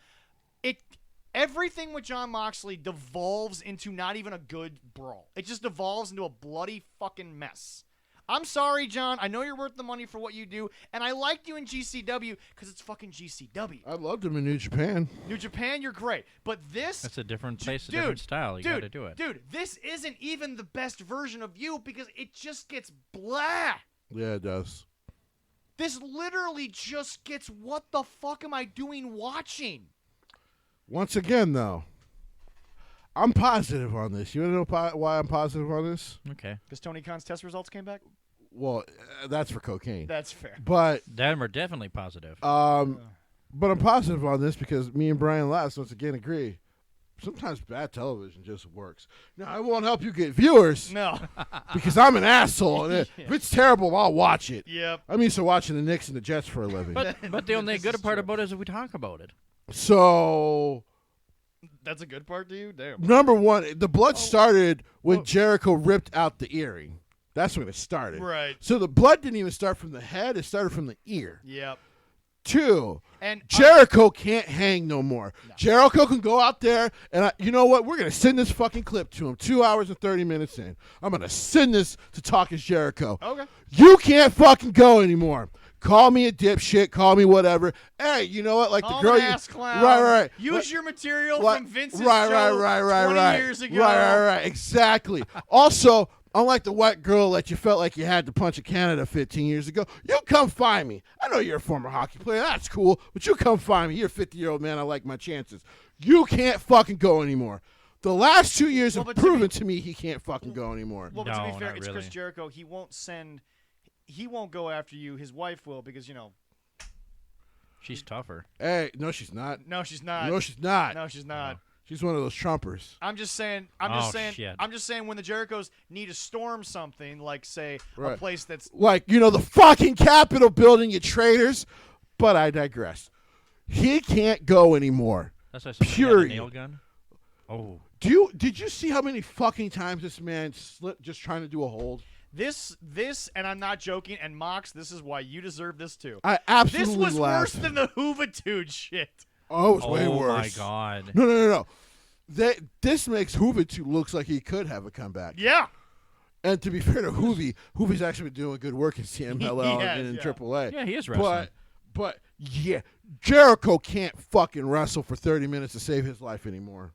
Speaker 1: Everything with Jon Moxley devolves into not even a good brawl. It just devolves into a bloody fucking mess. I'm sorry, John. I know you're worth the money for what you do, and I liked you in GCW because it's fucking GCW.
Speaker 3: I loved him in New Japan.
Speaker 1: New Japan, you're great. But this...
Speaker 2: That's a different place,
Speaker 1: Dude,
Speaker 2: a different style. You got to
Speaker 1: dude,
Speaker 2: do it.
Speaker 1: Dude, this isn't even the best version of you because it just gets blah.
Speaker 3: Yeah, it does.
Speaker 1: This literally just gets, what the fuck am I doing watching?
Speaker 3: Once again, though, I'm positive on this. You want to know why I'm positive on this?
Speaker 2: Okay.
Speaker 1: Because Tony Khan's test results came back?
Speaker 3: Well, that's for cocaine.
Speaker 1: That's fair.
Speaker 3: But
Speaker 2: Them are definitely positive.
Speaker 3: but I'm positive on this because me and Brian last once again agree. Sometimes bad television just works. Now, I won't help you get viewers
Speaker 1: No.
Speaker 3: because I'm an asshole. And if it's terrible, I'll watch it.
Speaker 1: Yep.
Speaker 3: I'm used to watching the Knicks and the Jets for a living.
Speaker 2: But the only
Speaker 1: This
Speaker 2: good
Speaker 1: is
Speaker 2: part
Speaker 1: true.
Speaker 2: about it is if we talk about it.
Speaker 3: So,
Speaker 1: That's a good part to you? Damn.
Speaker 3: number one, the blood started when Jericho ripped out the earring. That's when it started.
Speaker 1: Right.
Speaker 3: So the blood didn't even start from the head. It started from the ear.
Speaker 1: Yep.
Speaker 3: 2,
Speaker 1: And
Speaker 3: Jericho can't hang no more. Jericho can go out there, and you know what? We're going to send this fucking clip to him 2 hours and 30 minutes in. I'm going to send this to Talk is Jericho.
Speaker 1: Okay.
Speaker 3: You can't fucking go anymore. Call me a dipshit. Call me whatever. Hey, you know what? Like
Speaker 1: Call
Speaker 3: the girl,
Speaker 1: him an ass clown.
Speaker 3: right.
Speaker 1: Use your material
Speaker 3: Like-
Speaker 1: from Vince's
Speaker 3: right,
Speaker 1: show
Speaker 3: right,
Speaker 1: 20 years ago.
Speaker 3: Right. Exactly. Also, unlike the white girl that you felt like you had to punch in Canada 15 years ago, you come find me. I know you're a former hockey player. That's cool. But you come find me. You're a 50-year-old man. I like my chances. You can't fucking go anymore. The last 2 years
Speaker 1: Well,
Speaker 3: have
Speaker 1: but to
Speaker 3: proven to me he can't fucking go anymore.
Speaker 1: Well, but to
Speaker 2: No,
Speaker 1: be fair,
Speaker 2: not
Speaker 1: it's
Speaker 2: really.
Speaker 1: Chris Jericho. He won't go after you. His wife will because
Speaker 2: She's tougher.
Speaker 3: Hey, no, she's not.
Speaker 1: No, she's not.
Speaker 3: No, she's not.
Speaker 1: No, she's not.
Speaker 3: She's one of those Trumpers.
Speaker 1: I'm just saying.
Speaker 2: Shit.
Speaker 1: I'm just saying when the Jerichos need to storm something, like say a
Speaker 3: Right.
Speaker 1: place that's
Speaker 3: Like, the fucking Capitol building, you traitors. But I digress. He can't go anymore.
Speaker 2: That's why somebody had a
Speaker 3: Period.
Speaker 2: nail gun. Oh,
Speaker 3: Did you see how many fucking times this man slipped just trying to do a hold?
Speaker 1: this, and I'm not joking. And Mox, this is why you deserve this too.
Speaker 3: I absolutely
Speaker 1: This was
Speaker 3: laughed.
Speaker 1: worse than the Hoovitude shit.
Speaker 3: Oh, it was way
Speaker 2: oh
Speaker 3: worse.
Speaker 2: my God.
Speaker 3: No. This makes Hoovitude looks like he could have a comeback.
Speaker 1: Yeah.
Speaker 3: And to be fair to Hoovie's actually been doing good work in CMLL
Speaker 1: He has,
Speaker 3: and in
Speaker 1: yeah.
Speaker 3: AAA.
Speaker 2: Yeah, he is wrestling.
Speaker 3: But yeah, Jericho can't fucking wrestle for 30 minutes to save his life anymore.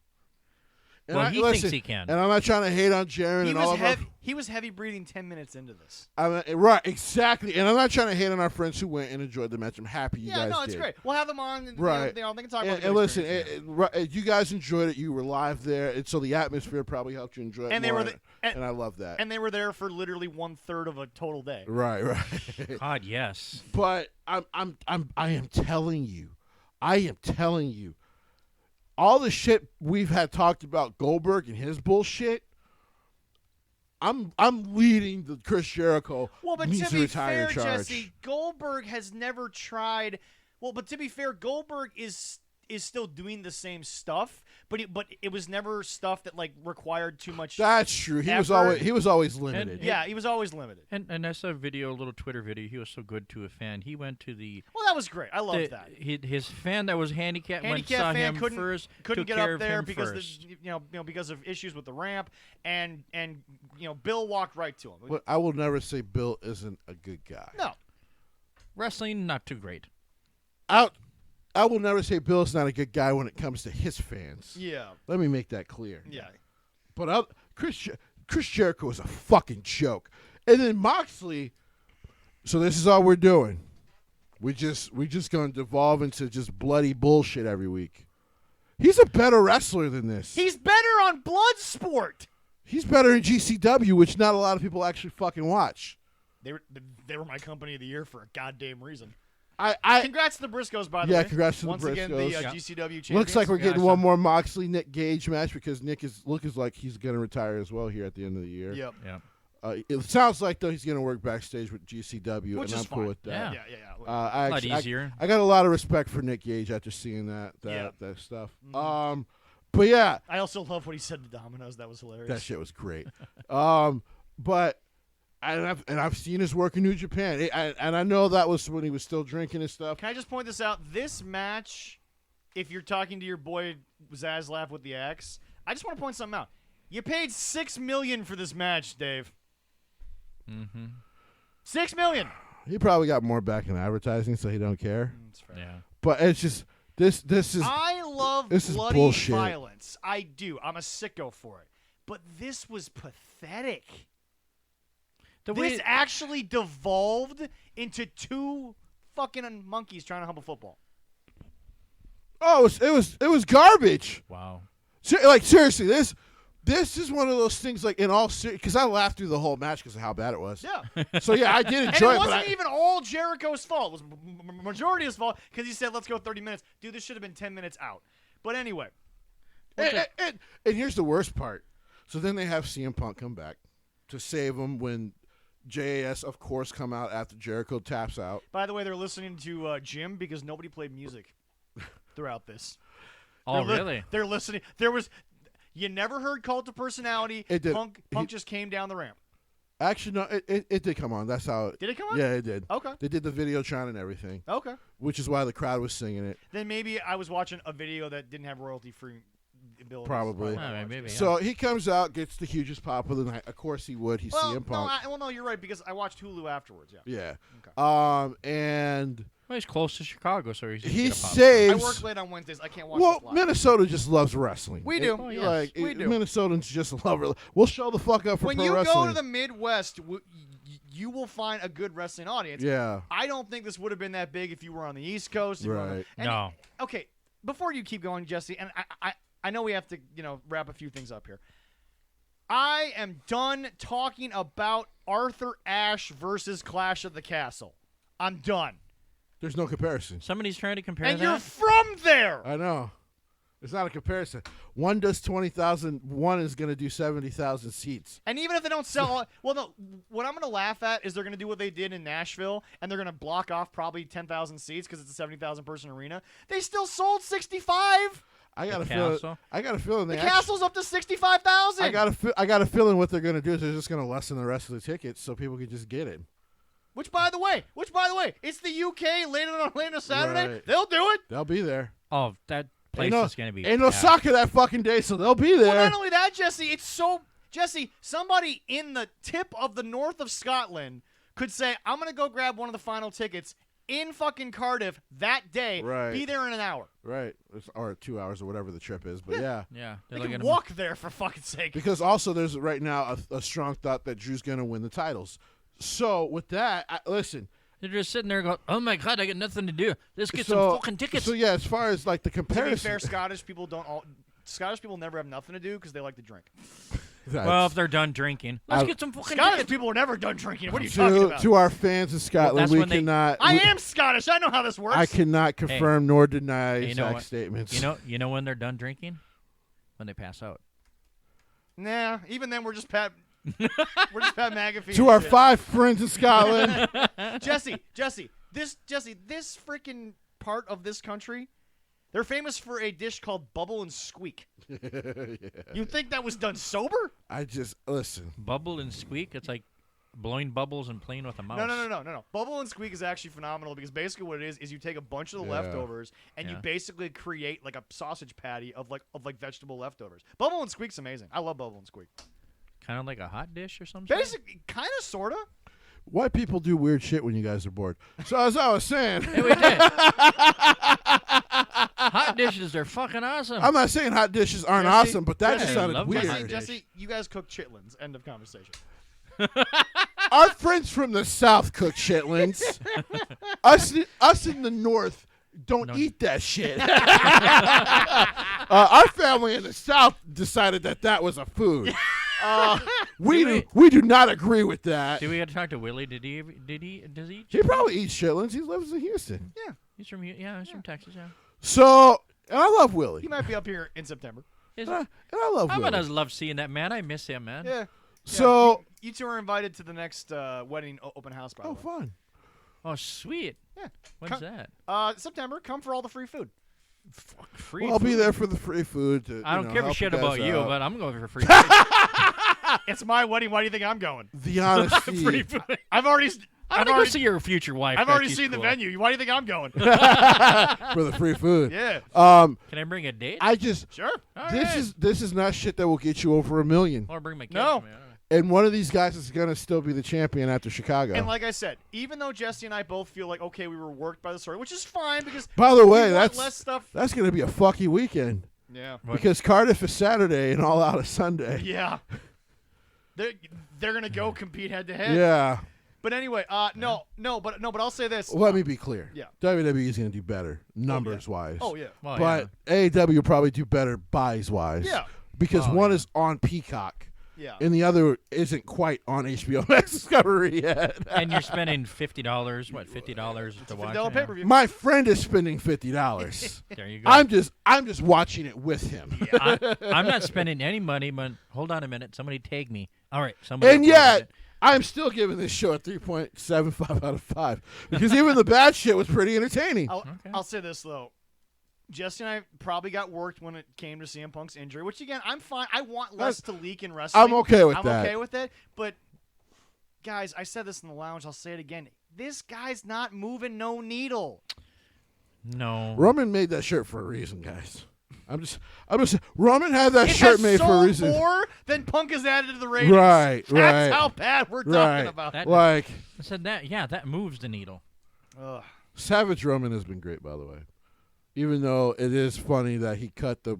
Speaker 3: And
Speaker 2: Well, he thinks he can.
Speaker 3: And I'm not trying to hate on Jaron
Speaker 1: He
Speaker 3: and
Speaker 1: was
Speaker 3: all of our.
Speaker 1: he was heavy breathing 10 minutes into this.
Speaker 3: Right, exactly. And I'm not trying to hate on our friends who went and enjoyed the match. I'm happy you guys
Speaker 1: Yeah, no, it's
Speaker 3: did.
Speaker 1: great. We'll have them on. And,
Speaker 3: Right.
Speaker 1: They can talk about
Speaker 3: And,
Speaker 1: the
Speaker 3: and
Speaker 1: good
Speaker 3: listen,
Speaker 1: experience.
Speaker 3: you guys enjoyed it. You were live there, and so the atmosphere probably helped you enjoy it
Speaker 1: And they
Speaker 3: more.
Speaker 1: were
Speaker 3: and I love that.
Speaker 1: and they were there for literally 1/3 of a total day.
Speaker 3: Right.
Speaker 2: God, yes.
Speaker 3: But I am telling you, all the shit we've had talked about Goldberg and his bullshit. I'm leading the Chris Jericho
Speaker 1: Well, but
Speaker 3: needs
Speaker 1: to
Speaker 3: to
Speaker 1: be
Speaker 3: retire
Speaker 1: fair,
Speaker 3: charge.
Speaker 1: Jesse, Goldberg has never tried. Well, but to be fair, Goldberg is still doing the same stuff, but it was never stuff that like required too much.
Speaker 3: That's true. He was
Speaker 1: effort.
Speaker 3: always limited.
Speaker 2: And-
Speaker 1: Yeah, he was always limited.
Speaker 2: And I saw a video, a little Twitter video. He was so good to a fan. He went to the
Speaker 1: Well, that was great. I love that.
Speaker 2: His fan that was handicapped went
Speaker 1: Handicap
Speaker 2: saw
Speaker 1: fan
Speaker 2: him
Speaker 1: couldn't
Speaker 2: first.
Speaker 1: couldn't
Speaker 2: took
Speaker 1: get
Speaker 2: care
Speaker 1: up
Speaker 2: of
Speaker 1: there
Speaker 2: him
Speaker 1: because
Speaker 2: first.
Speaker 1: because of issues with the ramp, and Bill walked right to him.
Speaker 3: But I will never say Bill isn't a good guy.
Speaker 1: No,
Speaker 2: Wrestling, not too great.
Speaker 3: I will never say Bill's not a good guy when it comes to his fans.
Speaker 1: yeah,
Speaker 3: Let me make that clear.
Speaker 1: yeah.
Speaker 3: But Chris Jericho is a fucking joke. And then Moxley. So this is all we're doing. We just gonna devolve into just bloody bullshit every week. He's a better wrestler than this.
Speaker 1: He's better on Bloodsport.
Speaker 3: He's better in GCW, which not a lot of people actually fucking watch.
Speaker 1: They were my company of the year for a goddamn reason.
Speaker 3: I
Speaker 1: Congrats to the Briscoes, by the way.
Speaker 3: Yeah, congrats to the
Speaker 1: Once again, the
Speaker 3: Briscoes.
Speaker 1: GCW champions.
Speaker 3: looks like we're getting
Speaker 2: Yeah,
Speaker 3: one more Moxley Nick Gage match because Nick is like he's gonna retire as well here at the end of the year.
Speaker 1: Yep.
Speaker 2: Yeah.
Speaker 3: It sounds like though he's gonna work backstage with GCW,
Speaker 1: Which
Speaker 3: and
Speaker 1: is
Speaker 3: I'm cool
Speaker 1: fine.
Speaker 3: with that.
Speaker 2: Yeah.
Speaker 1: Yeah.
Speaker 3: I
Speaker 2: A lot
Speaker 3: actually-
Speaker 2: easier.
Speaker 3: I got a lot of respect for Nick Gage after seeing that stuff.
Speaker 1: Mm-hmm.
Speaker 3: But yeah,
Speaker 1: I also love what he said to Domino's. That was hilarious.
Speaker 3: that shit was great. But I've seen his work in New Japan, and I know that was when he was still drinking and stuff.
Speaker 1: Can I just point this out? This match, if you're talking to your boy Zaslav with the axe, I just want to point something out. You paid $6 million for this match, Dave.
Speaker 2: Mm-hmm.
Speaker 1: $6 million.
Speaker 3: He probably got more back in advertising, so he don't care.
Speaker 1: That's fair.
Speaker 2: Yeah.
Speaker 3: But it's just this is
Speaker 1: I love
Speaker 3: this is
Speaker 1: bloody
Speaker 3: bullshit.
Speaker 1: violence. I do. I'm a sicko for it. But this was pathetic. This actually devolved into two fucking monkeys trying to hump a football.
Speaker 3: Oh, it was garbage.
Speaker 2: Wow.
Speaker 3: Like seriously, this is one of those things. Like in all because I laughed through the whole match because of how bad it was.
Speaker 1: Yeah.
Speaker 3: So yeah, I did
Speaker 1: And
Speaker 3: enjoy
Speaker 1: it
Speaker 3: it.
Speaker 1: wasn't
Speaker 3: But
Speaker 1: even all Jericho's fault. It was majority his fault because he said, let's go 30 minutes. Dude, this should have been 10 minutes out. But anyway.
Speaker 3: and here's the worst part. So then they have CM Punk come back to save him when JAS, of course, come out after Jericho taps out.
Speaker 1: By the way, they're listening to Jim because nobody played music throughout this.
Speaker 2: Oh,
Speaker 1: They're
Speaker 2: really?
Speaker 1: They're listening. There was... You never heard Cult of Personality.
Speaker 3: It did.
Speaker 1: Punk just came down the ramp.
Speaker 3: Actually, no, it did come on. That's how.
Speaker 1: Did it come on?
Speaker 3: Yeah, it did.
Speaker 1: Okay.
Speaker 3: They did the Videotron and everything,
Speaker 1: Okay.
Speaker 3: which is why the crowd was singing it.
Speaker 1: Then maybe I was watching a video that didn't have royalty-free abilities.
Speaker 3: Probably.
Speaker 1: what I
Speaker 2: Yeah,
Speaker 1: watched.
Speaker 2: maybe.
Speaker 3: So he comes out, gets the hugest pop of the night. Of course he would. He's
Speaker 1: Well,
Speaker 3: CM Punk.
Speaker 1: no, you're right because I watched Hulu afterwards. Yeah.
Speaker 3: Yeah.
Speaker 1: Okay.
Speaker 3: And
Speaker 2: Well, he's close to Chicago, so he's
Speaker 3: he
Speaker 2: get a pop.
Speaker 1: I
Speaker 3: saves.
Speaker 1: work late on Wednesdays. I can't watch
Speaker 3: Well,
Speaker 1: this live.
Speaker 3: Minnesota just loves wrestling.
Speaker 1: We do.
Speaker 2: Oh, yes.
Speaker 3: Like
Speaker 1: We do.
Speaker 3: Minnesotans just love it. We'll show the fuck up for
Speaker 1: When
Speaker 3: pro
Speaker 1: you
Speaker 3: wrestling.
Speaker 1: go to the Midwest, you will find a good wrestling audience.
Speaker 3: Yeah.
Speaker 1: I don't think this would have been that big if you were on the East Coast. if you were on the-
Speaker 3: Right.
Speaker 1: and-
Speaker 2: No.
Speaker 1: Okay, before you keep going, Jesse, and I know we have to, wrap a few things up here. I am done talking about Arthur Ashe versus Clash of the Castle. I'm done.
Speaker 3: There's no comparison.
Speaker 2: Somebody's trying to compare
Speaker 1: And
Speaker 2: that.
Speaker 1: you're from there.
Speaker 3: I know. It's not a comparison. One does 20,000. One is going to do 70,000 seats.
Speaker 1: And even if they don't sell, well, no. What I'm going to laugh at is they're going to do what they did in Nashville, and they're going to block off probably 10,000 seats because it's a 70,000 person arena. They still sold 65.
Speaker 3: I got a
Speaker 2: Castle?
Speaker 3: feeling. I got a feeling
Speaker 1: The Castle's up to 65,000.
Speaker 3: I got a feeling what they're going to do is they're just going to lessen the rest of the tickets so people can just get it.
Speaker 1: Which, by the way, it's the UK late on Saturday.
Speaker 3: Right.
Speaker 1: They'll do it.
Speaker 3: They'll be there.
Speaker 2: Oh, that place is going to be
Speaker 3: Ain't no
Speaker 2: packed.
Speaker 3: soccer that fucking day, so they'll be there.
Speaker 1: Well, not only that, Jesse, somebody in the tip of the north of Scotland could say, I'm going to go grab one of the final tickets in fucking Cardiff that day.
Speaker 3: Right.
Speaker 1: Be there in an hour.
Speaker 3: Right. Or 2 hours or whatever the trip is. But yeah.
Speaker 2: Yeah.
Speaker 1: They can walk there, for fucking sake.
Speaker 3: Because also there's right now a strong thought that Drew's going to win the titles. So with that, listen.
Speaker 2: They're just sitting there going, oh, my God, I got nothing to do. Let's get some fucking tickets.
Speaker 3: So, yeah, as far as like the
Speaker 1: To be
Speaker 3: comparison.
Speaker 1: fair, Scottish people never have nothing to do because they like to drink.
Speaker 2: Well, if they're done drinking, let's get some fucking
Speaker 1: Scottish
Speaker 2: tickets.
Speaker 1: people are never done drinking. What are you talking about?
Speaker 3: To our fans in Scotland,
Speaker 2: that's
Speaker 3: we
Speaker 2: when they-
Speaker 3: cannot.
Speaker 1: I am Scottish. I know how this works.
Speaker 3: I cannot confirm nor deny
Speaker 2: you know
Speaker 3: exact
Speaker 2: what?
Speaker 3: statements.
Speaker 2: You know when they're done drinking? When they pass out.
Speaker 1: Nah, even then we're just Pat. We're just Pat McAfee.
Speaker 3: To
Speaker 1: and
Speaker 3: our
Speaker 1: shit.
Speaker 3: 5 friends in Scotland.
Speaker 1: Jesse, this freaking part of this country, they're famous for a dish called bubble and squeak. You think that was done sober?
Speaker 3: I just listen.
Speaker 2: Bubble and squeak? It's like blowing bubbles and playing with a mouse.
Speaker 1: No. Bubble and squeak is actually phenomenal because basically what it is you take a bunch of the leftovers and you basically create like a sausage patty of vegetable leftovers. Bubble and squeak's amazing. I love bubble and squeak.
Speaker 2: Kind of like a hot dish or something?
Speaker 1: Basically, kind of, sort of.
Speaker 3: White people do weird shit when you guys are bored. So as I was saying,
Speaker 2: Hey, we did. Hot dishes are fucking awesome.
Speaker 3: I'm not saying hot dishes aren't
Speaker 1: Jesse,
Speaker 3: awesome, but that
Speaker 2: Jesse,
Speaker 3: just sounded
Speaker 2: I love
Speaker 3: weird.
Speaker 2: hot dish.
Speaker 1: Jesse, you guys cook chitlins. End of conversation.
Speaker 3: Our friends from the South cook chitlins. us in the North don't eat that shit. Our family in the South decided that was a food. We do not agree with that.
Speaker 2: Do we have to talk to Willie? Does he eat?
Speaker 3: He probably eats chitlins. He lives in Houston.
Speaker 1: Yeah.
Speaker 2: He's from Texas, yeah.
Speaker 3: So, and I love Willie.
Speaker 1: He might be up here in September.
Speaker 3: And I love
Speaker 2: I
Speaker 3: Willie.
Speaker 2: love seeing that man. I miss him, man.
Speaker 1: Yeah.
Speaker 3: So,
Speaker 1: you two are invited to the next wedding open house, by the way.
Speaker 3: fun.
Speaker 2: Oh, sweet.
Speaker 1: Yeah.
Speaker 2: When's that?
Speaker 1: September. Come for all the free food.
Speaker 2: Free
Speaker 3: Well, I'll be
Speaker 2: food.
Speaker 3: there for the free food.
Speaker 2: I don't give a
Speaker 3: help
Speaker 2: shit
Speaker 3: you guys
Speaker 2: about you,
Speaker 3: out.
Speaker 2: but I'm going for free food.
Speaker 1: It's my wedding. Why do you think I'm going?
Speaker 3: The honesty.
Speaker 2: Free food.
Speaker 1: I've already
Speaker 2: see your future wife.
Speaker 1: I've already
Speaker 2: Becky's
Speaker 1: seen the
Speaker 2: cool.
Speaker 1: venue. Why do you think I'm going?
Speaker 3: for the free food.
Speaker 1: Yeah.
Speaker 2: Can I bring a date?
Speaker 3: I just
Speaker 1: Sure.
Speaker 2: All
Speaker 3: this
Speaker 2: right.
Speaker 3: is not shit that will get you over $1 million.
Speaker 2: Or bring my kids.
Speaker 1: No.
Speaker 2: Man.
Speaker 3: And one of these guys is gonna still be the champion after Chicago.
Speaker 1: And like I said, even though Jesse and I both feel like, okay, we were worked by the story, which is fine because
Speaker 3: By the way,
Speaker 1: we want
Speaker 3: that's
Speaker 1: less stuff.
Speaker 3: that's gonna be a fucky weekend
Speaker 1: Yeah.
Speaker 2: What?
Speaker 3: because Cardiff is Saturday and All Out is Sunday.
Speaker 1: Yeah. They're gonna go compete head to head.
Speaker 3: Yeah.
Speaker 1: But anyway, but I'll say this.
Speaker 3: Let me be clear.
Speaker 1: Yeah.
Speaker 3: WWE is gonna do better numbers wise.
Speaker 1: Oh yeah.
Speaker 2: Well,
Speaker 3: But AEW will probably do better buys wise.
Speaker 1: Yeah.
Speaker 3: Because
Speaker 2: Oh,
Speaker 3: one
Speaker 2: yeah.
Speaker 3: is on Peacock.
Speaker 1: Yeah.
Speaker 3: And the other isn't quite on HBO Max Discovery yet.
Speaker 2: and you're spending $50. What, $50 to watch
Speaker 1: $50
Speaker 2: it?
Speaker 1: pay per view.
Speaker 3: My friend is spending $50.
Speaker 2: There you go.
Speaker 3: I'm just watching it with him.
Speaker 2: I'm not spending any money, but hold on a minute. Somebody tag me. All right. Somebody
Speaker 3: And
Speaker 2: uploaded
Speaker 3: yet,
Speaker 2: it.
Speaker 3: I'm still giving this show a 3.75 out of 5 because even the bad shit was pretty entertaining.
Speaker 1: I'll say this though. Jesse and I probably got worked when it came to CM Punk's injury, which again, I'm fine. I want less to leak in wrestling.
Speaker 3: I'm okay with
Speaker 1: I'm
Speaker 3: that.
Speaker 1: okay with it. But guys, I said this in the lounge. I'll say it again. This guy's not moving no needle.
Speaker 2: No.
Speaker 3: Roman made that shirt for a reason, guys. I'm just Roman had that
Speaker 1: It
Speaker 3: shirt
Speaker 1: has
Speaker 3: made for a
Speaker 1: sold
Speaker 3: reason.
Speaker 1: more than Punk has added to the ratings.
Speaker 3: Right,
Speaker 1: That's
Speaker 3: right.
Speaker 1: how bad we're
Speaker 3: Right.
Speaker 1: talking about.
Speaker 2: That-
Speaker 3: Like
Speaker 2: I said that. Yeah, that moves the needle.
Speaker 1: Ugh.
Speaker 3: Savage Roman has been great, by the way. Even though it is funny that he cut the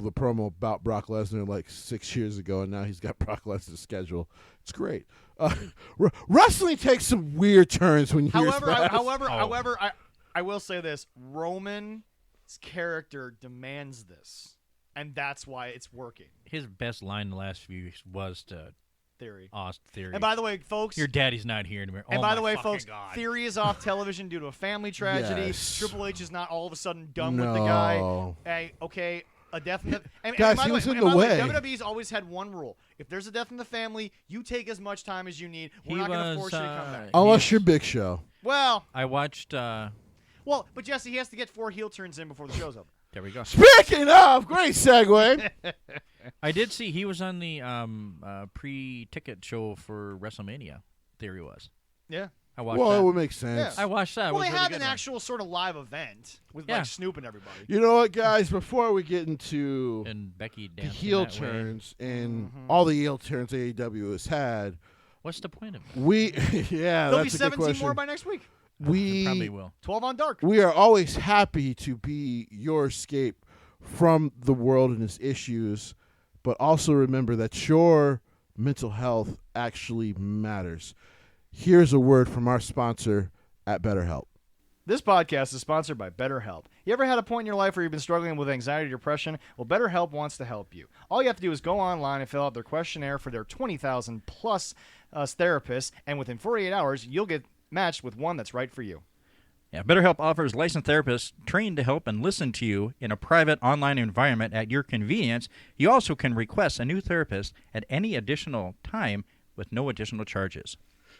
Speaker 3: promo about Brock Lesnar like 6 years ago, and now he's got Brock Lesnar's schedule. It's great. Wrestling takes some weird turns when years pass.
Speaker 1: However, I will say this: Roman's character demands this. and that's why it's working.
Speaker 2: His best line in the last few weeks was to
Speaker 1: Theory.
Speaker 2: Theory.
Speaker 1: And by the way, folks,
Speaker 2: your daddy's not here anymore.
Speaker 1: and
Speaker 2: oh
Speaker 1: by
Speaker 2: my
Speaker 1: the way,
Speaker 2: fucking
Speaker 1: folks,
Speaker 2: God.
Speaker 1: Theory is off television due to a family tragedy.
Speaker 3: Yes.
Speaker 1: Triple H is not all of a sudden done with the guy. Hey, okay, a death in the
Speaker 3: Guys,
Speaker 1: by
Speaker 3: he
Speaker 1: the
Speaker 3: was
Speaker 1: way,
Speaker 3: in
Speaker 1: and
Speaker 3: the
Speaker 1: by the
Speaker 3: way.
Speaker 1: WWE's always had one rule: if there's a death in the family, you take as much time as you need. We're
Speaker 2: He
Speaker 1: not going to
Speaker 2: was,
Speaker 1: force you to come back.
Speaker 3: Unless you're Big Show.
Speaker 1: Well,
Speaker 2: I watched.
Speaker 1: well, but Jesse, he has to get 4 heel turns in before the show's over.
Speaker 2: There we go.
Speaker 3: Speaking of, great segue.
Speaker 2: I did see he was on the pre-ticket show for WrestleMania. Theory was.
Speaker 1: Yeah.
Speaker 2: I watched
Speaker 3: Well,
Speaker 2: that.
Speaker 3: it would make sense.
Speaker 2: I watched that. It
Speaker 1: Well,
Speaker 2: was
Speaker 1: they
Speaker 2: really
Speaker 1: had
Speaker 2: good
Speaker 1: an
Speaker 2: one.
Speaker 1: actual sort of live event with
Speaker 2: Yeah.
Speaker 1: like Snoop and everybody.
Speaker 3: You know what, guys? Before we get into
Speaker 2: And Becky
Speaker 3: the
Speaker 2: dancing
Speaker 3: heel
Speaker 2: that way.
Speaker 3: turns and
Speaker 1: Mhm.
Speaker 3: all the heel turns AEW has had,
Speaker 2: What's the point of it?
Speaker 3: we yeah,
Speaker 1: There'll be
Speaker 3: that's a good
Speaker 1: 17
Speaker 3: question.
Speaker 1: more by next week.
Speaker 2: It probably
Speaker 3: We
Speaker 2: will.
Speaker 1: 12 on Dark.
Speaker 3: we are always happy to be your escape from the world and its issues, but also remember that your mental health actually matters. Here's a word from our sponsor at BetterHelp.
Speaker 1: This podcast is sponsored by BetterHelp. You ever had a point in your life where you've been struggling with anxiety or depression? Well, BetterHelp wants to help you. All you have to do is go online and fill out their questionnaire for their 20,000 plus therapists, and within 48 hours, you'll get matched with one that's right for you.
Speaker 2: Yeah, BetterHelp offers licensed therapists trained to help and listen to you in a private online environment at your convenience. You also can request a new therapist at any additional time with no additional charges.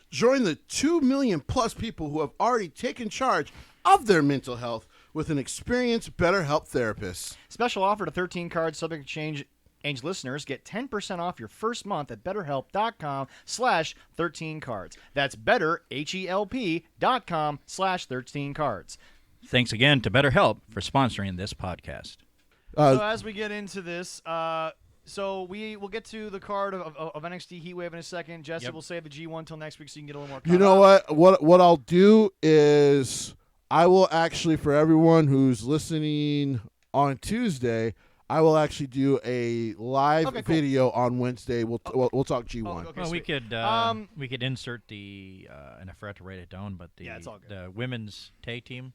Speaker 3: Join the 2 million plus people who have already taken charge of their mental health with an experienced BetterHelp therapist.
Speaker 1: Special offer to 13 cards subject to change. Listeners get 10% off your first month at betterhelp.com/13cards. That's betterhelp.com/13cards.
Speaker 2: Thanks again to BetterHelp for sponsoring this podcast.
Speaker 1: So as we get into this, so we will get to the card of NXT Heatwave in a second. Jesse
Speaker 2: Yep.
Speaker 1: will save the G1 till next week so you can get a little more.
Speaker 3: You know what I'll do is I will actually, for everyone who's listening on Tuesday, I will actually do a live
Speaker 1: Okay, cool.
Speaker 3: video on Wednesday. We'll talk G1.
Speaker 1: Oh, okay,
Speaker 2: Well,
Speaker 1: sweet.
Speaker 2: we could insert the and I forgot to write it down, but
Speaker 1: Yeah, it's all good.
Speaker 2: the women's tag team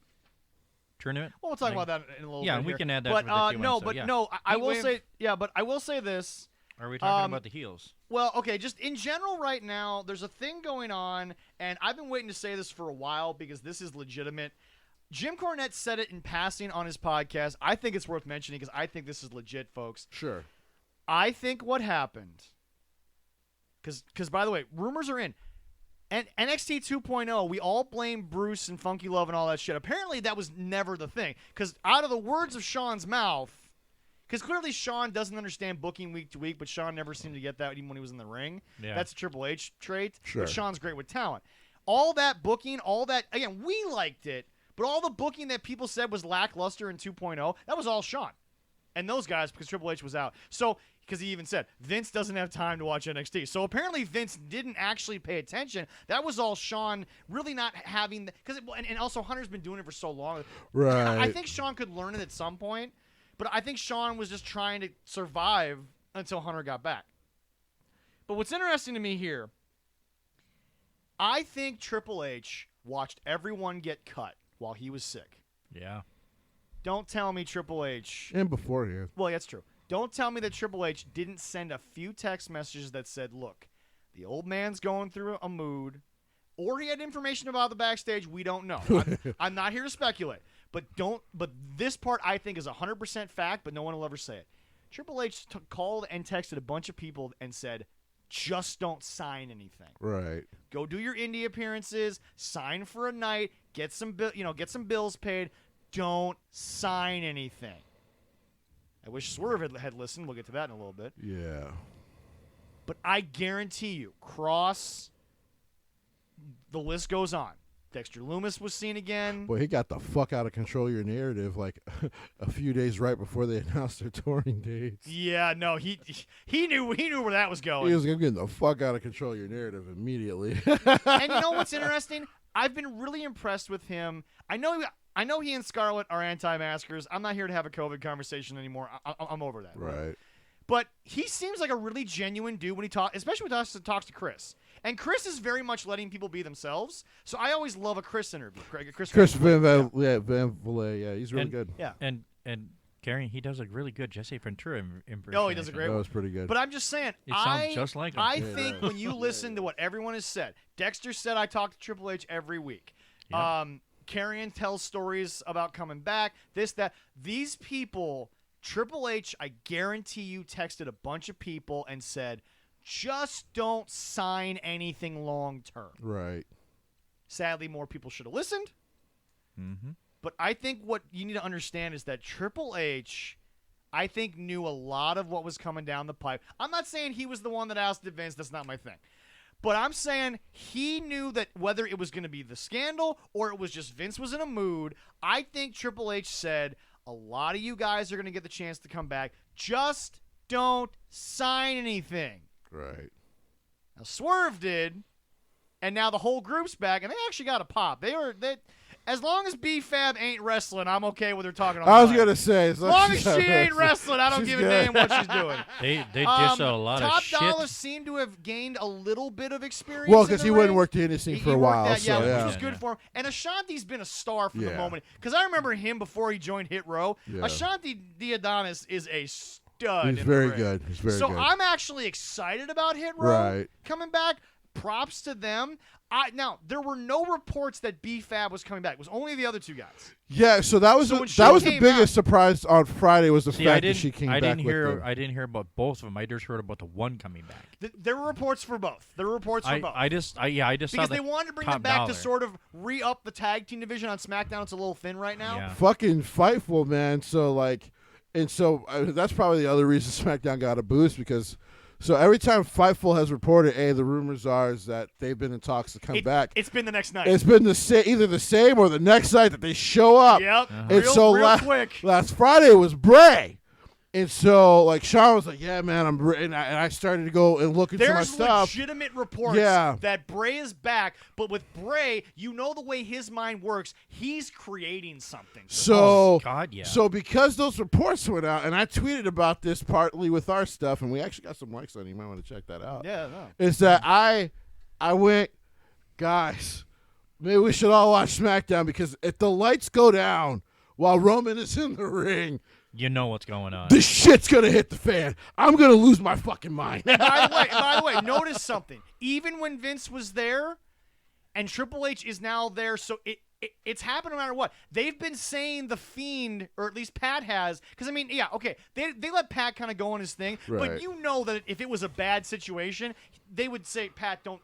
Speaker 2: tournament.
Speaker 1: Well, we'll talk
Speaker 2: thing.
Speaker 1: about that in a little bit.
Speaker 2: Yeah, we
Speaker 1: here.
Speaker 2: can add that
Speaker 1: But
Speaker 2: for the G1,
Speaker 1: no,
Speaker 2: so,
Speaker 1: but
Speaker 2: yeah.
Speaker 1: no, I will
Speaker 2: Heatwave?
Speaker 1: say, yeah, but I will say this.
Speaker 2: Are we talking about the heels?
Speaker 1: Well, okay, just in general right now, there's a thing going on, and I've been waiting to say this for a while because this is legitimate. Jim Cornette said it in passing on his podcast. I think it's worth mentioning because I think this is legit, folks.
Speaker 3: Sure.
Speaker 1: I think what happened, because by the way, rumors are in. And NXT 2.0, we all blame Bruce and Funky Love and all that shit. Apparently, that was never the thing. Because out of the words of Sean's mouth, because clearly Sean doesn't understand booking week to week, but Sean never seemed to get that even when he was in the ring.
Speaker 2: Yeah.
Speaker 1: That's a Triple H trait.
Speaker 3: Sure.
Speaker 1: But Sean's great with talent. All that booking, all that, again, we liked it, but all the booking that people said was lackluster in 2.0, that was all Sean. And those guys, because Triple H was out. So, because he even said, Vince doesn't have time to watch NXT. So apparently Vince didn't actually pay attention. That was all Sean really not having, and also Hunter's been doing it for so long.
Speaker 3: Right.
Speaker 1: I think Sean could learn it at some point, but I think Sean was just trying to survive until Hunter got back. But what's interesting to me here, I think Triple H watched everyone get cut while he was sick.
Speaker 2: Yeah.
Speaker 1: Don't tell me Triple H.
Speaker 3: And beforehand.
Speaker 1: Well, that's true. Don't tell me that Triple H didn't send a few text messages that said, look, the old man's going through a mood, or he had information about the backstage. We don't know. I'm not here to speculate. But this part I think is 100% fact, but no one will ever say it. Triple H called and texted a bunch of people and said, just don't sign anything.
Speaker 3: Right.
Speaker 1: Go do your indie appearances, sign for a night, get some bills paid. Don't sign anything. I wish Swerve had listened. We'll get to that in a little bit.
Speaker 3: Yeah.
Speaker 1: But I guarantee you, the list goes on. Dexter Loomis was seen again.
Speaker 3: Boy, he got the fuck out of Control Your Narrative like a few days right before they announced their touring dates.
Speaker 1: Yeah, no, he knew where that was going.
Speaker 3: He was getting the fuck out of Control Your Narrative immediately.
Speaker 1: And you know what's interesting? I've been really impressed with him. I know he and Scarlett are anti-maskers. I'm not here to have a COVID conversation anymore. I'm over that.
Speaker 3: Right.
Speaker 1: But he seems like a really genuine dude when he talks, especially when he talks to Chris. And Chris is very much letting people be themselves. So I always love a Chris interview.
Speaker 3: Chris Van Vliet, yeah, he's really good.
Speaker 1: Yeah.
Speaker 2: And Gary, he does a really good Jesse Ventura impersonation.
Speaker 1: Oh, he does a great
Speaker 3: That
Speaker 1: one.
Speaker 3: was pretty good.
Speaker 1: But I'm just saying,
Speaker 2: It sounds just like him.
Speaker 1: I
Speaker 2: Yeah,
Speaker 1: think when you listen to what everyone has said, Dexter said I talk to Triple H every week.
Speaker 2: Yep.
Speaker 1: Karrion tells stories about coming back, this, that. These people, Triple H, I guarantee you, texted a bunch of people and said, just don't sign anything long term.
Speaker 3: Right.
Speaker 1: Sadly, more people should have listened.
Speaker 2: Mm-hmm.
Speaker 1: But I think what you need to understand is that Triple H, I think, knew a lot of what was coming down the pipe. I'm not saying he was the one that asked Vince. That's not my thing. But I'm saying he knew that whether it was going to be the scandal or it was just Vince was in a mood, I think Triple H said, a lot of you guys are going to get the chance to come back. Just don't sign anything.
Speaker 3: Right.
Speaker 1: Now, Swerve did, and now the whole group's back, and they actually got a pop. They as long as B-Fab ain't wrestling, I'm okay with her talking on
Speaker 3: I was
Speaker 1: the
Speaker 3: going
Speaker 1: mic.
Speaker 3: to say.
Speaker 1: As long as she ain't wrestling, I don't
Speaker 3: She's
Speaker 1: give a
Speaker 3: good.
Speaker 1: damn what she's doing.
Speaker 2: They dish out a lot
Speaker 1: Top
Speaker 2: of shit.
Speaker 1: Dollar seemed to have gained a little bit of experience.
Speaker 3: Well,
Speaker 1: because
Speaker 3: he wouldn't work the indie scene for a while.
Speaker 1: That, yeah,
Speaker 3: so,
Speaker 1: which
Speaker 3: yeah.
Speaker 1: was good for him. And Ashanti's been a star from the
Speaker 3: Yeah.
Speaker 1: moment. Because I remember him before he joined Hit Row.
Speaker 3: Yeah.
Speaker 1: Ashanti Diodonis is a stud.
Speaker 3: He's
Speaker 1: in
Speaker 3: very
Speaker 1: the ring.
Speaker 3: good. He's very
Speaker 1: so
Speaker 3: good.
Speaker 1: I'm actually excited about Hit Row
Speaker 3: Right.
Speaker 1: coming back. Props to them. Now, there were no reports that B-Fab was coming back. It was only the other two guys.
Speaker 3: Yeah, so that was
Speaker 1: So
Speaker 3: the,
Speaker 1: when she
Speaker 3: that was the
Speaker 1: came
Speaker 3: biggest
Speaker 1: out-
Speaker 3: surprise on Friday was the
Speaker 2: See,
Speaker 3: fact that she came
Speaker 2: I
Speaker 3: back
Speaker 2: didn't
Speaker 3: with
Speaker 2: hear.
Speaker 3: them.
Speaker 2: I didn't hear about both of them. I just heard about the one coming back.
Speaker 1: There were reports for both. There were reports for both.
Speaker 2: I just saw
Speaker 1: because they
Speaker 2: the
Speaker 1: wanted to bring
Speaker 2: Top
Speaker 1: them back
Speaker 2: Dollar.
Speaker 1: to sort of re-up the tag team division on SmackDown. It's a little thin right now.
Speaker 2: Yeah.
Speaker 3: Fucking Fightful, man. So like, and so that's probably the other reason SmackDown got a boost because. So every time Fightful has reported, the rumors are is that they've been in talks to come back.
Speaker 1: It's been the next night.
Speaker 3: It's been either the same or the next night that they show up.
Speaker 1: Yep.
Speaker 3: And
Speaker 1: Real,
Speaker 3: so
Speaker 1: real quick.
Speaker 3: last Friday was Bray. And so, like, Sean was like, yeah, man, and I started to go and look into my
Speaker 1: There's
Speaker 3: stuff.
Speaker 1: legitimate reports that Bray is back, but with Bray, you know the way his mind works, he's creating something.
Speaker 3: So,
Speaker 2: God, yeah.
Speaker 3: So because those reports went out, and I tweeted about this partly with our stuff, and we actually got some likes on it. You might want to check that out.
Speaker 1: Yeah, no.
Speaker 3: Is that I went, guys, maybe we should all watch SmackDown because if the lights go down while Roman is in the ring,
Speaker 2: You know what's going on.
Speaker 3: this shit's going to hit the fan. I'm going to lose my fucking mind.
Speaker 1: By the way, notice something. Even when Vince was there, and Triple H is now there, so it's happened no matter what. They've been saying The Fiend, or at least Pat has, because, I mean, yeah, okay, they let Pat kind of go on his thing,
Speaker 3: Right.
Speaker 1: but you know that if it was a bad situation, they would say, Pat, don't.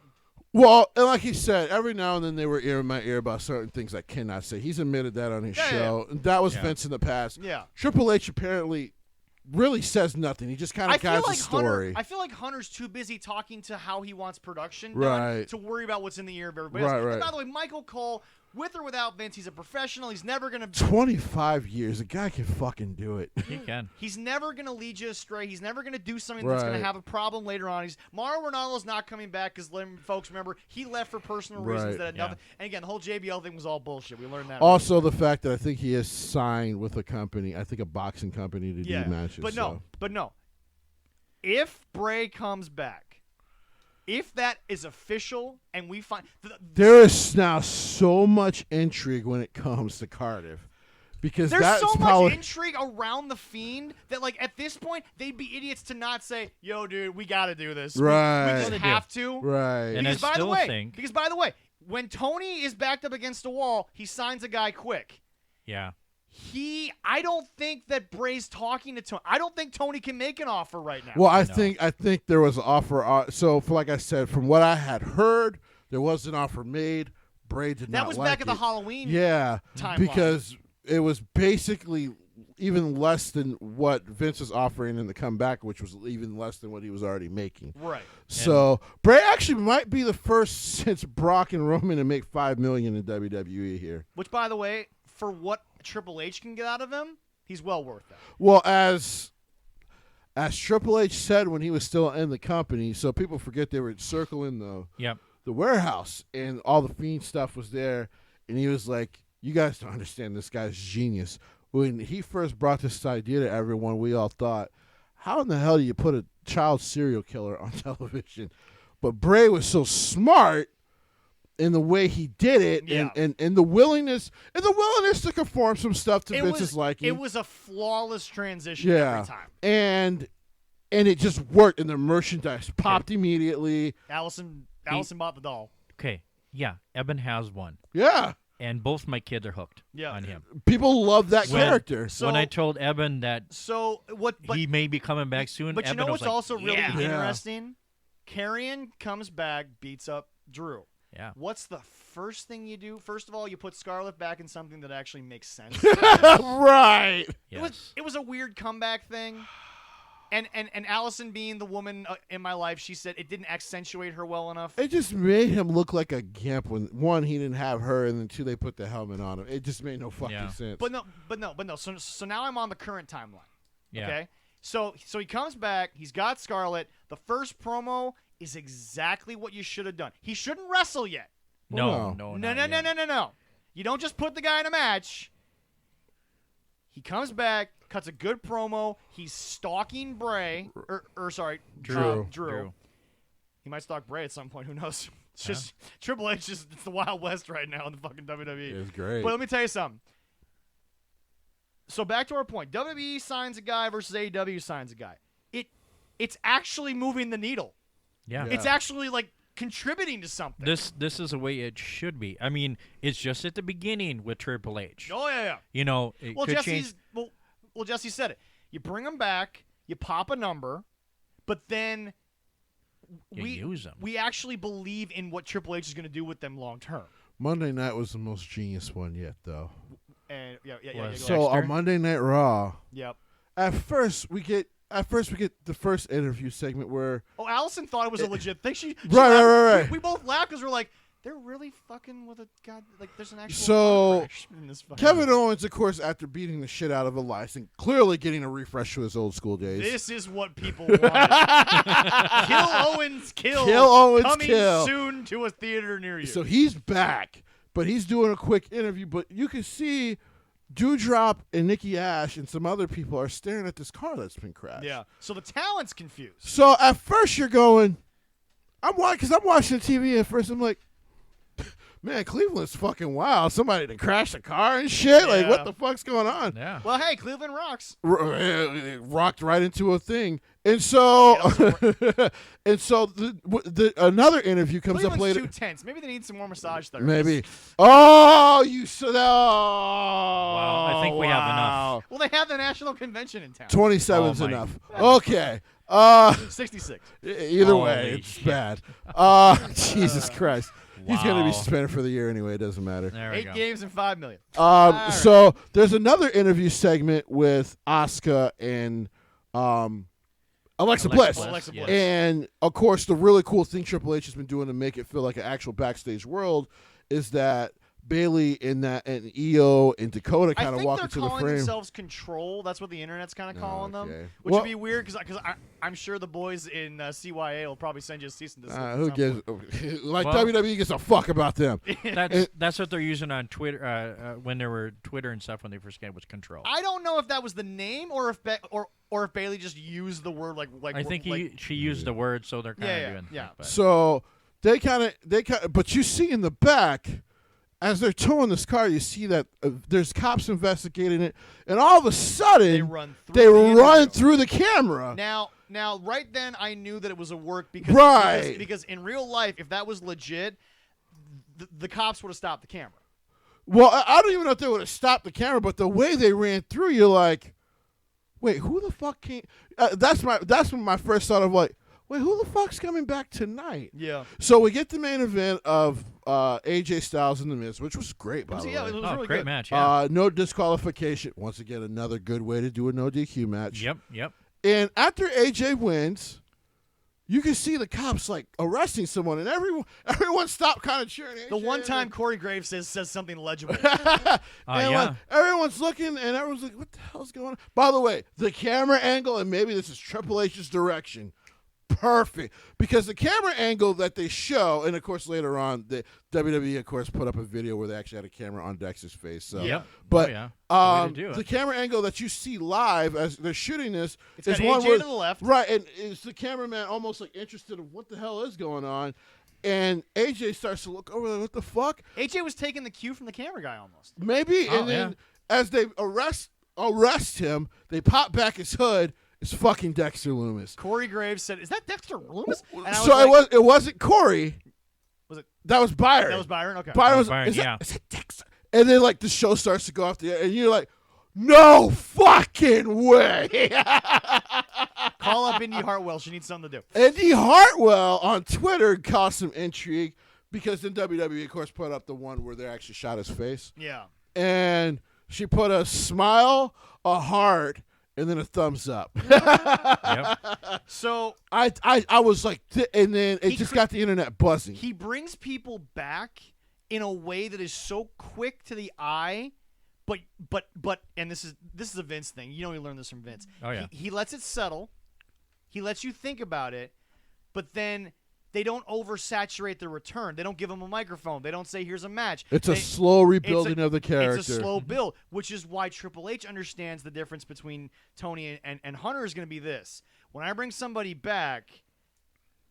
Speaker 3: Well, and like he said, every now and then they were in my ear about certain things I cannot say. He's admitted that on his show. And that was Vince in the past.
Speaker 1: Yeah.
Speaker 3: Triple H apparently really says nothing. He just kind of guides the story.
Speaker 1: I feel like Hunter's too busy talking to how he wants production
Speaker 3: Right.
Speaker 1: done to worry about what's in the ear of everybody
Speaker 3: Right,
Speaker 1: else.
Speaker 3: right.
Speaker 1: And by the way, Michael Cole, with or without Vince, he's a professional. He's never going to
Speaker 3: 25 years. A guy can fucking do it.
Speaker 2: He can.
Speaker 1: He's never going to lead you astray. He's never going to do something that's going
Speaker 3: Right.
Speaker 1: to have a problem later on. Mauro Ranallo's not coming back because, folks, remember, he left for personal reasons
Speaker 3: Right.
Speaker 1: that had
Speaker 2: Yeah.
Speaker 1: nothing. And again, the whole JBL thing was all bullshit. We learned that.
Speaker 3: Also, the fact that I think he is signed with a company, I think a boxing company to do matches.
Speaker 1: But no. If Bray comes back, if that is official and we find
Speaker 3: there is now so much intrigue when it comes to Cardiff. Because
Speaker 1: there's
Speaker 3: that's
Speaker 1: so
Speaker 3: probably,
Speaker 1: much intrigue around the Fiend that, like, at this point, they'd be idiots to not say, "Yo, dude, we got to do this.
Speaker 3: Right.
Speaker 1: We just have to."
Speaker 3: Right.
Speaker 2: And I still think.
Speaker 1: Because by the way, when Tony is backed up against a wall, he signs a guy quick.
Speaker 2: Yeah.
Speaker 1: I don't think that Bray's talking to Tony. I don't think Tony can make an offer right now.
Speaker 3: Well, I think there was an offer. So, like I said, from what I had heard, there was an offer made. Bray did not
Speaker 1: that was
Speaker 3: like
Speaker 1: back at the
Speaker 3: it.
Speaker 1: Halloween.
Speaker 3: Yeah,
Speaker 1: timeline.
Speaker 3: because it was basically even less than what Vince was offering in the comeback, which was even less than what he was already making.
Speaker 1: Right.
Speaker 3: So Bray actually might be the first since Brock and Roman to make $5 million in WWE here.
Speaker 1: Which, by the way, for what Triple H can get out of him, he's well worth that.
Speaker 3: Well, as Triple H said when he was still in the company, so people forget they were circling the warehouse and all the Fiend stuff was there, and he was like, "You guys don't understand, this guy's genius." When he first brought this idea to everyone, we all thought, how in the hell do you put a child serial killer on television? But Bray was so smart in the way he did it,
Speaker 1: Yeah.
Speaker 3: and the willingness to conform some stuff to Vince's liking.
Speaker 1: It was a flawless transition
Speaker 3: Yeah.
Speaker 1: every time.
Speaker 3: And it just worked, and the merchandise popped immediately.
Speaker 1: Allison bought the doll.
Speaker 2: Okay, yeah, Eben has one,
Speaker 3: Yeah.
Speaker 2: and both my kids are hooked
Speaker 1: Yeah.
Speaker 2: on him.
Speaker 3: People love that
Speaker 2: When-
Speaker 3: character.
Speaker 1: So-
Speaker 2: when I told Eben that
Speaker 1: So what? But
Speaker 2: he may be coming back soon,
Speaker 1: But you
Speaker 2: Eben
Speaker 1: know
Speaker 2: was
Speaker 1: what's
Speaker 2: like,
Speaker 1: also really
Speaker 2: yeah.
Speaker 3: Yeah.
Speaker 1: interesting? Carrion comes back, beats up Drew.
Speaker 2: Yeah.
Speaker 1: What's the first thing you do? First of all, you put Scarlett back in something that actually makes sense.
Speaker 3: Right.
Speaker 2: Yes.
Speaker 1: It was a weird comeback thing. And Allison being the woman in my life, she said it didn't accentuate her well enough.
Speaker 3: It just made him look like a gimp when, one, he didn't have her, and then two, they put the helmet on him. It just made no fucking
Speaker 2: Yeah.
Speaker 3: sense.
Speaker 1: But no. So now I'm on the current timeline.
Speaker 2: Yeah.
Speaker 1: Okay. So he comes back. He's got Scarlett. The first promo is exactly what you should have done. He shouldn't wrestle yet.
Speaker 2: No.
Speaker 1: No. You don't just put the guy in a match. He comes back, cuts a good promo. He's stalking Bray, Drew. He might stalk Bray at some point. Who knows? It's just Triple H. It's the Wild West right now in the fucking WWE.
Speaker 3: It's great.
Speaker 1: But let me tell you something. So back to our point. WWE signs a guy versus AEW signs a guy. It's actually moving the needle.
Speaker 2: Yeah.
Speaker 1: It's actually like contributing to something.
Speaker 2: This is the way it should be. I mean, it's just at the beginning with Triple H.
Speaker 1: Oh yeah.
Speaker 2: You know, it
Speaker 1: Well,
Speaker 2: could change.
Speaker 1: Jesse said it. You bring him back, you pop a number, but then
Speaker 2: You use 'em.
Speaker 1: we actually believe in what Triple H is going to do with them long term.
Speaker 3: Monday night was the most genius one yet, though.
Speaker 1: And yeah.
Speaker 2: Was
Speaker 1: Go
Speaker 3: So
Speaker 1: ahead.
Speaker 3: on
Speaker 2: Dexter?
Speaker 3: Monday Night Raw,
Speaker 1: Yep.
Speaker 3: at first we get the first interview segment where
Speaker 1: Oh, Allison thought it was a legit thing. She
Speaker 3: Right,
Speaker 1: laughed.
Speaker 3: right.
Speaker 1: We both laughed because we're like, they're really fucking with a god. Like, there's an actual
Speaker 3: So,
Speaker 1: car crash in this fucking.
Speaker 3: Kevin Owens, of course, after beating the shit out of Elias and clearly getting a refresh to his old school days.
Speaker 1: This is what people wanted. Kill Owens, kill.
Speaker 3: Kill Owens,
Speaker 1: coming
Speaker 3: kill.
Speaker 1: soon to a theater near you.
Speaker 3: So he's back, but he's doing a quick interview. But you can see Dewdrop and Nikki Ash and some other people are staring at this car that's been crashed.
Speaker 1: Yeah. So the talent's confused.
Speaker 3: So at first you're going, I'm watching the TV. At first I'm like, man, Cleveland's fucking wild. Somebody to crash a car and shit. Like,
Speaker 1: Yeah.
Speaker 3: what the fuck's going on?
Speaker 2: Yeah.
Speaker 1: Well, hey, Cleveland rocks.
Speaker 3: Rocked right into a thing. And so, another interview comes up
Speaker 1: Cleveland's
Speaker 3: later.
Speaker 1: too tense. Maybe they need some more massage therapy.
Speaker 3: Maybe. Oh, you said. Oh,
Speaker 2: Well, I think we have enough.
Speaker 1: Well, they have the national convention in town.
Speaker 3: 27's
Speaker 2: Oh, my
Speaker 3: enough.
Speaker 2: God.
Speaker 3: Okay.
Speaker 1: 66.
Speaker 3: Either way,
Speaker 2: Holy
Speaker 3: it's
Speaker 2: shit.
Speaker 3: bad. Jesus Christ. He's going to be
Speaker 2: Wow.
Speaker 3: suspended for the year anyway. It doesn't matter.
Speaker 2: There we
Speaker 1: 8
Speaker 2: go.
Speaker 1: games and $5 million. right.
Speaker 3: So there's another interview segment with Asuka and Alexa Bliss.
Speaker 1: Alexa Bliss.
Speaker 3: And, of course, the really cool thing Triple H has been doing to make it feel like an actual backstage world is that Bailey and EO and Dakota
Speaker 1: I
Speaker 3: kind of
Speaker 1: think
Speaker 3: walk
Speaker 1: they're
Speaker 3: into the
Speaker 1: calling
Speaker 3: frame.
Speaker 1: themselves Control. That's what the internet's kind of calling them,
Speaker 3: okay.
Speaker 1: which
Speaker 3: Well-
Speaker 1: would be weird because I'm sure the boys in CYA will probably send you a cease and desist. at
Speaker 3: Who
Speaker 1: some
Speaker 3: gives?
Speaker 1: point.
Speaker 3: Like
Speaker 2: Well-
Speaker 3: WWE gives a fuck about them.
Speaker 2: That's what they're using on Twitter when there were Twitter and stuff when they first came was Control.
Speaker 1: I don't know if that was the name or if or if Bailey just used the word like.
Speaker 2: I think
Speaker 1: like,
Speaker 2: she used the word, so they're kind of doing.
Speaker 1: yeah.
Speaker 2: that, but-
Speaker 3: So they kind of, but you see in the back, as they're towing this car, you see that there's cops investigating it, and all of a sudden
Speaker 1: They run through
Speaker 3: they
Speaker 1: the
Speaker 3: run
Speaker 1: interview.
Speaker 3: through the camera.
Speaker 1: Now, right then, I knew that it was a work because
Speaker 3: Right.
Speaker 1: because in real life, if that was legit, the cops would have stopped the camera.
Speaker 3: Well, I don't even know if they would have stopped the camera, but the way they ran through, you're like, wait, who the fuck came? That's when my first thought of like, wait, who the fuck's coming back tonight?
Speaker 1: Yeah.
Speaker 3: So we get the main event of AJ Styles and The Miz, which was great, by the way.
Speaker 1: It was
Speaker 2: oh,
Speaker 1: really
Speaker 2: great
Speaker 1: good.
Speaker 2: match. Yeah.
Speaker 3: No disqualification. Once again, another good way to do a no DQ match.
Speaker 2: Yep.
Speaker 3: And after AJ wins, you can see the cops like arresting someone, and everyone stopped kind of cheering.
Speaker 1: The
Speaker 3: AJ,
Speaker 1: one time
Speaker 3: and
Speaker 1: Corey Graves says something legible.
Speaker 3: like,
Speaker 2: Yeah.
Speaker 3: everyone's looking, and everyone's like, "What the hell's going on?" By the way, the camera angle, and maybe this is Triple H's direction. Perfect, because the camera angle that they show, and of course later on, the WWE of course put up a video where they actually had a camera on Dexter's face. So.
Speaker 1: Yeah.
Speaker 3: But
Speaker 2: Oh, yeah. The way to do it.
Speaker 3: the camera angle that you see live as they're shooting this
Speaker 1: It's
Speaker 3: is
Speaker 1: got
Speaker 3: one
Speaker 1: AJ
Speaker 3: where,
Speaker 1: to the left.
Speaker 3: right, and is the cameraman almost like interested in what the hell is going on, And AJ starts to look over there. What the fuck?
Speaker 1: AJ was taking the cue from the camera guy almost.
Speaker 3: Maybe. And then as they arrest him, they pop back his hood. It's fucking Dexter Loomis.
Speaker 1: Corey Graves said, "Is that Dexter Loomis?" And I
Speaker 3: So
Speaker 1: like,
Speaker 3: it wasn't Corey.
Speaker 1: Was it?
Speaker 3: That was Byron.
Speaker 1: That was Byron. Okay.
Speaker 3: Byron was
Speaker 2: Byron,
Speaker 3: is
Speaker 2: yeah.
Speaker 3: Is it Dexter? And then like the show starts to go off the air, and you're like, no fucking way.
Speaker 1: Call up Indy Hartwell. She needs something to do.
Speaker 3: Indy Hartwell on Twitter caused some intrigue because then WWE, of course, put up the one where they actually shot his face.
Speaker 1: Yeah.
Speaker 3: And she put a smile, a heart, and then a thumbs up.
Speaker 2: Yep.
Speaker 1: So
Speaker 3: I was like, and then it just got the internet buzzing.
Speaker 1: he brings people back in a way that is so quick to the eye. But and this is a Vince thing. You know, we learned this from Vince.
Speaker 2: Oh, yeah.
Speaker 1: He lets it settle. He lets you think about it, but then they don't oversaturate the return. They don't give him a microphone. They don't say, "Here's a match."
Speaker 3: It's a slow rebuilding of the character.
Speaker 1: It's a slow build, which is why Triple H understands the difference between Tony and Hunter is going to be this. When I bring somebody back,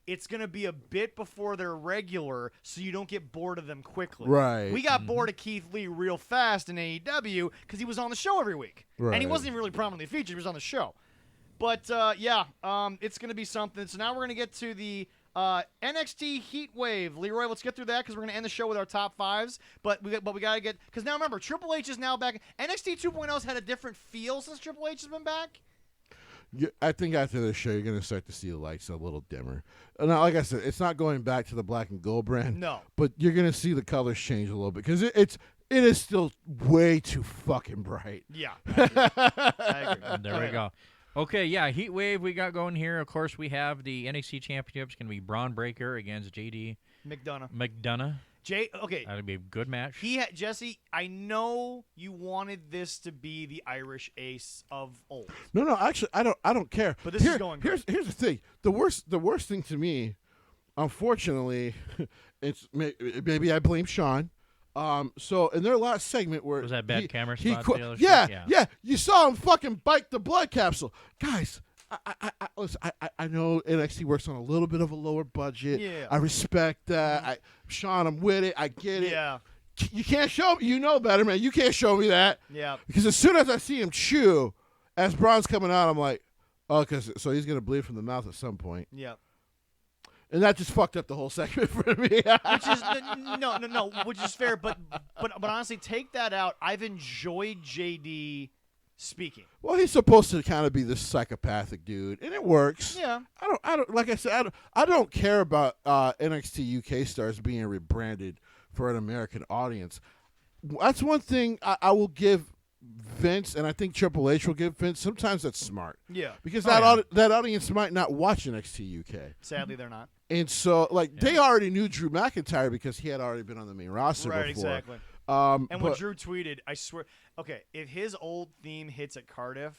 Speaker 1: it's going to be a bit before they're regular, so you don't get bored of them quickly.
Speaker 3: Right.
Speaker 1: We got bored of Keith Lee real fast in AEW because he was on the show every week.
Speaker 3: Right.
Speaker 1: And he wasn't even really prominently featured. He was on the show. But, it's going to be something. So now we're going to get to the NXT Heat Wave. Leroy, let's get through that because we're going to end the show with our top fives. But we got to get – because now remember, Triple H is now back. NXT 2.0's had a different feel since Triple H has been back.
Speaker 3: I think after this show, you're going to start to see the lights a little dimmer. Now, like I said, it's not going back to the black and gold brand.
Speaker 1: No.
Speaker 3: But you're going to see the colors change a little bit because it is still way too fucking bright.
Speaker 1: Yeah. I agree.
Speaker 2: There we go. Okay, yeah, Heat Wave we got going here. Of course, we have the NXT Championship. It's going to be Braun Breaker against JD McDonough.
Speaker 1: Okay.
Speaker 2: That'll be a good match.
Speaker 1: Jesse, I know you wanted this to be the Irish Ace of old.
Speaker 3: No, actually, I don't care.
Speaker 1: But this is going good.
Speaker 3: Here's the thing. The worst thing to me, unfortunately, it's maybe I blame Sean. So in their last segment where
Speaker 2: Was that bad camera spot?
Speaker 3: Yeah. You saw him fucking bite the blood capsule, guys. I know NXT works on a little bit of a lower budget.
Speaker 1: Yeah.
Speaker 3: I respect that. Sean, I'm with it. I get it.
Speaker 1: Yeah.
Speaker 3: You can't show me. You know better, man. You can't show me that.
Speaker 1: Yeah.
Speaker 3: Because as soon as I see him chew, as Braun's coming out, I'm like, oh, so he's gonna bleed from the mouth at some point.
Speaker 1: Yeah.
Speaker 3: And that just fucked up the whole segment for me.
Speaker 1: Which is no, which is fair, but honestly, take that out. I've enjoyed JD speaking.
Speaker 3: Well, he's supposed to kind of be this psychopathic dude, and it works.
Speaker 1: Yeah.
Speaker 3: I don't. Like I said, I don't care about NXT UK stars being rebranded for an American audience. That's one thing I will give Vince, and I think Triple H will give Vince. Sometimes that's smart.
Speaker 1: Yeah.
Speaker 3: Because that audience might not watch NXT UK.
Speaker 1: Sadly, they're not.
Speaker 3: And so, they already knew Drew McIntyre because he had already been on the main roster before.
Speaker 1: Right, exactly.
Speaker 3: And
Speaker 1: when Drew tweeted, I swear, okay, if his old theme hits at Cardiff,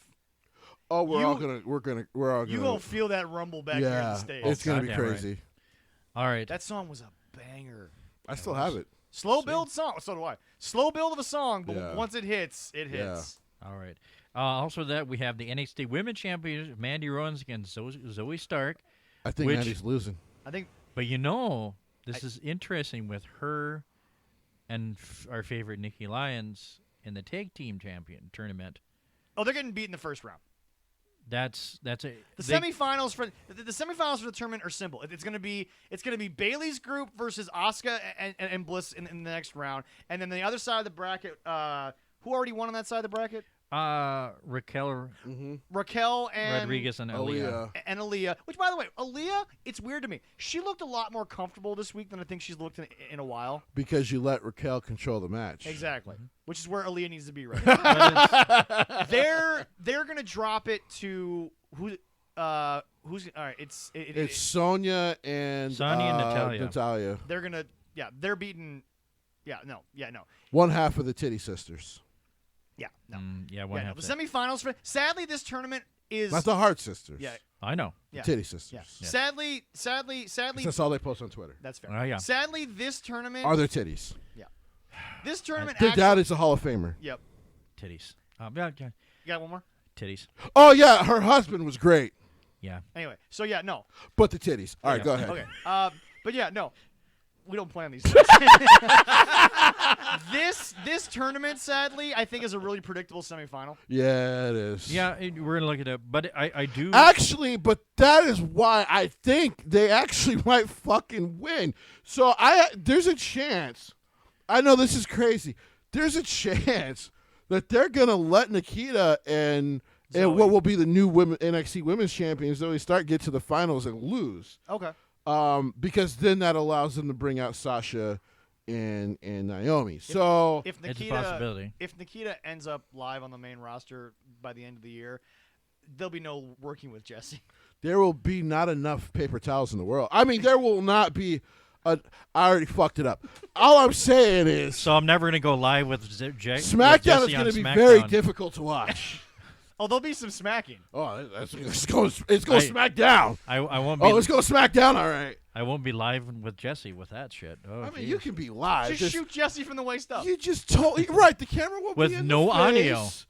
Speaker 3: we're all gonna
Speaker 1: you gonna feel that rumble back here in the States.
Speaker 3: It's gonna be
Speaker 2: Goddamn
Speaker 3: crazy.
Speaker 2: right. All right.
Speaker 1: That song was a banger.
Speaker 3: I still have it.
Speaker 1: Slow build song. So do I. Slow build of a song, but
Speaker 3: Yeah.
Speaker 1: once it hits, it hits.
Speaker 2: All right. Also, that we have the NXT Women's Champion Mandy Rose against Zoe Stark.
Speaker 3: I think Mandy's losing.
Speaker 1: I think.
Speaker 2: But this is interesting with her and our favorite Nikki Lyons in the Tag Team Champion tournament.
Speaker 1: Oh, they're getting beat in the first round.
Speaker 2: That's a
Speaker 1: The semifinals for the tournament are simple. It's gonna be Bailey's group versus Asuka and Bliss in the next round, and then the other side of the bracket. Who already won on that side of the bracket?
Speaker 2: Raquel
Speaker 1: and
Speaker 2: Rodriguez and Aaliyah.
Speaker 1: And Aaliyah, which, by the way, Aaliyah, it's weird to me. She looked a lot more comfortable this week than I think she's looked in a while.
Speaker 3: Because you let Raquel control the match.
Speaker 1: Exactly. Which is where Aaliyah needs to be right now. They're gonna drop it to who's all right. It's
Speaker 3: Sonya and Natalia.
Speaker 1: They're beating. No.
Speaker 3: One half of the Titty Sisters.
Speaker 1: Yeah, no.
Speaker 2: One half.
Speaker 1: The semifinals for. Sadly, this tournament is
Speaker 3: not the Heart Sisters.
Speaker 1: Yeah,
Speaker 2: I know.
Speaker 3: The Titty Sisters.
Speaker 1: Yeah. Sadly.
Speaker 3: That's all they post on Twitter.
Speaker 1: That's fair.
Speaker 2: Yeah.
Speaker 1: Sadly, this tournament
Speaker 3: are their titties.
Speaker 1: Yeah. This tournament.
Speaker 3: Their dad is a Hall of Famer.
Speaker 1: Yep.
Speaker 2: Titties.
Speaker 1: You got one more?
Speaker 2: Titties.
Speaker 3: Oh yeah, her husband was great.
Speaker 2: Yeah.
Speaker 1: Anyway, no.
Speaker 3: But the titties. All right, go ahead.
Speaker 1: Okay. But yeah, no. We don't plan these things. This tournament, sadly, I think is a really predictable semifinal.
Speaker 3: Yeah, it is.
Speaker 2: Yeah, we're gonna look at it, but I do
Speaker 3: Actually, but that is why I think they actually might fucking win. So there's a chance. I know this is crazy. There's a chance that they're gonna let Nikita and what will be the new NXT Women's Champions Zoe Stark get to the finals and lose.
Speaker 1: Okay.
Speaker 3: Because then that allows them to bring out Sasha and Naomi. So
Speaker 1: if
Speaker 2: it's a
Speaker 1: Nikita,
Speaker 2: possibility.
Speaker 1: if Nikita ends up live on the main roster by the end of the year, there'll be no working with Jesse.
Speaker 3: there will be not enough paper towels in the world. I mean, there will not be. I already fucked it up. All I'm saying is,
Speaker 2: So I'm never gonna go live with
Speaker 3: SmackDown is
Speaker 2: going to
Speaker 3: be very difficult to watch.
Speaker 1: Oh, there'll be some smacking.
Speaker 3: Oh, let's go SmackDown.
Speaker 2: I won't be.
Speaker 3: Oh, let's go SmackDown. All right.
Speaker 2: I won't be live with Jesse with that shit. Oh,
Speaker 3: I mean,
Speaker 2: geez.
Speaker 3: you can be live.
Speaker 1: Just shoot Jesse from the waist up.
Speaker 3: You just told right. The camera will
Speaker 2: With
Speaker 3: be in
Speaker 2: no
Speaker 3: the
Speaker 2: audio.
Speaker 3: face.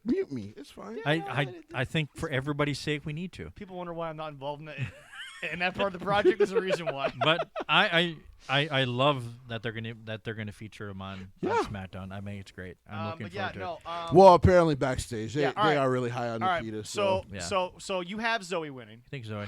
Speaker 3: Mute me. It's fine.
Speaker 2: I think for everybody's sake we need to.
Speaker 1: People wonder why I'm not involved in that part of the project. There's a reason why.
Speaker 2: But I love that they're gonna feature him on SmackDown. I mean, it's great. I'm looking forward to it.
Speaker 3: Well, apparently backstage they
Speaker 1: all right.
Speaker 3: are really high on
Speaker 1: All
Speaker 3: Nikita.
Speaker 1: right.
Speaker 3: So
Speaker 1: So you have Zoe winning.
Speaker 2: I think so.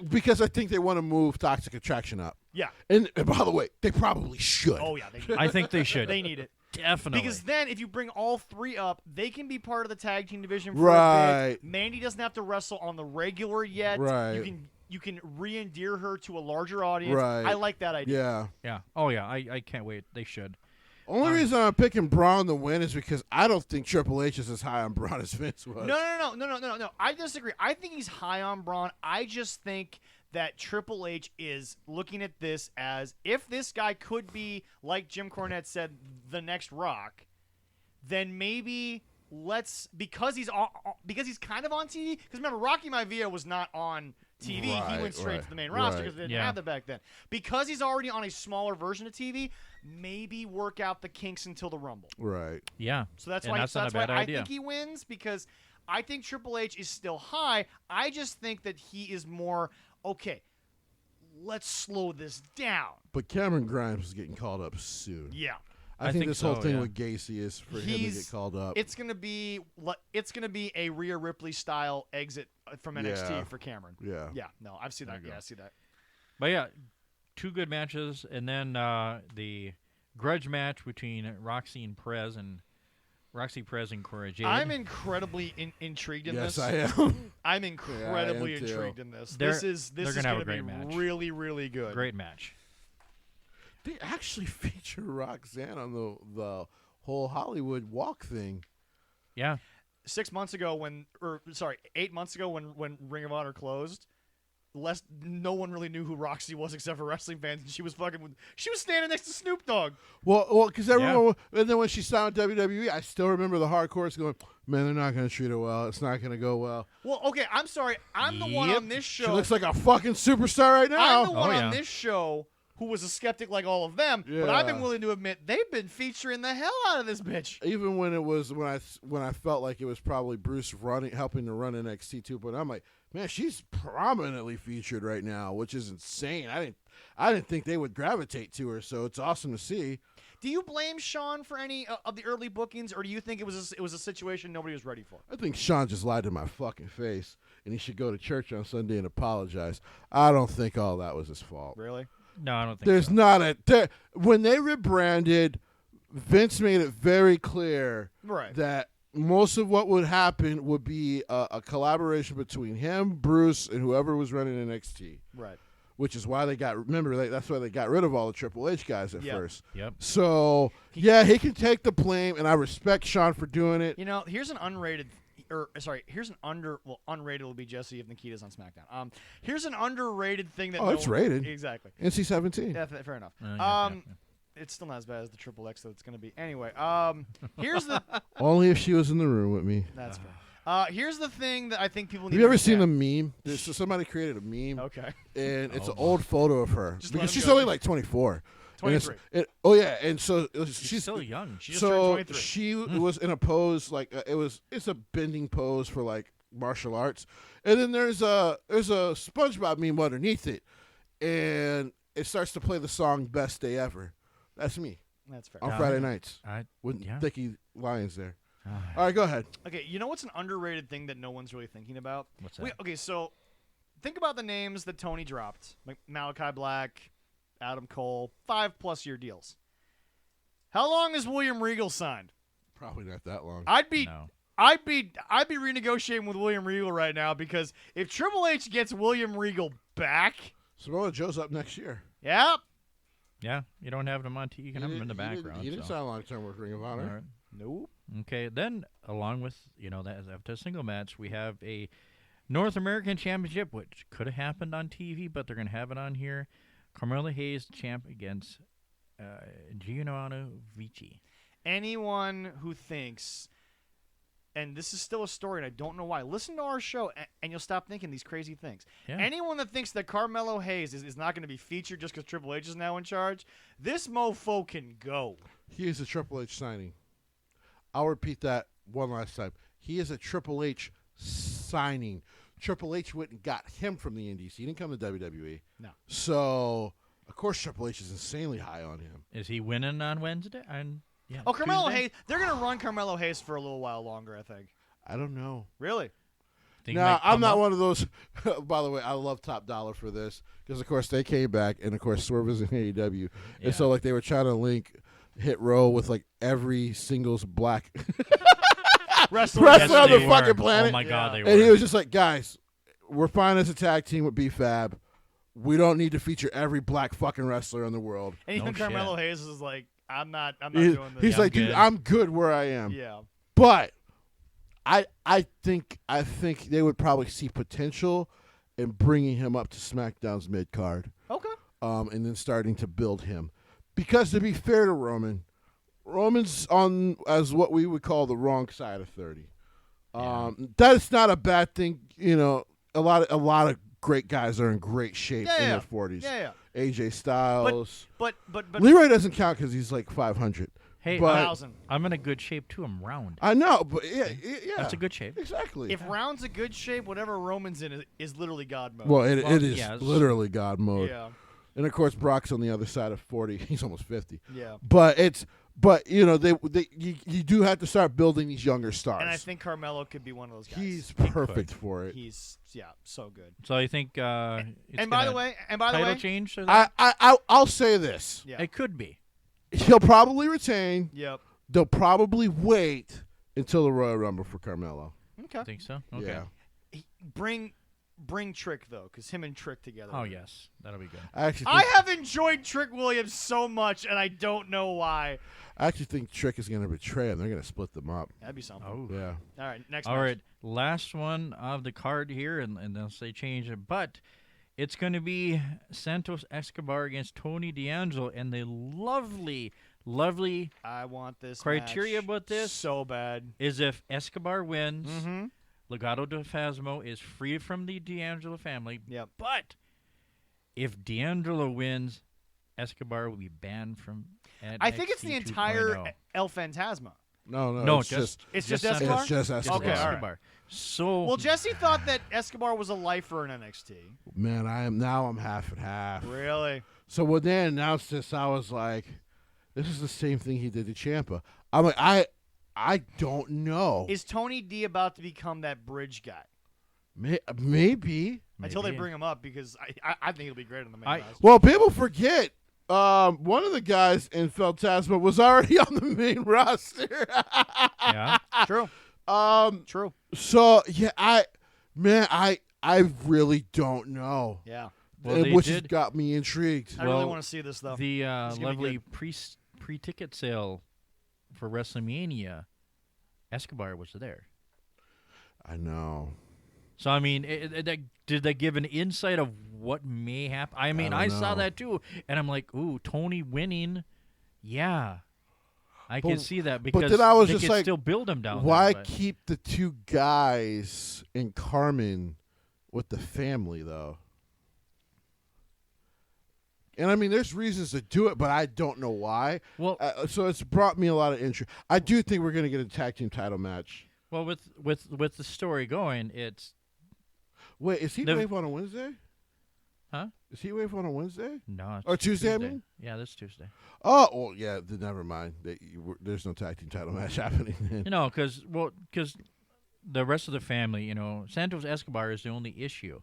Speaker 3: because I think they want to move Toxic Attraction up.
Speaker 1: Yeah.
Speaker 3: And by the way, they probably should.
Speaker 1: Oh yeah. They need it.
Speaker 2: I think they should.
Speaker 1: They need it.
Speaker 2: Definitely.
Speaker 1: Because then, if you bring all three up, they can be part of the tag team division for a
Speaker 3: Right.
Speaker 1: bit. Mandy doesn't have to wrestle on the regular yet.
Speaker 3: Right.
Speaker 1: You can re-endear her to a larger audience.
Speaker 3: Right.
Speaker 1: I like that idea.
Speaker 3: Yeah.
Speaker 2: Yeah. Oh yeah. I can't wait. They should.
Speaker 3: Only reason I'm picking Braun to win is because I don't think Triple H is as high on Braun as Vince was.
Speaker 1: No. I disagree. I think he's high on Braun. I just think that Triple H is looking at this as if this guy could be, like Jim Cornette said, the next Rock, then maybe because he's kind of on TV. Because remember, Rocky Maivia was not on TV. He went straight to the main roster because they didn't have that back then. Because he's already on a smaller version of TV, maybe work out the kinks until the Rumble.
Speaker 3: Right.
Speaker 2: Yeah.
Speaker 1: So that's
Speaker 2: And
Speaker 1: why
Speaker 2: that's not a bad
Speaker 1: I
Speaker 2: idea.
Speaker 1: think he wins, because I think Triple H is still high. I just think that he is more, okay, let's slow this down.
Speaker 3: But Cameron Grimes is getting called up soon.
Speaker 1: Yeah.
Speaker 3: I think this whole thing
Speaker 2: yeah.
Speaker 3: with Gacy is for him to get called up.
Speaker 1: It's gonna be a Rhea Ripley style exit from NXT for Cameron.
Speaker 3: Yeah.
Speaker 1: Yeah. No, I've seen that. Yeah, I see that.
Speaker 2: But yeah, 2 good matches, and then the grudge match between Roxy Perez and Cora Jade.
Speaker 1: I'm incredibly intrigued in this.
Speaker 3: Yes, I am.
Speaker 1: I'm incredibly
Speaker 3: too.
Speaker 1: intrigued in this.
Speaker 2: They're
Speaker 1: This is
Speaker 2: gonna have
Speaker 1: gonna
Speaker 2: a great
Speaker 1: be
Speaker 2: match.
Speaker 1: really, really good.
Speaker 2: Great match.
Speaker 3: They actually feature Roxanne on the whole Hollywood walk thing.
Speaker 2: Yeah.
Speaker 1: 8 months ago when Ring of Honor closed, no one really knew who Roxy was except for wrestling fans, and she was standing next to Snoop Dogg.
Speaker 3: Well, because everyone, and then when she signed with WWE, I still remember the hardcores going, "Man, they're not going to treat her well. It's not going to go well."
Speaker 1: Well, okay, I'm sorry. I'm the one on this show.
Speaker 3: She looks like a fucking superstar right now.
Speaker 1: I'm the one on this show who was a skeptic like all of them, but I've been willing to admit they've been featuring the hell out of this bitch.
Speaker 3: Even when it was when I felt like it was probably Bruce helping to run NXT 2, but I'm like, man, she's prominently featured right now, which is insane. I didn't think they would gravitate to her, so it's awesome to see.
Speaker 1: Do you blame Sean for any of the early bookings, or do you think it was a situation nobody was ready for?
Speaker 3: I think Sean just lied to my fucking face, and he should go to church on Sunday and apologize. I don't think all that was his fault.
Speaker 1: Really?
Speaker 2: No, I don't think
Speaker 3: There's
Speaker 2: so.
Speaker 3: not when they rebranded, Vince made it very clear that most of what would happen would be a collaboration between him, Bruce, and whoever was running NXT.
Speaker 1: Right.
Speaker 3: Which is why that's why they got rid of all the Triple H guys at first.
Speaker 2: Yep.
Speaker 3: So, he can take the blame, and I respect Sean for doing it.
Speaker 1: You know, here's an unrated unrated will be Jesse if Nikita's on SmackDown. Here's an underrated thing that
Speaker 3: it's rated.
Speaker 1: Exactly.
Speaker 3: NC-17.
Speaker 1: Yeah, fair enough.
Speaker 2: Yeah.
Speaker 1: It's still not as bad as the Triple X that it's going to be. Anyway, here's the...
Speaker 3: Only if she was in the room with me.
Speaker 1: That's fair. Here's the thing that I think people need
Speaker 3: Have you
Speaker 1: to
Speaker 3: ever seen
Speaker 1: understand.
Speaker 3: a meme? Somebody created a meme.
Speaker 1: Okay.
Speaker 3: And it's an old photo of her.
Speaker 1: Just
Speaker 3: Because
Speaker 1: let him
Speaker 3: she's
Speaker 1: go.
Speaker 3: only like 24.
Speaker 1: 23.
Speaker 3: And so
Speaker 2: She's still young.
Speaker 1: She just turned 23.
Speaker 3: she was in a pose like it's a bending pose for like martial arts, and then there's a SpongeBob meme underneath it, and it starts to play the song "Best Day Ever." That's me
Speaker 1: That's fair.
Speaker 3: on Friday nights
Speaker 2: I,
Speaker 3: with
Speaker 2: yeah.
Speaker 3: Dickie Lyons there.
Speaker 2: All
Speaker 3: All right, go ahead.
Speaker 1: Okay, you know what's an underrated thing that no one's really thinking about?
Speaker 2: What's that?
Speaker 1: Okay, so think about the names that Tony dropped. Like Malachi Black, Adam Cole, 5+ year deals. How long is William Regal signed?
Speaker 3: Probably not that long.
Speaker 1: I'd be
Speaker 2: No.
Speaker 1: renegotiating with William Regal right now, because if Triple H gets William Regal back,
Speaker 3: Samoa Joe's up next year.
Speaker 1: yeah,
Speaker 2: Yeah, you don't have him on TV. You can have him in the background.
Speaker 3: He didn't
Speaker 2: so.
Speaker 3: sign long-term with Ring of Honor.
Speaker 2: All right.
Speaker 1: nope.
Speaker 2: Okay, then along with that after a single match, we have a North American Championship, which could have happened on TV, but they're gonna have it on here. Carmelo Hayes champ against Giovanni Vici.
Speaker 1: Anyone who thinks, and this is still a story, and I don't know why, listen to our show, and you'll stop thinking these crazy things.
Speaker 2: Yeah.
Speaker 1: Anyone that thinks that Carmelo Hayes is not going to be featured just because Triple H is now in charge, this mofo can go.
Speaker 3: He is a Triple H signing. I'll repeat that one last time. He is a Triple H signing. Triple H went and got him from the Indies. He didn't come to WWE.
Speaker 1: No.
Speaker 3: So, of course, Triple H is insanely high on him.
Speaker 2: Is he winning on Wednesday? Yeah,
Speaker 1: Oh, Carmelo
Speaker 2: Tuesday?
Speaker 1: Hayes, they're going to run Carmelo Hayes for a little while longer, I think.
Speaker 3: I don't know.
Speaker 1: Really?
Speaker 2: Think he
Speaker 3: No,
Speaker 2: might
Speaker 3: I'm
Speaker 2: come
Speaker 3: not
Speaker 2: up?
Speaker 3: one of those. By the way, I love Top Dollar for this because, of course, they came back, and, of course, Swerve is in AEW.
Speaker 2: Yeah.
Speaker 3: And so, like, they were trying to link Hit Row with, like, every singles black
Speaker 1: Wrestler.
Speaker 3: Wrestler on
Speaker 2: they
Speaker 3: the
Speaker 2: were.
Speaker 3: fucking planet.
Speaker 2: Oh my God,
Speaker 1: Yeah.
Speaker 2: they
Speaker 3: And
Speaker 2: were.
Speaker 3: he was just like, guys, we're fine as a tag team with B-Fab. We don't need to feature every black fucking wrestler in the world.
Speaker 1: And even
Speaker 2: No
Speaker 1: Carmelo
Speaker 2: shit.
Speaker 1: Hayes is like, I'm not
Speaker 3: He-
Speaker 1: doing this.
Speaker 3: he's
Speaker 2: I'm
Speaker 3: like, dude,
Speaker 2: good.
Speaker 3: I'm good where I am.
Speaker 1: yeah.
Speaker 3: But I think they would probably see potential in bringing him up to SmackDown's mid card,
Speaker 1: Okay.
Speaker 3: and then starting to build him. Because to be fair to Roman's on as what we would call the wrong side of 30. That's not a bad thing. You know, a lot of great guys are in great shape in their 40s.
Speaker 1: Yeah, yeah.
Speaker 3: AJ Styles.
Speaker 1: But
Speaker 3: Leroy doesn't count because he's like 500.
Speaker 2: Hey,
Speaker 3: but-
Speaker 1: 1,000.
Speaker 2: I'm in a good shape too. I'm round.
Speaker 3: I know, but yeah.
Speaker 2: That's a good shape.
Speaker 3: Exactly.
Speaker 1: If Round's a good shape, whatever Roman's in is literally God mode.
Speaker 3: Well, it
Speaker 2: Well,
Speaker 3: is
Speaker 2: yeah, it's-
Speaker 3: literally God mode.
Speaker 1: yeah.
Speaker 3: And of course, Brock's on the other side of 40. He's almost 50.
Speaker 1: Yeah.
Speaker 3: But you know, you do have to start building these younger stars.
Speaker 1: And I think Carmelo could be one of those guys.
Speaker 3: he's
Speaker 2: He
Speaker 3: perfect
Speaker 2: could.
Speaker 3: for it.
Speaker 1: He's so good.
Speaker 2: So I think.
Speaker 1: And by the way,
Speaker 2: title change. Or that?
Speaker 3: I'll say this.
Speaker 1: yeah.
Speaker 2: It could be.
Speaker 3: He'll probably retain.
Speaker 1: Yep.
Speaker 3: They'll probably wait until the Royal Rumble for Carmelo.
Speaker 1: Okay.
Speaker 2: I think so. Okay.
Speaker 3: Yeah.
Speaker 1: Bring Trick though, because him and Trick together.
Speaker 2: Oh yes, that'll be good.
Speaker 3: I actually
Speaker 1: I
Speaker 3: think,
Speaker 1: have enjoyed Trick Williams so much, and I don't know why.
Speaker 3: Trick is going to betray him. They're going to split them up.
Speaker 1: That'd be something.
Speaker 2: Oh.
Speaker 3: Yeah.
Speaker 1: All right, next.
Speaker 2: All
Speaker 1: match.
Speaker 2: right, last one of the card here, and unless they change it, but it's going to be Santos Escobar against Tony D'Angelo, and the lovely
Speaker 1: I want this
Speaker 2: criteria
Speaker 1: match
Speaker 2: about this
Speaker 1: so bad.
Speaker 2: is if Escobar wins,
Speaker 1: Mm-hmm.
Speaker 2: Legado del Fasmo is free from the D'Angelo family.
Speaker 1: Yep.
Speaker 2: But if D'Angelo wins, Escobar will be banned from.
Speaker 1: I think it's the
Speaker 2: NXT
Speaker 1: entire
Speaker 2: 2.0.
Speaker 1: El Phantasma.
Speaker 3: No,
Speaker 2: It's
Speaker 3: just
Speaker 2: Santos.
Speaker 1: Escobar?
Speaker 3: it's just Escobar.
Speaker 1: Okay, all right.
Speaker 2: Escobar. So
Speaker 1: Well, Jesse thought that Escobar was a lifer in NXT.
Speaker 3: Man, I'm half and half.
Speaker 1: Really?
Speaker 3: So when they announced this, I was like, "This is the same thing he did to Ciampa." I'm like, I don't know.
Speaker 1: Is Tony D about to become that bridge guy?
Speaker 3: Maybe.
Speaker 1: Until they
Speaker 2: Maybe.
Speaker 1: bring him up, because I think he'll be great on the main roster.
Speaker 3: Well, people forget. One of the guys in Phantasma was already on the main roster.
Speaker 2: yeah.
Speaker 1: True. True.
Speaker 3: So yeah, I really don't know.
Speaker 1: Yeah.
Speaker 2: Well, they
Speaker 3: Which has
Speaker 2: did-
Speaker 3: got me intrigued.
Speaker 1: I really
Speaker 2: Well,
Speaker 1: want to see this though.
Speaker 2: The
Speaker 1: It's gonna be
Speaker 2: lovely pre-ticket sale for WrestleMania, Escobar was there.
Speaker 3: I know.
Speaker 2: So I mean, did they give an insight of what may happen? I mean,
Speaker 3: don't
Speaker 2: I saw
Speaker 3: know.
Speaker 2: that too, and I'm like, ooh, Tony winning, yeah, I can see that because
Speaker 3: then I was
Speaker 2: they
Speaker 3: just
Speaker 2: could
Speaker 3: like,
Speaker 2: still build them down.
Speaker 3: Why
Speaker 2: there, but-
Speaker 3: keep the two guys in Carmen with the family though? And I mean, there's reasons to do it, but I don't know why.
Speaker 2: Well,
Speaker 3: So it's brought me a lot of interest. I do think we're going to get a tag team title match.
Speaker 2: well, with the story going, it's
Speaker 3: Wait, is he
Speaker 2: The-
Speaker 3: Wave on a Wednesday?
Speaker 2: huh?
Speaker 3: Is Heat Wave on a Wednesday?
Speaker 2: No, it's
Speaker 3: Or Tuesday, I mean?
Speaker 2: Yeah, this Tuesday.
Speaker 3: Oh, well, yeah. Never mind. There's no tag team title match happening.
Speaker 2: You know, because the rest of the family, Santos Escobar is the only issue.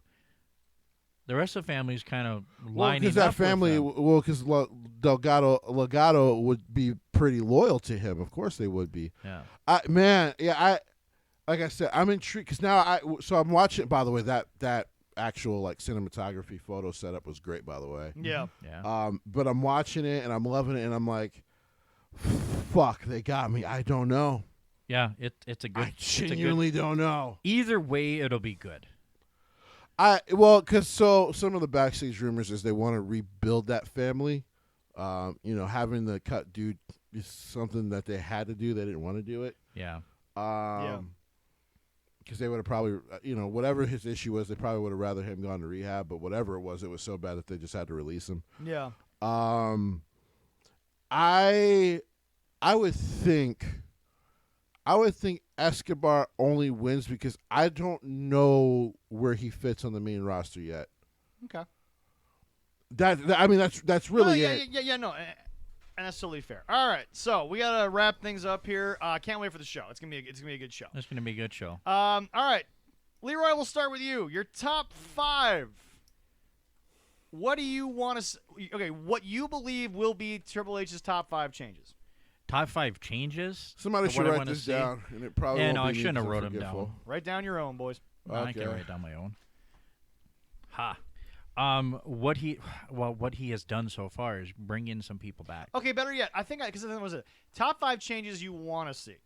Speaker 2: The rest of the family is kind of lining
Speaker 3: because
Speaker 2: up
Speaker 3: that family,
Speaker 2: with them.
Speaker 3: because Legato would be pretty loyal to him. Of course, they would be.
Speaker 2: Yeah.
Speaker 3: Like I said, I'm intrigued because now I'm watching. By the way, that actual like cinematography photo setup was great. By the way.
Speaker 1: Yeah.
Speaker 2: Yeah.
Speaker 3: But I'm watching it and I'm loving it and I'm like, fuck, they got me. I don't know.
Speaker 2: Yeah, it's a good.
Speaker 3: I genuinely don't know.
Speaker 2: Either way, it'll be good.
Speaker 3: Because some of the backstage rumors is they want to rebuild that family. Having the cut dude is something that they had to do. They didn't want to do it.
Speaker 2: Yeah.
Speaker 3: Because they would have probably, whatever his issue was, they probably would have rather him gone to rehab. But whatever it was so bad that they just had to release him.
Speaker 1: Yeah.
Speaker 3: I would think Escobar only wins because I don't know where he fits on the main roster yet.
Speaker 1: Okay.
Speaker 3: That's really it.
Speaker 1: Yeah, no, and that's totally fair. All right, so we gotta wrap things up here. Can't wait for the show. It's gonna be a good show.
Speaker 2: It's gonna be a good show.
Speaker 1: All right, Leroy, we'll start with you. Your top 5. What do you want to? Okay, what you believe will be Triple H's top 5 changes?
Speaker 2: Top 5 changes.
Speaker 3: Somebody
Speaker 2: for
Speaker 3: should
Speaker 2: what I
Speaker 3: wr't
Speaker 2: wanna
Speaker 3: this
Speaker 2: see.
Speaker 3: down, and it probably
Speaker 2: Yeah,
Speaker 3: won't
Speaker 2: no,
Speaker 3: be
Speaker 2: I shouldn't
Speaker 3: me
Speaker 2: have
Speaker 3: 'cause
Speaker 2: wrote
Speaker 3: I'm
Speaker 2: them down.
Speaker 3: forgetful.
Speaker 1: Write down your own, boys.
Speaker 2: No, I
Speaker 3: Okay.
Speaker 2: can write down my own. Ha. What he has done so far is bring in some people back.
Speaker 1: Okay, better yet, I think because was it top 5 changes you want to see.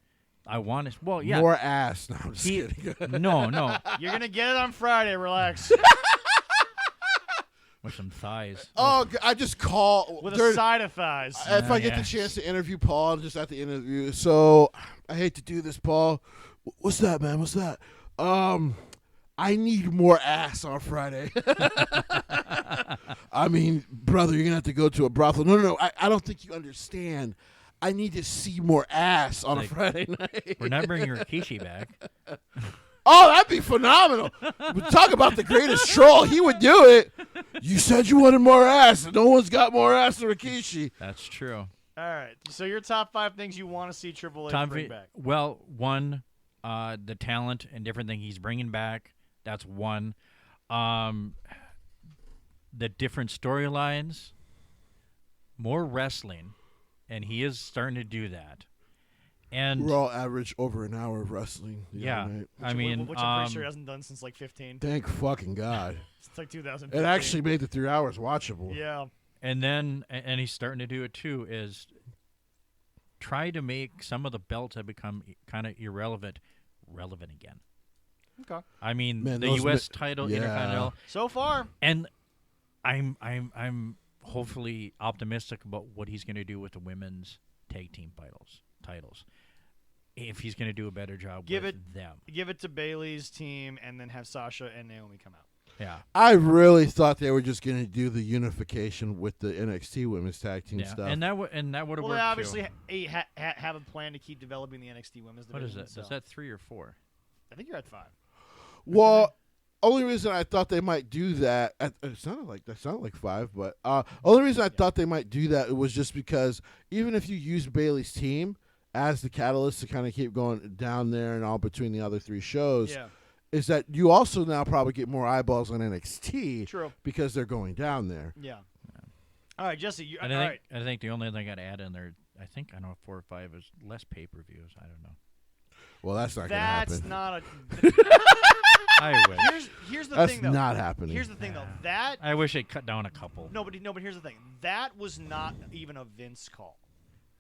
Speaker 2: I want to. Well, yeah.
Speaker 3: More ass. No, I'm just kidding.
Speaker 2: No.
Speaker 1: You're gonna get it on Friday. Relax.
Speaker 2: With some thighs.
Speaker 3: Oh, I just call
Speaker 1: With a side of thighs.
Speaker 3: If I get the chance to interview Paul, just at the interview. So I hate to do this, Paul. What's that, man? What's that? I need more ass on Friday. I mean, brother, you're gonna have to go to a brothel. No. I don't think you understand. I need to see more ass on a Friday night.
Speaker 2: We're not bringing Rikishi back.
Speaker 3: Oh, that'd be phenomenal. We talk about the greatest troll. He would do it. You said you wanted more ass, and no one's got more ass than Rikishi.
Speaker 2: That's true.
Speaker 1: All right. So your top 5 things you want to see Triple H bring back.
Speaker 2: Well, one, the talent and different thing he's bringing back. That's one. The different storylines, more wrestling, and he is starting to do that. And
Speaker 3: we're all average over an hour of wrestling.
Speaker 2: Yeah,
Speaker 3: night.
Speaker 1: Which I'm pretty sure he hasn't done since like 15.
Speaker 3: Thank fucking God.
Speaker 1: It's like 2015.
Speaker 3: It actually made the 3 hours watchable.
Speaker 1: Yeah.
Speaker 2: And then, and he's starting to do it too, is try to make some of the belts that become kind of relevant again.
Speaker 1: Okay.
Speaker 2: I mean,
Speaker 3: Man,
Speaker 2: the
Speaker 3: those
Speaker 2: U.S. title,
Speaker 3: yeah.
Speaker 2: Intercontinental.
Speaker 1: So far.
Speaker 2: And I'm hopefully optimistic about what he's going to do with the women's tag team titles. If he's going to do a better job with them.
Speaker 1: Give it to Bayley's team and then have Sasha and Naomi come out.
Speaker 2: Yeah.
Speaker 3: I really thought they were just going to do the unification with the NXT women's tag team stuff.
Speaker 2: And that would have worked.
Speaker 1: Well, they obviously have a plan to keep developing the NXT women's division.
Speaker 2: What is that? Is that 3 or 4?
Speaker 1: I think you're at 5.
Speaker 3: Well, only reason I thought they might do that, it sounded like 5, but only reason I thought they might do that was just because even if you use Bayley's team as the catalyst to kind of keep going down there and all between the other 3 shows, is that you also now probably get more eyeballs on NXT.
Speaker 1: True.
Speaker 3: Because they're going down there.
Speaker 1: Yeah. All right, Jesse.
Speaker 2: I think the only thing I'd add in there, I know 4 or 5 is less pay-per-views. I don't know.
Speaker 3: Well, that's not going to happen.
Speaker 1: That's not a.
Speaker 2: I wish.
Speaker 1: Here's the
Speaker 3: That's
Speaker 1: thing, though.
Speaker 3: not happening.
Speaker 1: Here's the thing, though. That
Speaker 2: I wish they'd cut down a couple.
Speaker 1: but here's the thing. That was not even a Vince call.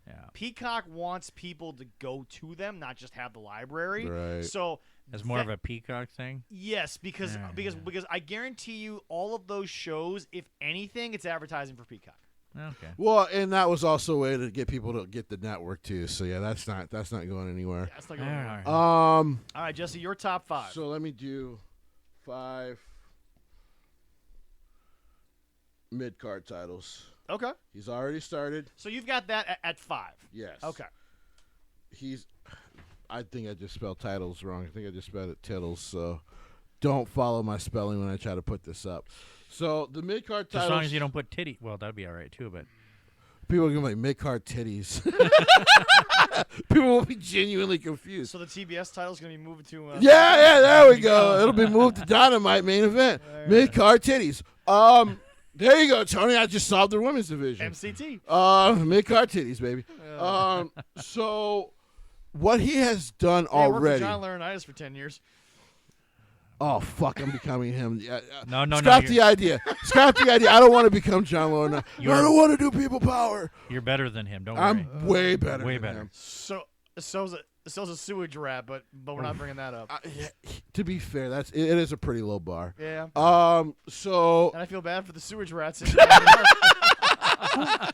Speaker 2: Yeah.
Speaker 1: Peacock wants people to go to them, not just have the library.
Speaker 3: Right.
Speaker 1: So
Speaker 2: As more of a Peacock thing.
Speaker 1: yes, because I guarantee you, all of those shows, if anything, it's advertising for Peacock.
Speaker 2: Okay.
Speaker 3: Well, and that was also a way to get people to get the network too. So yeah, that's not going anywhere.
Speaker 1: That's not going to work.
Speaker 2: All
Speaker 1: All right, Jesse, your top 5.
Speaker 3: So let me do 5 mid-card titles.
Speaker 1: Okay.
Speaker 3: He's already started.
Speaker 1: So you've got that at 5.
Speaker 3: Yes.
Speaker 1: Okay.
Speaker 3: I think I just spelled titles wrong. I think I just spelled it tittles. So don't follow my spelling when I try to put this up. So the mid-card titles.
Speaker 2: As long as you don't put titty. Well, that'd be all right too. But
Speaker 3: people are going to be like, mid-card titties. People will be genuinely confused.
Speaker 1: So the TBS title's going to be moved to...
Speaker 3: yeah, there we go. It'll be moved to Dynamite main event. Mid-card titties. There you go, Tony. I just solved the women's division.
Speaker 1: MCT.
Speaker 3: Mid-card titties, baby. So what he has done
Speaker 1: I worked
Speaker 3: already.
Speaker 1: with John Laurinaitis for 10 years.
Speaker 3: Oh, fuck, I'm becoming him.
Speaker 2: no.
Speaker 3: Scrap the idea. Scrap the idea. I don't want to become John Laurinaitis. I don't want to do people power.
Speaker 2: You're better than him. Don't worry.
Speaker 3: I'm way better
Speaker 2: Way
Speaker 3: than
Speaker 2: better.
Speaker 3: him.
Speaker 1: So's a sewage rat, but we're not bringing that up.
Speaker 3: To be fair, it is a pretty low bar.
Speaker 1: Yeah.
Speaker 3: So
Speaker 1: And I feel bad for the sewage rats. who,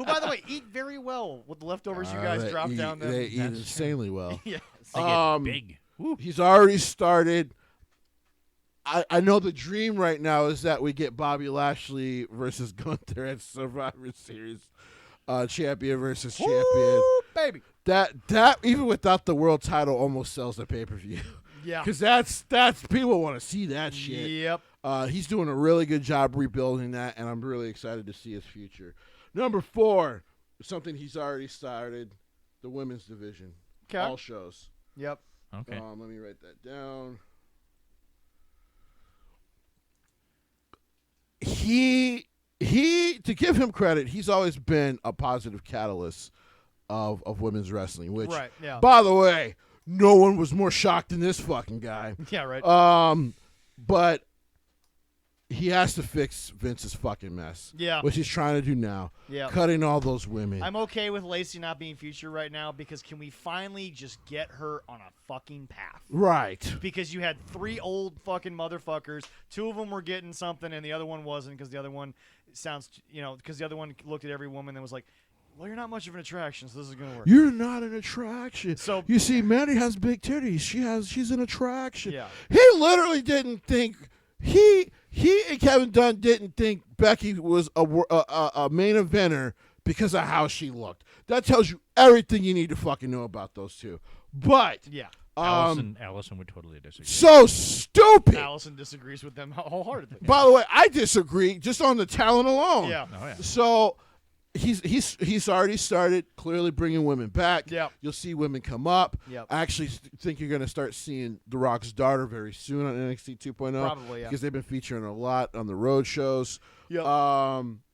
Speaker 1: by the way, eat very well with the leftovers you guys drop down there.
Speaker 3: They eat insanely well.
Speaker 1: Yes.
Speaker 2: They get big.
Speaker 3: He's already started. I know the dream right now is that we get Bobby Lashley versus Gunther at Survivor Series, champion versus champion.
Speaker 1: Woo, baby.
Speaker 3: That even without the world title almost sells the pay-per-view.
Speaker 1: Yeah.
Speaker 3: Because that's people want to see that shit.
Speaker 1: Yep.
Speaker 3: He's doing a really good job rebuilding that, and I'm really excited to see his future. Number 4, something he's already started, the women's division.
Speaker 1: Okay.
Speaker 3: All shows.
Speaker 1: Yep.
Speaker 2: Okay.
Speaker 3: Let me write that down. He to give him credit, he's always been a positive catalyst of women's wrestling, which
Speaker 1: Right, yeah.
Speaker 3: by the way, no one was more shocked than this fucking guy.
Speaker 1: Yeah, right.
Speaker 3: But he has to fix Vince's fucking mess.
Speaker 1: Yeah.
Speaker 3: Which he's trying to do now.
Speaker 1: Yeah.
Speaker 3: Cutting all those women.
Speaker 1: I'm okay with Lacey not being featured right now because can we finally just get her on a fucking path?
Speaker 3: Right.
Speaker 1: Because you had 3 old fucking motherfuckers. 2 of them were getting something and the other one wasn't because the other one because the other one looked at every woman and was like, well, you're not much of an attraction, so this is going to work.
Speaker 3: You're not an attraction.
Speaker 1: So
Speaker 3: you see, Mandy has big titties. She's an attraction.
Speaker 1: Yeah.
Speaker 3: He literally didn't think he and Kevin Dunn didn't think Becky was a main eventer because of how she looked. That tells you everything you need to fucking know about those two. But
Speaker 1: yeah.
Speaker 2: Allison would totally disagree.
Speaker 3: So stupid.
Speaker 1: Allison disagrees with them wholeheartedly.
Speaker 3: By the way, I disagree just on the talent alone.
Speaker 1: Yeah.
Speaker 2: Oh, yeah.
Speaker 3: So he's already started clearly bringing women back.
Speaker 1: Yep.
Speaker 3: You'll see women come up.
Speaker 1: Yep.
Speaker 3: I actually think you're going to start seeing The Rock's daughter very soon on NXT 2.0.
Speaker 1: Probably, yeah.
Speaker 3: Because they've been featuring a lot on the road shows.
Speaker 1: Yep.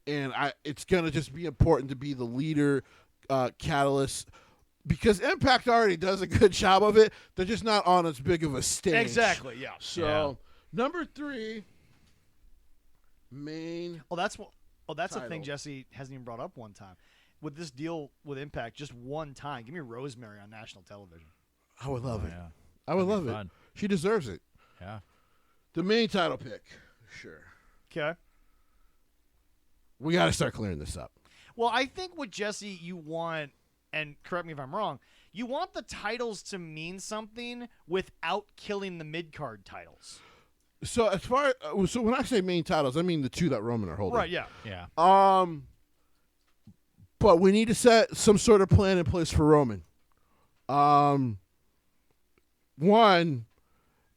Speaker 3: And it's going to just be important to be the leader, catalyst. Because Impact already does a good job of it. They're just not on as big of a stage.
Speaker 1: Exactly, yeah.
Speaker 3: So, number 3, main.
Speaker 1: That's a thing
Speaker 3: title.
Speaker 1: Jesse hasn't even brought up one time. With this deal with Impact, just one time. Give me Rosemary on national television.
Speaker 3: I would love it.
Speaker 2: Yeah.
Speaker 3: I would
Speaker 2: That'd
Speaker 3: love
Speaker 2: be
Speaker 3: it.
Speaker 2: fun.
Speaker 3: She deserves it.
Speaker 2: Yeah.
Speaker 3: The main title pick. Sure.
Speaker 1: Okay.
Speaker 3: We got to start clearing this up.
Speaker 1: Well, I think with Jesse, you want, and correct me if I'm wrong, you want the titles to mean something without killing the mid-card titles.
Speaker 3: So so when I say main titles, I mean the 2 that Roman are holding.
Speaker 1: Right, yeah.
Speaker 2: Yeah.
Speaker 3: But we need to set some sort of plan in place for Roman. One,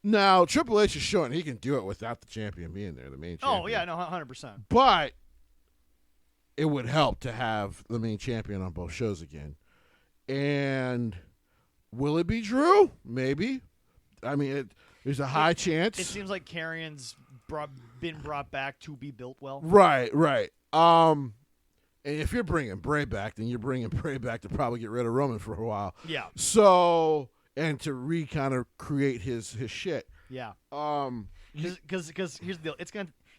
Speaker 3: now Triple H is showing he can do it without the champion being there, the main champion.
Speaker 1: Oh, yeah, no, 100%.
Speaker 3: But it would help to have the main champion on both shows again. And will it be Drew? Maybe. I mean, there's a high chance.
Speaker 1: It seems like Carrion's been brought back to be built well.
Speaker 3: Right. And if you're bringing Bray back, then you're bringing Bray back to probably get rid of Roman for a while.
Speaker 1: Yeah.
Speaker 3: So, and to kind of create his shit.
Speaker 1: Yeah. Because here's the deal.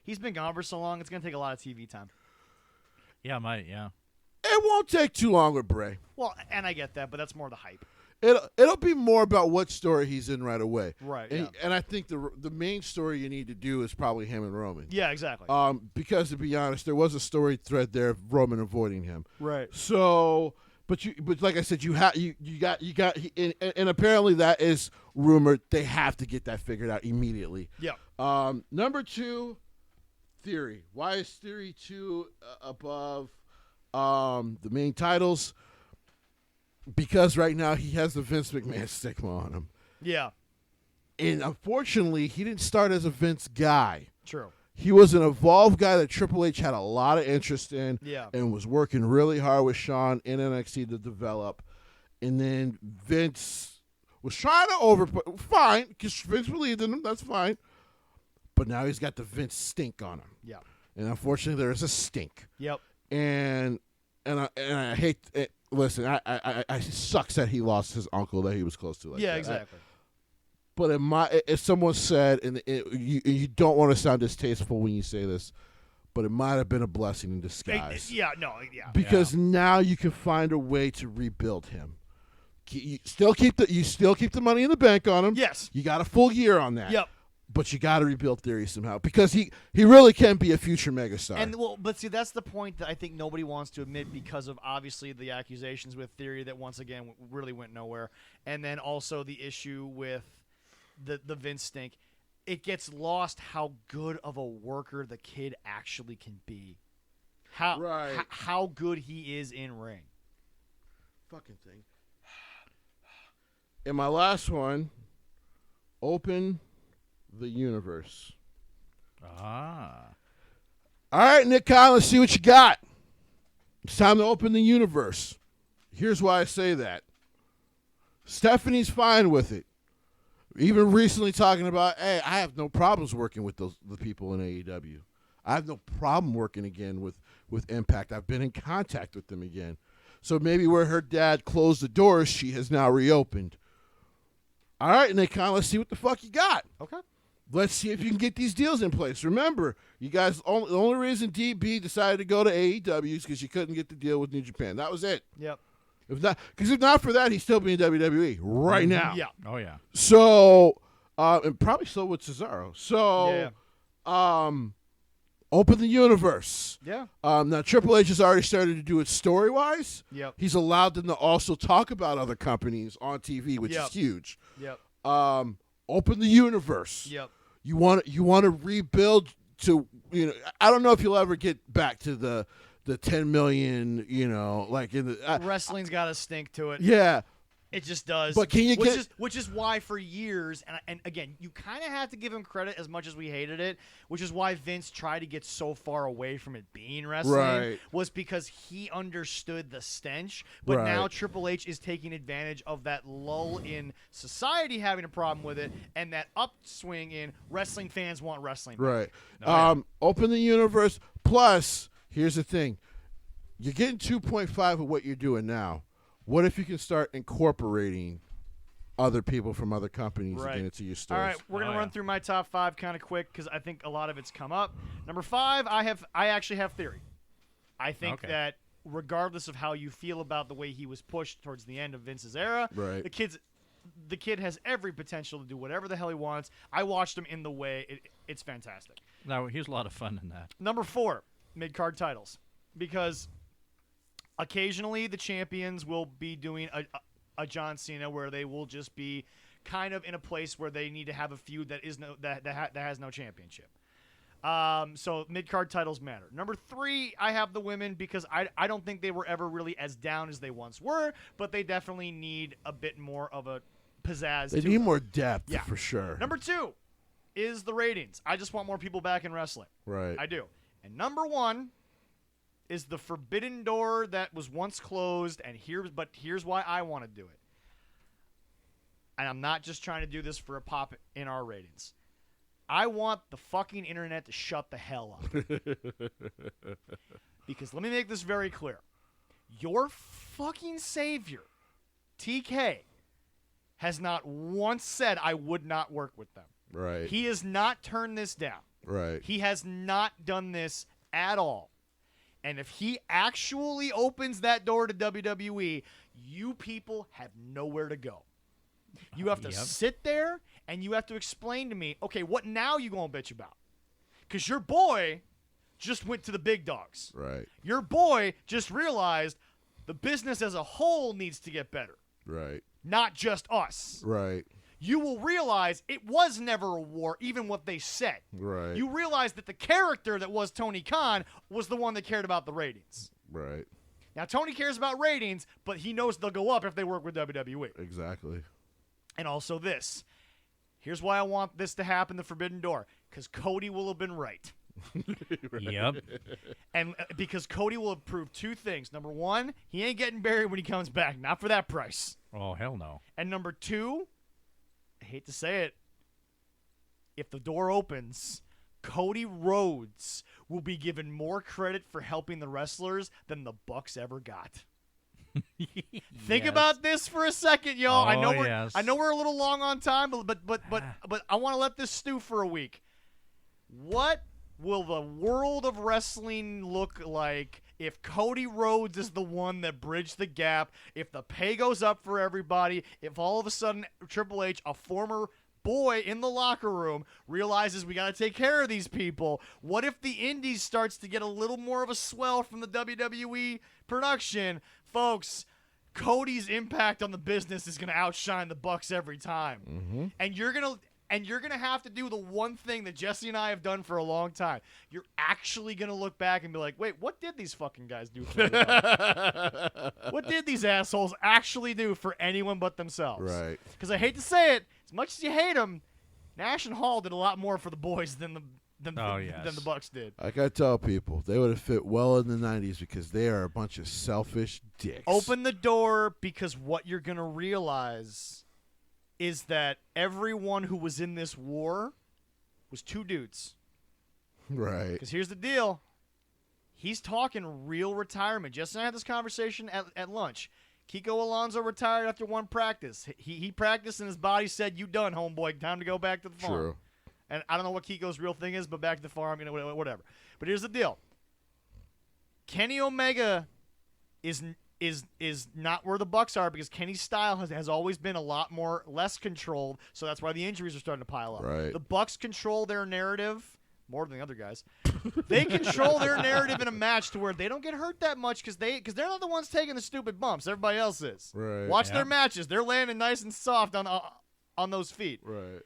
Speaker 1: He's been gone for so long, it's going to take a lot of TV time.
Speaker 2: Yeah, yeah.
Speaker 3: It won't take too long with Bray.
Speaker 1: Well, and I get that, but that's more the hype.
Speaker 3: It'll be more about what story he's in right away.
Speaker 1: Right.
Speaker 3: And I think the main story you need to do is probably him and Roman.
Speaker 1: Yeah, exactly.
Speaker 3: Because to be honest, there was a story thread there of Roman avoiding him.
Speaker 1: Right.
Speaker 3: So, but like I said, you got, and apparently that is rumored. They have to get that figured out immediately.
Speaker 1: Yeah.
Speaker 3: Number 2, Theory. Why is Theory 2 above the main titles? Because right now he has the Vince McMahon stigma on him.
Speaker 1: Yeah.
Speaker 3: And unfortunately, he didn't start as a Vince guy.
Speaker 1: True.
Speaker 3: He was an evolved guy that Triple H had a lot of interest in and was working really hard with Shawn in NXT to develop. And then Vince was trying to fine, because Vince believed in him, that's fine. But now he's got the Vince stink on him.
Speaker 1: Yeah.
Speaker 3: And unfortunately, there is a stink.
Speaker 1: Yep.
Speaker 3: And I hate it. Listen, it sucks that he lost his uncle that he was close to.
Speaker 1: Yeah, exactly.
Speaker 3: But if someone said, and you don't want to sound distasteful when you say this, but it might have been a blessing in disguise. Because now you can find a way to rebuild him. You still keep the money in the bank on him.
Speaker 1: Yes.
Speaker 3: You got a full year on that.
Speaker 1: Yep.
Speaker 3: But you got to rebuild Theory somehow, because he really can be a future megastar.
Speaker 1: And but see, that's the point that I think nobody wants to admit, because of obviously the accusations with Theory that once again really went nowhere, and then also the issue with the Vince stink. It gets lost how good of a worker the kid actually can be. How good he is in ring.
Speaker 3: Fucking thing. And my last one, open the universe.
Speaker 2: Ah.
Speaker 3: All right, Nick Khan, let's see what you got. It's time to open the universe. Here's why I say that. Stephanie's fine with it. Even recently talking about, hey, I have no problems working with the people in AEW. I have no problem working again with Impact. I've been in contact with them again. So maybe where her dad closed the doors, she has now reopened. All right, Nick Khan, let's see what the fuck you got.
Speaker 1: Okay.
Speaker 3: Let's see if you can get these deals in place. Remember, you guys, the only reason DB decided to go to AEW is because you couldn't get the deal with New Japan. That was it.
Speaker 1: Yep.
Speaker 3: If not for that, he'd still be in WWE right now.
Speaker 1: Yeah.
Speaker 2: Oh, yeah.
Speaker 3: So, and probably still with Cesaro. So, open the universe.
Speaker 1: Yeah.
Speaker 3: Now, Triple H has already started to do it story-wise.
Speaker 1: Yep.
Speaker 3: He's allowed them to also talk about other companies on TV, which is huge.
Speaker 1: Yep.
Speaker 3: Open the universe.
Speaker 1: Yep.
Speaker 3: You want to rebuild to, I don't know if you'll ever get back to the 10 million, like in the
Speaker 1: wrestling's got a stink to it.
Speaker 3: Yeah.
Speaker 1: It just does.
Speaker 3: But can you
Speaker 1: which is why for years, and again, you kind of have to give him credit as much as we hated it, which is why Vince tried to get so far away from it being wrestling, was because he understood the stench. But now Triple H is taking advantage of that lull in society having a problem with it, and that upswing in wrestling fans want wrestling.
Speaker 3: Right. Open the universe. Plus, here's the thing. You're getting 2.5 of what you're doing now. What if you can start incorporating other people from other companies again into your stores?
Speaker 1: All right, we're going to run through my top 5 kind of quick because I think a lot of it's come up. Number 5, I actually have Theory. I think that regardless of how you feel about the way he was pushed towards the end of Vince's era, the kid has every potential to do whatever the hell he wants. I watched him in the way. It's fantastic.
Speaker 2: Now, here's a lot of fun in that.
Speaker 1: Number 4, mid-card titles. Because occasionally the champions will be doing a John Cena where they will just be kind of in a place where they need to have a feud that has no championship. So mid-card titles matter. Number 3, I have the women because I don't think they were ever really as down as they once were, but they definitely need a bit more of a pizzazz.
Speaker 3: They need more depth, for sure.
Speaker 1: Number 2 is the ratings. I just want more people back in wrestling.
Speaker 3: Right.
Speaker 1: I do. And number 1 is the forbidden door that was once closed, and here's why I want to do it. And I'm not just trying to do this for a pop in our ratings. I want the fucking internet to shut the hell up. Because let me make this very clear. Your fucking savior, TK, has not once said I would not work with them.
Speaker 3: Right.
Speaker 1: He has not turned this down.
Speaker 3: Right.
Speaker 1: He has not done this at all. And if he actually opens that door to WWE, you people have nowhere to go. You have to sit there and you have to explain to me, okay, what now you going to bitch about? Because your boy just went to the big dogs.
Speaker 3: Right.
Speaker 1: Your boy just realized the business as a whole needs to get better.
Speaker 3: Right.
Speaker 1: Not just us.
Speaker 3: Right.
Speaker 1: You will realize it was never a war, even what they said.
Speaker 3: Right.
Speaker 1: You realize that the character that was Tony Khan was the one that cared about the ratings.
Speaker 3: Right.
Speaker 1: Now, Tony cares about ratings, but he knows they'll go up if they work with WWE.
Speaker 3: Exactly.
Speaker 1: And also this. Here's why I want this to happen, the Forbidden Door, because Cody will have been right.
Speaker 2: Yep.
Speaker 1: And because Cody will have proved two things. Number one, he ain't getting buried when he comes back. Not for that price.
Speaker 2: Oh, hell no.
Speaker 1: And number two, I hate to say it, if the door opens, Cody Rhodes will be given more credit for helping the wrestlers than the Bucks ever got. Think about this for a second, y'all. I know we're a little long on time, but I want to let this stew for a week. What will the world of wrestling look like if Cody Rhodes is the one that bridged the gap? If the pay goes up for everybody? If all of a sudden Triple H, a former boy in the locker room, realizes we got to take care of these people? What if the Indies starts to get a little more of a swell from the WWE production? Folks, Cody's impact on the business is going to outshine the Bucks every time.
Speaker 3: Mm-hmm.
Speaker 1: And you're going to have to do the one thing that Jesse and I have done for a long time. You're actually going to look back and be like, wait, what did these fucking guys do for everybody? What did these assholes actually do for anyone but themselves?
Speaker 3: Right.
Speaker 1: Because I hate to say it, as much as you hate them, Nash and Hall did a lot more for the boys than the Bucks did.
Speaker 3: Like I tell people, they would have fit well in the 90s because they are a bunch of selfish dicks.
Speaker 1: Open the door, because what you're going to realize is that everyone who was in this war was two dudes.
Speaker 3: Right.
Speaker 1: Because here's the deal. He's talking real retirement. Jess and I had this conversation at lunch. Kiko Alonso retired after one practice. He practiced and his body said, "You done, homeboy. Time to go back to the farm."
Speaker 3: True.
Speaker 1: And I don't know what Kiko's real thing is, but back to the farm, whatever. But here's the deal. Kenny Omega is not where the Bucks are, because Kenny's style has always been a lot more less controlled, so that's why the injuries are starting to pile up.
Speaker 3: Right.
Speaker 1: The Bucks control their narrative more than the other guys. They control their narrative in a match to where they don't get hurt that much because they're not the ones taking the stupid bumps. Everybody else is.
Speaker 3: Right.
Speaker 1: Watch their matches. They're landing nice and soft on those feet.
Speaker 3: Right.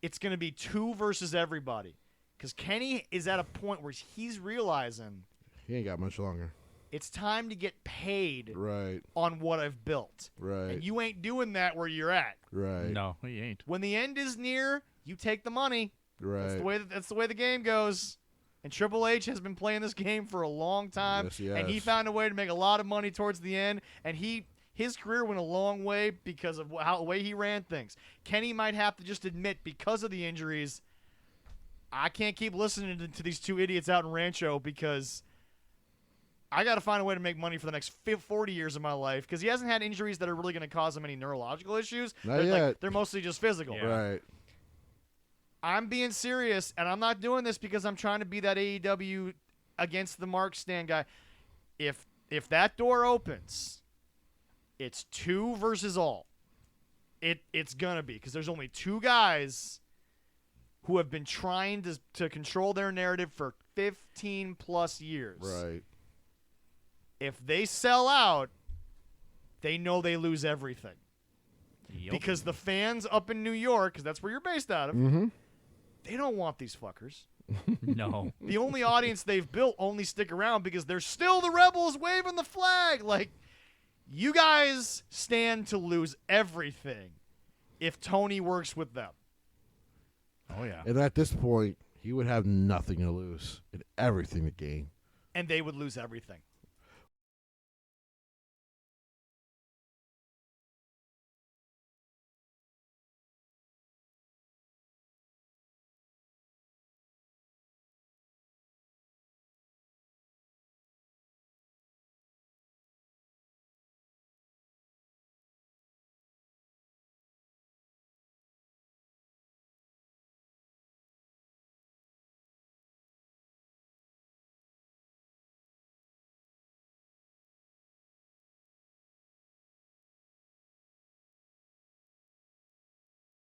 Speaker 1: It's going to be two versus everybody, because Kenny is at a point where he's realizing
Speaker 3: He ain't got much longer.
Speaker 1: it's time to get paid
Speaker 3: Right.
Speaker 1: on what I've built.
Speaker 3: Right.
Speaker 1: And you ain't doing that where you're at.
Speaker 3: Right.
Speaker 2: No, he ain't.
Speaker 1: When the end is near, you take the money.
Speaker 3: Right.
Speaker 1: That's the way the game goes. And Triple H has been playing this game for a long time.
Speaker 3: Yes, he
Speaker 1: And he
Speaker 3: has.
Speaker 1: found a way to make a lot of money towards the end. And his career went a long way because of the way he ran things. Kenny might have to just admit, because of the injuries, I can't keep listening to these two idiots out in Rancho, because I got to find a way to make money for the next 40 years of my life, because he hasn't had injuries that are really going to cause him any neurological issues.
Speaker 3: Not yet.
Speaker 1: They're mostly just physical.
Speaker 2: Yeah.
Speaker 3: Right.
Speaker 1: I'm being serious, and I'm not doing this because I'm trying to be that AEW against the mark stand guy. If that door opens, it's two versus all. It's gonna be, because there's only two guys who have been trying to control their narrative for 15 plus years.
Speaker 3: Right.
Speaker 1: If they sell out, they know they lose everything.
Speaker 2: Yep.
Speaker 1: Because the fans up in New York, because that's where you're based out of,
Speaker 3: Mm-hmm.
Speaker 1: they don't want these fuckers.
Speaker 2: No.
Speaker 1: The only audience they've built only stick around because they're still the rebels waving the flag. Like, you guys stand to lose everything if Tony works with them.
Speaker 2: Oh, yeah.
Speaker 3: And at this point, he would have nothing to lose and everything to gain.
Speaker 1: And they would lose everything.